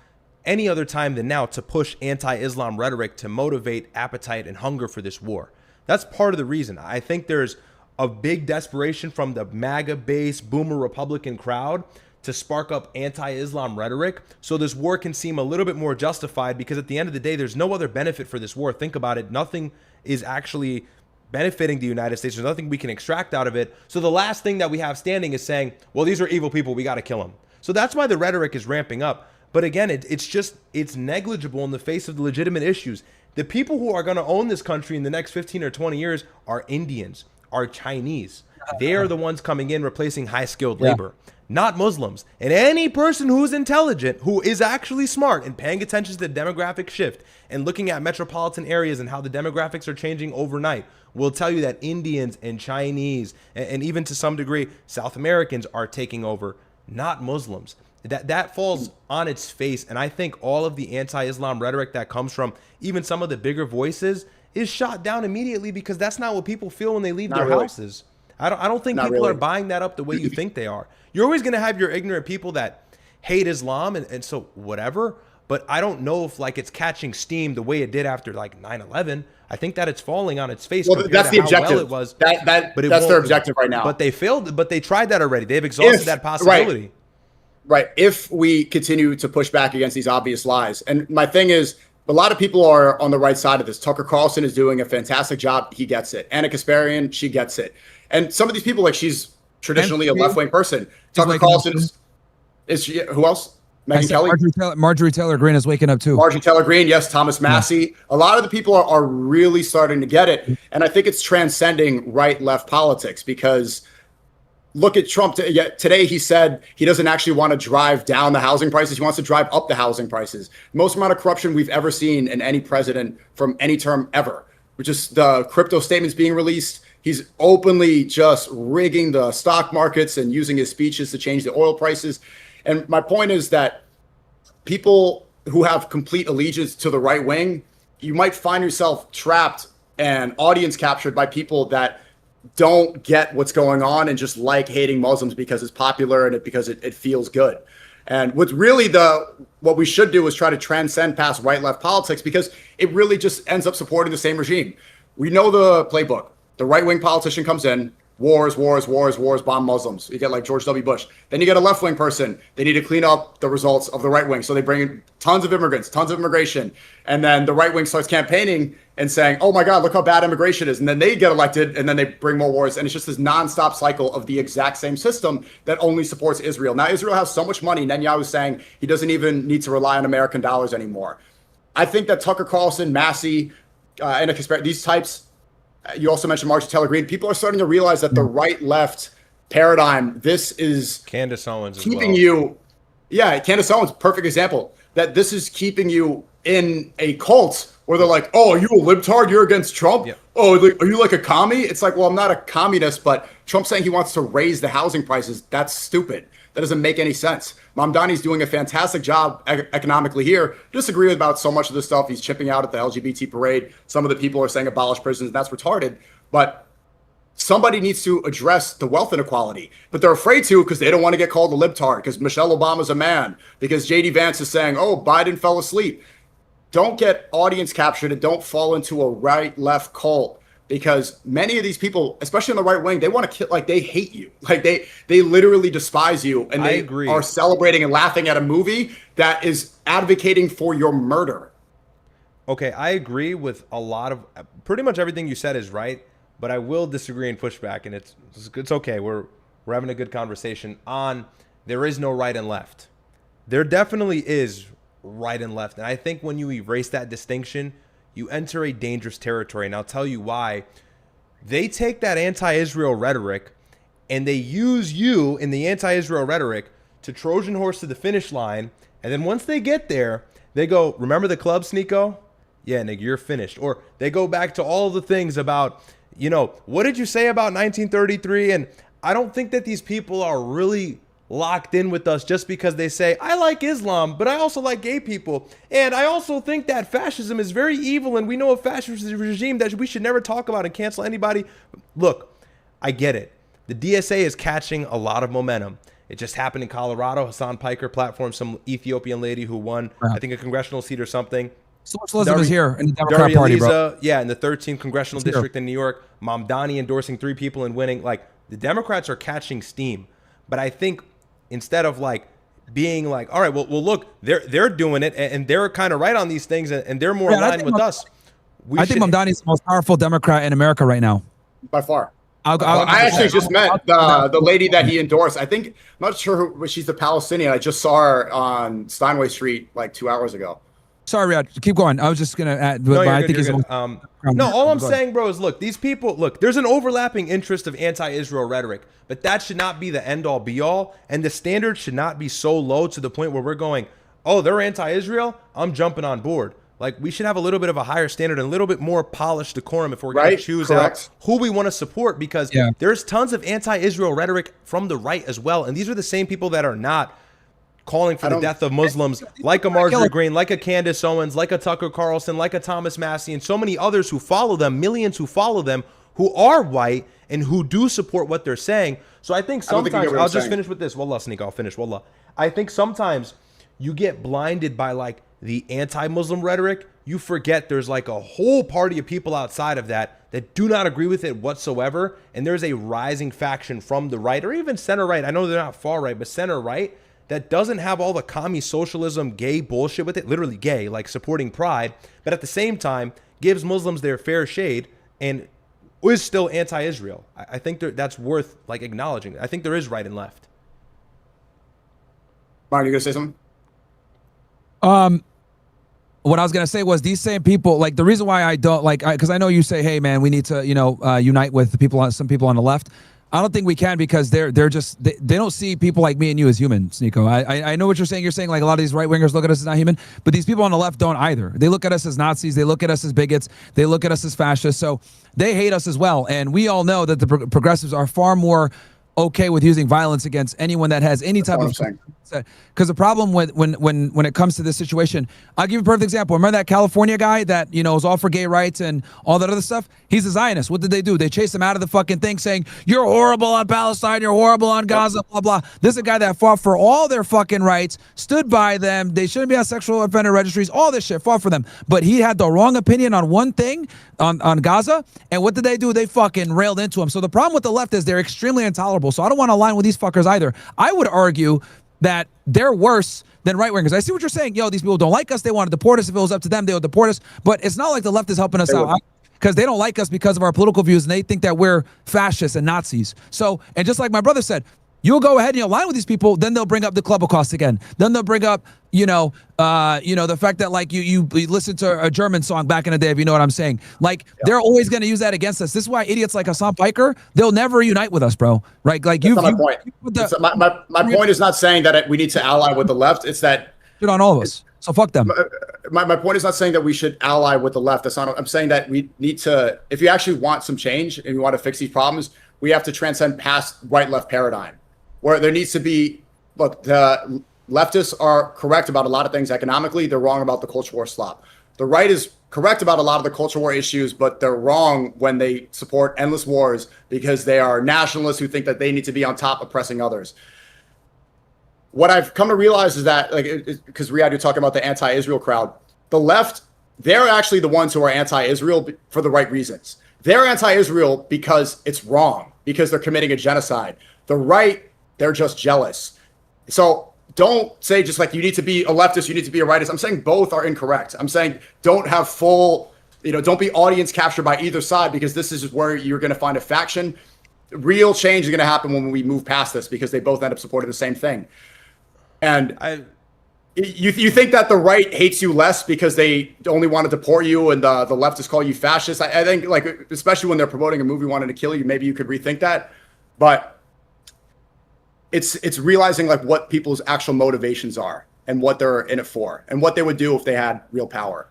Any other time than now to push anti-Islam rhetoric to motivate appetite and hunger for this war. That's part of the reason. I think there's a big desperation from the MAGA-based boomer Republican crowd to spark up anti-Islam rhetoric so this war can seem a little bit more justified, because at the end of the day, there's no other benefit for this war. Think about it. Nothing is actually benefiting the United States. There's nothing we can extract out of it. So the last thing that we have standing is saying, well, these are evil people. We got to kill them. So that's why the rhetoric is ramping up. But again, it's negligible in the face of the legitimate issues. The people who are going to own this country in the next 15 or 20 years are Indians, are Chinese. They are the ones coming in replacing high-skilled labor, not Muslims. And any person who's intelligent, who is actually smart and paying attention to the demographic shift and looking at metropolitan areas and how the demographics are changing overnight will tell you that Indians and Chinese and even to some degree South Americans are taking over not Muslims. That falls on its face. And I think all of the anti-Islam rhetoric that comes from even some of the bigger voices is shot down immediately, because that's not what people feel when they leave their houses. I don't think people are buying that up the way you think they are. You're always going to have your ignorant people that hate Islam and so whatever. But I don't know if like it's catching steam the way it did after like 9/11. I think that it's falling on its face. Well, that's the objective. Well it was. But that's their objective right now. But they failed. But they tried that already. They've exhausted that possibility. Right. If we continue to push back against these obvious lies. And my thing is, a lot of people are on the right side of this. Tucker Carlson is doing a fantastic job. He gets it. Anna Kasparian, she gets it. And some of these people, like, she's traditionally a left-wing person. Tucker Carlson is she, who else? Megyn Kelly? Marjorie Taylor Greene is waking up too. Marjorie Taylor Greene, yes. Thomas Massey. Yeah. A lot of the people are really starting to get it. And I think it's transcending right-left politics, because look at Trump. Today he said he doesn't actually want to drive down the housing prices. He wants to drive up the housing prices. Most amount of corruption we've ever seen in any president from any term ever, which is the crypto statements being released. He's openly just rigging the stock markets and using his speeches to change the oil prices. And my point is that people who have complete allegiance to the right wing, you might find yourself trapped and audience captured by people that don't get what's going on and just like hating Muslims because it's popular and because it feels good. And what's really what we should do is try to transcend past right-left politics, because it really just ends up supporting the same regime. We know the playbook. The right-wing politician comes in, wars, bomb Muslims. You get like George W. Bush. Then you get a left-wing person. They need to clean up the results of the right wing. So they bring in tons of immigrants, tons of immigration. And then the right wing starts campaigning and saying, oh my God, look how bad immigration is. And then they get elected and then they bring more wars. And it's just this nonstop cycle of the exact same system that only supports Israel. Now, Israel has so much money. Netanyahu is saying he doesn't even need to rely on American dollars anymore. I think that Tucker Carlson, Massey, and these types, you also mentioned Marjorie Taylor Greene. People are starting to realize that the right-left paradigm, this is Candace Owens keeping you. Yeah, Candace Owens, perfect example. That this is keeping you in a cult where they're like, "Oh, are you a libtard? You're against Trump? Yeah. Oh, are you like a commie?" It's like, well, I'm not a communist, but Trump saying he wants to raise the housing prices, that's stupid. That doesn't make any sense. Mamdani's doing a fantastic job economically here. Disagree about so much of this stuff. He's chipping out at the LGBT parade. Some of the people are saying abolish prisons. That's retarded. But somebody needs to address the wealth inequality. But they're afraid to because they don't want to get called a libtard, because Michelle Obama's a man, because J.D. Vance is saying, oh, Biden fell asleep. Don't get audience captured and don't fall into a right-left cult. Because many of these people, especially on the right wing, they want to kill, like they hate you. Like they literally despise you, and they are celebrating and laughing at a movie that is advocating for your murder. Okay, I agree with a lot of pretty much everything you said is right, but I will disagree and push back, and it's okay. We're having a good conversation on there is no right and left. There definitely is right and left, and I think when you erase that distinction, you enter a dangerous territory. And I'll tell you why. They take that anti-Israel rhetoric and they use you in the anti-Israel rhetoric to Trojan horse to the finish line. And then once they get there, they go, remember the club, SNEAKO? Yeah, nigga, you're finished. Or they go back to all the things about, what did you say about 1933? And I don't think that these people are really locked in with us just because they say, I like Islam, but I also like gay people. And I also think that fascism is very evil, and we know a fascist regime that we should never talk about and cancel anybody. Look, I get it. The DSA is catching a lot of momentum. It just happened in Colorado. Hassan Piker platformed some Ethiopian lady who won, I think, a congressional seat or something. Socialism is here in the Democrat Party, bro. Yeah, in the 13th congressional district in New York. Mamdani endorsing 3 people and winning. Like, the Democrats are catching steam. But I think instead of like being like, all right, well look, they're doing it and they're kind of right on these things and they're more aligned with us. I think Mamdani is the most powerful Democrat in America right now. By far. I actually just met the lady that he endorsed. I think, I'm not sure who, she's the Palestinian. I just saw her on Steinway Street like 2 hours ago. Sorry, Ryad. Keep going. I was just going to add. No, I think he's no, all I'm saying, bro, is look, these people, there's an overlapping interest of anti-Israel rhetoric, but that should not be the end-all, be-all, and the standard should not be so low to the point where we're going, oh, they're anti-Israel? I'm jumping on board. Like, we should have a little bit of a higher standard and a little bit more polished decorum if we're going to choose out who we want to support, because there's tons of anti-Israel rhetoric from the right as well. And these are the same people that are not calling for the death of Muslims, like a Marjorie Greene, like a Candace Owens, like a Tucker Carlson, like a Thomas Massey, and so many others who follow them, millions who follow them, who are white and who do support what they're saying. So I think sometimes, I'll just finish with this. Wallah, SNEAKO, I'll finish. Wallah. I think sometimes you get blinded by like the anti-Muslim rhetoric. You forget there's like a whole party of people outside of that do not agree with it whatsoever. And there's a rising faction from the right, or even center right. I know they're not far right, but center right, that doesn't have all the commie socialism, gay bullshit with it, literally gay, like supporting pride, but at the same time gives Muslims their fair shade and is still anti-Israel. I think that's worth like acknowledging. I think there is right and left. Myron, you gonna say something? What I was gonna say was these same people, like the reason why I don't like, because I know you say, hey man, we need to, unite with the people on some people on the left. I don't think we can, because they're just they don't see people like me and you as human, SNEAKO. I know what you're saying. You're saying like a lot of these right wingers look at us as not human, but these people on the left don't either. They look at us as Nazis. They look at us as bigots. They look at us as fascists. So they hate us as well. And we all know that the progressives are far more okay with using violence against anyone that has any type of. Because the problem with when it comes to this situation, I'll give you a perfect example. Remember that California guy that was all for gay rights and all that other stuff? He's a Zionist. What did they do? They chased him out of the fucking thing, saying you're horrible on Palestine, you're horrible on Gaza, blah blah. This is a guy that fought for all their fucking rights, stood by them. They shouldn't be on sexual offender registries, all this shit, fought for them. But he had the wrong opinion on one thing, on Gaza, and what did they do? They fucking railed into him. So the problem with the left is they're extremely intolerable. So I don't want to align with these fuckers either. I would argue that they're worse than right-wingers. I see what you're saying. Yo, these people don't like us. They want to deport us. If it was up to them, they would deport us. But it's not like the left is helping us out, because they don't like us because of our political views, and they think that we're fascists and Nazis. So, and just like my brother said, you'll go ahead and you'll align with these people, then they'll bring up the Clubhouse again. Then they'll bring up, the fact that like you listen to a German song back in the day, if you know what I'm saying. Like they're always going to use that against us. This is why idiots like Hassan Piker, they'll never unite with us, bro. Right? Like That's not my point. My point is not saying that we need to ally with the left. It's that shit on all of us. So fuck them. My point is not saying that we should ally with the left. That's not. I'm saying that we need to, if you actually want some change and you want to fix these problems, we have to transcend past right-left paradigm, where there needs to be, look, the leftists are correct about a lot of things economically. They're wrong about the culture war slop. The right is correct about a lot of the culture war issues, but they're wrong when they support endless wars because they are nationalists who think that they need to be on top oppressing others. What I've come to realize is that, like, because Ryad, you're talking about the anti-Israel crowd, the left, they're actually the ones who are anti-Israel for the right reasons. They're anti-Israel because it's wrong, because they're committing a genocide. The right, they're just jealous. So don't say just like you need to be a leftist, you need to be a rightist. I'm saying both are incorrect. I'm saying don't have full, don't be audience captured by either side, because this is where you're going to find a faction. Real change is going to happen when we move past this, because they both end up supporting the same thing. And you think that the right hates you less because they only want to deport you and the leftists call you fascist. I think, like, especially when they're promoting a movie wanting to kill you, maybe you could rethink that. But it's realizing like what people's actual motivations are and what they're in it for and what they would do if they had real power.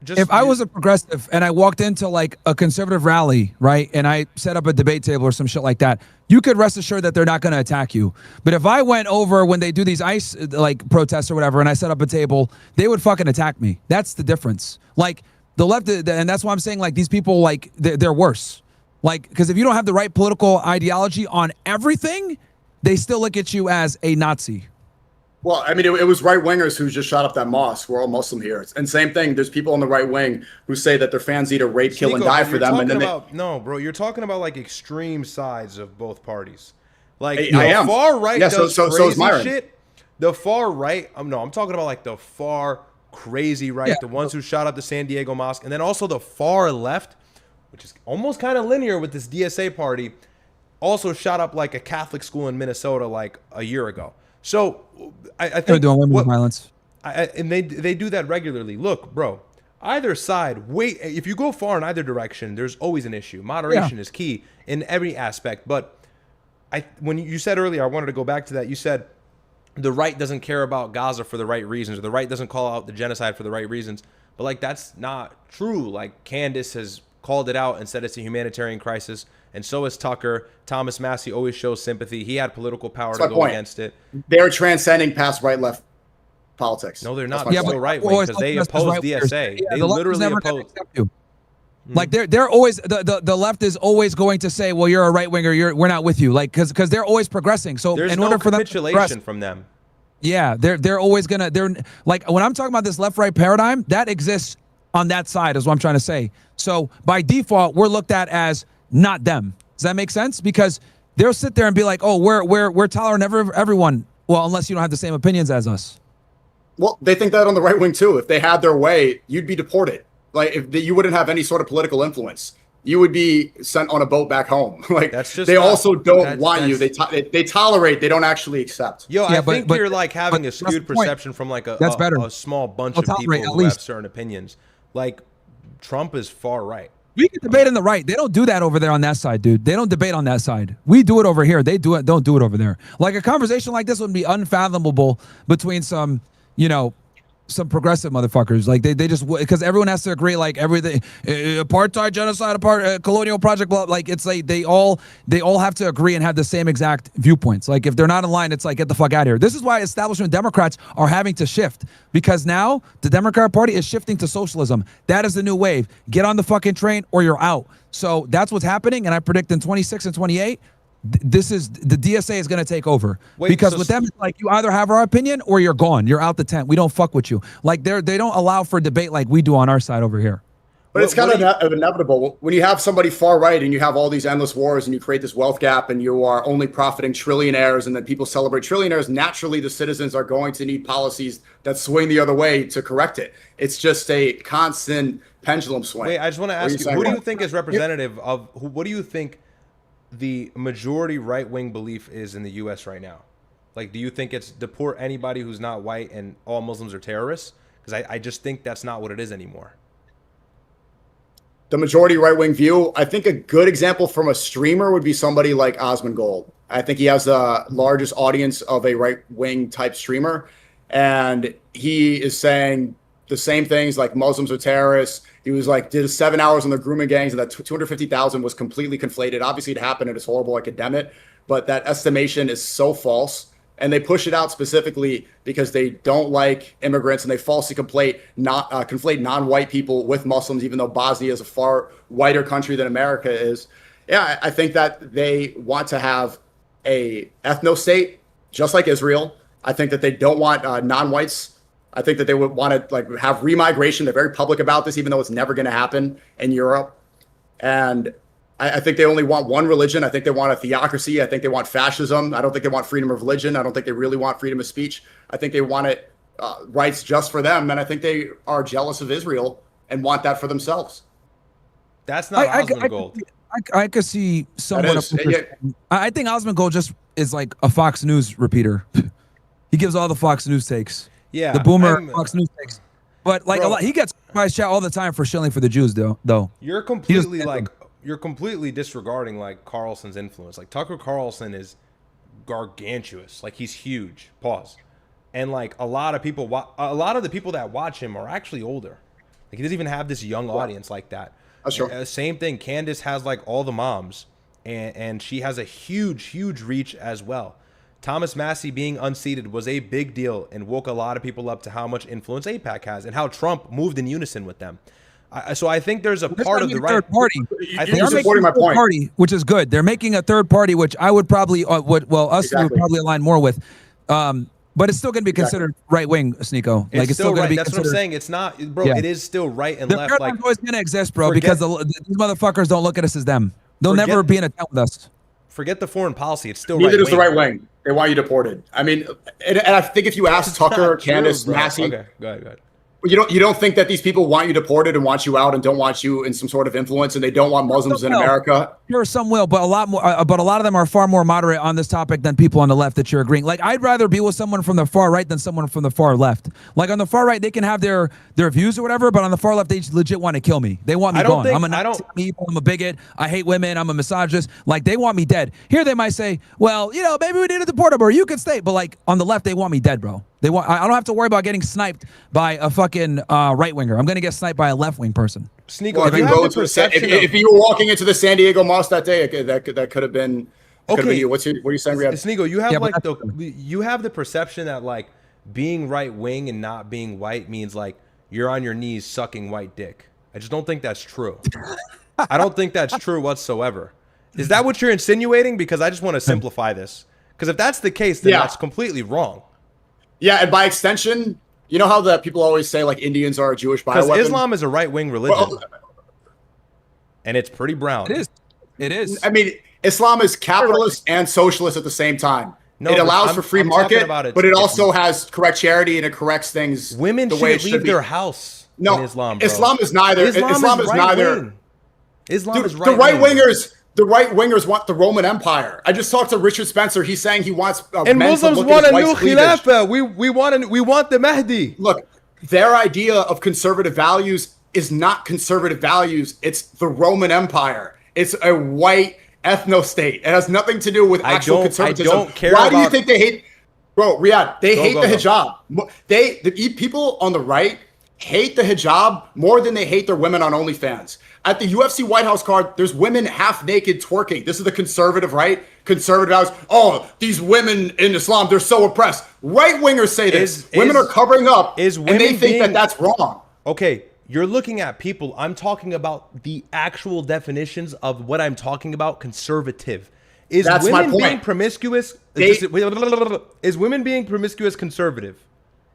If I was a progressive and I walked into like a conservative rally, right, and I set up a debate table or some shit like that, you could rest assured that they're not going to attack you. But if I went over when they do these ICE like protests or whatever, and I set up a table, they would fucking attack me. That's the difference. Like the left, and that's why I'm saying like these people, like they're worse. Like, because if you don't have the right political ideology on everything, they still look at you as a Nazi. Well, I mean, it was right-wingers who just shot up that mosque. We're all Muslim here. And same thing, there's people on the right wing who say that their fans need to rape, kill, and die for them. And then no, bro, you're talking about like extreme sides of both parties. Like I am. Far right does so is Myron. shit. The far right, I'm talking about like the far crazy right, the ones who shot up the San Diego mosque, and then also the far left, which is almost kind of linear with this DSA party, also shot up like a Catholic school in Minnesota like a year ago. So I think they're doing women's violence, and they do that regularly. Look, bro, either side. Wait, if you go far in either direction, there's always an issue. Moderation is key in every aspect. But when you said earlier, I wanted to go back to that. You said the right doesn't care about Gaza for the right reasons, or the right doesn't call out the genocide for the right reasons. But like, that's not true. Like, Candace has called it out and said it's a humanitarian crisis, and so is Tucker. Thomas Massey always shows sympathy. He had political power to go against it. They're transcending past right-left politics. No, they're not. They're still right wing because they oppose DSA. They literally oppose. Like they're always the left is always going to say, well, you're a right winger, we're not with you, like because they're always progressing. So there's in no order for them to capitulation progress, from them. Yeah, they're always gonna like when I'm talking about this left-right paradigm that exists on that side is what I'm trying to say. So by default, we're looked at as not them. Does that make sense? Because they'll sit there and be like, oh, we're tolerant of everyone. Well, unless you don't have the same opinions as us. Well, they think that on the right wing too. If they had their way, you'd be deported. Like if you wouldn't have any sort of political influence, you would be sent on a boat back home. Like that's just they also don't want you. They tolerate. They don't actually accept. Yo, I think you're like having a skewed perception from like a small bunch of people who have certain opinions. Like Trump is far right. We can debate on the right. They don't do that over there on that side, dude. They don't debate on that side. We do it over here. They do it. Don't do it over there. Like a conversation like this would be unfathomable between some, some progressive motherfuckers. Like they just, because everyone has to agree, like everything, apartheid, genocide, colonial project, blah. Like it's like they all have to agree and have the same exact viewpoints. Like if they're not in line, it's like, get the fuck out of here. This is why establishment Democrats are having to shift, because now the Democrat Party is shifting to socialism. That is the new wave. Get on the fucking train or you're out. So that's what's happening. And I predict in 26 and 28, this is the DSA is going to take over. Because with them, it's like you either have our opinion or you're gone. You're out the tent. We don't fuck with you. Like they don't allow for debate like we do on our side over here. But it's kind of inevitable when you have somebody far right and you have all these endless wars and you create this wealth gap and you are only profiting trillionaires and then people celebrate trillionaires. Naturally, the citizens are going to need policies that swing the other way to correct it. It's just a constant pendulum swing. Wait, I just want to ask you, who do you think is representative of what do you think the majority right-wing belief is in the U.S. right now? Like, do you think it's deport anybody who's not white and all Muslims are terrorists? Because I just think that's not what it is anymore. The majority right-wing view, I think a good example from a streamer would be somebody like Osmond Gold. I think he has the largest audience of a right-wing type streamer. And he is saying the same things like Muslims are terrorists. He was like, did 7 hours on the grooming gangs, and that 250,000 was completely conflated. Obviously, it happened and it's horrible, I condemn it. But that estimation is so false. And they push it out specifically because they don't like immigrants and they falsely conflate non-white people with Muslims, even though Bosnia is a far whiter country than America is. Yeah, I think that they want to have a ethno-state, just like Israel. I think that they don't want non-whites. I think that they would want to like have remigration. They're very public about this, even though it's never going to happen in Europe. And I think they only want one religion. I think they want a theocracy. I think they want fascism. I don't think they want freedom of religion. I don't think they really want freedom of speech. I think they want it rights just for them. And I think they are jealous of Israel and want that for themselves. That's not Osmond Gold. I could see somewhat. I think Osmond Gold just is like a Fox News repeater. He gives all the Fox News takes. Yeah, the boomer Fox News takes. But like he gets price chat all the time for shilling for the Jews, though. You're completely you're completely disregarding like Carlson's influence. Like Tucker Carlson is gargantuous. Like he's huge. Pause. And like a lot of the people that watch him are actually older. Like he doesn't even have this young audience like that. Sure. Same thing. Candace has like all the moms, and she has a huge reach as well. Thomas Massey being unseated was a big deal and woke a lot of people up to how much influence AIPAC has and how Trump moved in unison with them. So I think there's a part of the right party. I think you're supporting my point. Party, which is good. They're making a third party, which I would probably would probably align more with. But it's still going to be considered right wing, SNEAKO. Like it's still going to be. That's what I'm saying. It's not, bro. Yeah. It is still right and left. The paradigm's always going to exist, bro, because these motherfuckers don't look at us as them. They'll never be in a tent with us. Forget the foreign policy. It's still neither right. Neither does the right wing. They want you deported. I mean, and I think if you ask Tucker, Candace, Massey, okay, go ahead. You don't think that these people want you deported and want you out and don't want you in some sort of influence and they don't want Muslims in America? Sure, some will, but a lot more. But a lot of them are far more moderate on this topic than people on the left that you're agreeing. Like I'd rather be with someone from the far right than someone from the far left. Like on the far right, they can have their views or whatever, but on the far left, they legit want to kill me. They want me gone. I'm a bigot. I hate women. I'm a misogynist. Like they want me dead. Here they might say, well, maybe we need to deport them or you could stay. But like on the left, they want me dead, bro. They want. I don't have to worry about getting sniped by a fucking right winger. I'm gonna get sniped by a left wing person. SNEAKO, Well, if you were walking into the San Diego Mosque that day, that could have been. Okay, you. What are you saying, Ryad? SNEAKO, you have the perception that like being right wing and not being white means like you're on your knees sucking white dick. I just don't think that's true. I don't think that's true whatsoever. Is that what you're insinuating? Because I just want to simplify this. Because if that's the case, then that's completely wrong. Yeah, and by extension, you know how the people always say like Indians are a Jewish bioweapon? Because Islam is a right-wing religion. And it's pretty brown. It is. It is. I mean, Islam is capitalist and socialist at the same time. No, it allows for free market, but it also has correct charity and it corrects things. Women the way shouldn't leave their house in Islam, bro. Islam is neither. Islam is neither. Islam is right. The right wingers want the Roman Empire. I just talked to Richard Spencer. He's saying he wants and Muslims want a new Khilafah. We want the Mahdi. Look, their idea of conservative values is not conservative values. It's the Roman Empire. It's a white ethno-state. It has nothing to do with actual conservatism. I don't care. Why do you think they hate, bro, Ryad? They hate the hijab. The people on the right hate the hijab more than they hate their women on OnlyFans. At the UFC White House card, there's women half naked twerking. This is the conservative right. Conservative house. Oh, these women in Islam, they're so oppressed. Right wingers say this. Women are covering up, and they think that that's wrong. Okay, you're looking at people. I'm talking about the actual definitions of what I'm talking about. Conservative. Is that's women my point. being promiscuous? Is women being promiscuous conservative?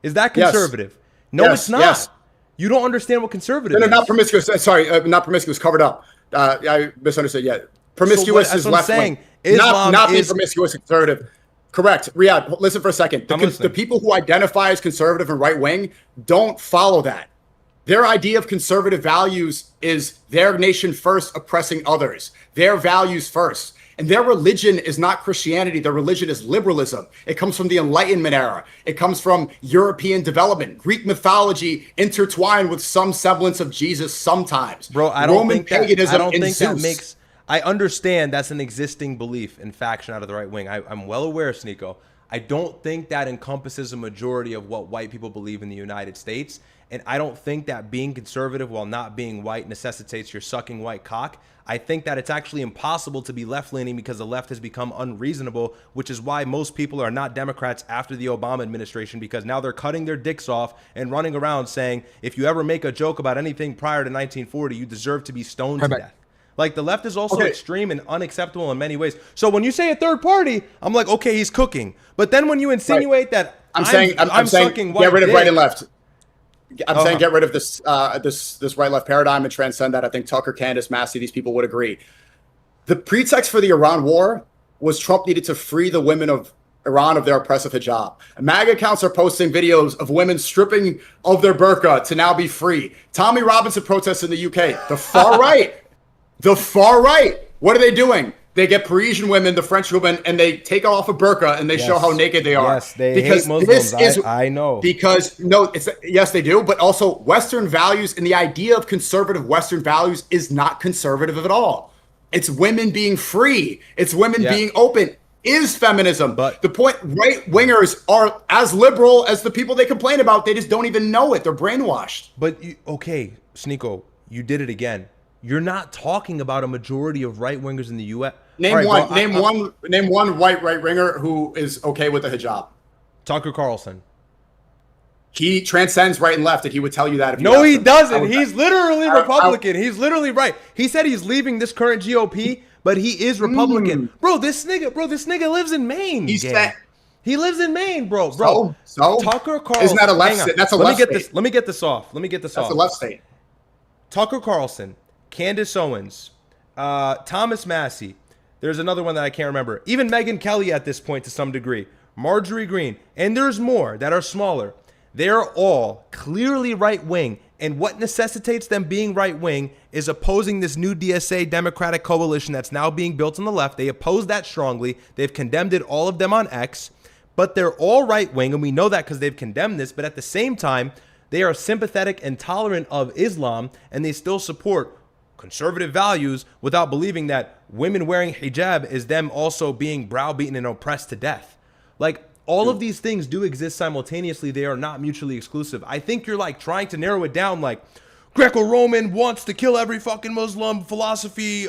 Is that conservative? Yes. No, yes, it's not. Yes. You don't understand what conservative is. is. Not promiscuous. Sorry, not promiscuous. Covered up. I misunderstood. Yeah, promiscuous is left wing. Not being promiscuous is conservative. Correct. Ryad, listen for a second. The people who identify as conservative and right wing don't follow that. Their idea of conservative values is their nation first, oppressing others. Their values first. And their religion is not Christianity. Their religion is liberalism. It comes from the Enlightenment era. It comes from European development, Greek mythology intertwined with some semblance of Jesus sometimes. Bro, I don't think that makes... I understand that's an existing belief and faction out of the right wing. I'm well aware, SNEAKO. I don't think that encompasses a majority of what white people believe in the United States. And I don't think that being conservative while not being white necessitates your sucking white cock. I think that it's actually impossible to be left-leaning because the left has become unreasonable, which is why most people are not Democrats after the Obama administration, because now they're cutting their dicks off and running around saying, if you ever make a joke about anything prior to 1940, you deserve to be stoned to death. Like, the left is also extreme and unacceptable in many ways. So when you say a third party, I'm like, okay, he's cooking. But then when you insinuate that I'm saying sucking white get rid of dick, right and left. I'm saying get rid of this this right-left paradigm and transcend that. I think Tucker, Candace, Massey, these people would agree. The pretext for the Iran war was Trump needed to free the women of Iran of their oppressive hijab. MAGA accounts are posting videos of women stripping of their burqa to now be free. Tommy Robinson protests in the UK. The far right. The far right. What are they doing? They get Parisian women, the French women, and they take off a burqa and they show how naked they are. Yes, they hate Muslims. I know. Because yes, they do. But also, Western values and the idea of conservative Western values is not conservative at all. It's women being free. It's women being open. Is feminism. But the point, right wingers are as liberal as the people they complain about. They just don't even know it. They're brainwashed. But okay, SNEAKO, you did it again. You're not talking about a majority of right wingers in the U.S. Name one white right winger who is okay with the hijab. Tucker Carlson. He transcends right and left, and he would tell you that. If you no, he doesn't. He's literally Republican. He's literally right. He said he's leaving this current GOP, but he is Republican. Bro, this nigga lives in Maine. He lives in Maine, bro. So Tucker Carlson. Isn't that a left state? That's a left state. Let me get this off. That's a left state. Tucker Carlson, Candace Owens, Thomas Massey. There's another one that I can't remember. Even Megyn Kelly at this point to some degree. Marjorie Greene. And there's more that are smaller. They're all clearly right-wing. And what necessitates them being right-wing is opposing this new DSA Democratic coalition that's now being built on the left. They oppose that strongly. They've condemned it, all of them on X. But they're all right-wing, and we know that because they've condemned this. But at the same time, they are sympathetic and tolerant of Islam, and they still support conservative values without believing that women wearing hijab is them also being browbeaten and oppressed to death. Like, all of these things do exist simultaneously. They are not mutually exclusive. I think you're like trying to narrow it down, like Greco-Roman wants to kill every fucking Muslim, philosophy,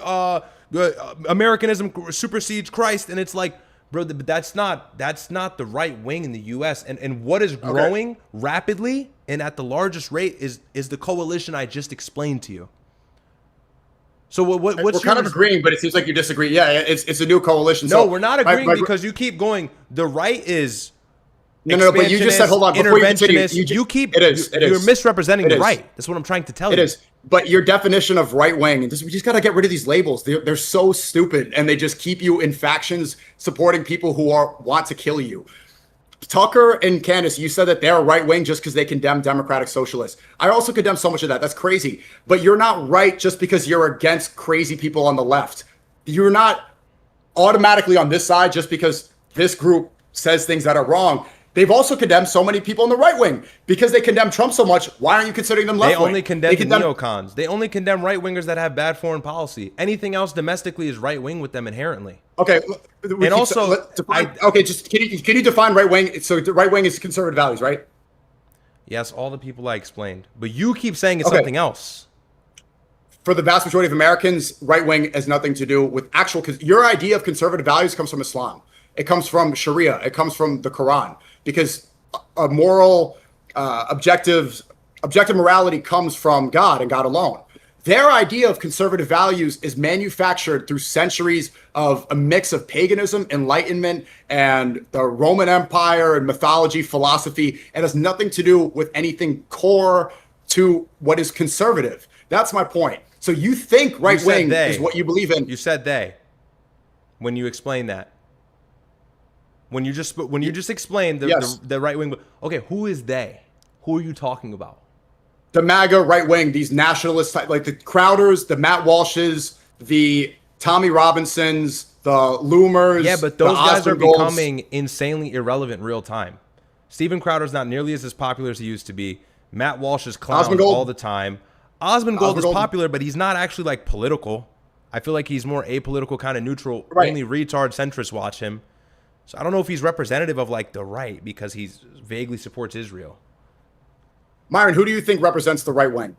Americanism supersedes Christ, and it's like, bro, that's not the right wing in the U.S. And what is growing rapidly and at the largest rate is the coalition I just explained to you. So what's we're kind of agreeing, but it seems like you disagree. Yeah, it's a new coalition. No, so we're not agreeing because you keep going. The right is no, but you just said, hold on, before you continue, you're misrepresenting the right. That's what I'm trying to tell you. It is. But your definition of right wing, and we just got to get rid of these labels. They're so stupid, and they just keep you in factions supporting people who want to kill you. Tucker and Candace, you said that they're right wing just because they condemn democratic socialists. I also condemn so much of that. That's crazy. But you're not right just because you're against crazy people on the left. You're not automatically on this side just because this group says things that are wrong. They've also condemned so many people in the right wing because they condemn Trump so much. Why aren't you considering them left wing? They only condemn the neocons. They only condemn right wingers that have bad foreign policy. Anything else domestically is right wing with them inherently. Okay. And also, just can you define right wing? So the right wing is conservative values, right? Yes, all the people I explained. But you keep saying it's something else. For the vast majority of Americans, right wing has nothing to do with actual. Because your idea of conservative values comes from Islam. It comes from Sharia. It comes from the Quran. Because a moral, objective morality comes from God and God alone. Their idea of conservative values is manufactured through centuries of a mix of paganism, enlightenment, and the Roman Empire and mythology, philosophy. It has nothing to do with anything core to what is conservative. That's my point. So you think right wing is what you believe in. You said they when you explained that. When you just explained the right wing. Okay, who is they? Who are you talking about? The MAGA right wing, these nationalists, like the Crowders, the Matt Walshes, the Tommy Robinsons, the Loomers. Yeah, but those guys are becoming insanely irrelevant in real time. Steven Crowder's not nearly as popular as he used to be. Matt Walsh is clowned all the time. Osmond Gold is popular, but he's not actually like political. I feel like he's more apolitical, kind of neutral. Right. Only retard centrists watch him. So I don't know if he's representative of like the right because he vaguely supports Israel. Myron, who do you think represents the right wing?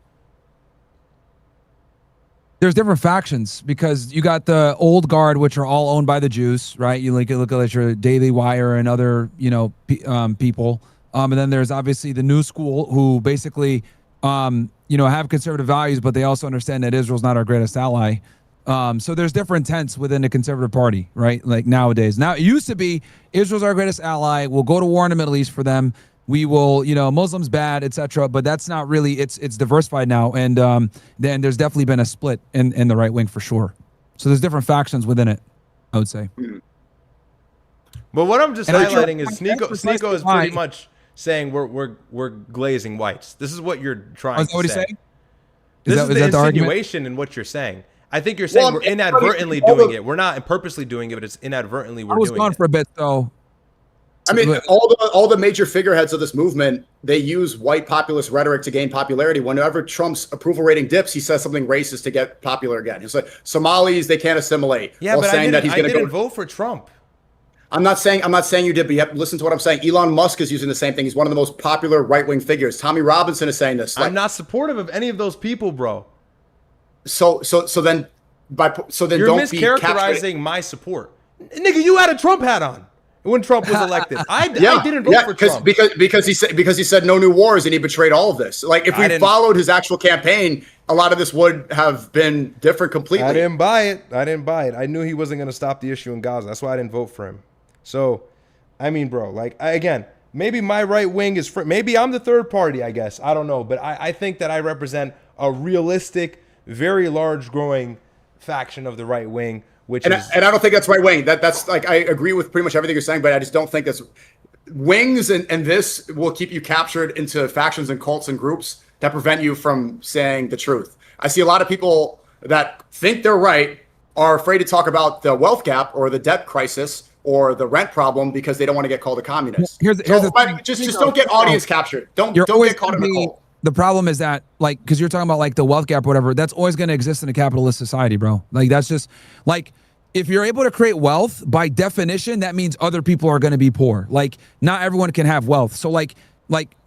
There's different factions because you got the old guard, which are all owned by the Jews, right? You look at your Daily Wire and other, people. And then there's obviously the new school who basically, have conservative values, but they also understand that Israel's not our greatest ally. So there's different tents within the conservative party, right? Like nowadays. Now it used to be Israel's our greatest ally. We'll go to war in the Middle East for them. We will, Muslims bad, etc. But that's not really. It's diversified now, and then there's definitely been a split in the right wing for sure. So there's different factions within it, I would say. But what I'm just highlighting is SNEAKO is pretty much saying we're glazing whites. This is what you're trying to say. What he's saying? This is the insinuation in what you're saying. I think you're saying we're inadvertently doing it. We're not purposely doing it, but it's inadvertently we're doing it. I was gone for a bit, though. I mean, all the major figureheads of this movement, they use white populist rhetoric to gain popularity. Whenever Trump's approval rating dips, he says something racist to get popular again. He's like, Somalis, they can't assimilate. Yeah, but I didn't vote for Trump. I'm not saying you did, but you have to listen to what I'm saying. Elon Musk is using the same thing. He's one of the most popular right-wing figures. Tommy Robinson is saying this. I'm not supportive of any of those people, bro. So then you're don't mischaracterizing my support. Nigga, you had a Trump hat on when Trump was elected. I didn't vote for Trump because he said no new wars and he betrayed all of this. Like if we followed his actual campaign, a lot of this would have been different completely. I didn't buy it. I knew he wasn't going to stop the issue in Gaza. That's why I didn't vote for him. So, I mean, bro, maybe my right wing is maybe I'm the third party, I guess. I don't know, but I think that I represent a realistic, very large growing faction of the right wing. And I don't think that's right wing. That's like I agree with pretty much everything you're saying, but I just don't think that's wings and this will keep you captured into factions and cults and groups that prevent you from saying the truth. I see a lot of people that think they're right are afraid to talk about the wealth gap or the debt crisis or the rent problem because they don't want to get called a communist. Just don't get audience captured. Don't get caught in the cult. The problem is that, like, because you're talking about like the wealth gap or whatever, that's always going to exist in a capitalist society, bro. Like that's just like if you're able to create wealth, by definition, that means other people are going to be poor. Like, not everyone can have wealth. So like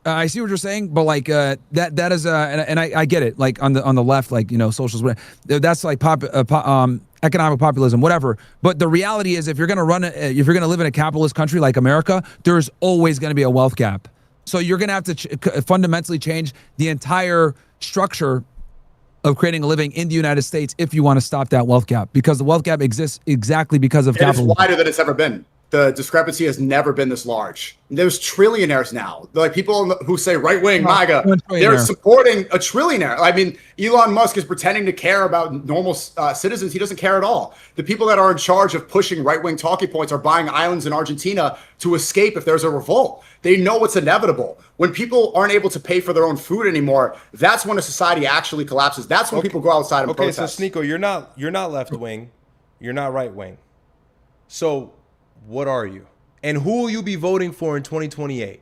I see what you're saying, but like that is and I get it. Like on the left, like, you know, socials, that's like economic populism, whatever. But the reality is, if you're going to live in a capitalist country like America, there's always going to be a wealth gap. So you're going to have to fundamentally change the entire structure of creating a living in the United States if you want to stop that wealth gap, because the wealth gap exists exactly because of capitalism. It's wider than it's ever been. The discrepancy has never been this large. There's trillionaires now. Like people who say right-wing MAGA, they're supporting a trillionaire. I mean, Elon Musk is pretending to care about normal citizens. He doesn't care at all. The people that are in charge of pushing right-wing talking points are buying islands in Argentina to escape if there's a revolt. They know what's inevitable. When people aren't able to pay for their own food anymore, that's when a society actually collapses. That's when people go outside and protest. Okay, so SNEAKO, you're not left-wing. You're not right-wing. So what are you? And who will you be voting for in 2028?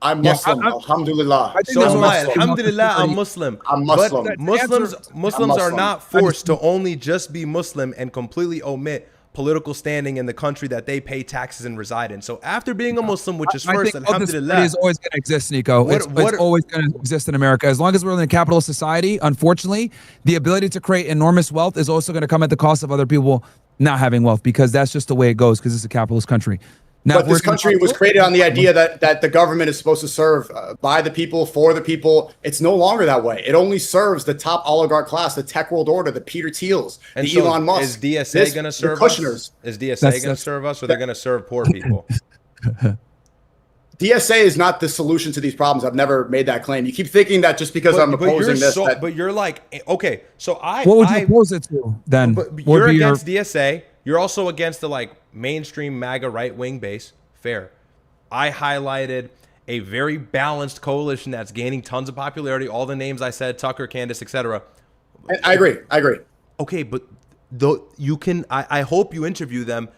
I'm Muslim. Alhamdulillah. So am I. Alhamdulillah, I'm Muslim. I'm Muslim. But Muslims are not forced to only just be Muslim and completely omit political standing in the country that they pay taxes and reside in. So after being a Muslim, which is first, alhamdulillah, is always going to exist, SNEAKO. It's always going to exist in America. As long as we're in a capitalist society, unfortunately, the ability to create enormous wealth is also going to come at the cost of other people not having wealth, because that's just the way it goes, because it's a capitalist country. Now, but this country was created on the idea that the government is supposed to serve by the people, for the people. It's no longer that way. It only serves the top oligarch class, the tech world order, the Peter Thiels, the so Elon Musk. Is DSA going to serve us? Is DSA going to serve us, or they're going to serve poor people? DSA is not the solution to these problems. I've never made that claim. You keep thinking that just because I'm opposing this. But you're like, okay, so what would you oppose it to then? But you're against DSA. You're also against the like mainstream MAGA right-wing base. Fair. I highlighted a very balanced coalition that's gaining tons of popularity. All the names I said, Tucker, Candace, etc. I agree. Okay, but though you can, I hope you interview them,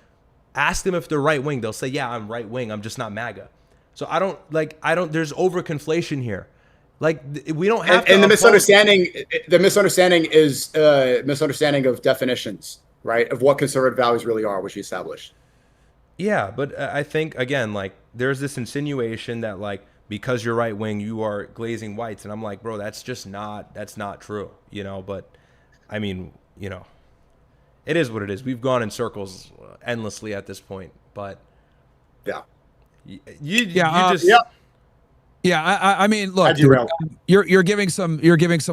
ask them if they're right-wing. They'll say, yeah, I'm right-wing. I'm just not MAGA. So there's over-conflation here. Like, we don't have to. And the misunderstanding is misunderstanding of definitions, right? Of what conservative values really are, which we established. Yeah, but I think, again, like, there's this insinuation that, like, because you're right wing, you are glazing whites. And I'm like, bro, that's not true, you know? But, I mean, you know, it is what it is. We've gone in circles endlessly at this point. But, yeah. I mean, look, dude, you're giving some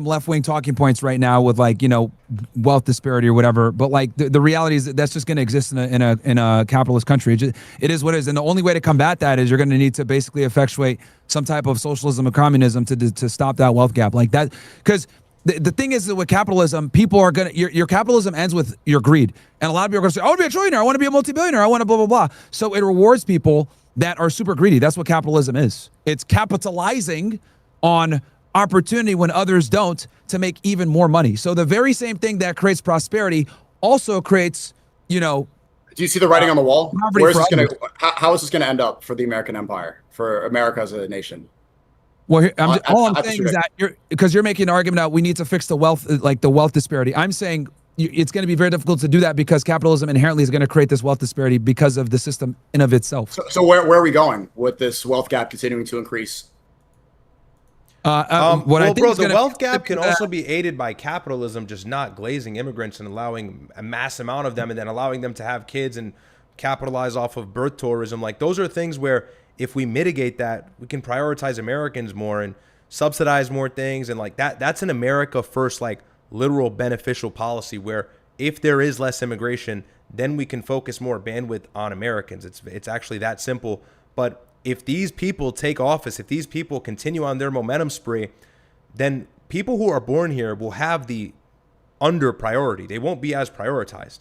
left wing talking points right now with, like, you know, wealth disparity or whatever. But like the reality is that's just going to exist in a capitalist country. It is what it is, and the only way to combat that is you're going to need to basically effectuate some type of socialism or communism to stop that wealth gap, like that. Because the thing is that with capitalism, people are gonna your capitalism ends with your greed, and a lot of people are going to say, I want to be a trillionaire, I want to be a multi-billionaire, I want to blah blah blah. So it rewards people that are super greedy. That's what capitalism is. It's capitalizing on opportunity when others don't to make even more money. So the very same thing that creates prosperity also creates, you know. Do you see the writing on the wall? Where is this going to? How is this going to end up for the American empire, for America as a nation? Well, all I'm saying is that you're making an argument that we need to fix the wealth, like the wealth disparity. I'm saying it's going to be very difficult to do that because capitalism inherently is going to create this wealth disparity because of the system in of itself. So where are we going with this wealth gap continuing to increase? The wealth gap can also be aided by capitalism, just not glazing immigrants and allowing a mass amount of them and then allowing them to have kids and capitalize off of birth tourism. Like, those are things where if we mitigate that, we can prioritize Americans more and subsidize more things. And like that's an America first, like, literal beneficial policy where if there is less immigration, then we can focus more bandwidth on Americans. It's actually that simple. But if these people take office, if these people continue on their momentum spree, then people who are born here will have the under priority. They won't be as prioritized.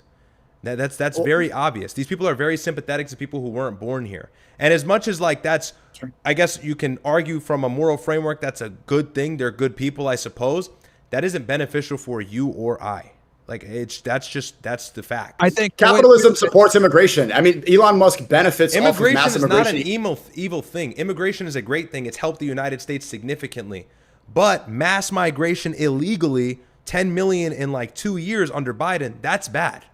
That's very obvious. These people are very sympathetic to people who weren't born here. And as much as like that's, I guess you can argue from a moral framework, that's a good thing. They're good people, I suppose. That isn't beneficial for you or I. Like, that's the fact. I think capitalism supports immigration. I mean, Elon Musk benefits off of mass immigration. Immigration is not an evil thing. Immigration is a great thing. It's helped the United States significantly. But mass migration illegally, 10 million in like 2 years under Biden, that's bad.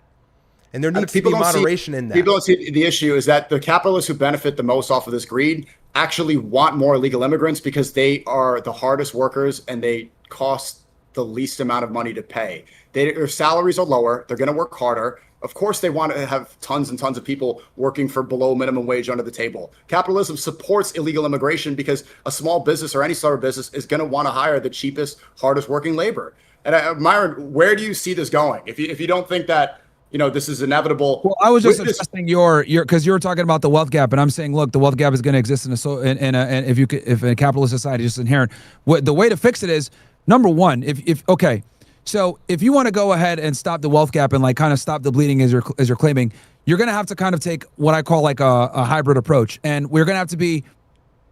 And there needs to be moderation in that. People don't see the issue is that the capitalists who benefit the most off of this greed actually want more illegal immigrants because they are the hardest workers and they cost the least amount of money to pay. Their salaries are lower. They're going to work harder. Of course, they want to have tons and tons of people working for below minimum wage under the table. Capitalism supports illegal immigration because a small business or any sort of business is going to want to hire the cheapest, hardest working labor. And Myron, where do you see this going? If you don't think that, you know, this is inevitable. Well, I was just addressing your because you were talking about the wealth gap, and I'm saying, look, the wealth gap is going to exist in a capitalist society, just inherent. The way to fix it is, number one, okay. So if you want to go ahead and stop the wealth gap and like kind of stop the bleeding as you're claiming, you're going to have to kind of take what I call like a hybrid approach. And we're going to have to be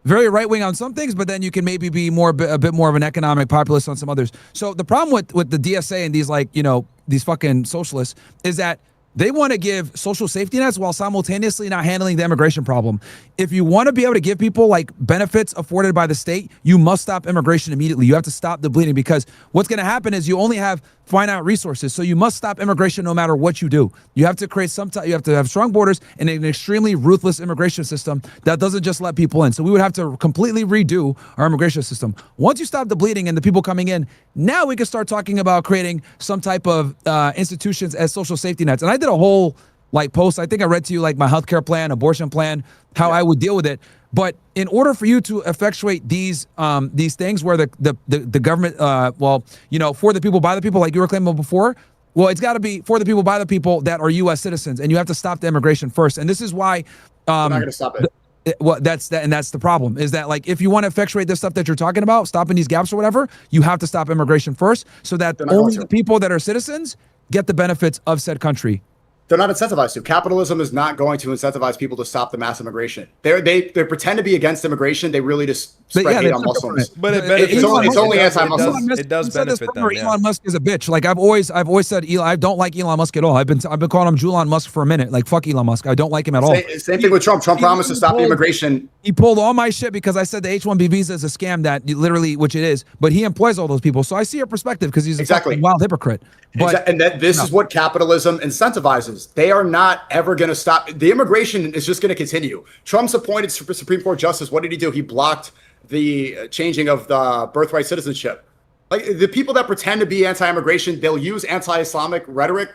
very right wing on some things, but then you can maybe be a bit more of an economic populist on some others. So the problem with the DSA and these like, you know, these fucking socialists is that they want to give social safety nets while simultaneously not handling the immigration problem. If you want to be able to give people like benefits afforded by the state, you must stop immigration immediately. You have to stop the bleeding because what's going to happen is you only have finite resources. So you must stop immigration no matter what you do. You have to create you have to have strong borders and an extremely ruthless immigration system that doesn't just let people in. So we would have to completely redo our immigration system. Once you stop the bleeding and the people coming in, now we can start talking about creating some type of institutions as social safety nets. And I did a whole like post. I think I read to you like my healthcare plan, abortion plan, how I would deal with it. But in order for you to effectuate these things where the government, well, you know, for the people, by the people, like you were claiming before, well, it's got to be for the people, by the people that are U.S. citizens, and you have to stop the immigration first. And this is why we're not going to stop it. Well, that's the problem is that like if you want to effectuate this stuff that you're talking about, stopping these gaps or whatever, you have to stop immigration first, so that only the people that are citizens get the benefits of said country. They're not incentivized to. Capitalism is not going to incentivize people to stop the mass immigration. They pretend to be against immigration. They really just spread hate on Muslims. But it's only anti-Muslim. It does benefit them. Elon Musk is a bitch. Like I've always said, I don't like Elon Musk at all. I've been calling him Julon Musk for a minute. Like fuck Elon Musk. I don't like him at all. Same thing with Trump. Trump promised to stop the immigration. He pulled all my shit because I said the H-1B visa is a scam that literally, which it is. But he employs all those people. So I see your perspective because he's a fucking wild hypocrite. But this is what capitalism incentivizes. They are not ever going to stop. The immigration is just going to continue. Trump's appointed Supreme Court justice. What did he do? He blocked the changing of the birthright citizenship. Like the people that pretend to be anti-immigration, they'll use anti-Islamic rhetoric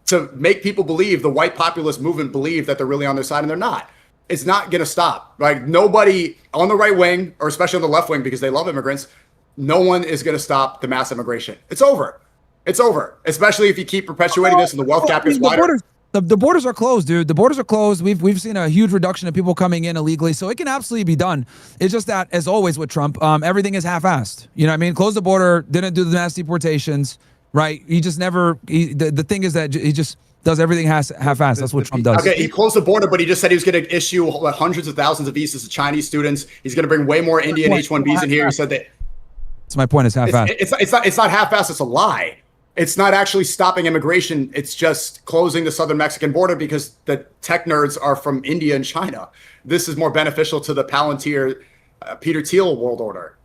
to make people believe, the white populist movement believe that they're really on their side, and they're not. It's not going to stop. Like nobody on the right wing, or especially on the left wing, because they love immigrants, no one is going to stop the mass immigration. It's over. It's over. Especially if you keep perpetuating this and the wealth gap gets wider. The borders are closed, dude. The borders are closed. We've seen a huge reduction of people coming in illegally, so it can absolutely be done. It's just that, as always with Trump, everything is half-assed. You know what I mean? Close the border, didn't do the mass deportations, right? He just never. The thing is that he just does everything half-assed. That's what Trump does. Okay, he closed the border, but he just said he was going to issue hundreds of thousands of visas to Chinese students. He's going to bring way more Indian H-1Bs in here. He said that. That's my point. It's half-assed. It's not half-assed. It's a lie. It's not actually stopping immigration. It's just closing the southern Mexican border because the tech nerds are from India and China. This is more beneficial to the Palantir, Peter Thiel world order.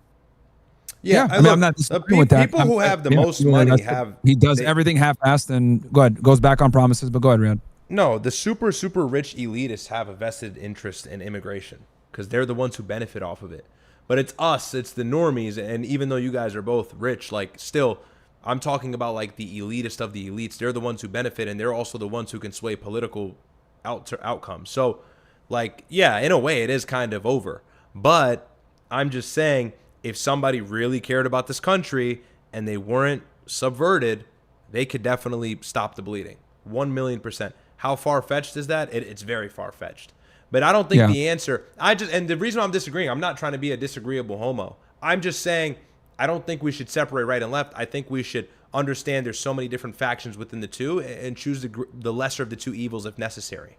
Yeah, I mean, I'm not disagreeing with that. People who have the most money have. He does everything half-assed and goes back on promises. But go ahead, Ryad. No, the super rich elitists have a vested interest in immigration because they're the ones who benefit off of it. But it's us, it's the normies, and even though you guys are both rich, like still. I'm talking about like the elitist of the elites. They're the ones who benefit, and they're also the ones who can sway political outcomes. So, like, yeah, in a way, it is kind of over. But I'm just saying, if somebody really cared about this country and they weren't subverted, they could definitely stop the bleeding. 1,000,000%. How far-fetched is that? It's very far-fetched. But I don't think the answer. And the reason I'm disagreeing, I'm not trying to be a disagreeable homo. I'm just saying. I don't think we should separate right and left. I think we should understand there's so many different factions within the two and choose the lesser of the two evils if necessary.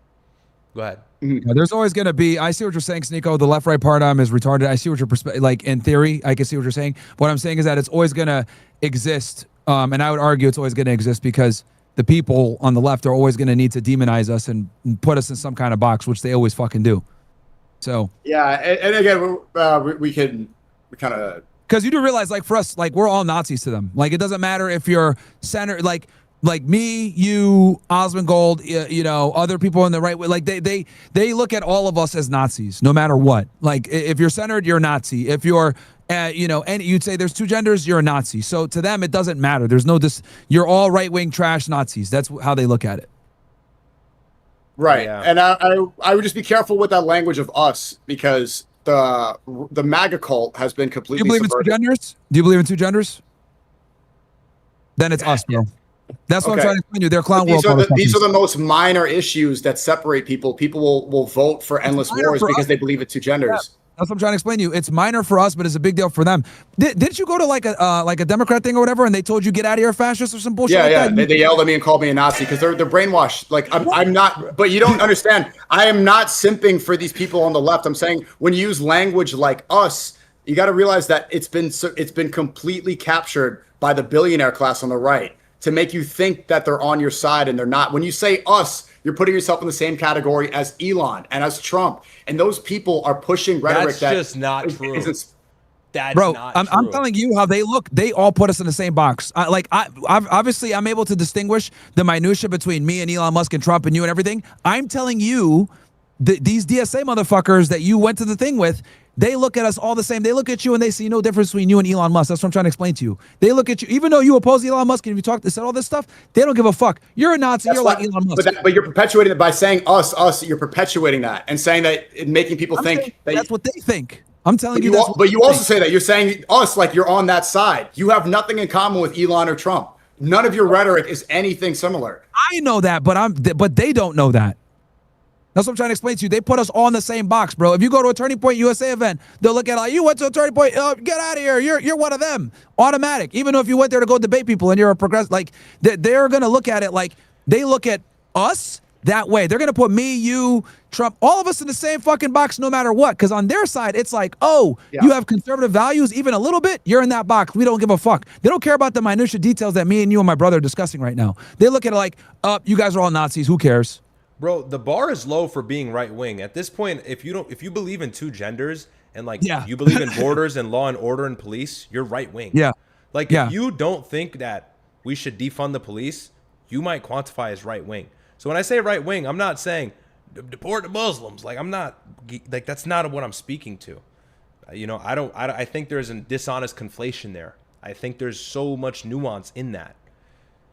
Go ahead. There's always going to be, I see what you're saying, SNEAKO. The left-right paradigm is retarded. I see what you're, like in theory, I can see what you're saying. What I'm saying is that it's always going to exist. And I would argue it's always going to exist because the people on the left are always going to need to demonize us and put us in some kind of box, which they always fucking do. So. Yeah. And again, we kind of. Because you do realize, like, for us, like, we're all Nazis to them. Like, it doesn't matter if you're center, like, Like me, you, Osmond Gold, you know, other people in the right way. Like they look at all of us as Nazis, no matter what. Like if you're centered, you're a Nazi. If you're, you know, and you'd say there's two genders, you're a Nazi. So to them, it doesn't matter. There's no you're all right wing trash Nazis. That's how they look at it. Right, yeah. And I would just be careful with that language of us, because the MAGA cult has been completely. Do you believe in two genders? Do you believe in two genders? Then it's us, bro. That's what I'm trying to explain to you. They're clown world. These are the most minor issues that separate people. People will vote for endless wars because they believe in two genders. Yeah. That's what I'm trying to explain to you. It's minor for us, but it's a big deal for them. Didn't you go to like a Democrat thing or whatever, and they told you get out of here, fascist, or some bullshit? Yeah, like that? They yelled at me and called me a Nazi because they're brainwashed. Like I'm not. But you don't understand. I am not simping for these people on the left. I'm saying when you use language like us, you got to realize that it's been completely captured by the billionaire class on the right to make you think that they're on your side, and they're not. When you say us, you're putting yourself in the same category as Elon and as Trump, and those people are pushing rhetoric that's just not true. That's bro, not I'm telling you how they look. They all put us in the same box. Obviously, I'm able to distinguish the minutia between me and Elon Musk and Trump and you and everything. I'm telling you, these DSA motherfuckers that you went to the thing with, they look at us all the same. They look at you and they see no difference between you and Elon Musk. That's what I'm trying to explain to you. They look at you, even though you oppose Elon Musk and you said all this stuff, they don't give a fuck. You're a Nazi. You're like Elon Musk. But you're perpetuating it by saying us. You're perpetuating that and saying that, making people think that that's what they think. I'm telling you. But you also say that you're saying us like you're on that side. You have nothing in common with Elon or Trump. None of your rhetoric is anything similar. I know that, but they don't know that. That's what I'm trying to explain to you. They put us all in the same box, bro. If you go to a Turning Point USA event, they'll look at like, you went to a Turning Point, get out of here. You're one of them. Automatic. Even though if you went there to go debate people and you're a progressive, like they're gonna look at it like they look at us that way. They're gonna put me, you, Trump, all of us in the same fucking box, no matter what. Because on their side, it's like, you have conservative values, even a little bit, you're in that box. We don't give a fuck. They don't care about the minutia details that me and you and my brother are discussing right now. They look at it like, you guys are all Nazis. Who cares? Bro, the bar is low for being right wing. At this point, if you believe in two genders and like you believe in borders and law and order and police, you're right wing. Yeah. Like if you don't think that we should defund the police, you might quantify as right wing. So when I say right wing, I'm not saying deport the Muslims. Like I'm not like that's not what I'm speaking to. You know, I think there's a dishonest conflation there. I think there's so much nuance in that.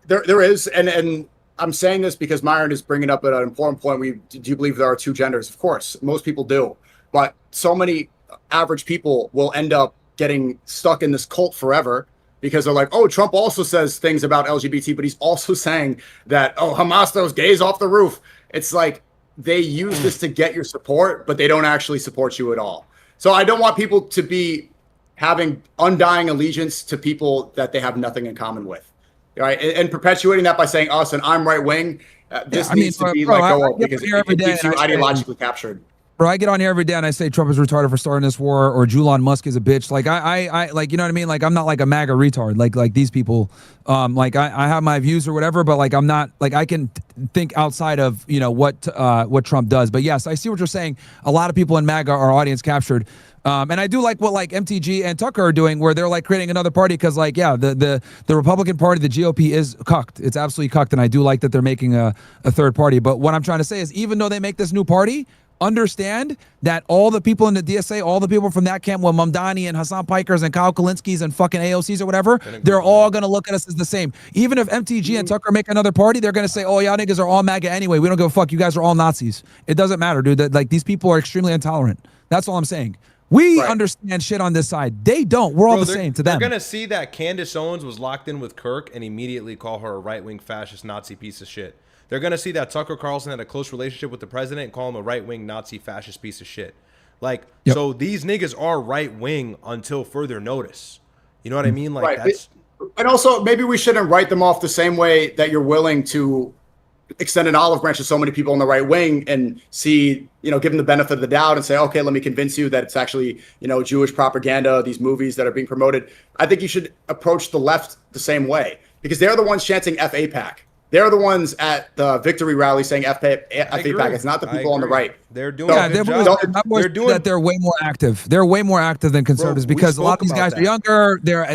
There is, and I'm saying this because Myron is bringing up an important point. Do you believe there are two genders? Of course, most people do. But so many average people will end up getting stuck in this cult forever because they're like, oh, Trump also says things about LGBT, but he's also saying that, oh, Hamas throws gays off the roof. It's like they use this to get your support, but they don't actually support you at all. So I don't want people to be having undying allegiance to people that they have nothing in common with. Right, and perpetuating that by saying us and I'm right wing, this needs to be go up because it keeps you ideologically captured. Bro, I get on here every day and I say Trump is retarded for starting this war, or Elon Musk is a bitch. Like I like, you know what I mean? Like I'm not like a MAGA retard. Like these people, like I have my views or whatever, but like I'm not like I can think outside of what Trump does. But yes, I see what you're saying. A lot of people in MAGA are audience captured. And I do like what like MTG and Tucker are doing, where they're like creating another party because like the Republican Party, the GOP is cucked. It's absolutely cucked, and I do like that they're making a third party. But what I'm trying to say is, even though they make this new party, understand that all the people in the DSA, all the people from that camp, with Mamdani and Hassan Pikers and Kyle Kalinskis and fucking AOCs or whatever, they're all gonna look at us as the same. Even if MTG and Tucker make another party, they're gonna say, oh, y'all niggas are all MAGA anyway. We don't give a fuck. You guys are all Nazis. It doesn't matter, dude. Like these people are extremely intolerant. That's all I'm saying. We understand shit on this side. They don't. We're all the same to them. They're going to see that Candace Owens was locked in with Kirk and immediately call her a right-wing fascist Nazi piece of shit. They're going to see that Tucker Carlson had a close relationship with the president and call him a right-wing Nazi fascist piece of shit. Like, so these niggas are right-wing until further notice. You know what I mean? Like that's... And also, maybe we shouldn't write them off the same way that you're willing to extend an olive branch to so many people on the right wing and see, give them the benefit of the doubt and say, okay, let me convince you that it's actually, Jewish propaganda, these movies that are being promoted. I think you should approach the left the same way because they're the ones chanting F-APAC. They're the ones at the victory rally saying FAPAC. It's not the people on the right. They're doing a good job. They're doing that they're way more active. They're way more active than conservatives because a lot of these guys are younger. They're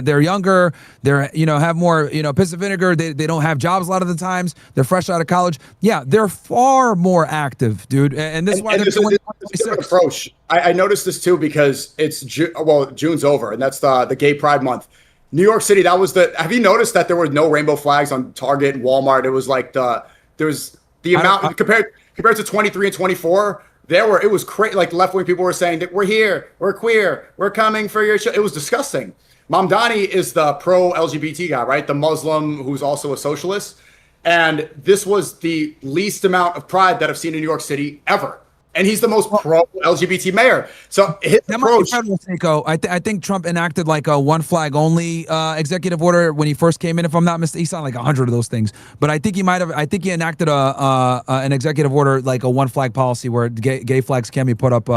they're younger. They're have more piss and vinegar. They don't have jobs a lot of the times. They're fresh out of college. Yeah, they're far more active, dude. And this is why they're doing a different approach. I noticed this too because it's June's over and that's the Gay Pride Month. New York City, that was have you noticed that there were no rainbow flags on Target and Walmart? It was like there was the amount compared to 23 and 24. It was crazy. Like left-wing people were saying that we're here, we're queer, we're coming for your show. It was disgusting. Mamdani is the pro-LGBT guy, right? The Muslim who's also a socialist. And this was the least amount of pride that I've seen in New York City ever. And he's the most pro-LGBT mayor. So his approach. I think Trump enacted like a one flag only executive order when he first came in. If I'm not mistaken, he signed like 100 of those things. But I think he might have. I think he enacted an executive order like a one flag policy where gay flags can be put up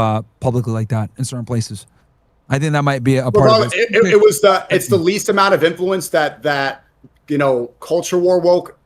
publicly like that in certain places. I think that might be a part of it. It's the least amount of influence that culture war woke.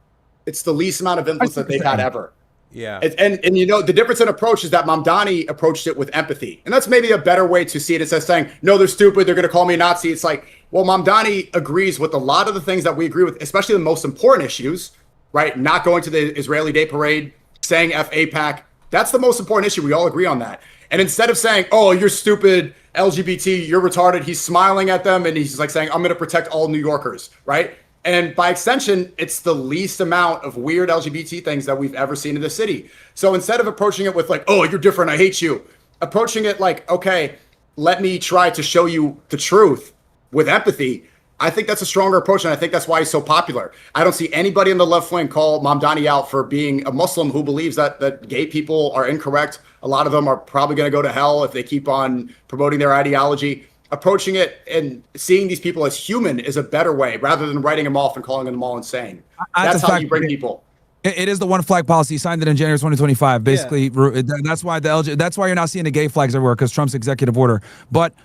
It's the least amount of influence that they've had ever. Yeah. And the difference in approach is that Mamdani approached it with empathy. And that's maybe a better way to see it. Instead of saying, no, they're stupid, they're going to call me a Nazi. It's like, well, Mamdani agrees with a lot of the things that we agree with, especially the most important issues, right? Not going to the Israeli Day Parade, saying F AIPAC. That's the most important issue. We all agree on that. And instead of saying, oh, you're stupid, LGBT, you're retarded, he's smiling at them and he's like saying, I'm going to protect all New Yorkers, right? And by extension, it's the least amount of weird LGBT things that we've ever seen in the city. So instead of approaching it with like, oh, you're different, I hate you, approaching it like, okay, let me try to show you the truth with empathy, I think that's a stronger approach, and I think that's why he's so popular. I don't see anybody in the left wing call Mamdani out for being a Muslim who believes that gay people are incorrect. A lot of them are probably going to go to hell if they keep on promoting their ideology. Approaching it and seeing these people as human is a better way rather than writing them off and calling them all insane. That's how you bring people. It is the one flag policy. He signed it in January 2025. Basically, that's why that's why you're not seeing the gay flags everywhere, because Trump's executive order. But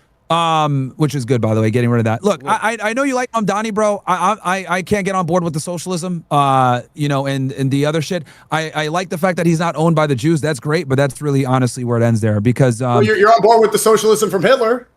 which is good, by the way, getting rid of that. Look, I know you like Mamdani, bro. I can't get on board with the socialism, and the other shit. I like the fact that he's not owned by the Jews. That's great, but that's really honestly where it ends there, because you're on board with the socialism from Hitler.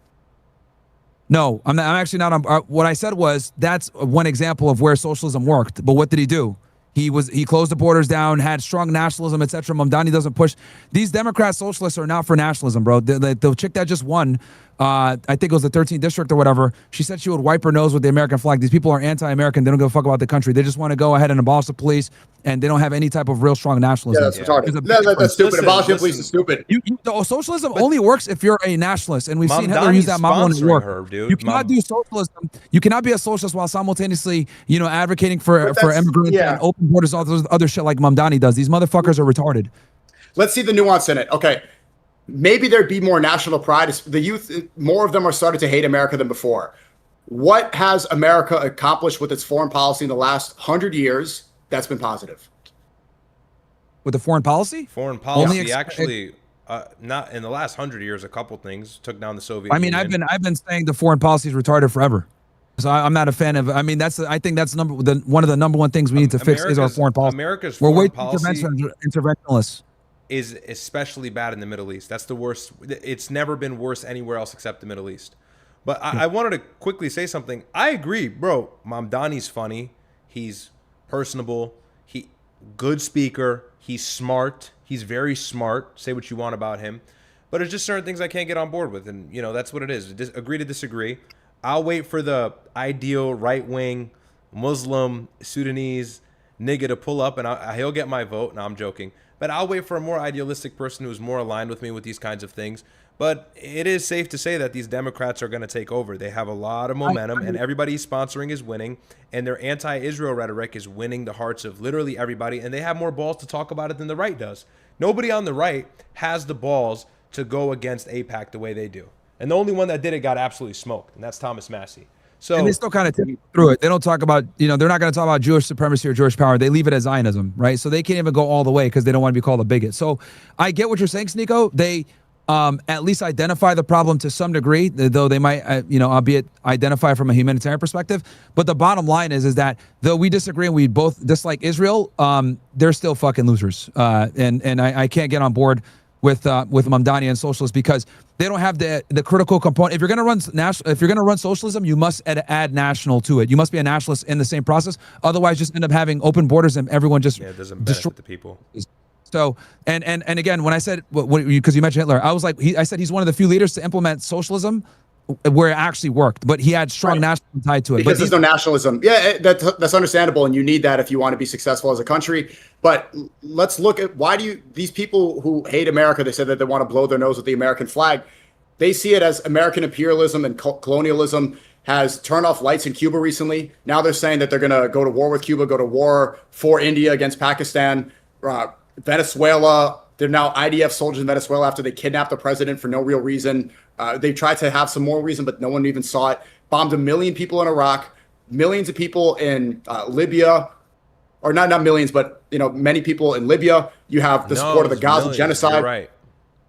No, I'm actually not on. What I said was that's one example of where socialism worked. But what did he do? He closed the borders down, had strong nationalism, etc. Mamdani doesn't push. These Democrat socialists are not for nationalism, bro. The chick that just won, I think it was the 13th district or whatever, she said she would wipe her nose with the American flag. These people are anti-American. They don't give a fuck about the country. They just want to go ahead and abolish the police, and they don't have any type of real strong nationalism. Yeah, that's retarded. That's stupid. Abolishing the police is stupid. Socialism only works if you're a nationalist, and we've seen Hitler use that model and it worked. You cannot do socialism. You cannot be a socialist while simultaneously, advocating for immigrants and open borders, all those other shit like Mamdani does. These motherfuckers are retarded. Let's see the nuance in it. Okay. Maybe there'd be more national pride. The youth, more of them are starting to hate America than before. What has America accomplished with its foreign policy in the last 100 years that's been positive? With the foreign policy? Foreign policy, actually, not in the last 100 years, a couple things. Took down the Soviet Union. I've been saying the foreign policy is retarded forever. So I'm not a fan of. I think that's one of the number one things we need to fix is our foreign policy. America's foreign policy interventionalists. Is especially bad in the Middle East. That's the worst. It's never been worse anywhere else except the Middle East. But I wanted to quickly say something. I agree, bro. Mamdani's funny. He's personable. Good speaker. He's smart. He's very smart. Say what you want about him. But there's just certain things I can't get on board with. And, that's what it is. Agree to disagree. I'll wait for the ideal right-wing Muslim Sudanese nigga to pull up, and he'll get my vote. No, I'm joking. But I'll wait for a more idealistic person who's more aligned with me with these kinds of things. But it is safe to say that these Democrats are going to take over. They have a lot of momentum, and everybody he's sponsoring is winning, and their anti-Israel rhetoric is winning the hearts of literally everybody, and they have more balls to talk about it than the right does. Nobody on the right has the balls to go against AIPAC the way they do. And the only one that did it got absolutely smoked, and that's Thomas Massey. So, and they still kind of tip through it. They don't talk about, they're not going to talk about Jewish supremacy or Jewish power. They leave it as Zionism, right? So they can't even go all the way because they don't want to be called a bigot. So I get what you're saying, SNEAKO. at least identify the problem to some degree, though they might, you know, albeit identify from a humanitarian perspective. But the bottom line is that though we disagree and we both dislike Israel, they're still fucking losers. And I can't get on board with Mamdani and socialists because they don't have the critical component. If you're gonna run socialism, you must add national to it. You must be a nationalist in the same process. Otherwise, just end up having open borders and everyone just it doesn't benefit the people. So and again, when I said because you mentioned Hitler, I was like, I said he's one of the few leaders to implement socialism where it actually worked, but he had strong nationalism tied to it. Because there's no nationalism. Yeah, that's understandable, and you need that if you want to be successful as a country. But let's look at these people who hate America, they said that they want to blow their nose with the American flag. They see it as American imperialism and colonialism has turned off lights in Cuba recently. Now they're saying that they're going to go to war with Cuba, go to war for India against Pakistan, Venezuela. They're now IDF soldiers in Venezuela after they kidnapped the president for no real reason. They tried to have some more reason, but no one even saw it. Bombed 1 million people in Iraq, millions of people in Libya, or not millions, but you know, many people in Libya. You have the support of the Gaza genocide. You're right.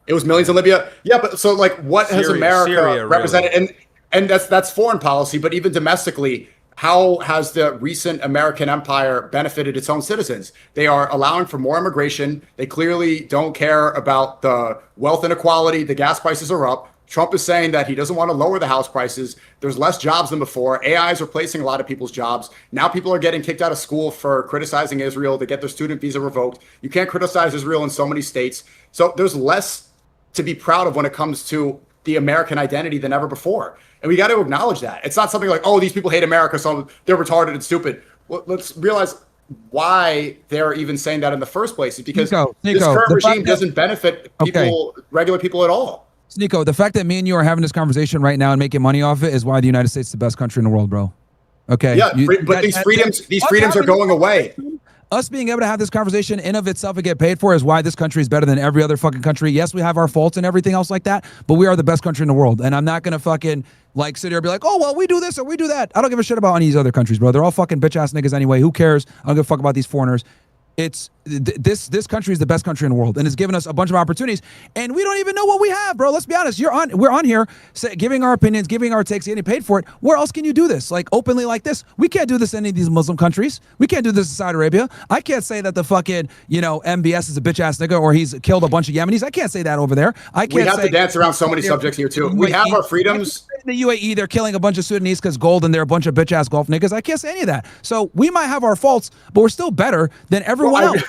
It was millions in Libya. Yeah, but so like, what has America represented? Really. And that's foreign policy, but even domestically, how has the recent American empire benefited its own citizens? They are allowing for more immigration. They clearly don't care about the wealth inequality. The gas prices are up. Trump is saying that he doesn't want to lower the house prices. There's less jobs than before. AI is replacing a lot of people's jobs. Now people are getting kicked out of school for criticizing Israel. They get their student visa revoked. You can't criticize Israel in so many states. So there's less to be proud of when it comes to the American identity than ever before. And we got to acknowledge that. It's not something like, oh, these people hate America, so they're retarded and stupid. Well, let's realize why they're even saying that in the first place. Is because this current regime doesn't benefit people, regular people at all. SNEAKO, the fact that me and you are having this conversation right now and making money off it is why the United States is the best country in the world, bro. Okay. Yeah, but these freedoms are going away. Us being able to have this conversation in of itself and get paid for is why this country is better than every other fucking country. Yes, we have our faults and everything else like that, but we are the best country in the world. And I'm not going to fucking like sit here and be like, oh, well, we do this or we do that. I don't give a shit about any of these other countries, bro. They're all fucking bitch ass niggas anyway. Who cares? I don't give a fuck about these foreigners. It's this country is the best country in the world, and it's given us a bunch of opportunities, and we don't even know what we have, bro. Let's be honest. We're on here giving our opinions, giving our takes, getting paid for it. Where else can you do this? Like openly like this? We can't do this in any of these Muslim countries. We can't do this in Saudi Arabia. I can't say that the fucking MBS is a bitch ass nigga or he's killed a bunch of Yemenis. I can't say that over there. I can't. We have to dance around so many subjects here too. We have our freedoms. In the UAE, they're killing a bunch of Sudanese because gold, and they're a bunch of bitch ass golf niggas. I can't say any of that. So we might have our faults, but we're still better than everyone else.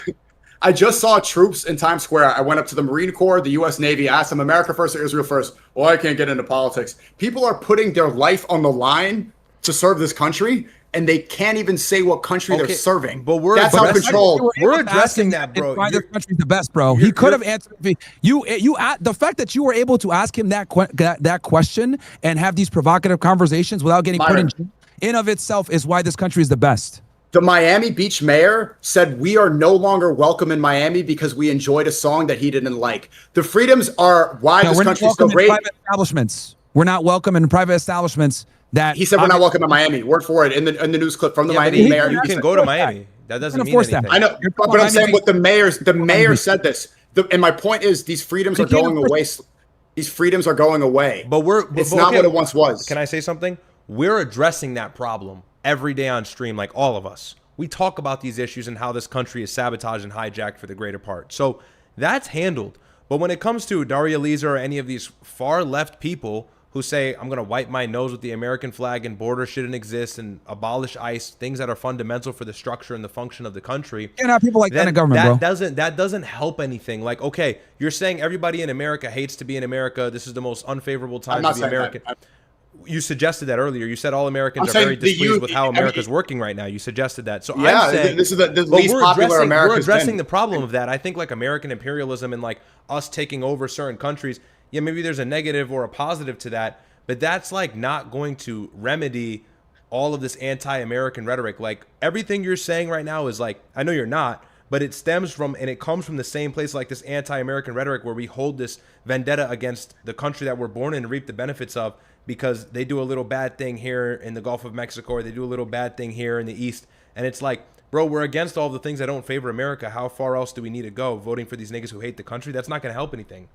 I just saw troops in Times Square. I went up to the Marine Corps, the U.S. Navy, asked them, America first or Israel first? Well, I can't get into politics. People are putting their life on the line to serve this country, and they can't even say what country they're serving. But that's how controlled. We're addressing that, bro. Why this country's the best, bro? He could have answered. The fact that you were able to ask him that question and have these provocative conversations without getting put in of itself is why this country is the best. The Miami Beach mayor said we are no longer welcome in Miami because we enjoyed a song that he didn't like. The freedoms are why this country is so great. Private establishments. We're not welcome in private establishments. That he said we're not welcome in Miami. Word for it in the news clip from the Miami mayor. You can go to Miami. That doesn't mean anything. I know, but I'm saying what the mayor said this. And my point is these freedoms are going away. These freedoms are going away. But it's not what it once was. Can I say something? We're addressing that problem every day on stream, like all of us. We talk about these issues and how this country is sabotaged and hijacked for the greater part. So that's handled. But when it comes to Daria Lisa or any of these far left people who say, I'm going to wipe my nose with the American flag and border shouldn't exist and abolish ICE, things that are fundamental for the structure and the function of the country. You can't have people like that in government, bro. That doesn't help anything. Like, okay, you're saying everybody in America hates to be in America. This is the most unfavorable time to be American. You suggested that earlier. You said all Americans are very displeased with how America's working right now. You suggested that. So yeah, I'm saying this is the least popular American. We're addressing the problem of that. I think like American imperialism and like us taking over certain countries. Yeah, maybe there's a negative or a positive to that, but that's like not going to remedy all of this anti-American rhetoric. Like everything you're saying right now is like, I know you're not, but it stems from and it comes from the same place, like this anti-American rhetoric where we hold this vendetta against the country that we're born in and reap the benefits of, because they do a little bad thing here in the Gulf of Mexico, or they do a little bad thing here in the East. And it's like, bro, we're against all the things that don't favor America. How far else do we need to go voting for these niggas who hate the country? That's not going to help anything.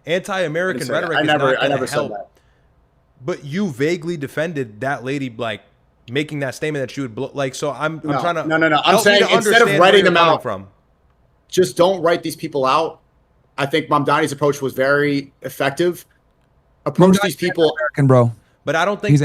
Anti-American rhetoric is not going to help. But you vaguely defended that lady, like making that statement that she would blow. Like, so I'm trying to. No. I'm saying instead of writing them out, just don't write these people out. I think Mamdani's approach was very effective. Approach these people, American, bro. But I don't think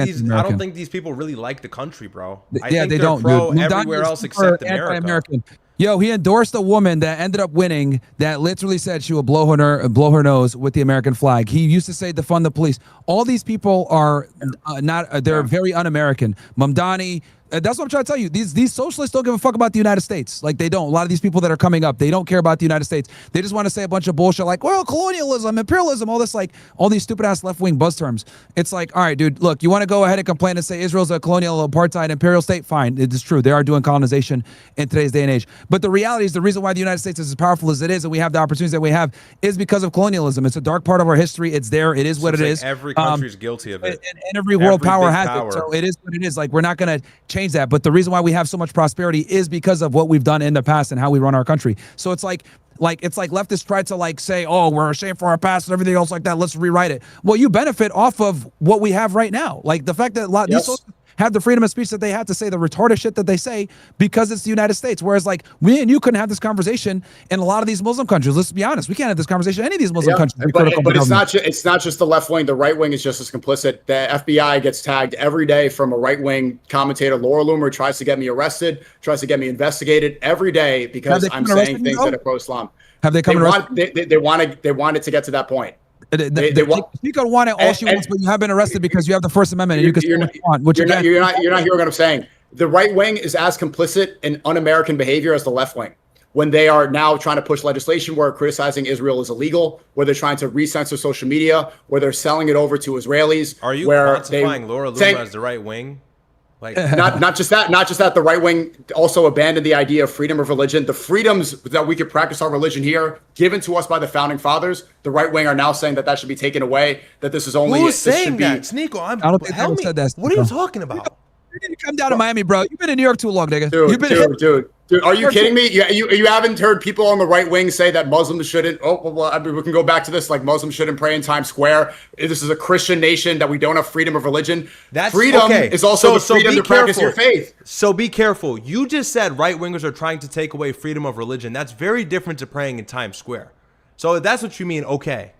these people really like the country, bro. I think they they're don't. pro Dude. everywhere else except America. Yo, he endorsed a woman that ended up winning that literally said she would blow her nose with the American flag. He used to say defund the police. All these people are they're very un-American. Mamdani, that's what I'm trying to tell you. These socialists don't give a fuck about the United States. Like, they don't. A lot of these people that are coming up, they don't care about the United States. They just want to say a bunch of bullshit like, well, colonialism, imperialism, all this, like, all these stupid ass left-wing buzz terms. It's like, all right, dude, look, you want to go ahead and complain and say Israel's a colonial, apartheid, imperial state? Fine, it is true. They are doing colonization in today's day and age. But the reality is the reason why the United States is as powerful as it is and we have the opportunities that we have is because of colonialism. It's a dark part of our history. It's there. It is what it is. Every country is guilty of it. And every world power has it. So it is what it is. Like, we're not going to change that. But the reason why we have so much prosperity is because of what we've done in the past and how we run our country. So it's like leftists try to like say, oh, we're ashamed for our past and everything else like that. Let's rewrite it. Well, you benefit off of what we have right now. Like the fact that these socialists have the freedom of speech that they have to say the retarded shit that they say because it's the United States. Whereas like we and you couldn't have this conversation in a lot of these Muslim countries. Let's be honest. We can't have this conversation in any of these Muslim countries. But it's not just the left wing. The right wing is just as complicit. The FBI gets tagged every day from a right wing commentator. Laura Loomer tries to get me arrested, tries to get me investigated every day because I'm saying things that are pro-Islam. Have they come they wanted to get to that point. She could want it all she wants, but you have been arrested because you have the First Amendment and you can say what you want. You're not hearing what I'm saying. The right wing is as complicit in un-American behavior as the left wing. When they are now trying to push legislation where criticizing Israel is illegal, where they're trying to re-censor social media, where they're selling it over to Israelis. Are you classifying Laura Loomer as the right wing? Like not just that the right wing also abandoned the idea of freedom of religion. The freedoms that we could practice our religion here, given to us by the founding fathers, the right wing are now saying that should be taken away. That this is only. Who's saying that? SNEAKO, I don't think anyone said that. What are you talking about? You need to come down to Miami, bro. You've been in New York too long, nigga. Dude, are you kidding me? You haven't heard people on the right wing say that Muslims shouldn't. We can go back to this. Like Muslims shouldn't pray in Times Square. This is a Christian nation that we don't have freedom of religion. That's freedom is also the freedom to practice your faith. So be careful. You just said right wingers are trying to take away freedom of religion. That's very different to praying in Times Square. So if that's what you mean, okay.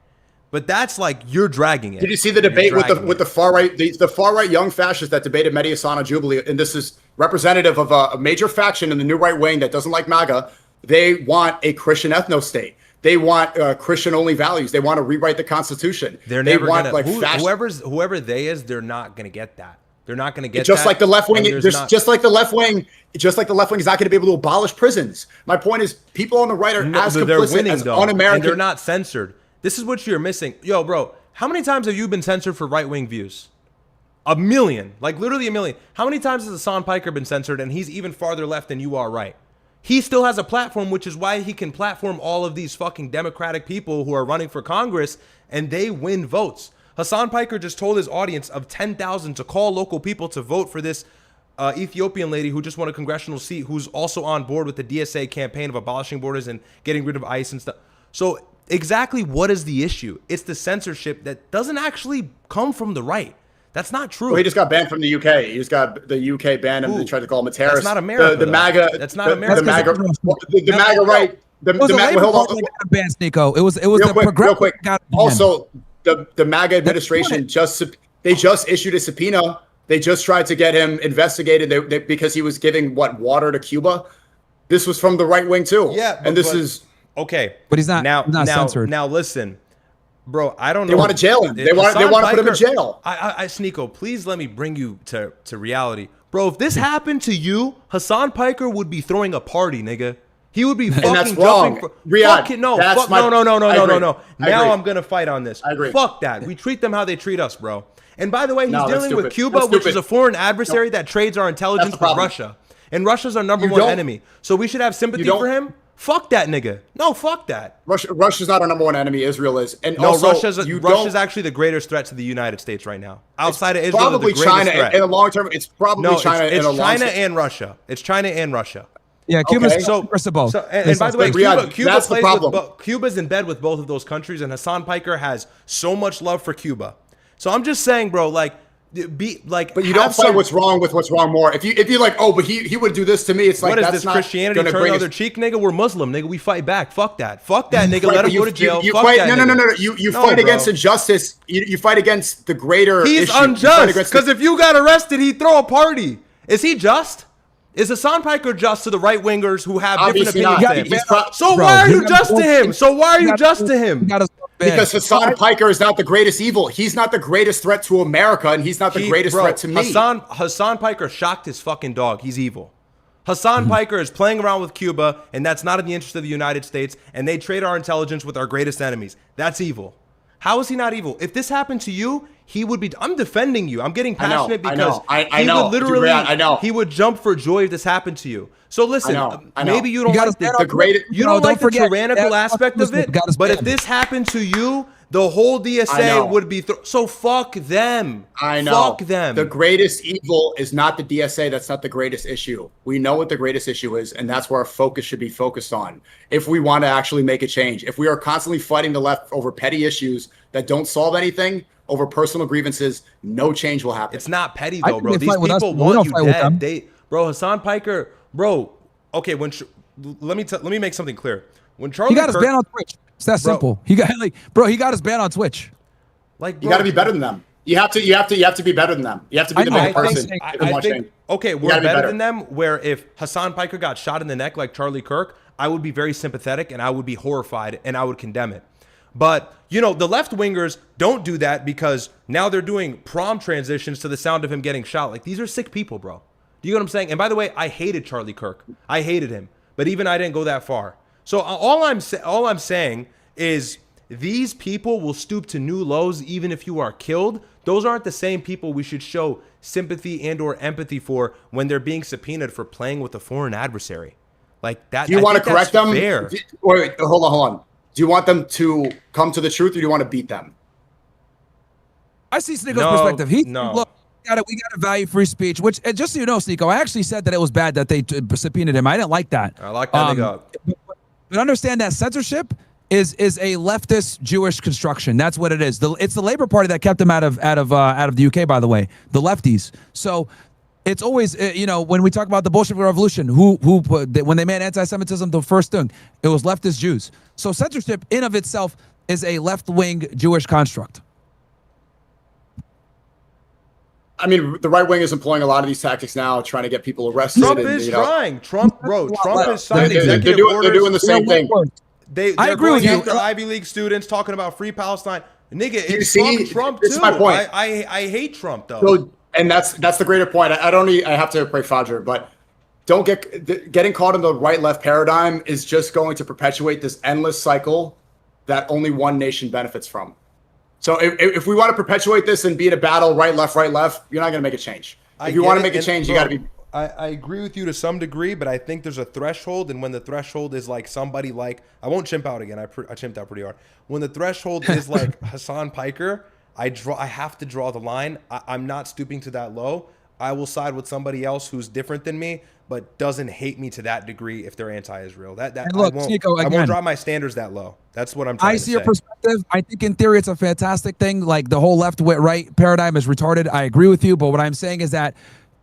But that's like you're dragging it. Did you see the debate with the far right, the far right young fascists that debated Mehdi Hasan on Jubilee? And this is representative of a major faction in the new right wing that doesn't like MAGA. They want a Christian ethno state. They want Christian only values. They want to rewrite the Constitution. They're never gonna. Whoever they is, they're not gonna get that. They're not going to get just that. Like the left wing. Just like the left wing is not going to be able to abolish prisons. My point is, people on the right are as complicit as un-American. And they're not censored. This is what you're missing. Yo, bro, how many times have you been censored for right-wing views? A million. Like, literally a million. How many times has Hassan Piker been censored and he's even farther left than you are right? He still has a platform, which is why he can platform all of these fucking Democratic people who are running for Congress, and they win votes. Hassan Piker just told his audience of 10,000 to call local people to vote for this Ethiopian lady who just won a congressional seat, who's also on board with the DSA campaign of abolishing borders and getting rid of ICE and stuff. So exactly what is the issue? It's the censorship that doesn't actually come from the right. That's not true. Well, he just got banned from the UK. He just got the UK banned him. They tried to call him a terrorist. That's not America. The MAGA. That's not America. The MAGA right. The MAGA. Hold on. Ban SNEAKO. It was real quick. Also, the MAGA administration just issued a subpoena. They just tried to get him investigated because he was giving water to Cuba. This was from the right wing too. Yeah, and this is okay. But he's not censored. Now listen, bro. I don't know. They want to jail him. They want to put him in jail. I SNEAKO, please let me bring you to reality, bro. If this happened to you, Hassan Piker would be throwing a party, nigga. He would be fucking that's wrong. jumping. Ryad, no. Now I'm gonna fight on this. I agree. Fuck that. We treat them how they treat us, bro. And by the way, he's dealing with Cuba, which is a foreign adversary that trades our intelligence with Russia. And Russia's our number one enemy. So we should have sympathy for him. Fuck that nigga. No, fuck that. Russia's not our number one enemy. Israel is. And no, also, Russia's actually the greatest threat to the United States right now. Outside of Israel, probably the China threat. In the long term. It's probably China. It's China and Russia. It's China and Russia. Yeah, Cuba's Okay. so both. And by the way, Riyad, Cuba that's the plays problem. with Cuba's in bed with both of those countries, and Hassan Piker has so much love for Cuba. So I'm just saying, bro, like, but you don't fight what's wrong with what's wrong more. If you're like, oh, but he would do this to me, it's like, what is that's this not Christianity gonna turn bring the us- other cheek, nigga? We're Muslim, nigga. We fight back. Fuck that, nigga. Right, Let but him go to jail. You Fuck fight, that no, nigga. You No, fight bro. against injustice. You fight against the greater He's issue. You fight unjust against because if you got arrested, he'd throw a party. Is he just? Is Hassan Piker just to the right wingers who have Obviously different not. opinions? He's So why are you just to him? So why are you just to him? Because Hassan Piker is not the greatest evil. He's not the greatest threat to America, and he's not the greatest threat to me. Hassan Piker shocked his fucking dog. He's evil. Hassan Piker is playing around with Cuba, and that's not in the interest of the United States, and they trade our intelligence with our greatest enemies. That's evil. How is he not evil? If this happened to you, he would be. I'm defending you. I'm getting passionate because I know. would literally. I know. He would jump for joy if this happened to you. So listen, I know. maybe you don't like the great. You don't like the tyrannical aspect of it, but if this happened to you, the whole DSA would be so fuck them. I know. Fuck them. The greatest evil is not the DSA. That's not the greatest issue. We know what the greatest issue is, and that's where our focus should be focused on. If we want to actually make a change, if we are constantly fighting the left over petty issues that don't solve anything, over personal grievances, no change will happen. It's not petty though, bro. These people want you dead. Bro, Hassan Piker, bro. Okay, let me make something clear. When Charlie he got his ban on Twitch. It's that simple. He got he got his ban on Twitch. Like, you got to be better than them. You have to be better than them. You have to be the better person. I think okay, we're better than them. Where if Hassan Piker got shot in the neck like Charlie Kirk, I would be very sympathetic and I would be horrified and I would condemn it. But, you know, the left-wingers don't do that because now they're doing prom transitions to the sound of him getting shot. Like, these are sick people, bro. Do you know what I'm saying? And by the way, I hated Charlie Kirk. I hated him. But even I didn't go that far. So all I'm saying is these people will stoop to new lows even if you are killed. Those aren't the same people we should show sympathy and or empathy for when they're being subpoenaed for playing with a foreign adversary. Like that. Do you want to correct them? Fair. Wait, hold on. Do you want them to come to the truth, or do you want to beat them? I see SNEAKO's perspective. Look, we got to value free speech, which, and just so you know, SNEAKO, I actually said that it was bad that they subpoenaed him. I didn't like that. I like that nigga. But understand that censorship is a leftist Jewish construction. That's what it is. It's the Labour Party that kept him out of the UK, by the way, the lefties. So it's always, you know, when we talk about the Bolshevik Revolution, when they made anti-Semitism the first thing, it was leftist Jews. So censorship in of itself is a left-wing Jewish construct. I mean, the right wing is employing a lot of these tactics now, trying to get people arrested. Trump is trying. Trump has signed executive orders. They're doing the same thing. I agree with you. After Ivy League students talking about free Palestine, nigga, it's fuck Trump too. This is my point. I hate Trump though. So, and that's the greater point. I have to pray Fajr, but don't getting caught in the right-left paradigm is just going to perpetuate this endless cycle that only one nation benefits from. So if we want to perpetuate this and be in a battle, right, left, you're not going to make a change. If you want to make a change, you got to be. I agree with you to some degree, but I think there's a threshold, and when the threshold is like somebody like, I won't chimp out again. I chimped out pretty hard. When the threshold is like Hassan Piker, I have to draw the line. I'm not stooping to that low. I will side with somebody else who's different than me, but doesn't hate me to that degree if they're anti-Israel. Look, I won't drop my standards that low. That's what I'm trying to say. I see your perspective. I think in theory it's a fantastic thing. Like the whole left-right paradigm is retarded. I agree with you, but what I'm saying is that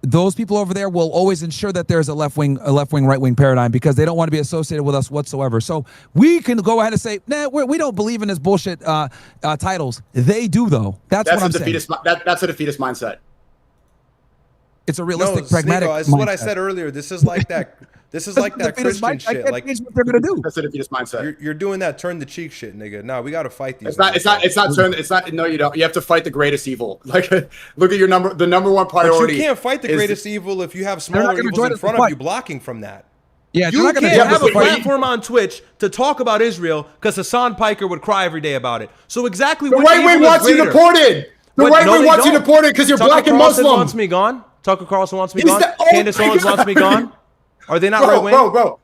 those people over there will always ensure that there's a left-wing, right-wing paradigm because they don't want to be associated with us whatsoever. So we can go ahead and say, nah, we don't believe in this bullshit titles. They do, though. That's what I'm saying. That's a defeatist mindset. It's a realistic, pragmatic. It's what I said earlier. This is like that. This is like that Christian shit. Like what they're gonna do. That's a defeatist mindset. You're doing that turn the cheek shit, nigga. No, we got to fight these. It's not. No, you don't. You have to fight the greatest evil. Like, look at the number one priority. But you can't fight the greatest evil if you have smaller evils in front of you blocking from that. Yeah, you can't have a platform on Twitch to talk about Israel because Hassan Piker would cry every day about it. So exactly, the right wing wants you deported. The right wing wants you deported because you're black and Muslim. Wants me gone. Tucker Carlson wants me gone. Candace Owens wants me gone. Are they not right wing? Bro.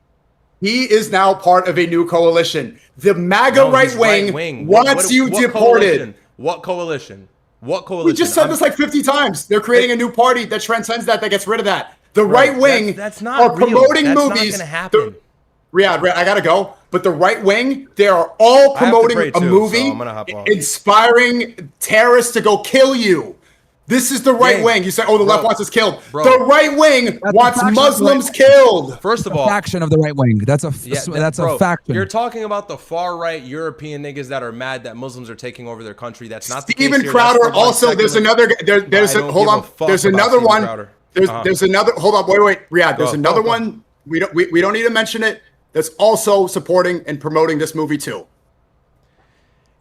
He is now part of a new coalition. The MAGA right wing wants you deported. What coalition? We just said this like 50 times. They're creating a new party that transcends that gets rid of that. The right wing that's not are real. promoting That's movies. not gonna happen. Ryad, I gotta go. But the right wing, they are all promoting pray a too, movie so I'm gonna hop off. inspiring terrorists to go kill you. This is the right wing. You say, oh, the left wants us killed. The right wing wants Muslims killed. First of all, faction of the right wing. That's a bro, faction. You're talking about the far right European niggas that are mad that Muslims are taking over their country. That's not the case Steven here. Crowder. That's the Also, there's another. There's hold on. There's another one. There's another. Hold on. Wait. Ryad. There's another one. We don't need to mention it. That's also supporting and promoting this movie too.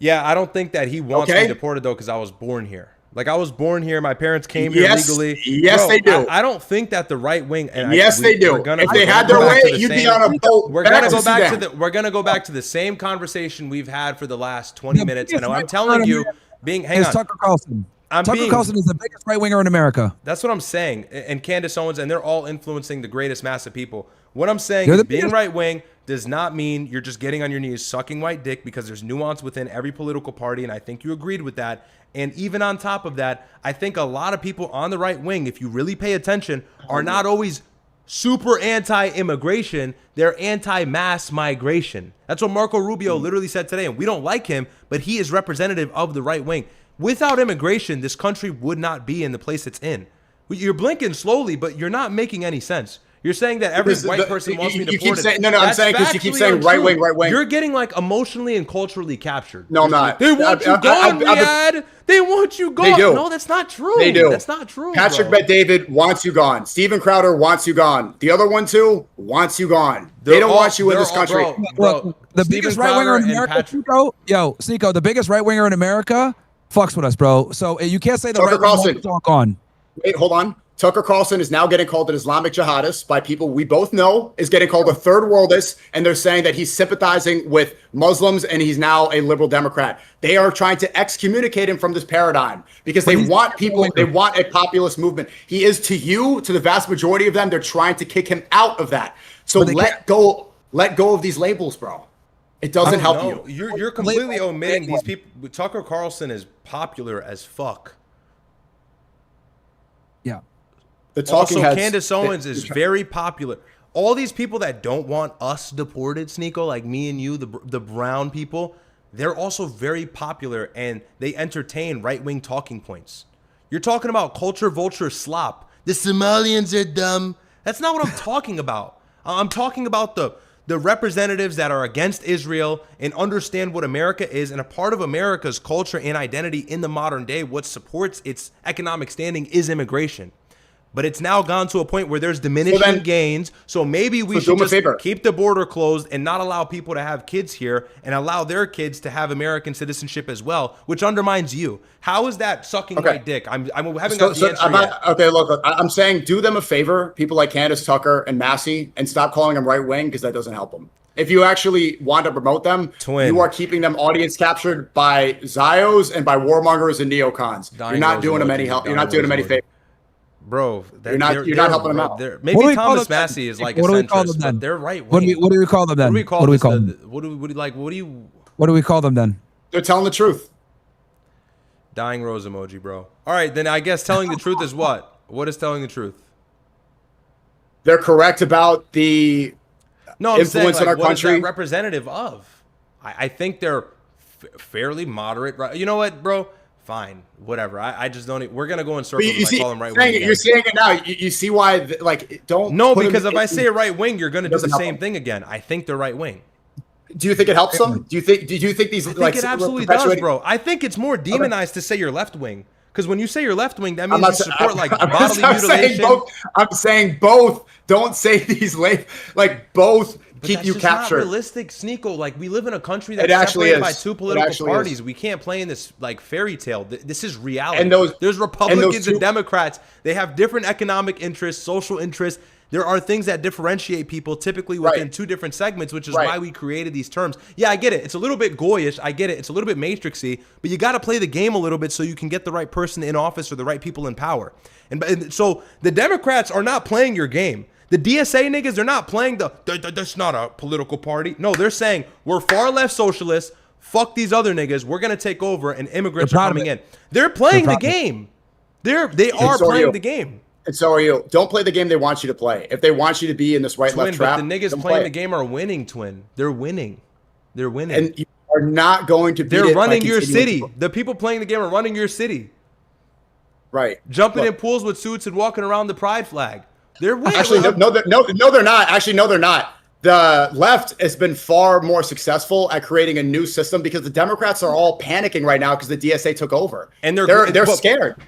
Yeah, I don't think that he wants me deported though, because I was born here. Like I was born here, my parents came here legally. Yes, they do. I don't think that the right wing. And they do. If they had their way, you'd be on a boat. We're gonna go back to the. We're gonna go back to the same conversation we've had for the last 20 minutes, and I'm telling you, hang on. Tucker Carlson. Tucker Carlson is the biggest right winger in America. That's what I'm saying. And Candace Owens, and they're all influencing the greatest mass of people. What I'm saying is being right wing does not mean you're just getting on your knees sucking white dick, because there's nuance within every political party, and I think you agreed with that. And even on top of that, I think a lot of people on the right wing, if you really pay attention, are not always super anti-immigration. They're anti-mass migration. That's what Marco Rubio literally said today, and we don't like him, but he is representative of the right wing. Without immigration, this country would not be in the place it's in. You're blinking slowly, but you're not making any sense. You're saying that every white person wants me deported. I'm saying because you keep saying right wing. You're getting like emotionally and culturally captured. No, I'm not. They want you gone, Ryad. They want you gone. They do. No, that's not true. They do. That's not true. Patrick Bet-David wants you gone. Steven Crowder wants you gone. The other one too wants you gone. They don't want you in this country. Bro, the biggest right winger in America, SNEAKO, the biggest right winger in America fucks with us, bro. So you can't say the Tucker right Carlson. wing won't talk on. Wait, hold on. Tucker Carlson is now getting called an Islamic jihadist by people we both know, is getting called a third worldist, and they're saying that he's sympathizing with Muslims and he's now a liberal Democrat. They are trying to excommunicate him from this paradigm because they want people, they want a populist movement. He is to you, to the vast majority of them, they're trying to kick him out of that. So let go of these labels, bro. It doesn't help you. You're completely omitting these people. Tucker Carlson is popular as fuck. Yeah. Also, Candace Owens is very popular. All these people that don't want us deported, SNEAKO, like me and you, the brown people, they're also very popular, and they entertain right-wing talking points. You're talking about culture vulture slop. The Somalians are dumb. That's not what I'm talking about. I'm talking about the representatives that are against Israel and understand what America is, and a part of America's culture and identity in the modern day, what supports its economic standing, is immigration. But it's now gone to a point where there's diminishing gains. So maybe we should just keep the border closed and not allow people to have kids here and allow their kids to have American citizenship as well, which undermines you. How is that sucking my dick? I'm having got the answer yet. Okay, look, I'm saying do them a favor, people like Candace Tucker and Massey, and stop calling them right wing, because that doesn't help them. If you actually want to promote them, you are keeping them audience captured by Zios and by warmongers and neocons. You're not doing them any help. You're not doing them any favor. Bro, you're not helping them out. Maybe Thomas Massey is like a centrist, but they're right wing. What do we call them then? What do we call them? What do we call them then? They're telling the truth. Dying rose emoji, bro. All right, then I guess telling the truth is what? What is telling the truth? They're correct about the influence in our what country. Is that representative of? I think they're fairly moderate. Right? You know what, bro? Fine, whatever. I just don't. We're gonna go in circles and call them right wing. You're saying it now. You see why? Don't. No, because if I say a right wing, you're gonna do the same thing again. I think they're right wing. Do you think it helps them? Do you think these? I think it absolutely does, bro. I think it's more demonized to say you're left wing, because when you say you're left wing, that means you support bodily mutilation. I'm saying both. Don't say these both. But keep you captured. Not realistic, SNEAKO. Like, we live in a country that's separated by two political parties. We can't play in this fairy tale. This is reality. And there's Republicans and Democrats. They have different economic interests, social interests. There are things that differentiate people typically within two different segments, which is why we created these terms. Yeah, I get it. It's a little bit goyish. I get it. It's a little bit matrixy, but you got to play the game a little bit so you can get the right person in office or the right people in power. And so the Democrats are not playing your game. The DSA niggas, they're not playing that's not a political party. No, they're saying we're far left socialists. Fuck these other niggas. We're going to take over and immigrants are coming in. They're playing the game. They are playing the game. And so are you. Don't play the game they want you to play. If they want you to be in this right-left trap, but the niggas playing the game are winning, Twin. They're winning. They're winning. And you are not going to beat They're it by running your continuing city. The people playing the game are running your city. Right. Jumping in pools with suits and walking around the pride flag. They're winning. Actually, no, they're not. Actually, no, they're not. The left has been far more successful at creating a new system because the Democrats are all panicking right now because the DSA took over. And they're scared.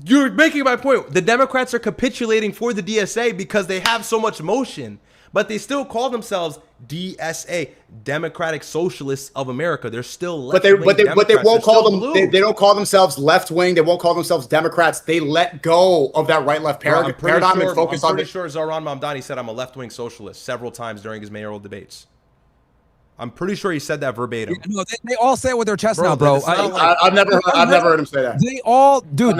You're making my point. The Democrats are capitulating for the DSA because they have so much motion, but they still call themselves DSA, Democratic Socialists of America. They're still left wing. But they won't call them. They don't call themselves left wing. They won't call themselves Democrats. They let go of that right left paradigm and focus on. I'm pretty sure Zohran Mamdani said I'm a left wing socialist several times during his mayoral debates. I'm pretty sure he said that verbatim. Yeah, no, they all say it with their chest now, bro. I've never heard him say that. They all, dude.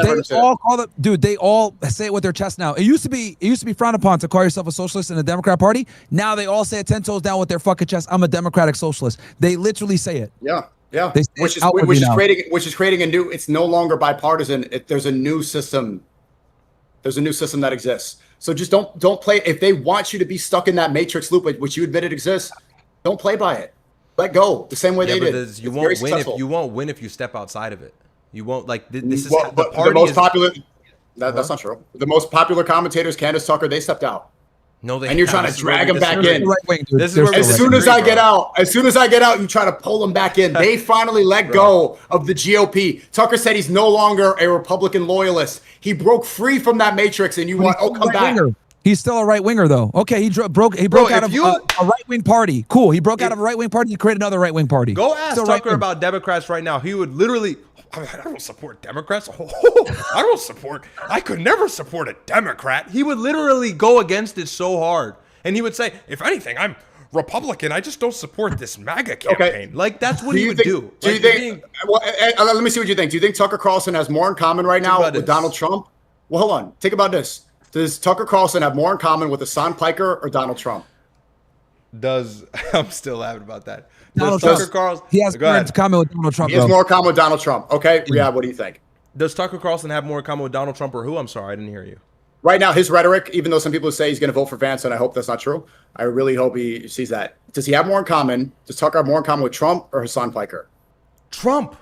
They all say it with their chest now. It used to be frowned upon to call yourself a socialist in the Democrat Party. Now they all say it 10 toes down with their fucking chest. I'm a Democratic socialist. They literally say it. Yeah. Which is creating a new. It's no longer bipartisan. There's a new system. There's a new system that exists. So just don't play. If they want you to be stuck in that matrix loop, which you admit it exists. Don't play by it. Let go the same way they did. You won't win if you step outside of it. You won't this is the most popular. That's not true. The most popular commentators, Candace Tucker, they stepped out. No, they and you're trying to drag them back in. As soon as I get out, you try to pull them back in. They finally let go of the GOP. Tucker said he's no longer a Republican loyalist. He broke free from that matrix, and come back. He's still a right winger, though. Okay, he broke out of a right wing party. Cool. He broke out of a right wing party. He created another right wing party. Go ask Tucker about Democrats right now. He would literally. I don't support Democrats. I could never support a Democrat. He would literally go against it so hard, and he would say, "If anything, I'm Republican. I just don't support this MAGA campaign." Okay. Like that's what he would do. Do you think? Let me see what you think. Do you think Tucker Carlson has more in common right now with Donald Trump? Well, hold on. Think about this. Does Tucker Carlson have more in common with Hassan Piker or Donald Trump? I'm still laughing about that. Tucker Carlson, he has more in common with Donald Trump. He has more in common with Donald Trump. Okay, yeah. What do you think? Does Tucker Carlson have more in common with Donald Trump or who? I'm sorry, I didn't hear you. Right now, his rhetoric, even though some people say he's going to vote for Vance, and I hope that's not true, I really hope he sees that. Does he have more in common? Does Tucker have more in common with Trump or Hassan Piker? Trump.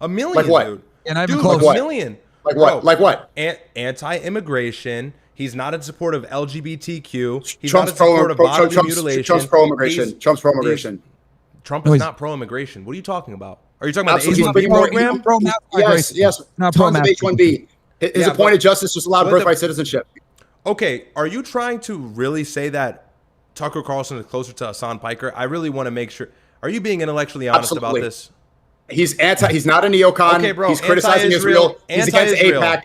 A million, like what? Dude. And I'm close. Like a million. Like what? Like what? Anti-immigration. He's not in support of LGBTQ. He's Trump's not in support of bodily mutilation. Trump's pro-immigration. Trump's pro-immigration. Trump is not pro-immigration. What are you talking about? Are you talking about the H-1B program? Yes. Tons of H-1B. His appointed justice just allowed birthright citizenship. Okay, are you trying to really say that Tucker Carlson is closer to Hassan Piker? I really want to make sure. Are you being intellectually honest about this? He's not a neocon. Okay, bro. He's criticizing Israel. He's against AIPAC.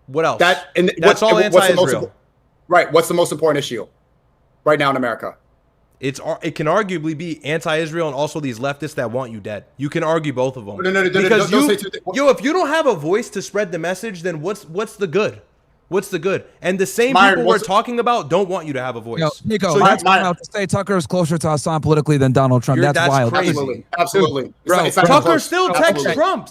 What else? That's all anti-Israel. Right. What's the most important issue right now in America? It can arguably be anti-Israel and also these leftists that want you dead. You can argue both of them. No, because if you don't have a voice to spread the message, then what's the good? What's the good? And the same people we're talking about don't want you to have a voice. Nico, that's wild to say Tucker is closer to Hassan politically than Donald Trump. That's wild. Crazy. Absolutely. Bro, Tucker still texts Trump.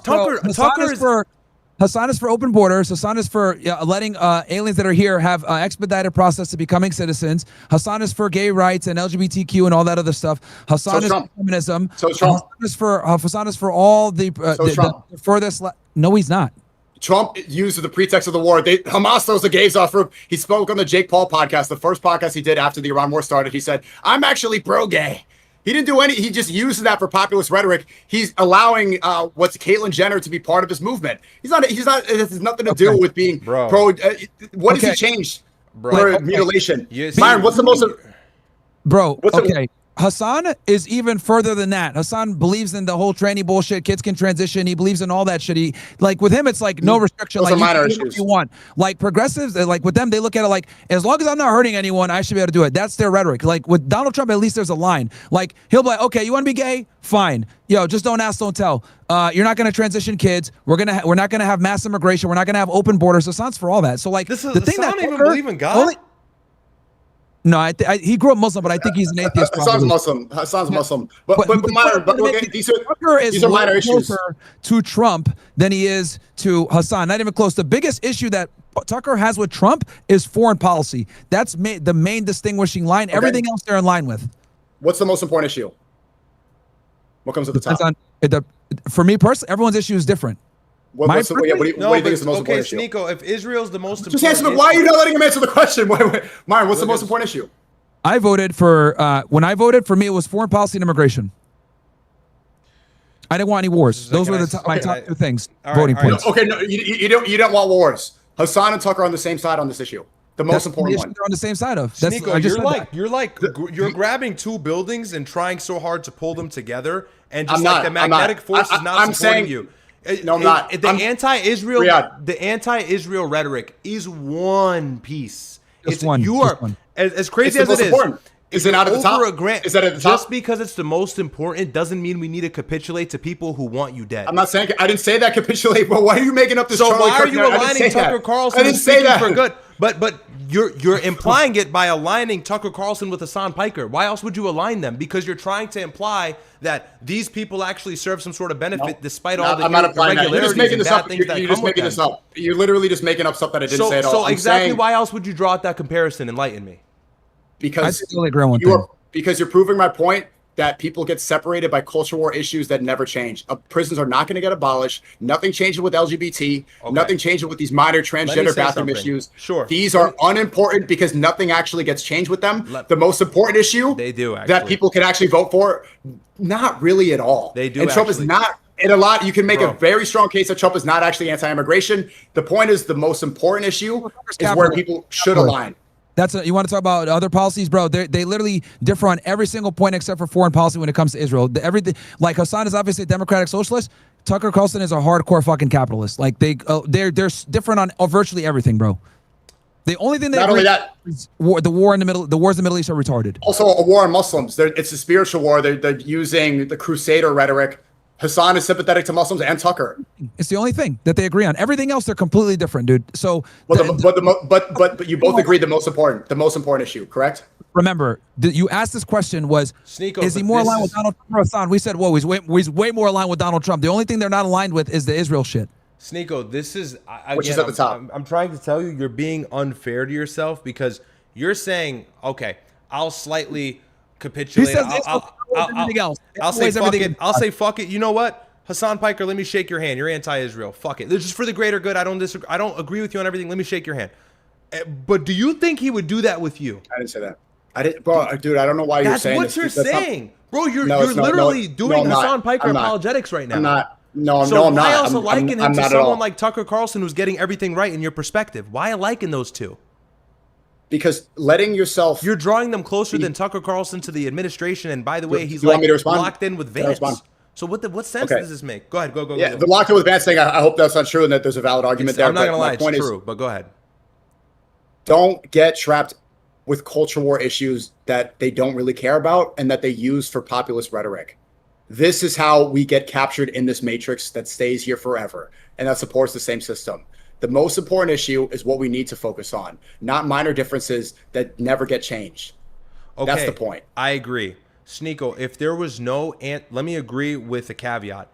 Hassan is for open borders. Hassan is for letting aliens that are here have expedited process to becoming citizens. Hassan is for gay rights and LGBTQ and all that other stuff. Hassan is for feminism. Hassan is for all the furthest. No, he's not. Trump used the pretext of the war. Hamas throws the gays off roof. He spoke on the Jake Paul podcast, the first podcast he did after the Iran war started. He said, "I'm actually pro-gay." He didn't do any. He just used that for populist rhetoric. He's allowing what's Caitlyn Jenner to be part of his movement. He's not. It has nothing to do with being pro. What has he changed? For mutilation. Myron, what's the most? Hassan is even further than that. Hassan believes in the whole tranny bullshit. Kids can transition. He believes in all that shit. With him, it's like no restriction. Those like are minor you can do what issues. you want. Like progressives, like with them, they look at it like as long as I'm not hurting anyone, I should be able to do it. That's their rhetoric. Like with Donald Trump, at least there's a line. Like he'll be like, okay, you want to be gay? Fine. Yo, just don't ask, don't tell. You're not gonna transition kids. We're not gonna have mass immigration. We're not gonna have open borders. Hassan's for all that. So like the thing that don't even believe in God. No, he grew up Muslim, but I think he's an atheist. Hassan's Muslim. Hassan's Muslim. But these are minor issues. Closer to Trump than he is to Hassan. Not even close. The biggest issue that Tucker has with Trump is foreign policy. That's the main distinguishing line. Everything else they're in line with. What's the most important issue? What comes at the top? For me personally, everyone's issue is different. What do you think is the most important issue? SNEAKO, if Israel's the most important just answer why are you not letting him answer the question? Myron, what's the most important issue? I voted for when I voted, for me it was foreign policy and immigration. I didn't want any wars. Those were my top two things. Voting points. Okay, no, you don't want wars. Hassan and Tucker are on the same side on this issue. The most important one. They're on the same side of. SNEAKO, you're grabbing two buildings and trying so hard to pull them together, and just the magnetic force is not supporting you. No, I'm not. The anti-Israel rhetoric is one piece. Just one. As crazy as it is. Is it out at the top? Is that at the top? Just because it's the most important doesn't mean we need to capitulate to people who want you dead. I'm not saying I didn't say that capitulate, but why are you making up this? So Charlie why are Kirk you narrative? aligning Tucker Carlson? I didn't say that for good. But you're implying it by aligning Tucker Carlson with Hassan Piker. Why else would you align them? Because you're trying to imply that these people actually serve some sort of benefit despite all the irregularities and bad things that come with them. You're just making this up. You're literally just making up stuff that I didn't say at all. So exactly why else would you draw out that comparison? Enlighten me. Because you're proving my point that people get separated by culture war issues that never change. Prisons are not going to get abolished. Nothing changes with LGBT. Okay. Nothing changes with these minor transgender bathroom issues. Sure. These are unimportant because nothing actually gets changed with them. The most important issue that people can actually vote for, not really at all. They do. And Trump is not. In a lot, you can make a very strong case that Trump is not actually anti-immigration. The point is the most important issue is where people should align. You want to talk about other policies, bro? They literally differ on every single point except for foreign policy when it comes to Israel. Everything, like Hassan is obviously a democratic socialist. Tucker Carlson is a hardcore fucking capitalist. Like they're different on virtually everything, bro. The only thing not only that is the wars in the Middle East are retarded. Also, a war on Muslims. It's a spiritual war. They're using the Crusader rhetoric. Hassan is sympathetic to Muslims and Tucker. It's the only thing that they agree on. Everything else, they're completely different, dude. So, but you both agree the most important issue, correct? Remember, you asked this question was, SNEAKO, is he more aligned with Donald Trump or Hassan? We said, whoa, he's way more aligned with Donald Trump. The only thing they're not aligned with is the Israel shit. SNEAKO, this is which is at the top. I'm trying to tell you, you're being unfair to yourself because you're saying, okay, I'll slightly capitulate. I'll say fuck it. I'll say fuck it. You know what, Hassan Piker, let me shake your hand. You're anti-Israel. Fuck it. This is for the greater good. I don't disagree. I don't agree with you on everything. Let me shake your hand. But do you think he would do that with you? I didn't say that. I didn't, bro. Dude, I don't know why you're saying this. That's what you're saying, bro. You're literally doing Hassan Piker apologetics right now. I'm not. No, so I'm not. Why else liken him to not someone like Tucker Carlson who's getting everything right in your perspective? Why liken those two? Because letting yourself... You're drawing them closer than Tucker Carlson to the administration, and by the way, he's like locked in with Vance. So what sense does this make? Go ahead, go. Yeah, the locked in with Vance thing, I hope that's not true and that there's a valid argument there. I'm not going to lie, it's true, but go ahead. Don't get trapped with culture war issues that they don't really care about and that they use for populist rhetoric. This is how we get captured in this matrix that stays here forever and that supports the same system. The most important issue is what we need to focus on, not minor differences that never get changed. Okay, that's the point. I agree. SNEAKO, if there was no, let me agree with a caveat.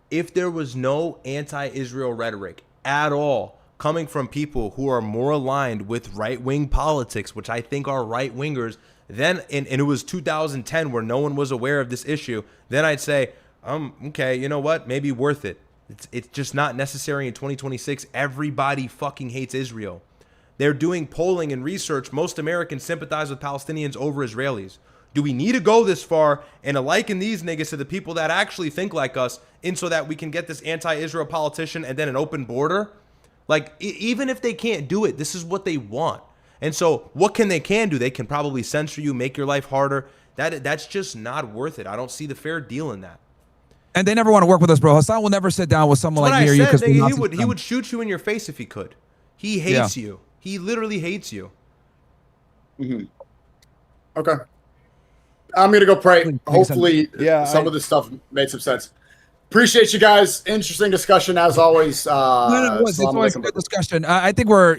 If there was no anti-Israel rhetoric at all coming from people who are more aligned with right-wing politics, which I think are right-wingers, then, and it was 2010 where no one was aware of this issue, then I'd say, okay, you know what? Maybe worth it. It's just not necessary in 2026. Everybody fucking hates Israel. They're doing polling and research. Most Americans sympathize with Palestinians over Israelis. Do we need to go this far and liken these niggas to the people that actually think like us in so that we can get this anti-Israel politician and then an open border? Like, even if they can't do it, this is what they want. And so what can they do? They can probably censor you, make your life harder. That's just not worth it. I don't see the fair deal in that. And they never want to work with us, bro. Hassan will never sit down with someone like me or you because he would shoot you in your face if he could. He hates you. He literally hates you. Mm-hmm. Okay. I'm going to go pray. Hopefully some of this stuff made some sense. Appreciate you guys. Interesting discussion as always. It's always a good discussion. I think we're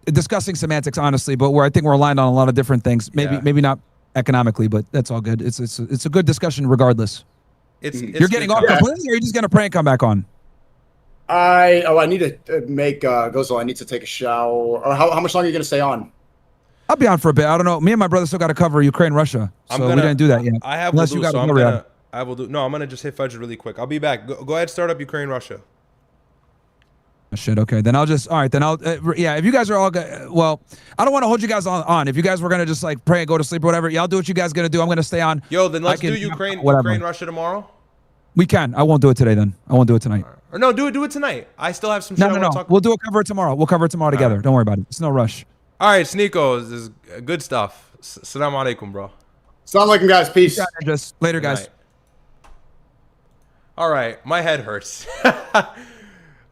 discussing semantics, honestly, but where I think we're aligned on a lot of different things. Maybe not economically, but that's all good. It's a good discussion regardless. You're getting off completely, or are you just gonna pray and come back on? I need to make Gozo. I need to take a shower. Or how much longer are you gonna stay on? I'll be on for a bit. I don't know. Me and my brother still got to cover Ukraine, Russia, so we didn't do that yet. I have unless Wudu, you got so Ryad. I will do. No, I'm gonna just hit Fudge really quick. I'll be back. Go ahead, start up Ukraine, Russia. Shit. Okay, then I'll just. All right, then I'll. Yeah, if you guys are all good, well, I don't want to hold you guys on. If you guys were gonna just like pray and go to sleep or whatever, yeah, I'll do what you guys gonna do. I'm gonna stay on. Yo, then let's do Ukraine, Russia tomorrow. We can. I won't do it today. Then I won't do it tonight. Or no, do it tonight. I still have some shit I want to talk. We'll do a cover tomorrow. We'll cover it tomorrow together. Don't worry about it. It's no rush. All right, SNEAKO, this is good stuff. Assalamu alaikum, bro. Assalamu alaikum, guys. Peace. Just later, guys. All right, my head hurts.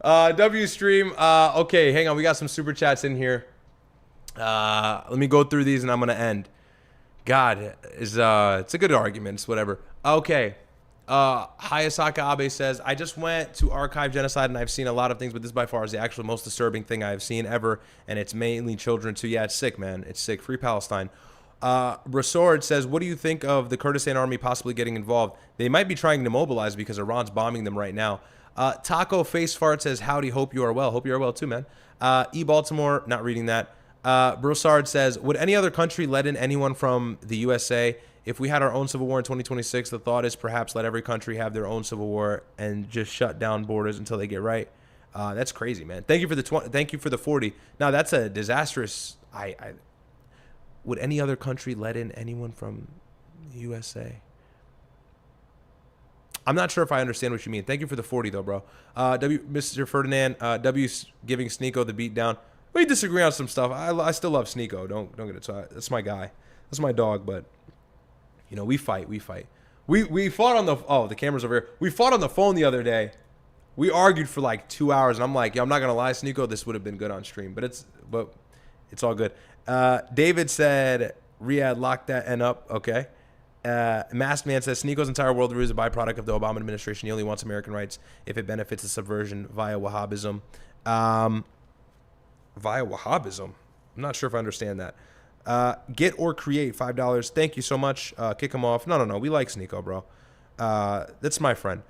W stream. Okay, hang on. We got some super chats in here. Let me go through these and I'm gonna end. God, it's a good argument. It's whatever. Okay. Hayasaka Abe says, I just went to archive genocide and I've seen a lot of things, but this by far is the actual most disturbing thing I've seen ever, and it's mainly children too. Yeah, it's sick, man. It's sick. Free Palestine. Rasord says, what do you think of the Kurdistan army possibly getting involved? They might be trying to mobilize because Iran's bombing them right now. Taco Face Fart says, howdy, hope you are well. Hope you are well too, man. E. Baltimore, not reading that. Brossard says, would any other country let in anyone from the USA? If we had our own civil war in 2026, the thought is perhaps let every country have their own civil war and just shut down borders until they get right. That's crazy, man. Thank you for the thank you for the 40. Now that's a disastrous. Would any other country let in anyone from the USA? I'm not sure if I understand what you mean. Thank you for the 40 though, bro. Mr. Ferdinand, W giving SNEAKO the beat down. We disagree on some stuff. I still love SNEAKO. Don't get it. So that's my guy. That's my dog. But you know, we fight. We fought on the camera's over here. We fought on the phone the other day. We argued for like 2 hours, and I'm like, yo, I'm not gonna lie, SNEAKO, this would have been good on stream, but it's all good. David said, Ryad, lock that N up. Okay. Masked Man says, SNEAKO's entire worldview is a byproduct of the Obama administration. He only wants American rights if it benefits the subversion via Wahhabism. Via Wahhabism? I'm not sure if I understand that. Get or create, $5. Thank you so much. Kick him off. No. We like SNEAKO, bro. That's my friend.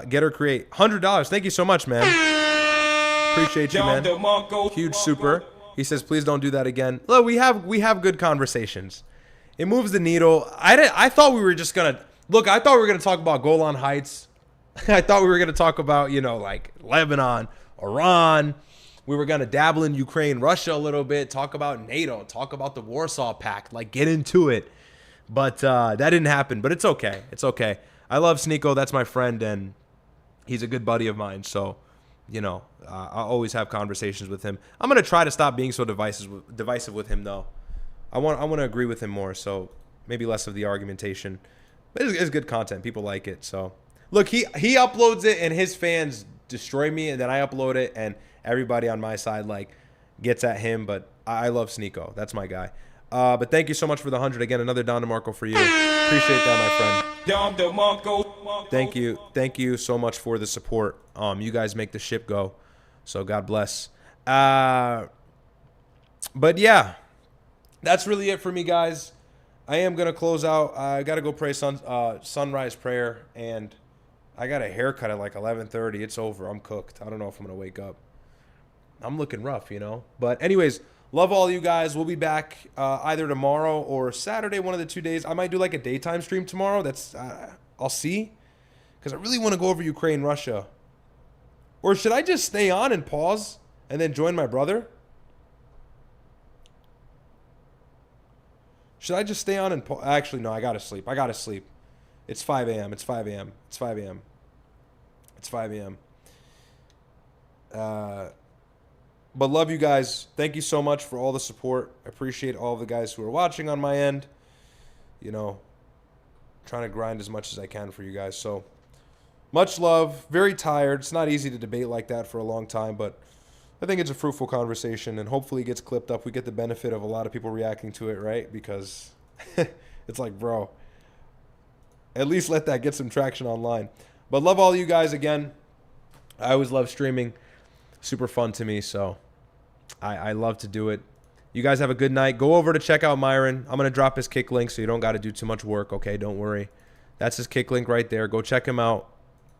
Get or create, $100. Thank you so much, man. Appreciate you, man. Huge super. He says, please don't do that again. Look, we have good conversations. It moves the needle. I thought we were just gonna I thought we were gonna talk about Golan Heights. I thought we were gonna talk about, you know, like Lebanon, Iran. We were gonna dabble in Ukraine, Russia a little bit, talk about NATO, talk about the Warsaw Pact, like get into it. But that didn't happen. But it's okay. It's okay. I love SNEAKO. That's my friend, and he's a good buddy of mine. So, you know, I always have conversations with him. I'm gonna try to stop being so divisive with him, though. I want to agree with him more. So maybe less of the argumentation. But it's good content. People like it. So look, he uploads it, and his fans destroy me, and then I upload it, and everybody on my side like gets at him. But I love SNEAKO. That's my guy. But thank you so much for the 100 again. Another Don DeMarco for you. Appreciate that, my friend. Thank you so much for the support. You guys make the ship go. So God bless. But yeah, that's really it for me, guys. I am gonna close out. I gotta go pray sunrise prayer, and I got a haircut at like 11:30. It's over. I'm cooked. I don't know if I'm gonna wake up. I'm looking rough, you know. But anyways, love all you guys. We'll be back either tomorrow or Saturday, one of the 2 days. I might do like a daytime stream tomorrow. That's I'll see, because I really want to go over Ukraine, Russia. Or should I just stay on and pause and then join my brother? Should I just stay on and pause? Actually, no, I gotta sleep. It's 5 a.m. It's 5 a.m. But love you guys. Thank you so much for all the support. I appreciate all the guys who are watching on my end. You know, trying to grind as much as I can for you guys. So much love. Very tired. It's not easy to debate like that for a long time, but I think it's a fruitful conversation, and hopefully it gets clipped up. We get the benefit of a lot of people reacting to it, right? Because it's like, bro, at least let that get some traction online. But love all you guys again. I always love streaming. Super fun to me. So I love to do it. You guys have a good night. Go over to check out Myron. I'm going to drop his kick link so you don't got to do too much work, okay? Don't worry. That's his kick link right there. Go check him out.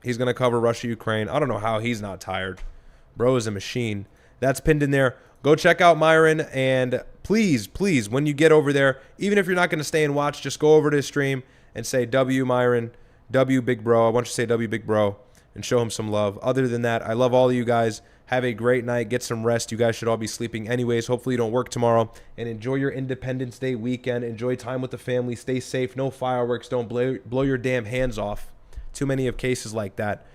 He's going to cover Russia, Ukraine. I don't know how he's not tired. Bro is a machine. That's pinned in there. Go check out Myron. And please, please, when you get over there, even if you're not going to stay and watch, just go over to his stream and say, W Myron, W Big Bro. I want you to say W Big Bro and show him some love. Other than that, I love all of you guys. Have a great night. Get some rest. You guys should all be sleeping anyways. Hopefully you don't work tomorrow. And enjoy your Independence Day weekend. Enjoy time with the family. Stay safe. No fireworks. Don't blow your damn hands off. Too many of cases like that.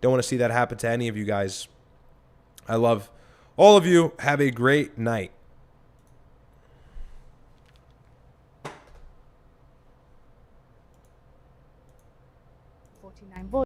Don't want to see that happen to any of you guys. I love all of you. Have a great night.